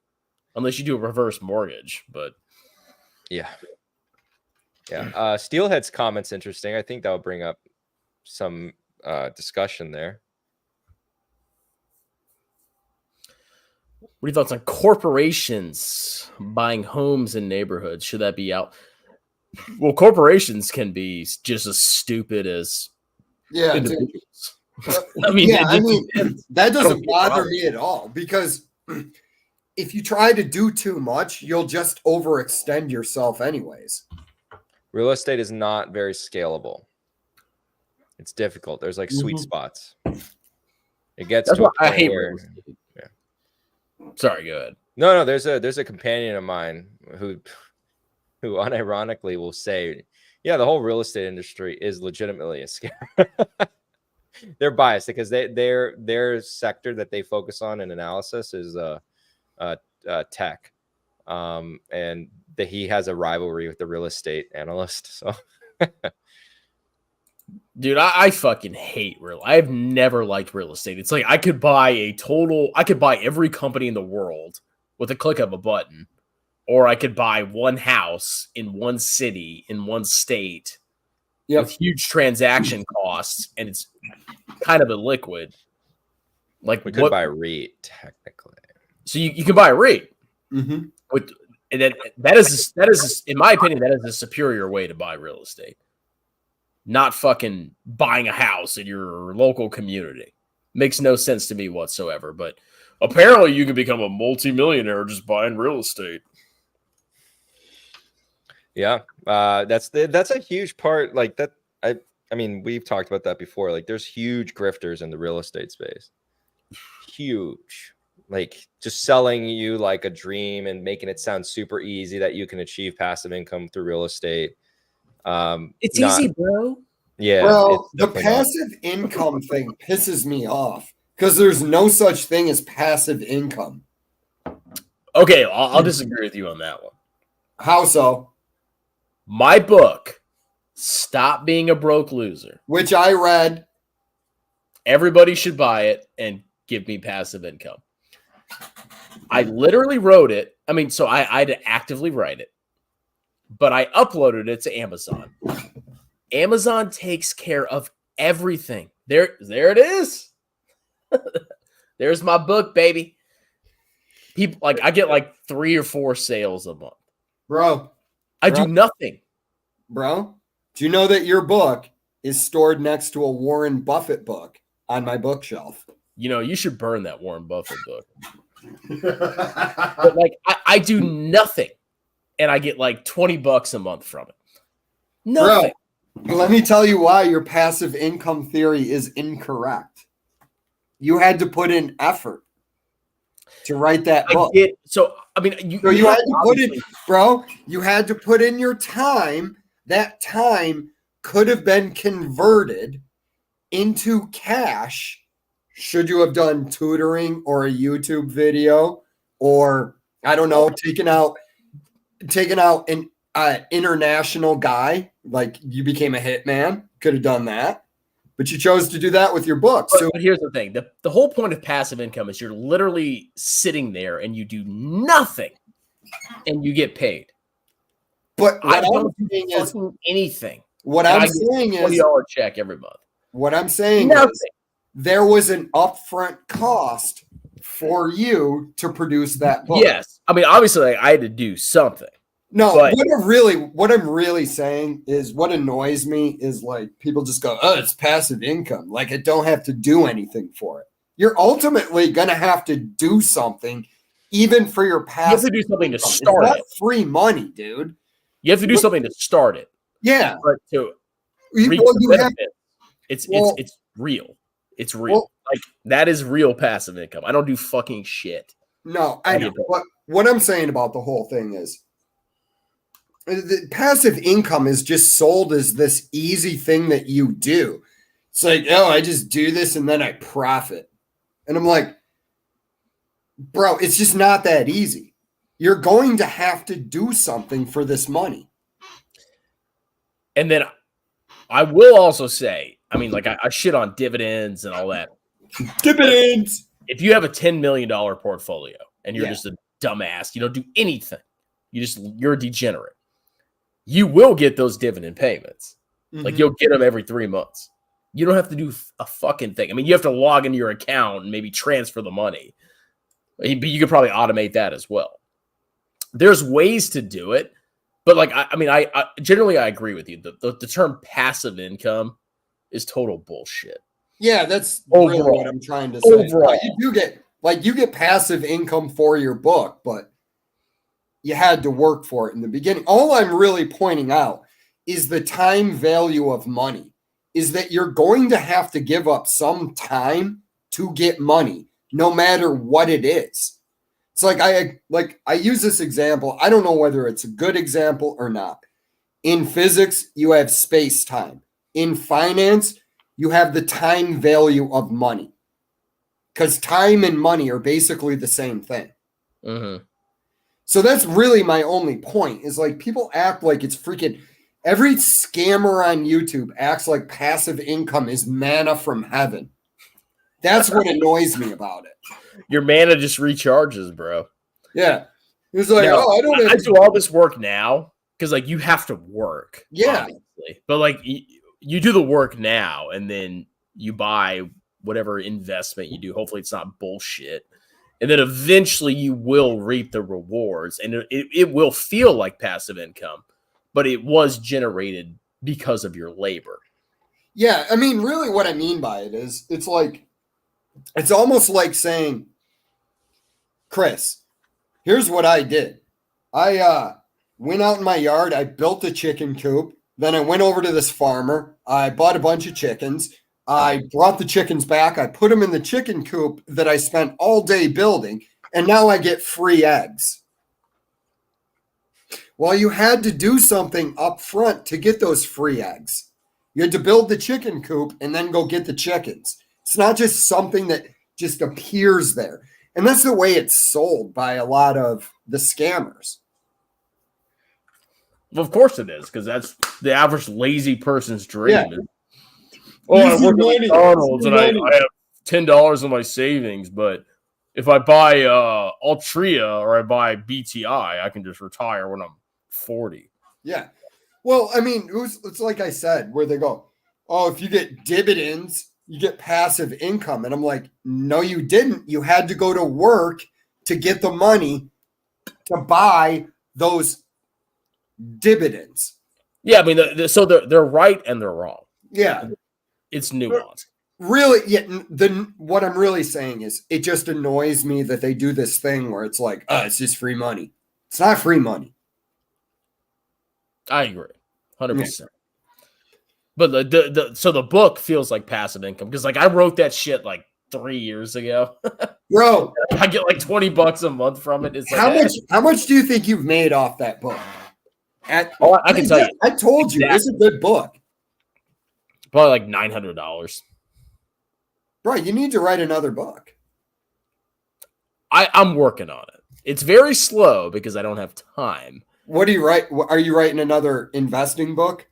unless you do a reverse mortgage. But yeah. Steelhead's comment's interesting. I think that will bring up some discussion there. What are your thoughts on corporations buying homes in neighborhoods? Should that be out? Well, corporations can be just as stupid as individuals. I mean, that doesn't bother me at all, because if you try to do too much, you'll just overextend yourself anyways. Real estate is not very scalable. It's difficult. There's like sweet spots. It gets That's to a why I point hate where, real estate. Sorry, go ahead. No, there's a companion of mine who unironically will say, yeah, the whole real estate industry is legitimately a scam. They're biased because their sector that they focus on in analysis is tech, and he has a rivalry with the real estate analyst. So, dude, I fucking hate I've never liked real estate. It's like I could buy every company in the world with a click of a button, or I could buy one house in one city in one state with huge transaction costs, and it's kind of illiquid. Like we could buy a REIT technically. So you can buy a REIT. Mm-hmm. That is, in my opinion, that is a superior way to buy real estate. Not fucking buying a house in your local community. Makes no sense to me whatsoever. But apparently you can become a multimillionaire just buying real estate. Yeah, that's a huge part. Like that, I mean, we've talked about that before. Like, there's huge grifters in the real estate space. Huge, like just selling you like a dream and making it sound super easy that you can achieve passive income through real estate. It's easy, bro. Yeah. Well, the passive income thing pisses me off because there's no such thing as passive income. Okay, I'll disagree with you on that one. How so? My book, Stop Being a Broke Loser, which I read. Everybody should buy it and give me passive income. I literally wrote it. I mean, so I had to actively write it, but I uploaded it to Amazon. Amazon takes care of everything. There it is. There's my book, baby. People I get like 3 or 4 sales a month. Bro. I do nothing. Bro, do you know that your book is stored next to a Warren Buffett book on my bookshelf? You know, you should burn that Warren Buffett book. But like, I do nothing, and I get like $20 a month from it. Nothing. Bro, let me tell you why your passive income theory is incorrect. You had to put in effort to write that book. You had to put in, bro. You had to put in your time. That time could have been converted into cash. Should you have done tutoring or a YouTube video, or I don't know, taking out an international guy, like you became a hitman, could have done that, but you chose to do that with your book. But here's the thing: the whole point of passive income is you're literally sitting there and you do nothing, and you get paid. But I don't do anything. What I'm saying is $20 check every month. What I'm saying is there was an upfront cost for you to produce that book. Yes. I mean, obviously I had to do something. No, But- what I'm really saying is what annoys me is like people just go, oh, it's passive income. Like I don't have to do anything for it. You're ultimately gonna have to do something, even for your passive. You have to do something to income. start it's not it. free money, dude. You have to do something to start it. Yeah. But to You- reap well, the you have- benefit, it's real. It's real. Well- Like that is real passive income. I don't do fucking shit. No, I know. What I'm saying about the whole thing is the passive income is just sold as this easy thing that you do. It's like, oh, I just do this and then I profit. And I'm like, bro, it's just not that easy. You're going to have to do something for this money. And then I will also say, I mean, like I shit on dividends and all that. Dividends. If you have a $10 million portfolio and you're Yeah. just a dumbass, you don't do anything. You're a degenerate. You will get those dividend payments. Like you'll get them every 3 months. You don't have to do a fucking thing. I mean, you have to log into your account and maybe transfer the money. But you could probably automate that as well. There's ways to do it. But like, I generally I agree with you. The term passive income is total bullshit. Yeah, that's really Overall. what I'm trying to say. Overall. You get passive income for your book, but you had to work for it in the beginning. All I'm really pointing out is the time value of money is that you're going to have to give up some time to get money, no matter what it is. It's like I use this example. I don't know whether it's a good example or not. In physics, you have space time. In finance, you have the time value of money. Because time and money are basically the same thing. Mm-hmm. So that's really my only point is like people act like it's freaking every scammer on YouTube acts like passive income is manna from heaven. That's what annoys me about it. Your mana just recharges, bro. Yeah. It's like, Now, oh, I don't have I to do all this work now because like you have to work. Yeah. Obviously. But like you do the work now and then you buy whatever investment you do. Hopefully it's not bullshit. And then eventually you will reap the rewards and it will feel like passive income, but it was generated because of your labor. Yeah, I mean, really what I mean by it is it's almost like saying, Chris, here's what I did. I went out in my yard, I built a chicken coop, then I went over to this farmer, I bought a bunch of chickens, I brought the chickens back, I put them in the chicken coop that I spent all day building, and now I get free eggs. Well, you had to do something up front to get those free eggs. You had to build the chicken coop and then go get the chickens. It's not just something that just appears there. And that's the way it's sold by a lot of the scammers. Well, of course it is, because that's the average lazy person's dream. Yeah. I work at McDonald's and I have $10 in my savings, but if I buy Altria or I buy BTI, I can just retire when I'm 40. Yeah. Well, I mean, it's like I said, where they go, oh, if you get dividends, you get passive income. And I'm like, no, you didn't. You had to go to work to get the money to buy those dividends. Yeah, I mean, so they're right and they're wrong. Yeah. It's nuanced. Really, yeah. What I'm really saying is it just annoys me that they do this thing where it's like, oh, it's just free money. It's not free money. I agree, 100%. Yeah. But the book feels like passive income because like I wrote that shit like 3 years ago, bro. I get like $20 a month from it. It's like, how much do you think you've made off that book? I can tell you. I told you it's a good book. Probably like $900. Bro, you need to write another book. I'm working on it. It's very slow because I don't have time. What do you write? Are you writing another investing book?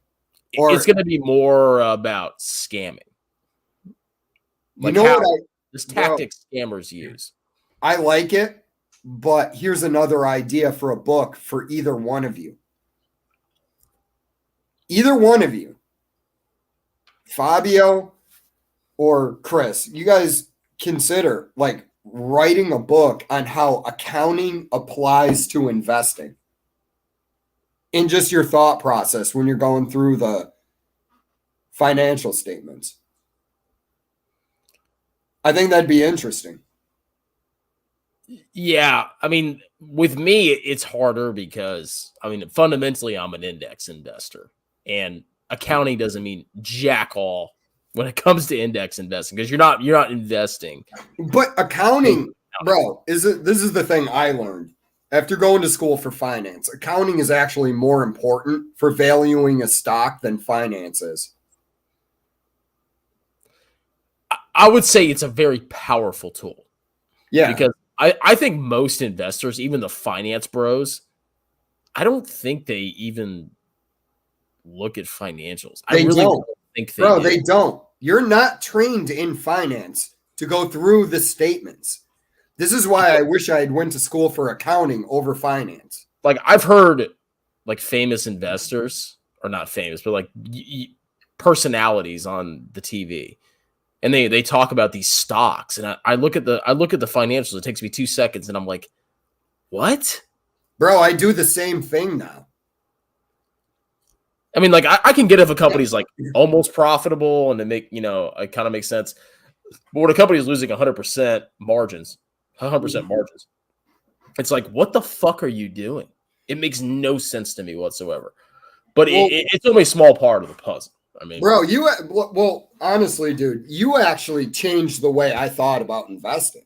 Or it's going to be more about scamming. Like you know what? This tactic scammers use. I like it, but here's another idea for a book for either one of you. Either one of you, Fabio or Chris, you guys consider like writing a book on how accounting applies to investing. in just your thought process when you're going through the financial statements. I think that'd be interesting. Yeah, I mean, with me, it's harder because I mean, fundamentally, I'm an index investor, and accounting doesn't mean jack all when it comes to index investing because you're not investing. But accounting, bro, this is the thing I learned after going to school for finance. Accounting is actually more important for valuing a stock than finance is. I would say it's a very powerful tool. Yeah. Because I think most investors, even the finance bros, I don't think they even look at financials. I really don't think they do. They don't. You're not trained in finance to go through the statements. This is why I wish I had went to school for accounting over finance. Like I've heard like famous investors, or not famous, but like personalities on the TV. And they talk about these stocks, and I look at the financials. It takes me 2 seconds, and I'm like, "What, bro?" I do the same thing now. I mean, like I can get if a company's like almost profitable, and it kind of makes sense. But when a company is losing 100% margins, it's like, what the fuck are you doing? It makes no sense to me whatsoever. But it's only a small part of the puzzle. I mean, bro, honestly, dude, you actually changed the way I thought about investing.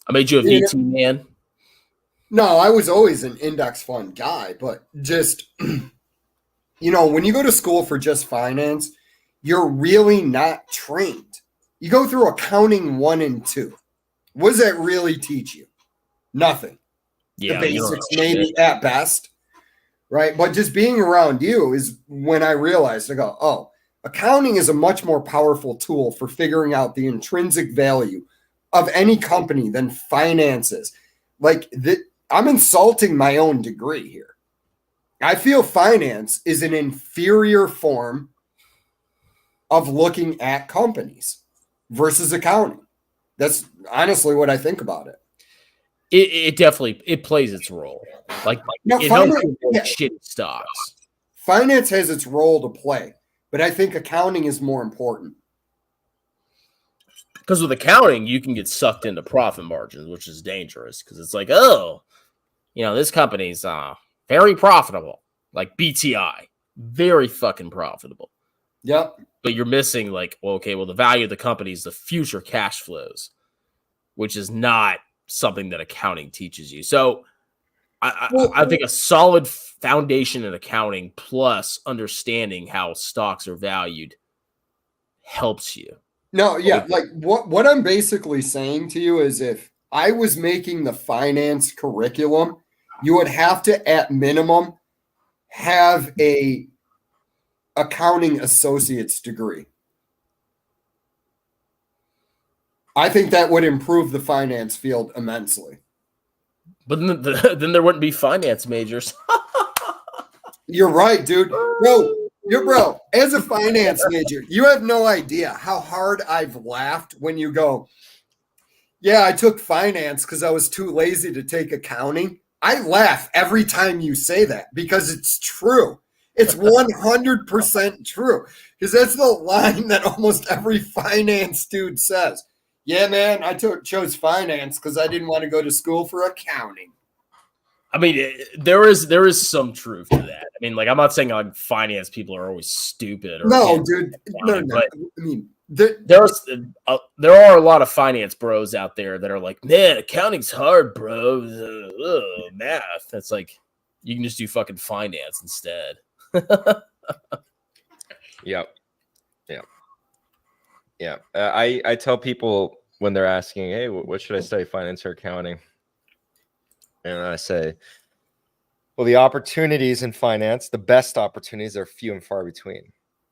I made you a VT man. No, I was always an index fund guy, but just, when you go to school for just finance, you're really not trained. You go through accounting 1 and 2. What does that really teach you? Nothing. Yeah, the basics, maybe at best. Right. But just being around you is when I realized, I go, oh, accounting is a much more powerful tool for figuring out the intrinsic value of any company than finances. Like I'm insulting my own degree here. I feel finance is an inferior form of looking at companies versus accounting. That's honestly what I think about it. It definitely plays its role. Like it helps you avoid shitty stocks. Finance has its role to play, but I think accounting is more important. Because with accounting, you can get sucked into profit margins, which is dangerous. Because it's like, oh, this company's very profitable, like BTI, very fucking profitable. Yep. But you're missing the value of the company is the future cash flows, which is not something that accounting teaches you. So I think a solid foundation in accounting plus understanding how stocks are valued helps you. No, yeah. Like what I'm basically saying to you is if I was making the finance curriculum, you would have to, at minimum, have a accounting associate's degree. I think that would improve the finance field immensely. But then there wouldn't be finance majors. You're right, dude. Bro, as a finance major, you have no idea how hard I've laughed when you go, yeah, I took finance because I was too lazy to take accounting. I laugh every time you say that because it's true. It's 100% true. Because that's the line that almost every finance dude says. Yeah, man, I chose finance because I didn't want to go to school for accounting. I mean, there is some truth to that. I mean, I'm not saying finance people are always stupid. No, dude. No. But I mean, there are a lot of finance bros out there that are like, man, accounting's hard, bro. Math. That's like, you can just do fucking finance instead. Yep. I tell people when they're asking, hey, what should I study, finance or accounting? And I say, well, the opportunities in finance, the best opportunities are few and far between.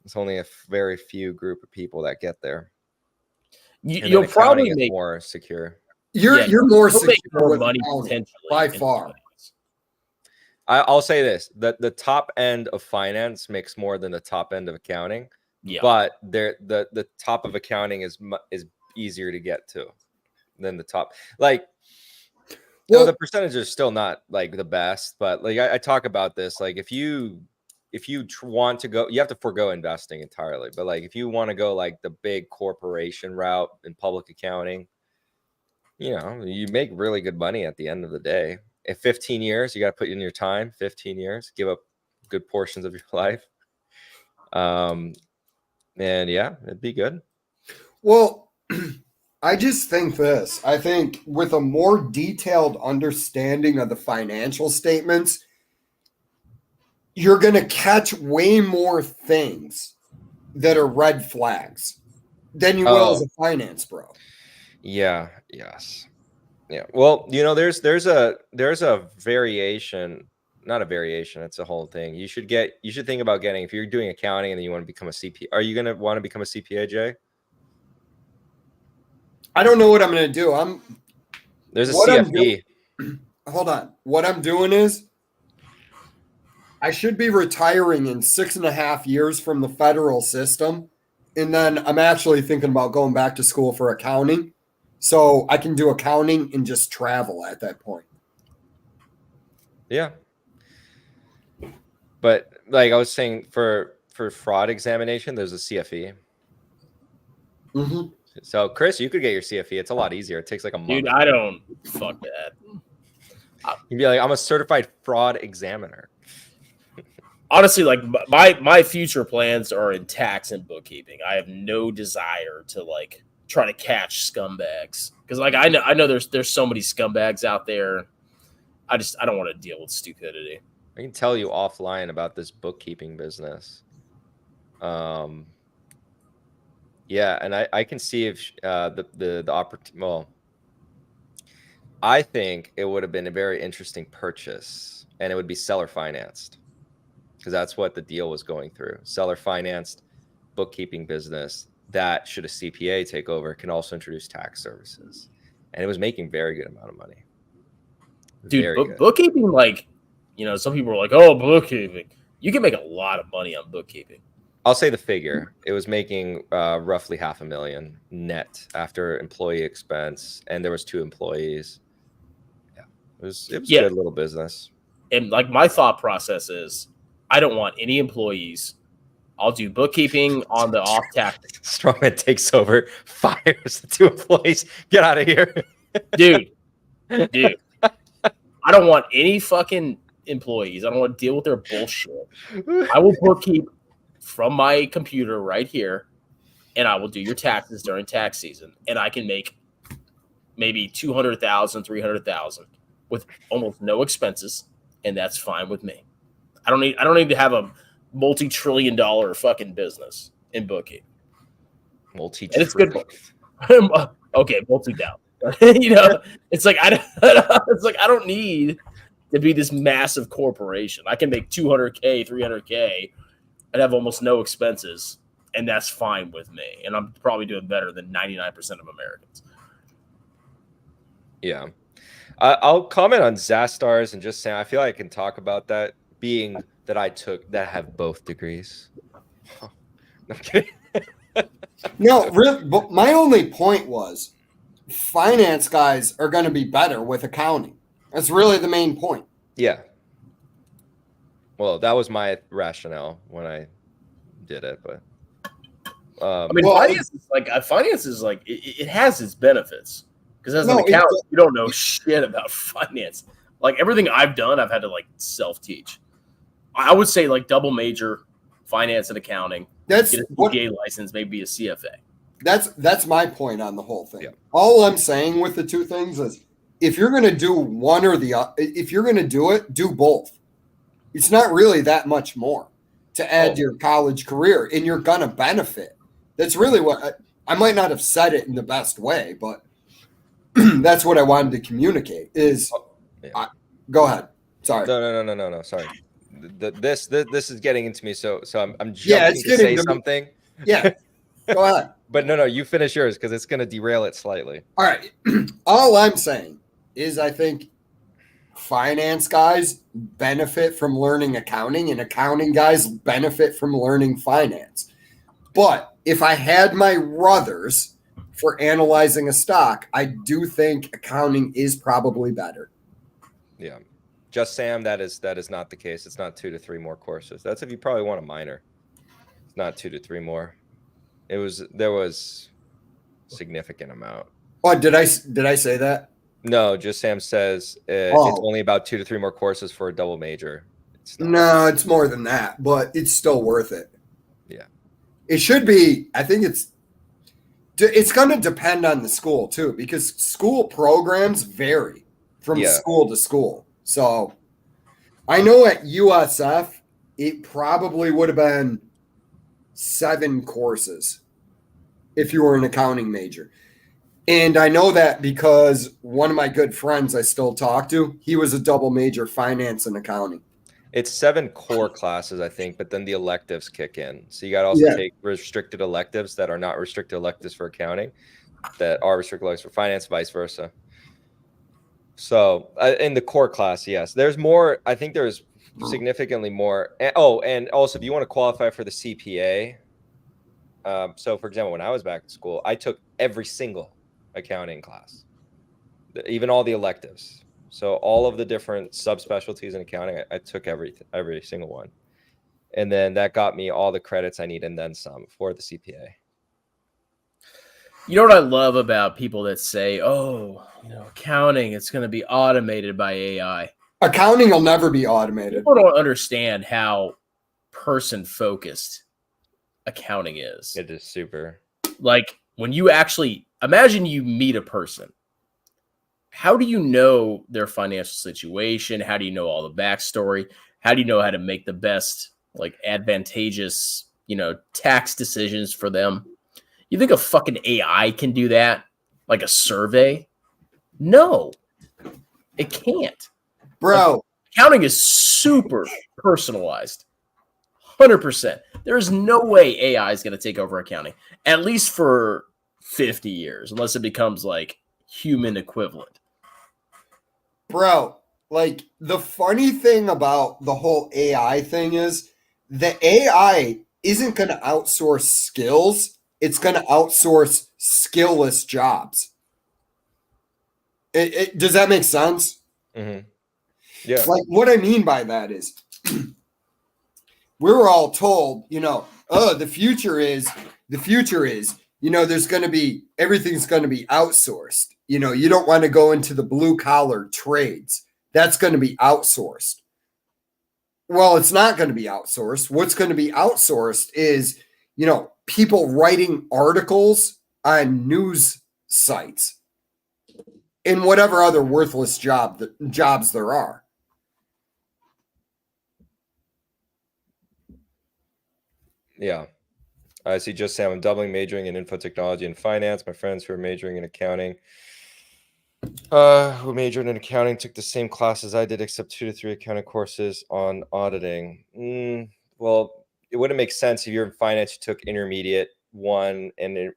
There's only a very few group of people that get there. You'll probably make more secure. You're more secure more with money accounting, potentially by far. I'll say this: that the top end of finance makes more than the top end of accounting. Yeah, but the top of accounting is easier to get to than the top. Like, Well, the percentage is still not like the best, but like I talk about this, like if you want to go, you have to forego investing entirely. But like if you want to go like the big corporation route in public accounting, you make really good money at the end of the day. In 15 years, you got to put in your time. 15 years, give up good portions of your life. And yeah, it'd be good. Well, I just think this. I think with a more detailed understanding of the financial statements, you're going to catch way more things that are red flags than you will as a finance bro. Yeah. Yes. Yeah. Well, there's a variation, not a variation. It's a whole thing. You should think about getting, if you're doing accounting and then you want to become a CPA, are you going to want to become a CPA, Jay? I don't know what I'm going to do. There's a CFP. Hold on. What I'm doing is I should be retiring in 6.5 years from the federal system. And then I'm actually thinking about going back to school for accounting. So I can do accounting and just travel at that point. Yeah. But like I was saying, for fraud examination, there's a CFE. Mm-hmm. So Chris, you could get your CFE. It's a lot easier. It takes like a month. Dude, I don't fuck that. You'd be like, I'm a certified fraud examiner. Honestly, like my future plans are in tax and bookkeeping. I have no desire to like try to catch scumbags because like I know there's so many scumbags out there. I don't want to deal with stupidity. I can tell you offline about this bookkeeping business. Yeah, and I can see if the opportunity. Well, I think it would have been a very interesting purchase, and it would be seller financed, because that's what the deal was going through. Seller financed bookkeeping business that, should a CPA take over, can also introduce tax services, and it was making very good amount of money. Dude, bookkeeping, like, some people are like, oh, bookkeeping. You can make a lot of money on bookkeeping. I'll say the figure. It was making roughly $500,000 net after employee expense, and there was 2 employees. Yeah, it was a good little business. And like my thought process is, I don't want any employees. I'll do bookkeeping on the off tap. Strongman takes over, fires the 2 employees. Get out of here, dude. I don't want any fucking employees. I don't want to deal with their bullshit. I will bookkeep from my computer right here, and I will do your taxes during tax season, and I can make maybe $200,000, $300,000 with almost no expenses, and that's fine with me. I don't need to have a multi-trillion-dollar fucking business in bookkeeping. And it's good. Okay, multi-down. It's like I don't need to be this massive corporation. I can make $200K, $300K, and have almost no expenses, and that's fine with me. And I'm probably doing better than 99% of Americans. Yeah. I'll comment on Zastars and just say I feel like I can talk about that, being that I have both degrees. Oh, I'm kidding. No, really, but my only point was finance guys are going to be better with accounting. That's really the main point. Yeah. Well, that was my rationale when I did it, but finance is like it has its benefits, because as an accountant, you don't know shit about finance. Like everything I've done, I've had to like self-teach. I would say like double major finance and accounting. Get a CPA license, maybe a CFA. That's my point on the whole thing. Yeah. All I'm saying with the 2 things is, if you're going to do one or the other, if you're going to do it, do both. It's not really that much more to add to your college career, and you're going to benefit. That's really what I might not have said it in the best way, but that's what I wanted to communicate is go ahead. Sorry. No. Sorry. This is getting into me. So I'm jumping to say something. Yeah. Go ahead. But no, you finish yours, because it's going to derail it slightly. All right. All I'm saying is I think finance guys benefit from learning accounting, and accounting guys benefit from learning finance. But if I had my ruthers for analyzing a stock, I do think accounting is probably better. Yeah. Just Sam, that is not the case. It's not 2 to 3 more courses. That's if you probably want a minor. It's not 2 to 3 more. There was significant amount. Oh, did I say that? No, Just Sam says it's only about 2 to 3 more courses for a double major. No, it's more than that, but it's still worth it. Yeah. It should be. I think it's going to depend on the school too, because school programs vary from school to school. So I know at USF, it probably would have been 7 courses if you were an accounting major. And I know that because one of my good friends I still talk to, he was a double major, finance and accounting. It's 7 core classes, I think, but then the electives kick in. So you got to also take restricted electives that are not restricted electives for accounting, that are restricted electives for finance, vice versa. So in the core class, yes, there's more. I think there's significantly more. And also if you want to qualify for the CPA. So for example, when I was back in school, I took every single accounting class, even all the electives. So all of the different subspecialties in accounting, I took every single one. And then that got me all the credits I need and then some for the CPA. You know what I love about people that say, oh, accounting, it's going to be automated by AI. Accounting will never be automated. People don't understand how person-focused accounting is. It is super. Like when you actually imagine you meet a person, how do you know their financial situation? How do you know all the backstory? How do you know how to make the best, like, advantageous, tax decisions for them? You think a fucking AI can do that? Like a survey? No, it can't. Bro. Like, accounting is super personalized. 100%. There is no way AI is going to take over accounting, at least for 50 years, unless it becomes like human equivalent. Bro, like the funny thing about the whole AI thing is the AI isn't going to outsource skills. It's going to outsource skillless jobs. Does that make sense? Mm-hmm. Yeah. Like what I mean by that is we were all told, the future is, there's going to be, everything's going to be outsourced. You don't want to go into the blue collar trades. That's going to be outsourced. Well, it's not going to be outsourced. What's going to be outsourced is, people writing articles on news sites and whatever other worthless jobs there are. Yeah. I see Just Sam, I'm doubling majoring in info technology and finance. My friends who are majoring in accounting, who majored in accounting took the same classes I did, except 2 to 3 accounting courses on auditing. Well, it wouldn't make sense if you're in finance, you took intermediate 1, and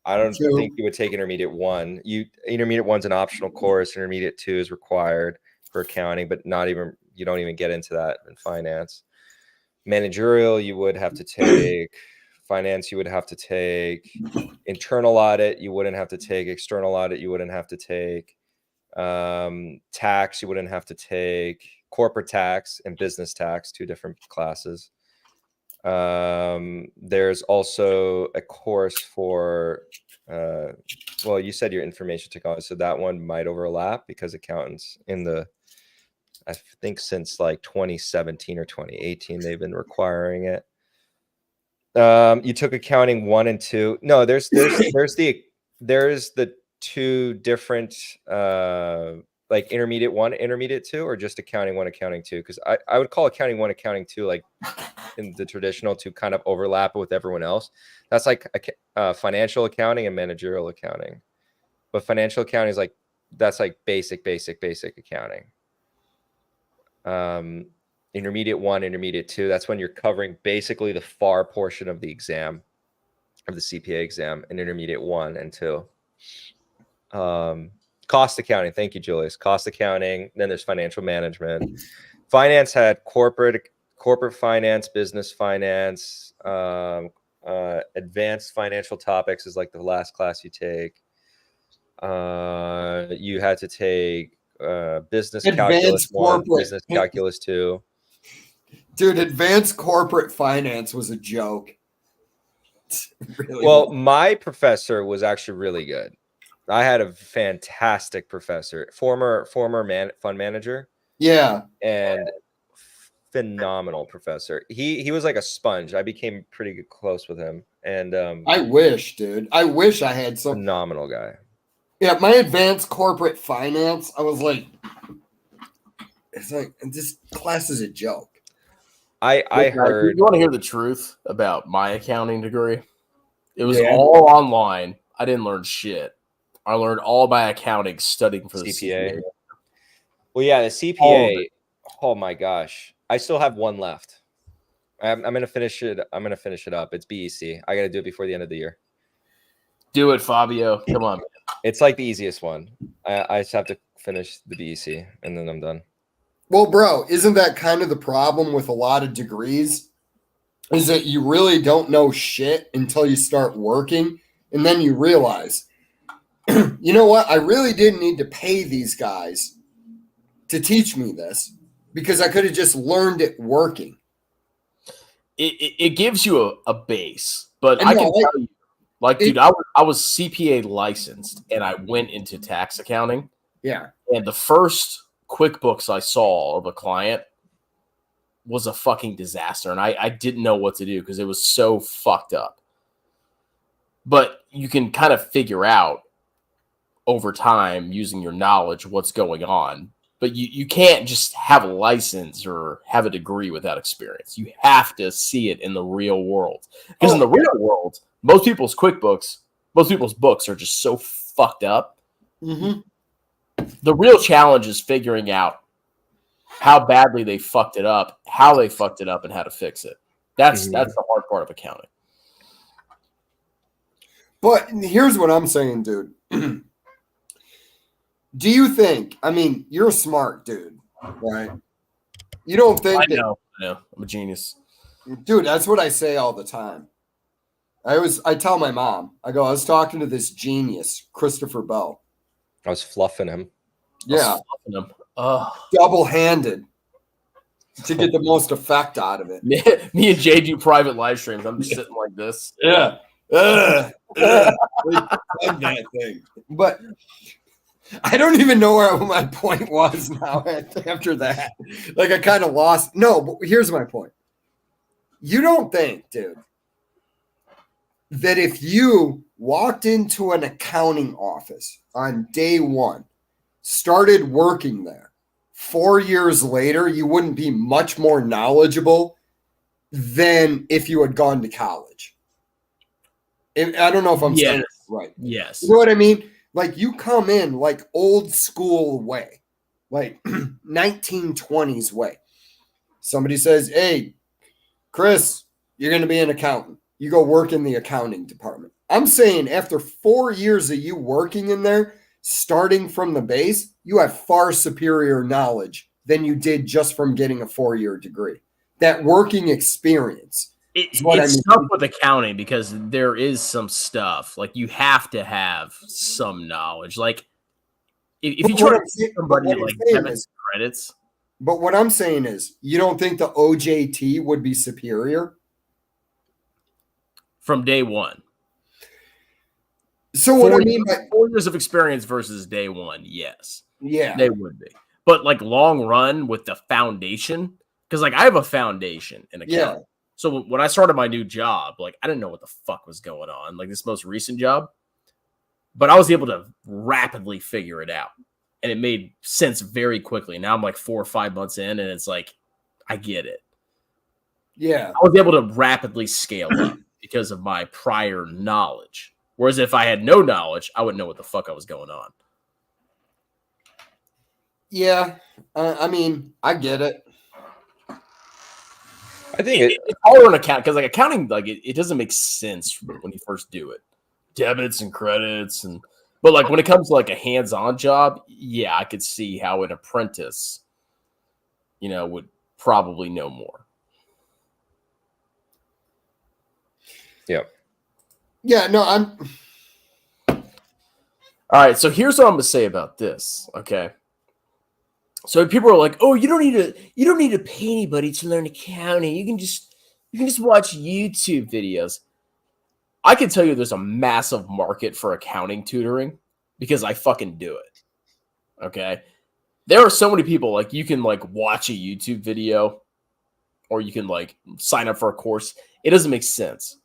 I don't think you would take intermediate 1. Intermediate 1's an optional course. Intermediate 2 is required for accounting, but you don't even get into that in finance. Managerial, you would have to take. Finance, you would have to take. Internal audit, you wouldn't have to take. External audit, you wouldn't have to take. Tax, you wouldn't have to take. Corporate tax and business tax, 2 different classes. There's also a course for, well, you said your information technology, so that one might overlap because accountants I think since like 2017 or 2018, they've been requiring it. You took accounting 1 and 2. No, there's the 2 different like intermediate 1, intermediate 2, or just accounting 1, accounting 2. Because I would call accounting 1, accounting 2 like in the traditional to kind of overlap with everyone else. That's like financial accounting and managerial accounting. But financial accounting is that's like basic accounting. Intermediate 1, intermediate 2, that's when you're covering basically the far portion of the exam, of the CPA exam, in intermediate 1 and 2. Cost accounting, thank you, Julius. Cost accounting, then there's financial management. Finance had corporate finance, business finance, Advanced financial topics is like the last class you take. You had to take business calculus Advanced 1, corporate. business calculus 2. Dude, advanced corporate finance was a joke. Really Well, was. my professor was actually really good. I had a fantastic professor, former fund manager, Yeah. and phenomenal professor. He was like a sponge. I became pretty good, close with him, and I wish, dude. I wish I had some. phenomenal guy. Yeah, my advanced corporate finance, I was like, it's like, this class is a joke. I heard. You want to hear the truth about my accounting degree? It was Yeah. all online. I didn't learn shit. I learned all my accounting studying for the CPA. CPA. Well, yeah, the All of CPA. it. Oh my gosh, I still have one left. I'm gonna finish it. I'm gonna finish it up. It's BEC. I gotta do it before the end of the year. Do it, Fabio. Come on. It's like the easiest one. I just have to finish the BEC and then I'm done. Well, bro, isn't that kind of the problem with a lot of degrees? Is that you really don't know shit until you start working, and then you realize, you know what? I really didn't need to pay these guys to teach me this because I could have just learned it working. It gives you a base, but And I no, can like- tell you, like, dude, I was CPA licensed and I went into tax accounting. Yeah. And the first QuickBooks I saw of a client was a fucking disaster. And I didn't know what to do because it was so fucked up. But you can kind of figure out over time using your knowledge what's going on. But you can't just have a license or have a degree without experience. You have to see it in the real world. Because in the real world, most people's QuickBooks, most people's books are just so fucked up. Mm-hmm. The real challenge is figuring out how badly they fucked it up, how they fucked it up, and how to fix it. That's the hard part of accounting. But here's what I'm saying, dude. Do you think, I mean, you're a smart dude, right? You don't think I know. I'm a genius. dude, that's what I say all the time. I tell my mom, I go, I was talking to this genius, Christopher Bell. I was fluffing him. Yeah. Them. Oh. Double-handed to get the most effect out of it. Me and Jay do private live streams. I'm just sitting like this. Yeah. Like that thing. But I don't even know where my point was now after that. Like I kind of lost. No, but here's my point. You don't think, dude, that if you walked into an accounting office on day one, started working there, 4 years later, you wouldn't be much more knowledgeable than if you had gone to college? I don't know if I'm saying it right. Yes. You know what I mean? Like you come in like old school way, like 1920s way. Somebody says, hey, Chris, you're going to be an accountant. You go work in the accounting department. I'm saying after 4 years of you working in there, starting from the base, you have far superior knowledge than you did just from getting a 4-year degree. That working experience. It's tough with accounting because there is some stuff like you have to have some knowledge. Like if you try to see somebody like debits and credits. But what I'm saying is, you don't think the OJT would be superior from day one? So what I mean by 4 years of experience versus day one, yes, yeah, they would be. But like long run with the foundation, because like I have a foundation in accounting. Yeah. So when I started my new job, like I didn't know what the fuck was going on, like this most recent job, but I was able to rapidly figure it out. And it made sense very quickly. Now I'm like 4 or 5 months in and it's like, I get it. Yeah. I was able to rapidly scale up because of my prior knowledge. Whereas if I had no knowledge, I wouldn't know what the fuck I was going on. Yeah. I mean, I get it. I think it's harder in account because like accounting, like it doesn't make sense when you first do it. Debits and credits but like when it comes to like a hands-on job, yeah, I could see how an apprentice, would probably know more. Yep. Yeah, no, I'm. All right, so here's what I'm gonna say about this. Okay. So people are like, "Oh, you don't need to pay anybody to learn accounting. You can just watch YouTube videos." I can tell you there's a massive market for accounting tutoring because I fucking do it. Okay. There are so many people, like, you can like watch a YouTube video or you can like sign up for a course. It doesn't make sense.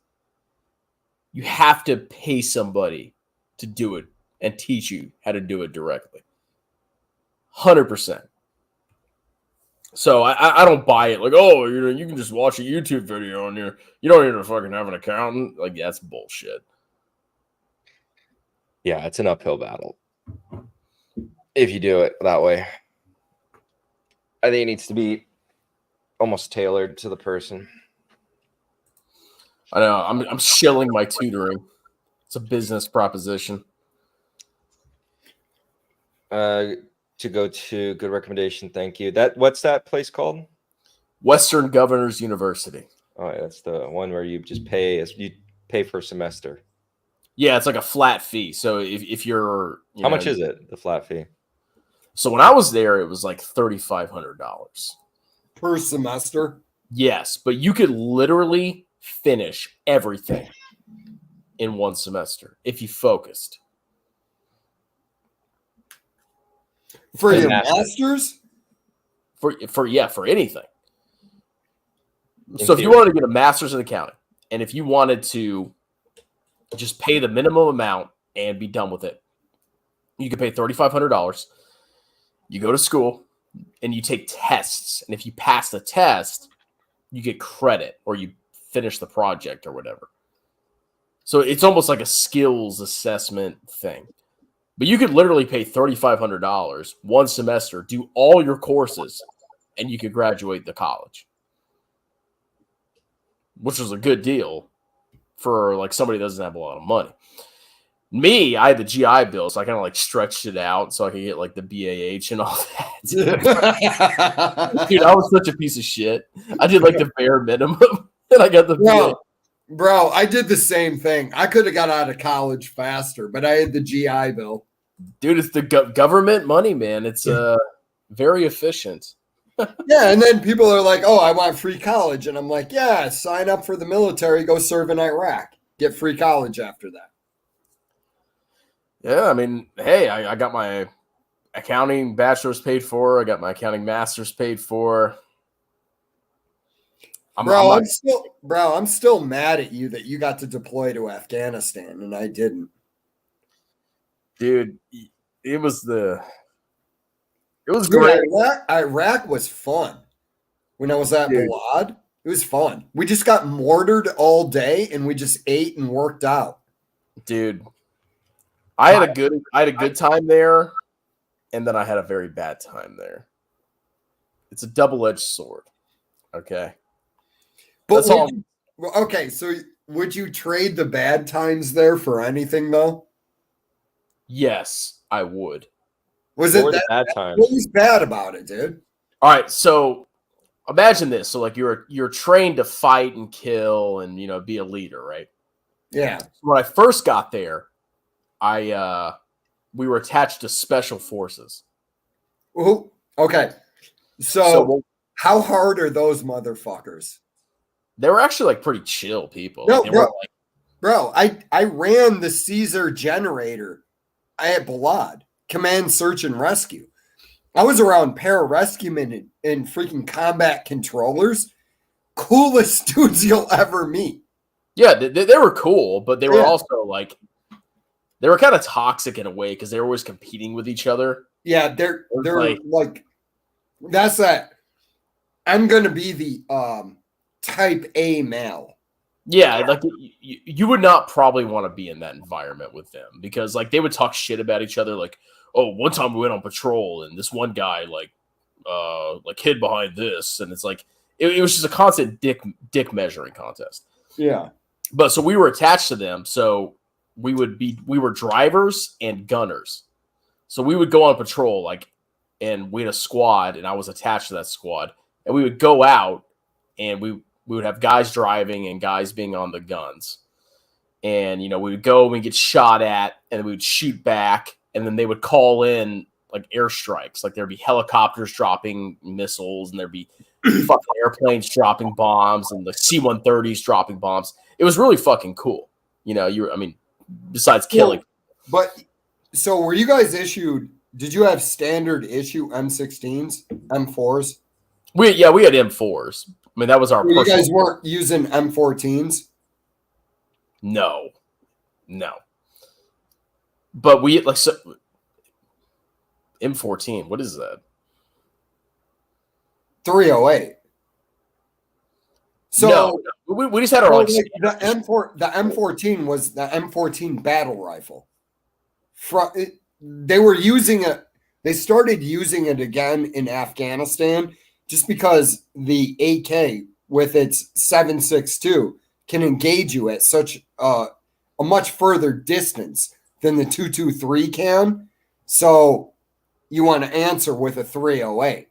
You have to pay somebody to do it and teach you how to do it directly. 100%. So I don't buy it. Like, oh, you can just watch a YouTube video and you don't need to fucking have an accountant. Like, that's bullshit. Yeah, it's an uphill battle if you do it that way. I think it needs to be almost tailored to the person. I know. I'm shilling my tutoring. It's a business proposition. To go to, good recommendation. Thank you. What's that place called? Western Governors University. Oh, yeah, that's the one where you just pay for a semester. Yeah, it's like a flat fee. So if you're, how much is it? The flat fee. So when I was there, it was like $3,500 Per semester. Yes, but you could literally finish everything in one semester if you focused. For And your masters? masters? For anything. So if you wanted to get a master's in accounting, and if you wanted to just pay the minimum amount and be done with it, you could pay $3,500. You go to school and you take tests, and if you pass the test, you get credit or you finish the project or whatever. So it's almost like a skills assessment thing. But you could literally pay $3,500 one semester, do all your courses, and you could graduate the college, which was a good deal for like somebody that doesn't have a lot of money. Me, I had the GI Bill, so I kind of like stretched it out so I could get like the BAH and all that. Dude, I was such a piece of shit. I did like the bare minimum, and I got the BAH. Bro, I did the same thing. I could have got out of college faster, but I had the GI Bill. Dude, it's the government money, man. It's very efficient. Yeah, and then people are like, oh, I want free college. And I'm like, yeah, sign up for the military, go serve in Iraq. Get free college after that. Yeah, I mean, hey, I got my accounting bachelor's paid for. I got my accounting master's paid for. I'm still mad at you that you got to deploy to Afghanistan and I didn't. Dude, it was Dude, great. Iraq was fun. When I was at Balad, it was fun. We just got mortared all day and we just ate and worked out. Dude, I had a good time there, and then I had a very bad time there. It's a double-edged sword. Okay. But okay, so would you trade the bad times there for anything though? Yes, I would. Was it Or that the bad times. What was bad about it, dude? All right, so imagine this. So like you're trained to fight and kill and be a leader, right? Yeah. When I first got there, we were attached to special forces. Ooh, okay. So how hard are those motherfuckers? They were actually like pretty chill people. No, they bro, weren't bro, I ran the Caesar generator at Balad, command, search, and rescue. I was around pararescuemen and freaking combat controllers. Coolest dudes you'll ever meet. Yeah, they were cool, but they were also like, they were kind of toxic in a way because they were always competing with each other. Yeah, they're like that's that. I'm gonna be the type A male. Yeah, like you would not probably want to be in that environment with them because like they would talk shit about each other. Like, oh, one time we went on patrol and this one guy like hid behind this, and it's like it was just a constant dick measuring contest. Yeah, but so we were attached to them, so we were drivers and gunners. So we would go on patrol, and we had a squad, and I was attached to that squad, and we would go out, and we would have guys driving and guys being on the guns. and we would go and we get shot at, and we would shoot back, and then they would call in like airstrikes, like there'd be helicopters dropping missiles, and there'd be fucking airplanes dropping bombs, and the C-130s dropping bombs. It was really fucking cool. Besides killing. But so were you guys issued? Did you have standard issue M16s, M4s? We had M4s. I mean, that was our. You guys weren't using M14s. No. But we M14. What is that? 308. So no, we just had our the M14 was the M14 battle rifle. They were using it. They started using it again in Afghanistan just because the AK with its 7.62 can engage you at such a much further distance than the 223 can. So you want to answer with a 308.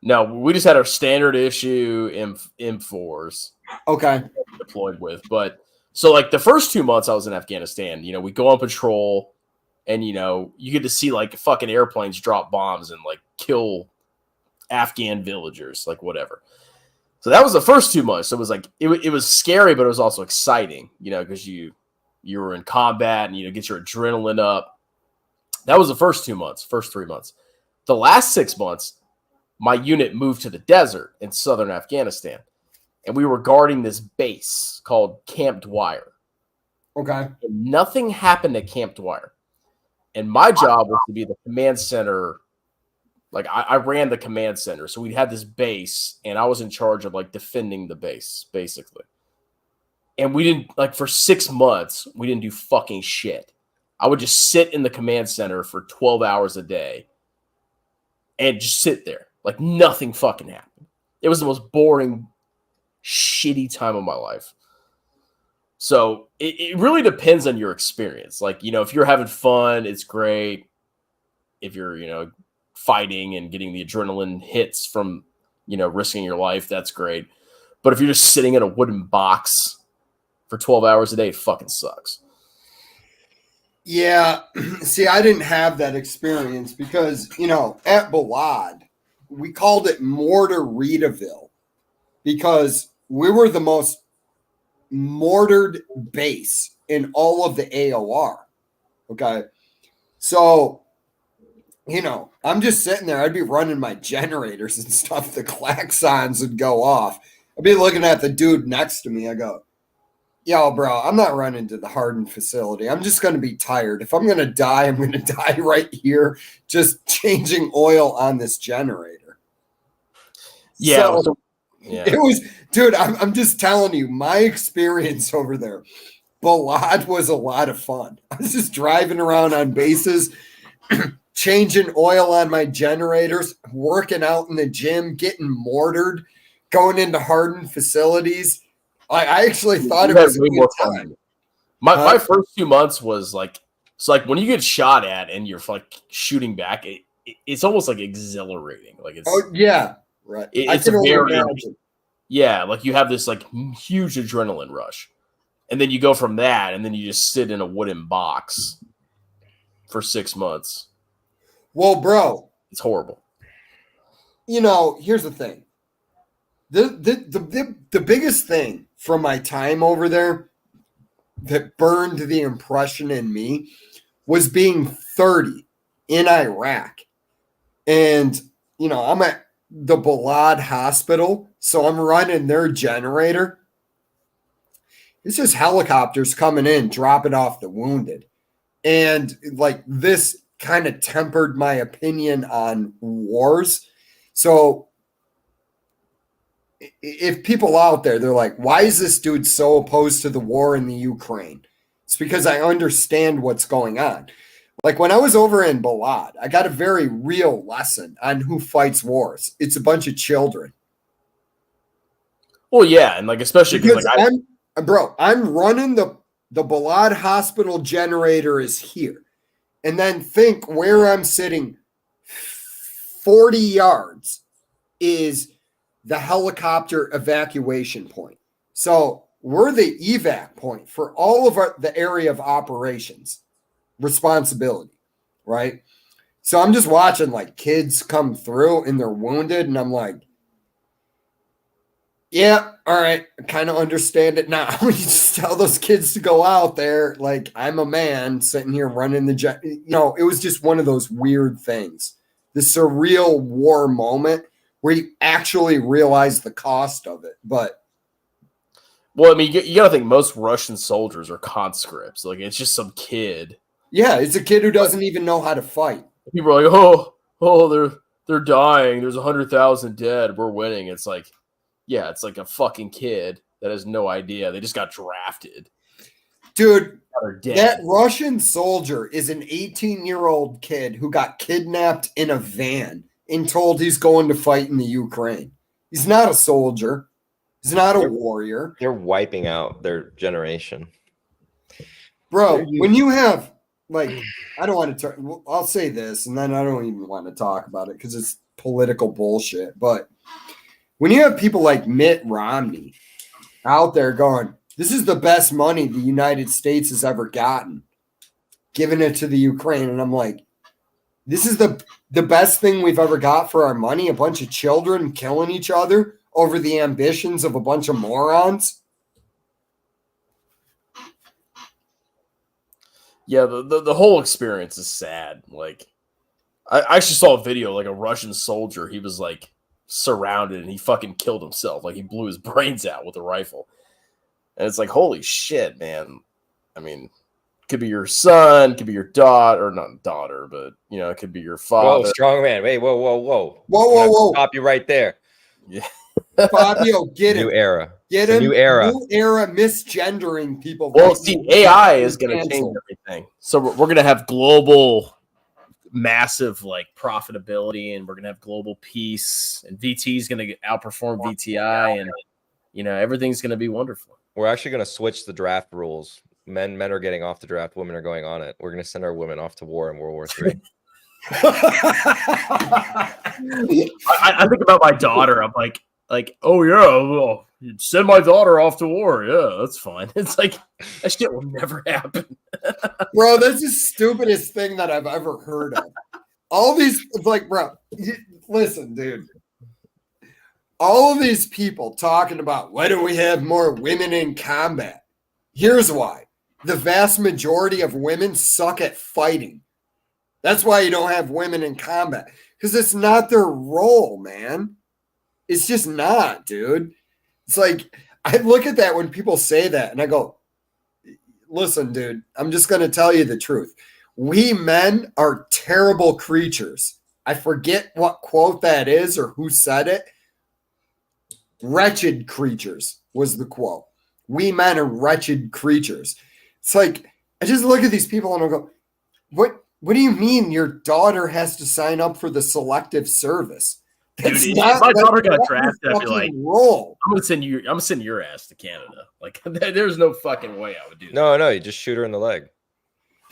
No, we just had our standard issue M4s. Okay. Deployed with. But so like the first 2 months I was in Afghanistan, we go on patrol, and you get to see like fucking airplanes drop bombs and like kill Afghan villagers, like whatever. So that was the first 2 months. So it was like it was scary, but it was also exciting, because you were in combat and get your adrenaline up. That was the first 2 months, first 3 months. The last 6 months, my unit moved to the desert in southern Afghanistan, and we were guarding this base called Camp Dwyer. Okay. And nothing happened at Camp Dwyer. And my job was to be the command center. Like I ran the command center. So we had this base, and I was in charge of like defending the base, basically. And we didn't, like, for 6 months, we didn't do fucking shit. I would just sit in the command center for 12 hours a day and just sit there. Like nothing fucking happened. It was the most boring, shitty time of my life. So it really depends on your experience. Like, if you're having fun, it's great. If you're, fighting and getting the adrenaline hits from, risking your life, that's great. But if you're just sitting in a wooden box for 12 hours a day, it fucking sucks. Yeah. See, I didn't have that experience because, at Balad, we called it Mortar Reedaville because we were the most mortared base in all of the AOR. Okay. So, I'm just sitting there. I'd be running my generators and stuff. The klaxons would go off. I'd be looking at the dude next to me. I go, yo, bro, I'm not running to the hardened facility. I'm just going to be tired. If I'm going to die, I'm going to die right here, just changing oil on this generator. Yeah. So, it was, dude, I'm just telling you, my experience over there, Balad was a lot of fun. I was just driving around on bases, changing oil on my generators, working out in the gym, getting mortared, going into hardened facilities. I actually thought it was a good time. My first 2 months was like, it's like when you get shot at and you're like shooting back, it's almost like exhilarating. Like it's yeah, right. It's a very like you have this like huge adrenaline rush, and then you go from that, and then you just sit in a wooden box for 6 months. Well, bro, it's horrible. Here's the thing. The biggest thing from my time over there that burned the impression in me was being 30 in Iraq. And, I'm at the Balad hospital, so I'm running their generator. It's just helicopters coming in, dropping off the wounded. And, like, this kind of tempered my opinion on wars. So if people out there, they're like, why is this dude so opposed to the war in the Ukraine? It's because I understand what's going on. Like when I was over in Balad, I got a very real lesson on who fights wars. It's a bunch of children. Well, yeah, and like especially because like I'm running the Balad hospital generator is here. And then think where I'm sitting 40 yards is the helicopter evacuation point. So we're the evac point for all of the area of operations responsibility, right? So I'm just watching like kids come through and they're wounded, and I'm like, yeah, all right, I kind of understand it now. You just tell those kids to go out there like I'm a man sitting here running the jet. You know, it was just one of those weird things, the surreal war moment where you actually realize the cost of it. But well, I mean, you got to think most Russian soldiers are conscripts. Like, it's just some kid. Yeah, it's a kid who doesn't even know how to fight. People are like, oh, they're dying. There's 100,000 dead. We're winning. It's like, yeah, it's like a fucking kid that has no idea. They just got drafted. Dude, that Russian soldier is an 18-year-old kid who got kidnapped in a van and told he's going to fight in the Ukraine. He's not a soldier. He's not a warrior. They're wiping out their generation. Bro, when you have, like, I don't want to I'll say this, and then I don't even want to talk about it because it's political bullshit. But when you have people like Mitt Romney out there going, this is the best money the United States has ever gotten, giving it to the Ukraine. And I'm like, this is the best thing we've ever got for our money, a bunch of children killing each other over the ambitions of a bunch of morons. Yeah, the whole experience is sad. Like, I actually saw a video, like a Russian soldier. He was like surrounded and he fucking killed himself. Like, he blew his brains out with a rifle. And it's like, holy shit, man. I mean, could be your son, could be your daughter, or not daughter, but, you know, it could be your father. Whoa, strong man. Wait, whoa. Whoa. Stop you right there. Yeah. Fabio, get him. New era. Get him. New era. New era misgendering people. Well, see, AI is going to change everything. So we're going to have global, massive, like, profitability, and we're going to have global peace, and VT is going to outperform VTI, and, you know, everything's going to be wonderful. We're actually going to switch the draft rules. Men are getting off the draft. Women are going on it. We're going to send our women off to war in World War III. I think about my daughter. I'm like, oh yeah, well, send my daughter off to war. Yeah, that's fine. It's like, that shit will never happen. Bro, that's the stupidest thing that I've ever heard of. All these, like, bro, listen, dude. All of these people talking about why don't we have more women in combat? Here's why. The vast majority of women suck at fighting. That's why you don't have women in combat. Because it's not their role, man. It's just not, dude. It's like, I look at that when people say that and I go, listen, dude, I'm just going to tell you the truth. We men are terrible creatures. I forget what quote that is or who said it. Wretched creatures was the quote. We men are wretched creatures. It's like, I just look at these people and I go, what do you mean your daughter has to sign up for the selective service? That's Dude, not, if my daughter got drafted, I'd be like, role. I'm gonna send your ass to Canada. Like, there's no fucking way I would do that. No, you just shoot her in the leg.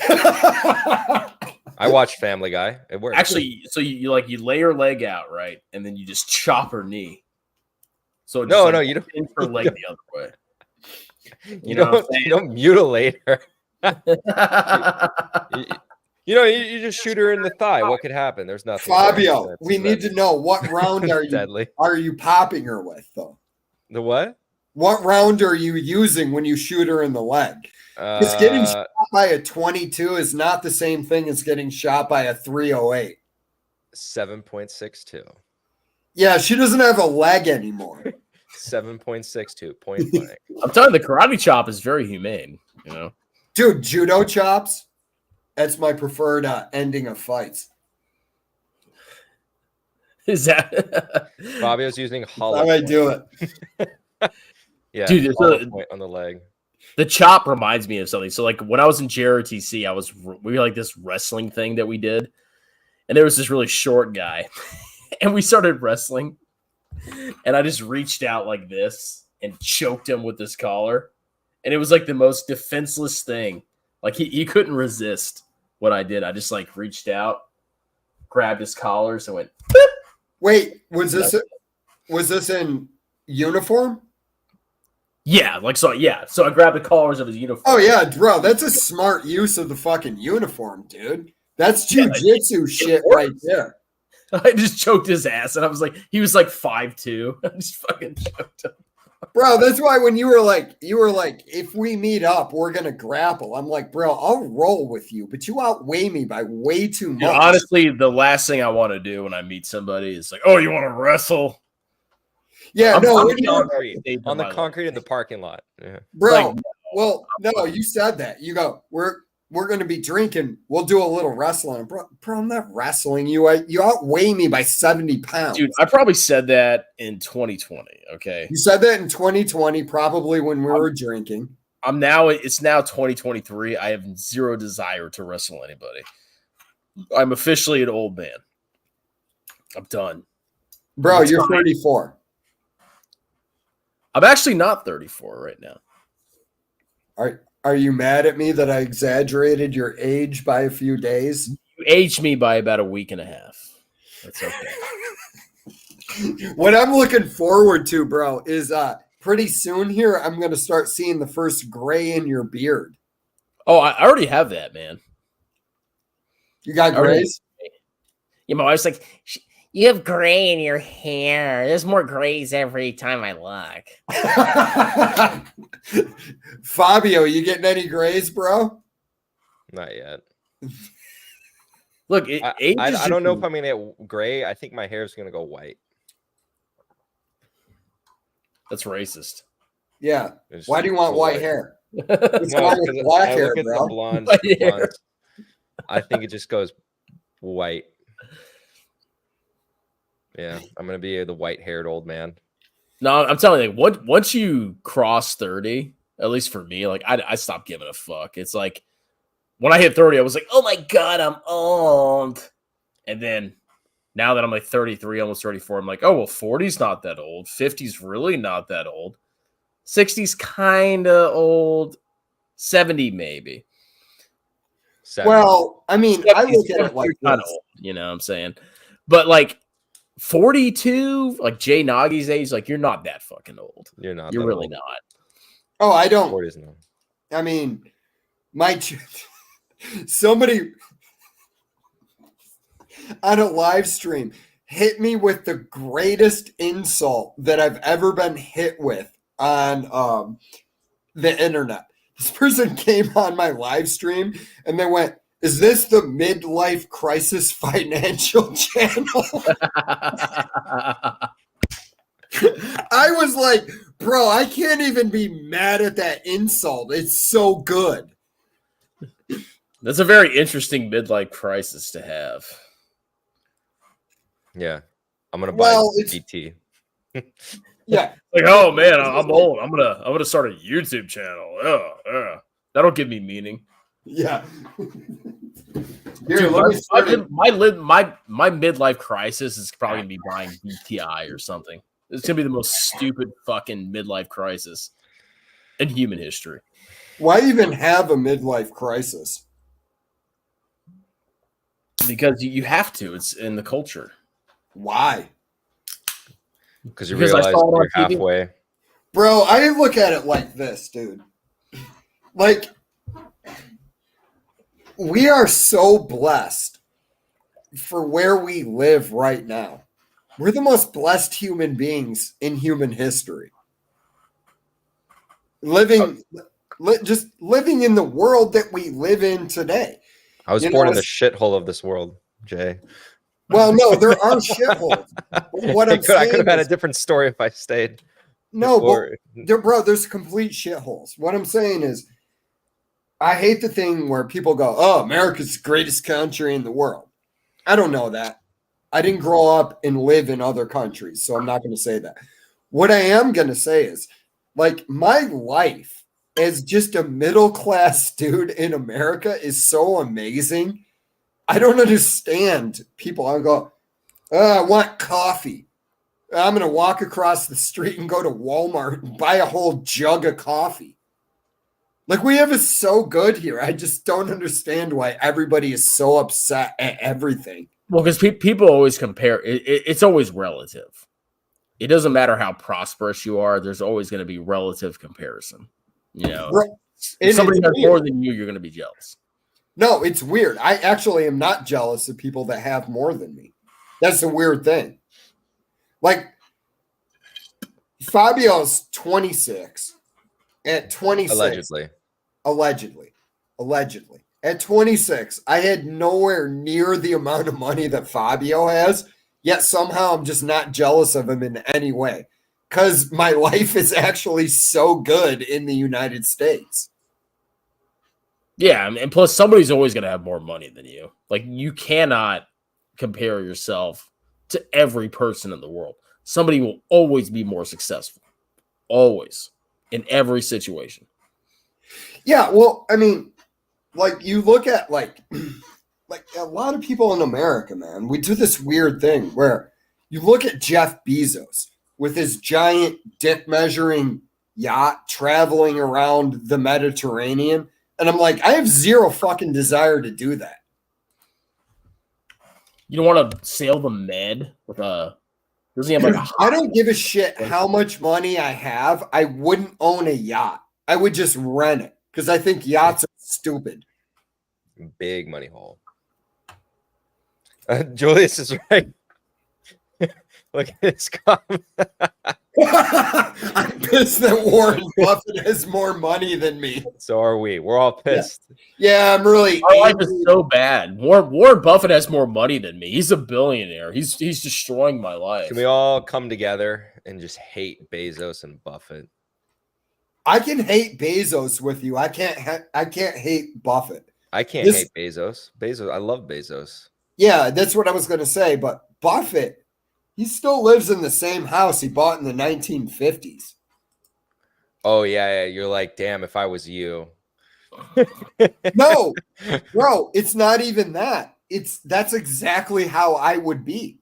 I watched Family Guy. It works. Actually, so you lay her leg out, right? And then you just chop her knee. So no, you don't. Bend her leg the other way. You don't mutilate her. You just shoot her in the thigh. What could happen? There's nothing. Fabio, we need to know what round are you popping her with, though? The what? What round are you using when you shoot her in the leg? Because getting shot by a 22 is not the same thing as getting shot by a 308. 7.62. Yeah, she doesn't have a leg anymore. 7.62. Point blank. I'm telling you, the karate chop is very humane. You know, dude, judo chops. That's my preferred ending of fights. Is that Fabio's using hollow? How I do it. Yeah, dude, it's point on the leg. The chop reminds me of something. So, like, when I was in JROTC, we were like this wrestling thing that we did, and there was this really short guy, and we started wrestling, and I just reached out like this and choked him with this collar, and it was like the most defenseless thing. Like, he couldn't resist what I did. I just, like, reached out, grabbed his collars, and went. Boop! Wait, was this in uniform? Yeah, like so. Yeah, so I grabbed the collars of his uniform. Oh yeah, bro, that's a smart use of the fucking uniform, dude. That's jujitsu shit right there. I just choked his ass, and I was like, he was like 5'2". I just fucking choked him. Bro, that's why when you were like, if we meet up, we're gonna grapple. I'm like, bro, I'll roll with you, but you outweigh me by way too much. Dude, honestly, the last thing I want to do when I meet somebody is like, oh, you want to wrestle? Yeah, I'm no, on when the you concrete. On the concrete in the parking lot. Yeah. bro. Like, well, no, you said that. You go, we're gonna be drinking. We'll do a little wrestling, bro. I'm not wrestling you. You outweigh me by 70 pounds, dude, I probably said that in 2020. Okay, you said that in 2020, probably when we were drinking. It's now 2023. I have zero desire to wrestle anybody. I'm officially an old man. I'm done. Bro, you're 34. I'm actually not 34 right now. Are you mad at me that I exaggerated your age by a few days? You aged me by about a week and a half. That's okay. What I'm looking forward to, bro, is pretty soon here I'm going to start seeing the first gray in your beard. Oh, I already have that, man. You got grays? Yeah, my wife's like, you have gray in your hair. There's more grays every time I look. Fabio, you getting any grays, bro? Not yet. Look, I don't know if I'm gonna get gray. I think my hair is gonna go white. That's racist. Yeah. It's Why do you want white hair? What's No, wrong with because black I hair, look at bro? the blondes. White the hair. blondes. I think it just goes white. Yeah, I'm gonna be the white-haired old man. No, I'm telling you, once you cross 30, at least for me, like I stopped giving a fuck. It's like when I hit 30, I was like, oh my God, I'm old. And then now that I'm like 33, almost 34, I'm like, oh, well, 40's not that old. 50's really not that old. 60's kind of old. 70 maybe. 70. Well, I mean, I look at it like kind of old, you know what I'm saying? But like 42, like Jay Nagy's age, like you're not that fucking old. You're not. You're that really old. not. Oh, I don't. 40's no. I mean, somebody on a live stream hit me with the greatest insult that I've ever been hit with on the internet. This person came on my live stream and they went, "Is this the midlife crisis financial channel?" I was like, bro, I can't even be mad at that insult. It's so good. That's a very interesting midlife crisis to have. Yeah, I'm gonna buy BT. Yeah. Like, oh man, I'm old. I'm gonna start a YouTube channel. That'll give me meaning. Yeah. Here, Dude, let me start it. my midlife crisis is probably gonna be buying BTI or something. It's gonna be the most stupid fucking midlife crisis in human history. Why even have a midlife crisis? Because you have to. It's in the culture. Why? Because you Because I realize saw it on you're TV. halfway. Bro, I look at it like this, dude. Like, we are so blessed for where we live right now. We're the most blessed human beings in human history. Just living in the world that we live in today. I was born in the shithole of this world, Jay. Well, no, there are shitholes. What I I'm could have saying had a is, different story if I stayed. no, before. but there's complete shitholes. What I'm saying is, I hate the thing where people go, "Oh, America's the greatest country in the world." I don't know that. I didn't grow up and live in other countries, so I'm not going to say that. What I am going to say is, like, my life as just a middle-class dude in America is so amazing. I don't understand people. I go, "Oh, I want coffee. I'm going to walk across the street and go to Walmart and buy a whole jug of coffee." Like, we have it so good here. I just don't understand why everybody is so upset at everything. Well, because people always compare. It's always relative. it doesn't matter how prosperous you are. There's always going to be relative comparison. You know, Right. if somebody it's has weird. more than you, you're going to be jealous. No, it's weird. I actually am not jealous of people that have more than me. That's the weird thing. Like Fabio's 26. At 26, allegedly. At 26, I had nowhere near the amount of money that Fabio has, yet somehow I'm just not jealous of him in any way because my life is actually so good in the United States. Yeah, and plus somebody's always going to have more money than you. Like you cannot compare yourself to every person in the world. Somebody will always be more successful. Always. In every situation. Yeah, well, I mean, like you look at like a lot of people in America, man, we do this weird thing where you look at Jeff Bezos with his giant dick measuring yacht traveling around the Mediterranean. And I'm like, I have zero fucking desire to do that. You don't want to sail the Med with a. Does he have like a? I don't give a shit how much money I have. I wouldn't own a yacht. I would just rent it because I think yachts are stupid. Big money hole. Julius is right. Look at this comment. I'm pissed that Warren Buffett has more money than me. So are we. We're all pissed. Yeah, I'm really. My life is so bad. Warren Buffett has more money than me. He's a billionaire. He's destroying my life. Can we all come together and just hate Bezos and Buffett? I can hate Bezos with you. I can't hate Buffett. I can't hate Bezos. I love Bezos. Yeah, that's what I was going to say. But Buffett, he still lives in the same house he bought in the 1950s. Oh, yeah. You're like, damn, if I was you. No, bro, it's not even that. That's exactly how I would be.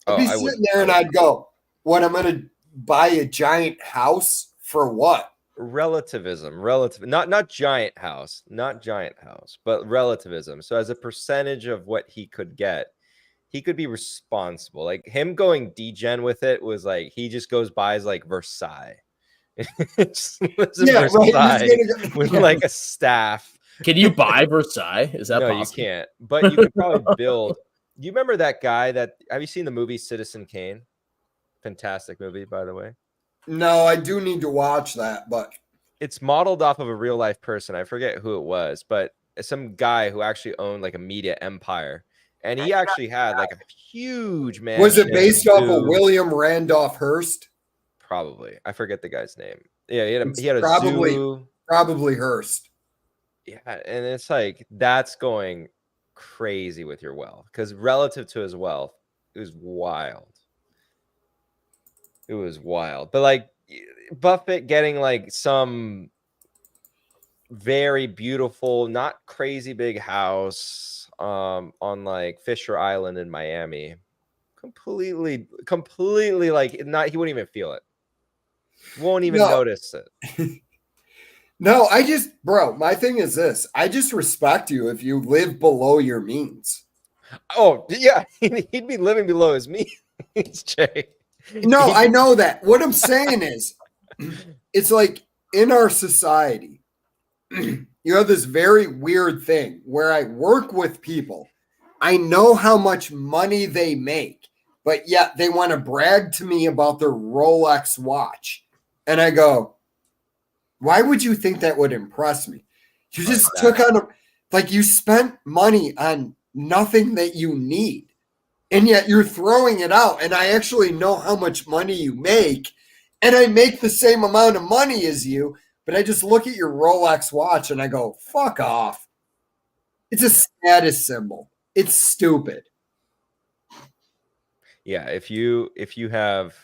I'd be sitting there and I'd go, what, I'm going to buy a giant house for what? Relativism, not giant house, but relativism. So as a percentage of what he could get, he could be responsible. Like him going degen with it was like he just goes buys like Versailles. Just lives in Versailles right. with like a staff. Can you buy Versailles? Is that no, possible? you can't. But you could probably build. You remember that guy have you seen the movie Citizen Kane? Fantastic movie, by the way. No, I do need to watch that, but it's modeled off of a real life person. I forget who it was, but some guy who actually owned like a media empire, and he actually had like a huge man. Was it based off of William Randolph Hearst? Probably. I forget the guy's name. Yeah, he had a probably zoo. Probably Hearst. Yeah, and it's like that's going crazy with your wealth because relative to his wealth, it was wild. It was wild. But like Buffett getting like some very beautiful, not crazy big house on like Fisher Island in Miami. Completely like not he wouldn't even feel it. Won't even notice it. No, my thing is this. I just respect you if you live below your means. Oh, yeah. He'd be living below his means, Jay. No, I know that. What I'm saying is, it's like in our society, you have this very weird thing where I work with people. I know how much money they make, but yet they want to brag to me about their Rolex watch. And I go, why would you think that would impress me? You just took on you spent money on nothing that you need. And yet you're throwing it out. And I actually know how much money you make. And I make the same amount of money as you. But I just look at your Rolex watch and I go, fuck off. It's a status symbol. It's stupid. Yeah, if you have,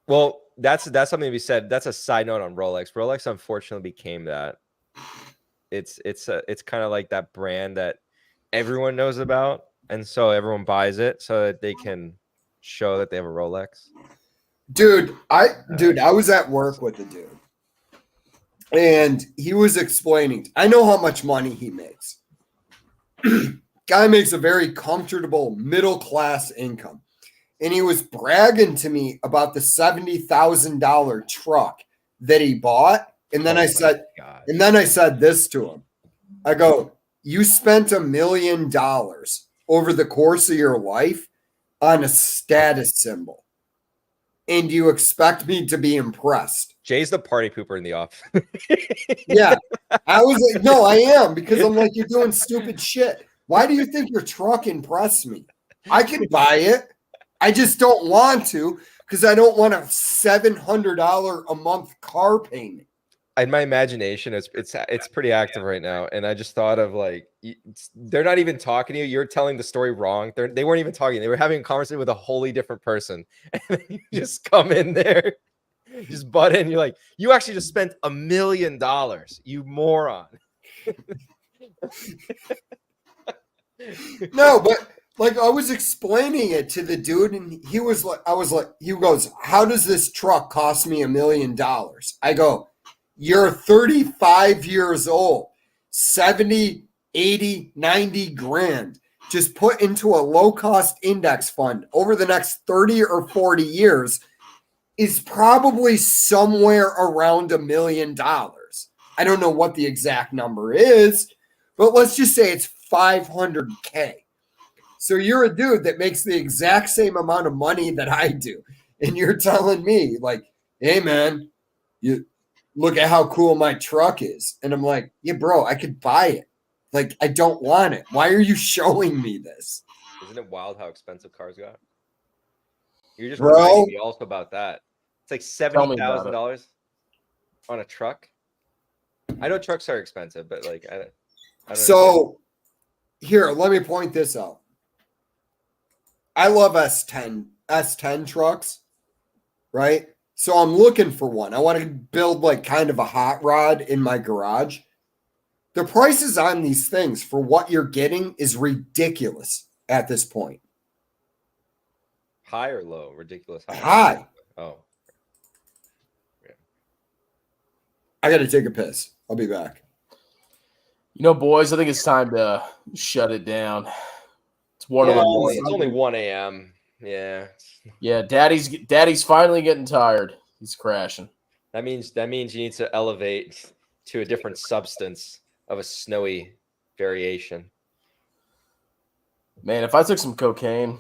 well, that's something to be said. That's a side note on Rolex. Rolex unfortunately became that. It's kind of like that brand that everyone knows about, and so everyone buys it so that they can show that they have a Rolex. Dude, I was at work with a dude, and he was explaining. I know how much money he makes. Guy makes a very comfortable middle class income, and he was bragging to me about the $70,000 truck that he bought. And then I said this to him. I go, you spent $1 million over the course of your life on a status symbol, and you expect me to be impressed? Jay's the party pooper in the office. Yeah. I was like, no, I am, because I'm like, you're doing stupid shit. Why do you think your truck impressed me? I could buy it. I just don't want to, because I don't want a $700 a month car payment. In my imagination, it's pretty active right now, and I just thought of like, they're not even talking to you. You're telling the story wrong. They weren't even talking. They were having a conversation with a wholly different person, and then you just come in there, just butt in. You're like, you actually just spent $1 million, you moron. No, but like I was explaining it to the dude, and he was like, he goes, how does this truck cost me $1 million? I go, you're 35 years old, 70, 80, 90 grand. Just put into a low-cost index fund over the next 30 or 40 years is probably somewhere around $1 million. I don't know what the exact number is, but let's just say it's $500K. So you're a dude that makes the exact same amount of money that I do. And you're telling me like, hey man, you look at how cool my truck is. And I'm like, yeah, bro, I could buy it. Like, I don't want it. Why are you showing me this? Isn't it wild how expensive cars got? You're just Bro, reminding me also about that. It's like $70,000 on a truck. I know trucks are expensive, but like, I don't so here, let me point this out. I love S10 trucks, right? So I'm looking for one. I want to build like kind of a hot rod in my garage. The prices on these things for what you're getting is ridiculous at this point. High or low? Ridiculous high. High. Oh. Yeah. I got to take a piss. I'll be back. You know, boys, I think it's time to shut it down. It's it's only 1 a.m. Yeah. Yeah, Daddy's finally getting tired. He's crashing. That means you need to elevate to a different substance of a snowy variation. Man, if I took some cocaine,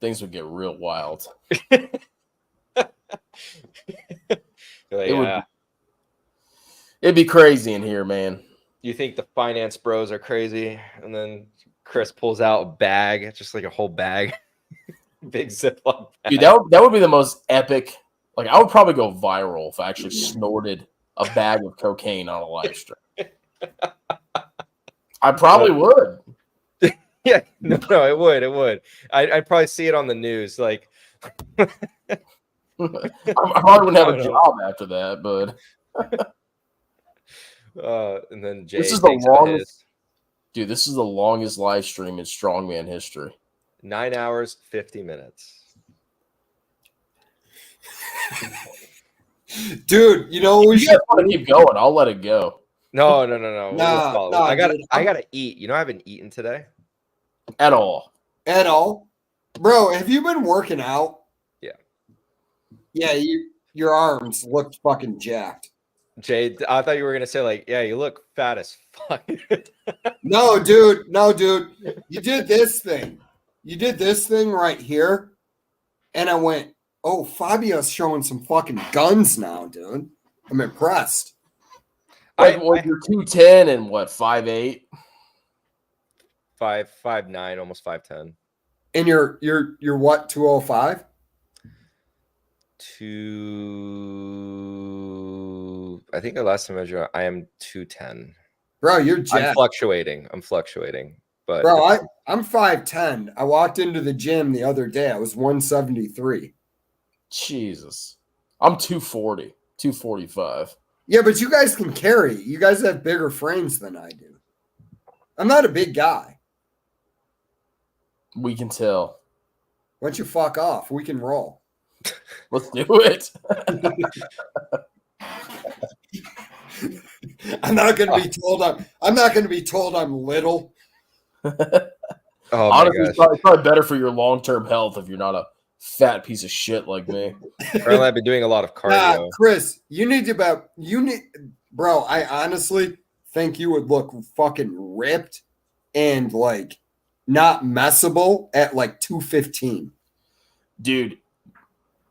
things would get real wild. It'd be crazy in here, man. You think the finance bros are crazy, and then Chris pulls out a bag, just like a whole bag. Big Ziploc bag. Dude, that would be the most epic. Like, I would probably go viral if I actually snorted a bag of cocaine on a live stream. I probably would. Yeah, no, it would. I'd probably see it on the news. Like, I probably wouldn't have a job after that, but. And then Jay, this is the longest. Dude, this is the longest live stream in strongman history. 9 hours, 50 minutes. Dude, you know we should keep going. I'll let it go. No. Nah, I gotta eat. You know, I haven't eaten today at all. Bro, have you been working out? Yeah. Yeah, your arms look fucking jacked. Jay, I thought you were gonna say like, yeah, you look fat as fuck. No, dude. You did this thing. You did this thing right here, and I went, oh, Fabio's showing some fucking guns now, dude. I'm impressed. You're 210 and what, 5'8"? 5'9", almost 5'10". And you're what, 205? I think the last time I measured, I am 210. Bro, you're jacked. I'm fluctuating. But bro, I'm 5'10". I walked into the gym the other day. I was 173. Jesus. I'm 240, 245. Yeah, but you guys can carry. You guys have bigger frames than I do. I'm not a big guy. We can tell. Why don't you fuck off? We can roll. Let's do it. I'm not going to be told I'm little. Honestly, it's probably better for your long-term health if you're not a fat piece of shit like me. Apparently, I've been doing a lot of cardio. Chris, bro, I honestly think you would look fucking ripped and like not messable at like 215. Dude,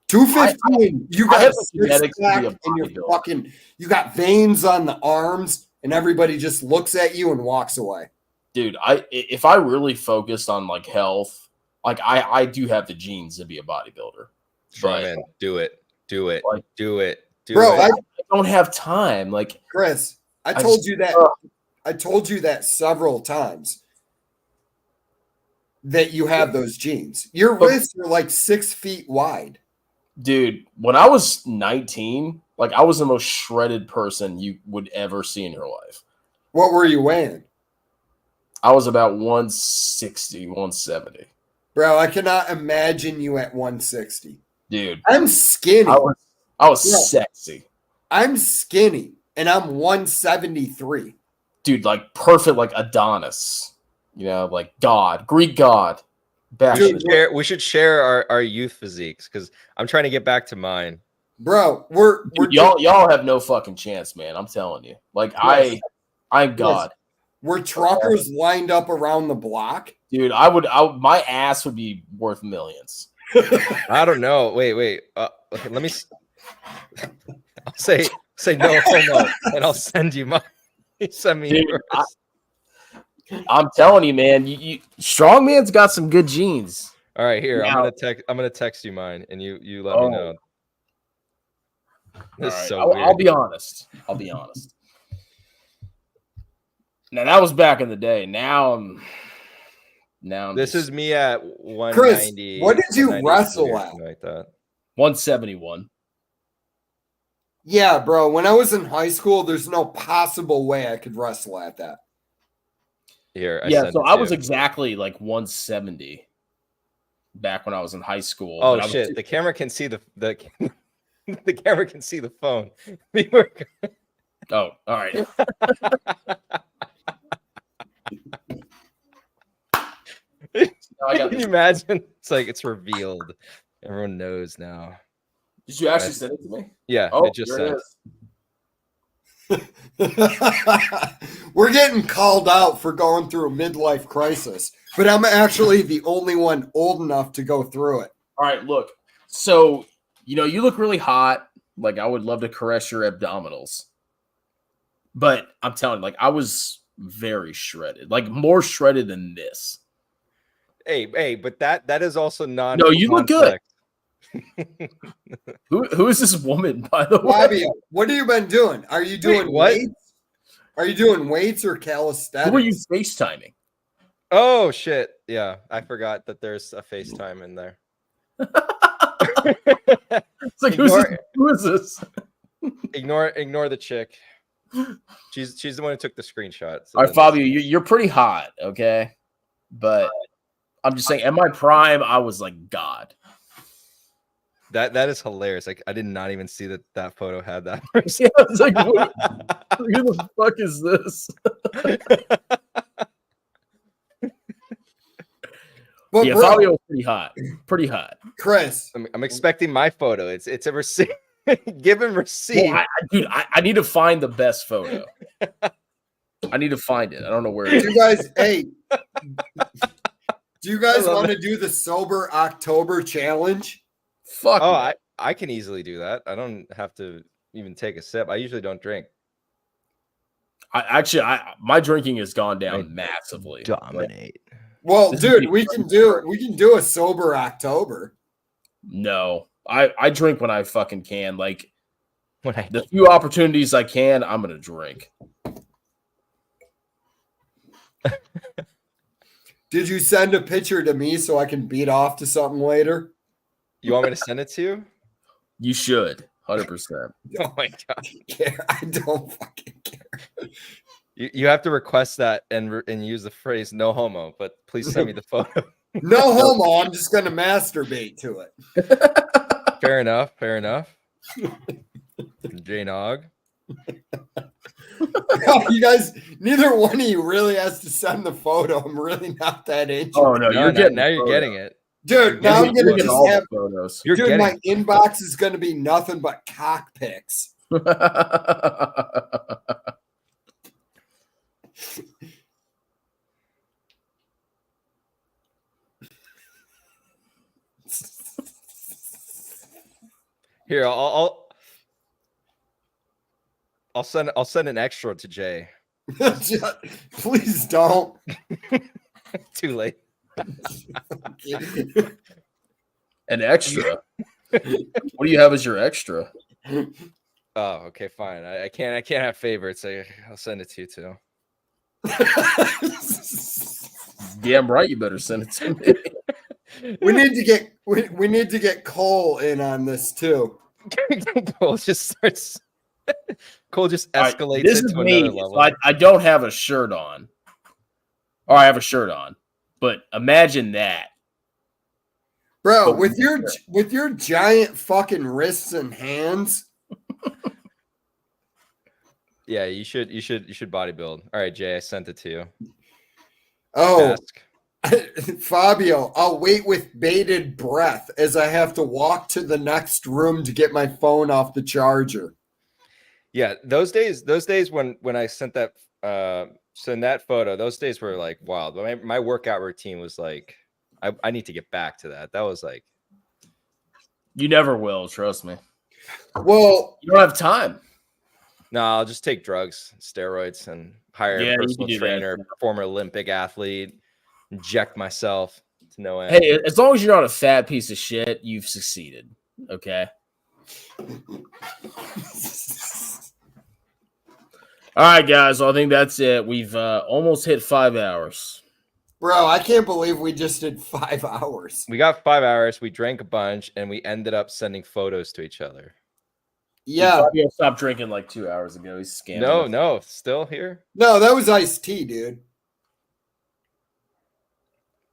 215. You I got have a the genetics to be a six-pack and you're bodybuilder. fucking, you got veins on the arms, and everybody just looks at you and walks away. Dude, if I really focused on like health, like I do have the genes to be a bodybuilder. Strong man, do it. Like, Do it. Bro, I don't have time. Like, Chris, I I told just- you that. I told you that several times that you have those genes. Your wrists are like 6 feet wide. dude, when I was 19, like I was the most shredded person you would ever see in your life. What were you weighing? I was about 160, 170. Bro, I cannot imagine you at 160. Dude, I'm skinny. I was Yeah. sexy. I'm skinny, and I'm 173. Dude, like perfect, like Adonis. You know, like God, Greek God. Back in the day. We should share our youth physiques because I'm trying to get back to mine. Bro, Dude, y'all have no fucking chance, man. I'm telling you. Like I'm God. we're truckers lined up around the block. Dude, my ass would be worth millions. I don't know. Wait. Okay, let me. I'll say no homo, and I'll send you mine. Send me Dude, yours. I'm telling you, man. You strong man's got some good genes. All right, here. Now- I'm gonna text you mine, and you let me know. This is All so right, weird. I'll be honest. Now that was back in the day. Now I'm This just is me at 190. Chris, what did you 192 wrestle or at? something like that. 171. Yeah, bro. When I was in high school, there's no possible way I could wrestle at that. Here, Yeah, sent so it I to was you. exactly like 170 back when I was in high school. Oh but I was shit! too- The camera can see the the camera can see the phone. We were- Oh, all right. Now I got Can you this. imagine? It's like it's revealed. Everyone knows now. Did you actually send it to me? Yeah, Oh, it just there sent. it is. We're getting called out for going through a midlife crisis, but I'm actually the only one old enough to go through it. All right, look. So, you look really hot. Like, I would love to caress your abdominals. But I'm telling you, like, I was very shredded. Like, more shredded than this. Hey, but that is also non. No, you look good. Who is this woman, by the way? Fabio, what have you been doing? Are you doing what? weights? Are you doing weights or calisthenics? Who are you FaceTiming? Oh shit! Yeah, I forgot that there's a FaceTime in there. It's like, who is this? Ignore the chick. She's the one who took the screenshot. So All right, then- Fabio, you're pretty hot, okay? But I'm just saying, in my prime, I was like God. That is hilarious. Like I did not even see that photo had that. Yeah, it's like, who the fuck is this? But Yeah, bro, Fabio was pretty hot. Chris, I'm expecting my photo. It's a receipt. Give and receive. Well, dude, I need to find the best photo. I need to find it. I don't know where it do is. you guys, hey, do you guys love want to do the sober October challenge? Fuck. Oh, man. I can easily do that. I don't have to even take a sip. I usually don't drink. My drinking has gone down massively. Dominate. Well, This dude, is- we can do a sober October. No, I drink when I fucking can. Like When I the few opportunities I can, I'm gonna drink. Did you send a picture to me so I can beat off to something later? You want me to send it to you? You should, 100%. Oh my god. I don't fucking care. You have to request that and use the phrase "no homo," but please send me the photo. No homo. I'm just gonna masturbate to it. Fair enough. Jane Og. You guys, neither one of you really has to send the photo. I'm really not that into. Oh no, No, you're getting now the you're photo. getting it. Dude, now I'm gonna Look at just all have. the photos. You're Dude, getting my inbox is gonna be nothing but cock pics. here. I'll send an extra to Jay. Please don't. Too late. An extra. What do you have as your extra? Oh, okay, fine. I can't have favorites. I'll send it to you too. Damn right, you better send it to me. we need to get Cole in on this too. Cole just starts. Cole just All right, escalates this it is to me. another level. I don't have a shirt on, or I have a shirt on, but imagine that. Bro, But with your giant fucking wrists and hands. Yeah, you should bodybuild. All right, Jay, I sent it to you. Oh, Ask. Fabio, I'll wait with bated breath as I have to walk to the next room to get my phone off the charger. Yeah, those days when I sent that photo, those days were like wild. My workout routine was like, I need to get back to that. That was like, You never will, trust me. Well, You don't have time. no, I'll just take drugs, steroids, and hire Yeah, a you personal can do that. trainer, former Olympic athlete, inject myself to no end. Hey, as long as you're not a fat piece of shit, you've succeeded. Okay. All right, guys. Well, I think that's it. We've almost hit 5 hours. bro, I can't believe we just did 5 hours. We got 5 hours. We drank a bunch, and we ended up sending photos to each other. Yeah. Fabio stopped drinking like 2 hours ago. He's scamming. No, still here. No, that was iced tea, dude.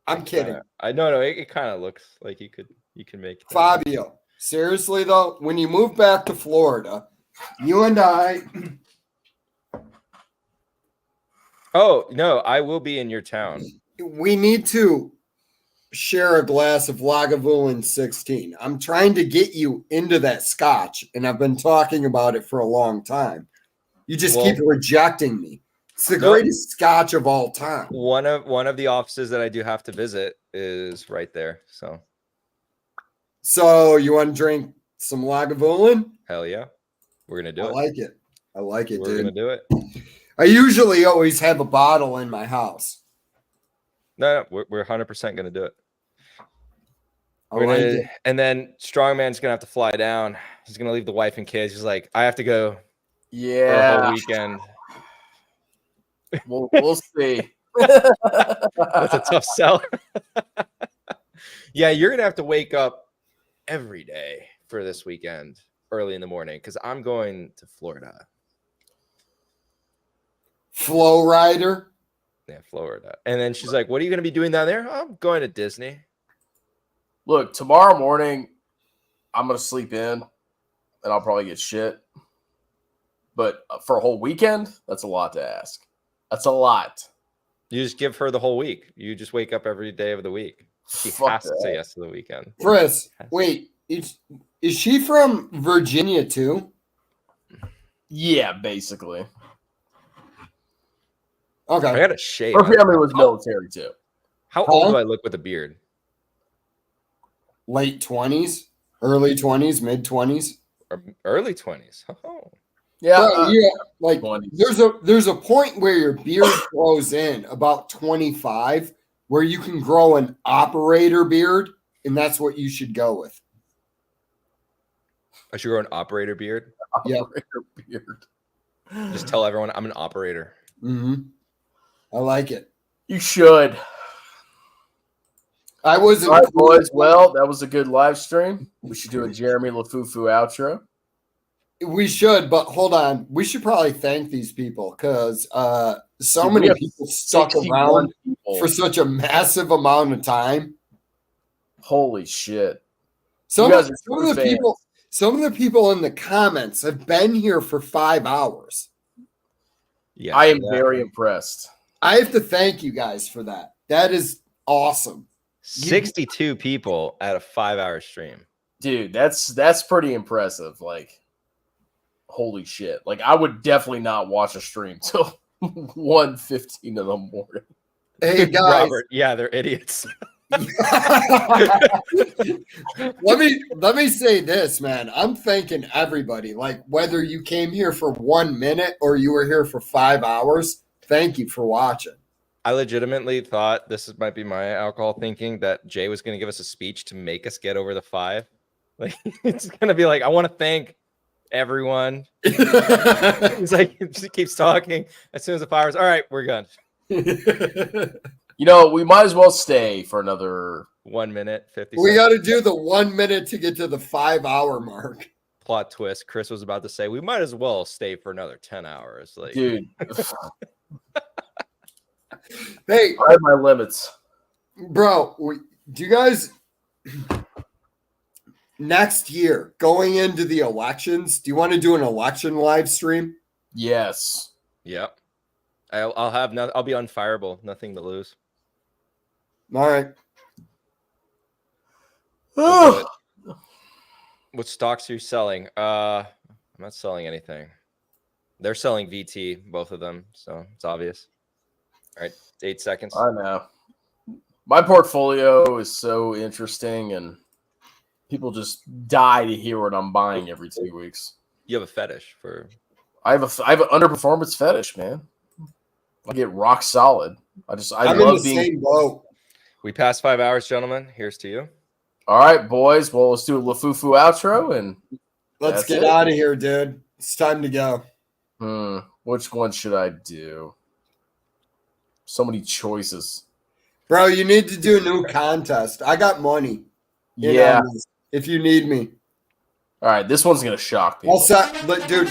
I'm kidding. I know. It kind of looks like you can make it. Fabio, seriously though, when you move back to Florida, you and I. Oh no, I will be in your town. We need to share a glass of Lagavulin 16. I'm trying to get you into that scotch, and I've been talking about it for a long time. You just keep rejecting me. It's the greatest scotch of all time. One of the offices that I do have to visit is right there. So you want to drink some Lagavulin? Hell yeah, we're gonna do it. I like it, We're dude. gonna do it. I usually always have a bottle in my house. No, we're 100% gonna do it. And then Strongman's gonna have to fly down. He's gonna leave the wife and kids. He's like, I have to go for a whole weekend. We'll see. That's a tough sell. Yeah, you're gonna have to wake up every day for this weekend early in the morning because I'm going to Florida. Flow Rider. Yeah, Florida. And then she's like, what are you gonna be doing down there? I'm going to Disney. Look, tomorrow morning, I'm going to sleep in, and I'll probably get shit. But for a whole weekend, that's a lot to ask. That's a lot. You just give her the whole week. You just wake up every day of the week. She Fuck has to that. say yes to the weekend. Chris, wait. Is she from Virginia too? Yeah, basically. Okay. I got to shave. Her family was military, too. How old do I look with a beard? Late 20s, early 20s, mid 20s. Or early 20s. Oh. Yeah. Like 20s. there's a point where your beard grows in about 25 where you can grow an operator beard, and that's what you should go with. I should grow an operator beard. Yeah. Operator beard. Just tell everyone I'm an operator. Mm-hmm. I like it. You should. I wasn't. All right, boys. Well, that was a good live stream. We should do a Jeremy LaFufu outro. We should, but hold on. We should probably thank these people because so Dude, many we have people stuck 61 around people. for such a massive amount of time. Holy shit. Some You of guys are true the fans. people, some of the people in the comments have been here for 5 hours. Yeah. I am very impressed. I have to thank you guys for that. That is awesome. 62 people at a 5-hour stream. Dude, that's pretty impressive. Like, holy shit. Like, I would definitely not watch a stream till 1:15 in the morning. Hey guys, Robert, yeah, they're idiots. let me say this, man. I'm thanking everybody. Like, whether you came here for 1 minute or you were here for 5 hours, thank you for watching. I legitimately thought might be my alcohol thinking that Jay was going to give us a speech to make us get over the 5. Like, it's going to be like, I want to thank everyone. He's like, he keeps talking. As soon as the 5 hours, all right, we're gone. You know, we might as well stay for another 1 minute, 50 We seconds. got to do the 1 minute to get to the 5 hour mark. Plot twist. Chris was about to say, we might as well stay for another 10 hours. Like, dude. Hey, I have my limits. bro, do you guys next year going into the elections? Do you want to do an election live stream? Yes. yep. I'll have no, I'll be unfireable. Nothing to lose. All right. We'll do it. What stocks are you selling? I'm not selling anything. They're selling VT, both of them, so it's obvious. All right, 8 seconds. I know. My portfolio is so interesting, and people just die to hear what I'm buying every 2 weeks. You have a fetish for. I have an underperformance fetish, man. I get rock solid. I I'm love in the being. same boat. We passed 5 hours, gentlemen. Here's to you. All right, boys. Well, let's do a LaFufu outro, and Let's that's get it. out of here, dude. It's time to go. Which one should I do? So many choices. Bro, you need to do a new contest. I got money. in Yeah. on this, if you need me. All right, this one's gonna shock people. I'll set, but dude.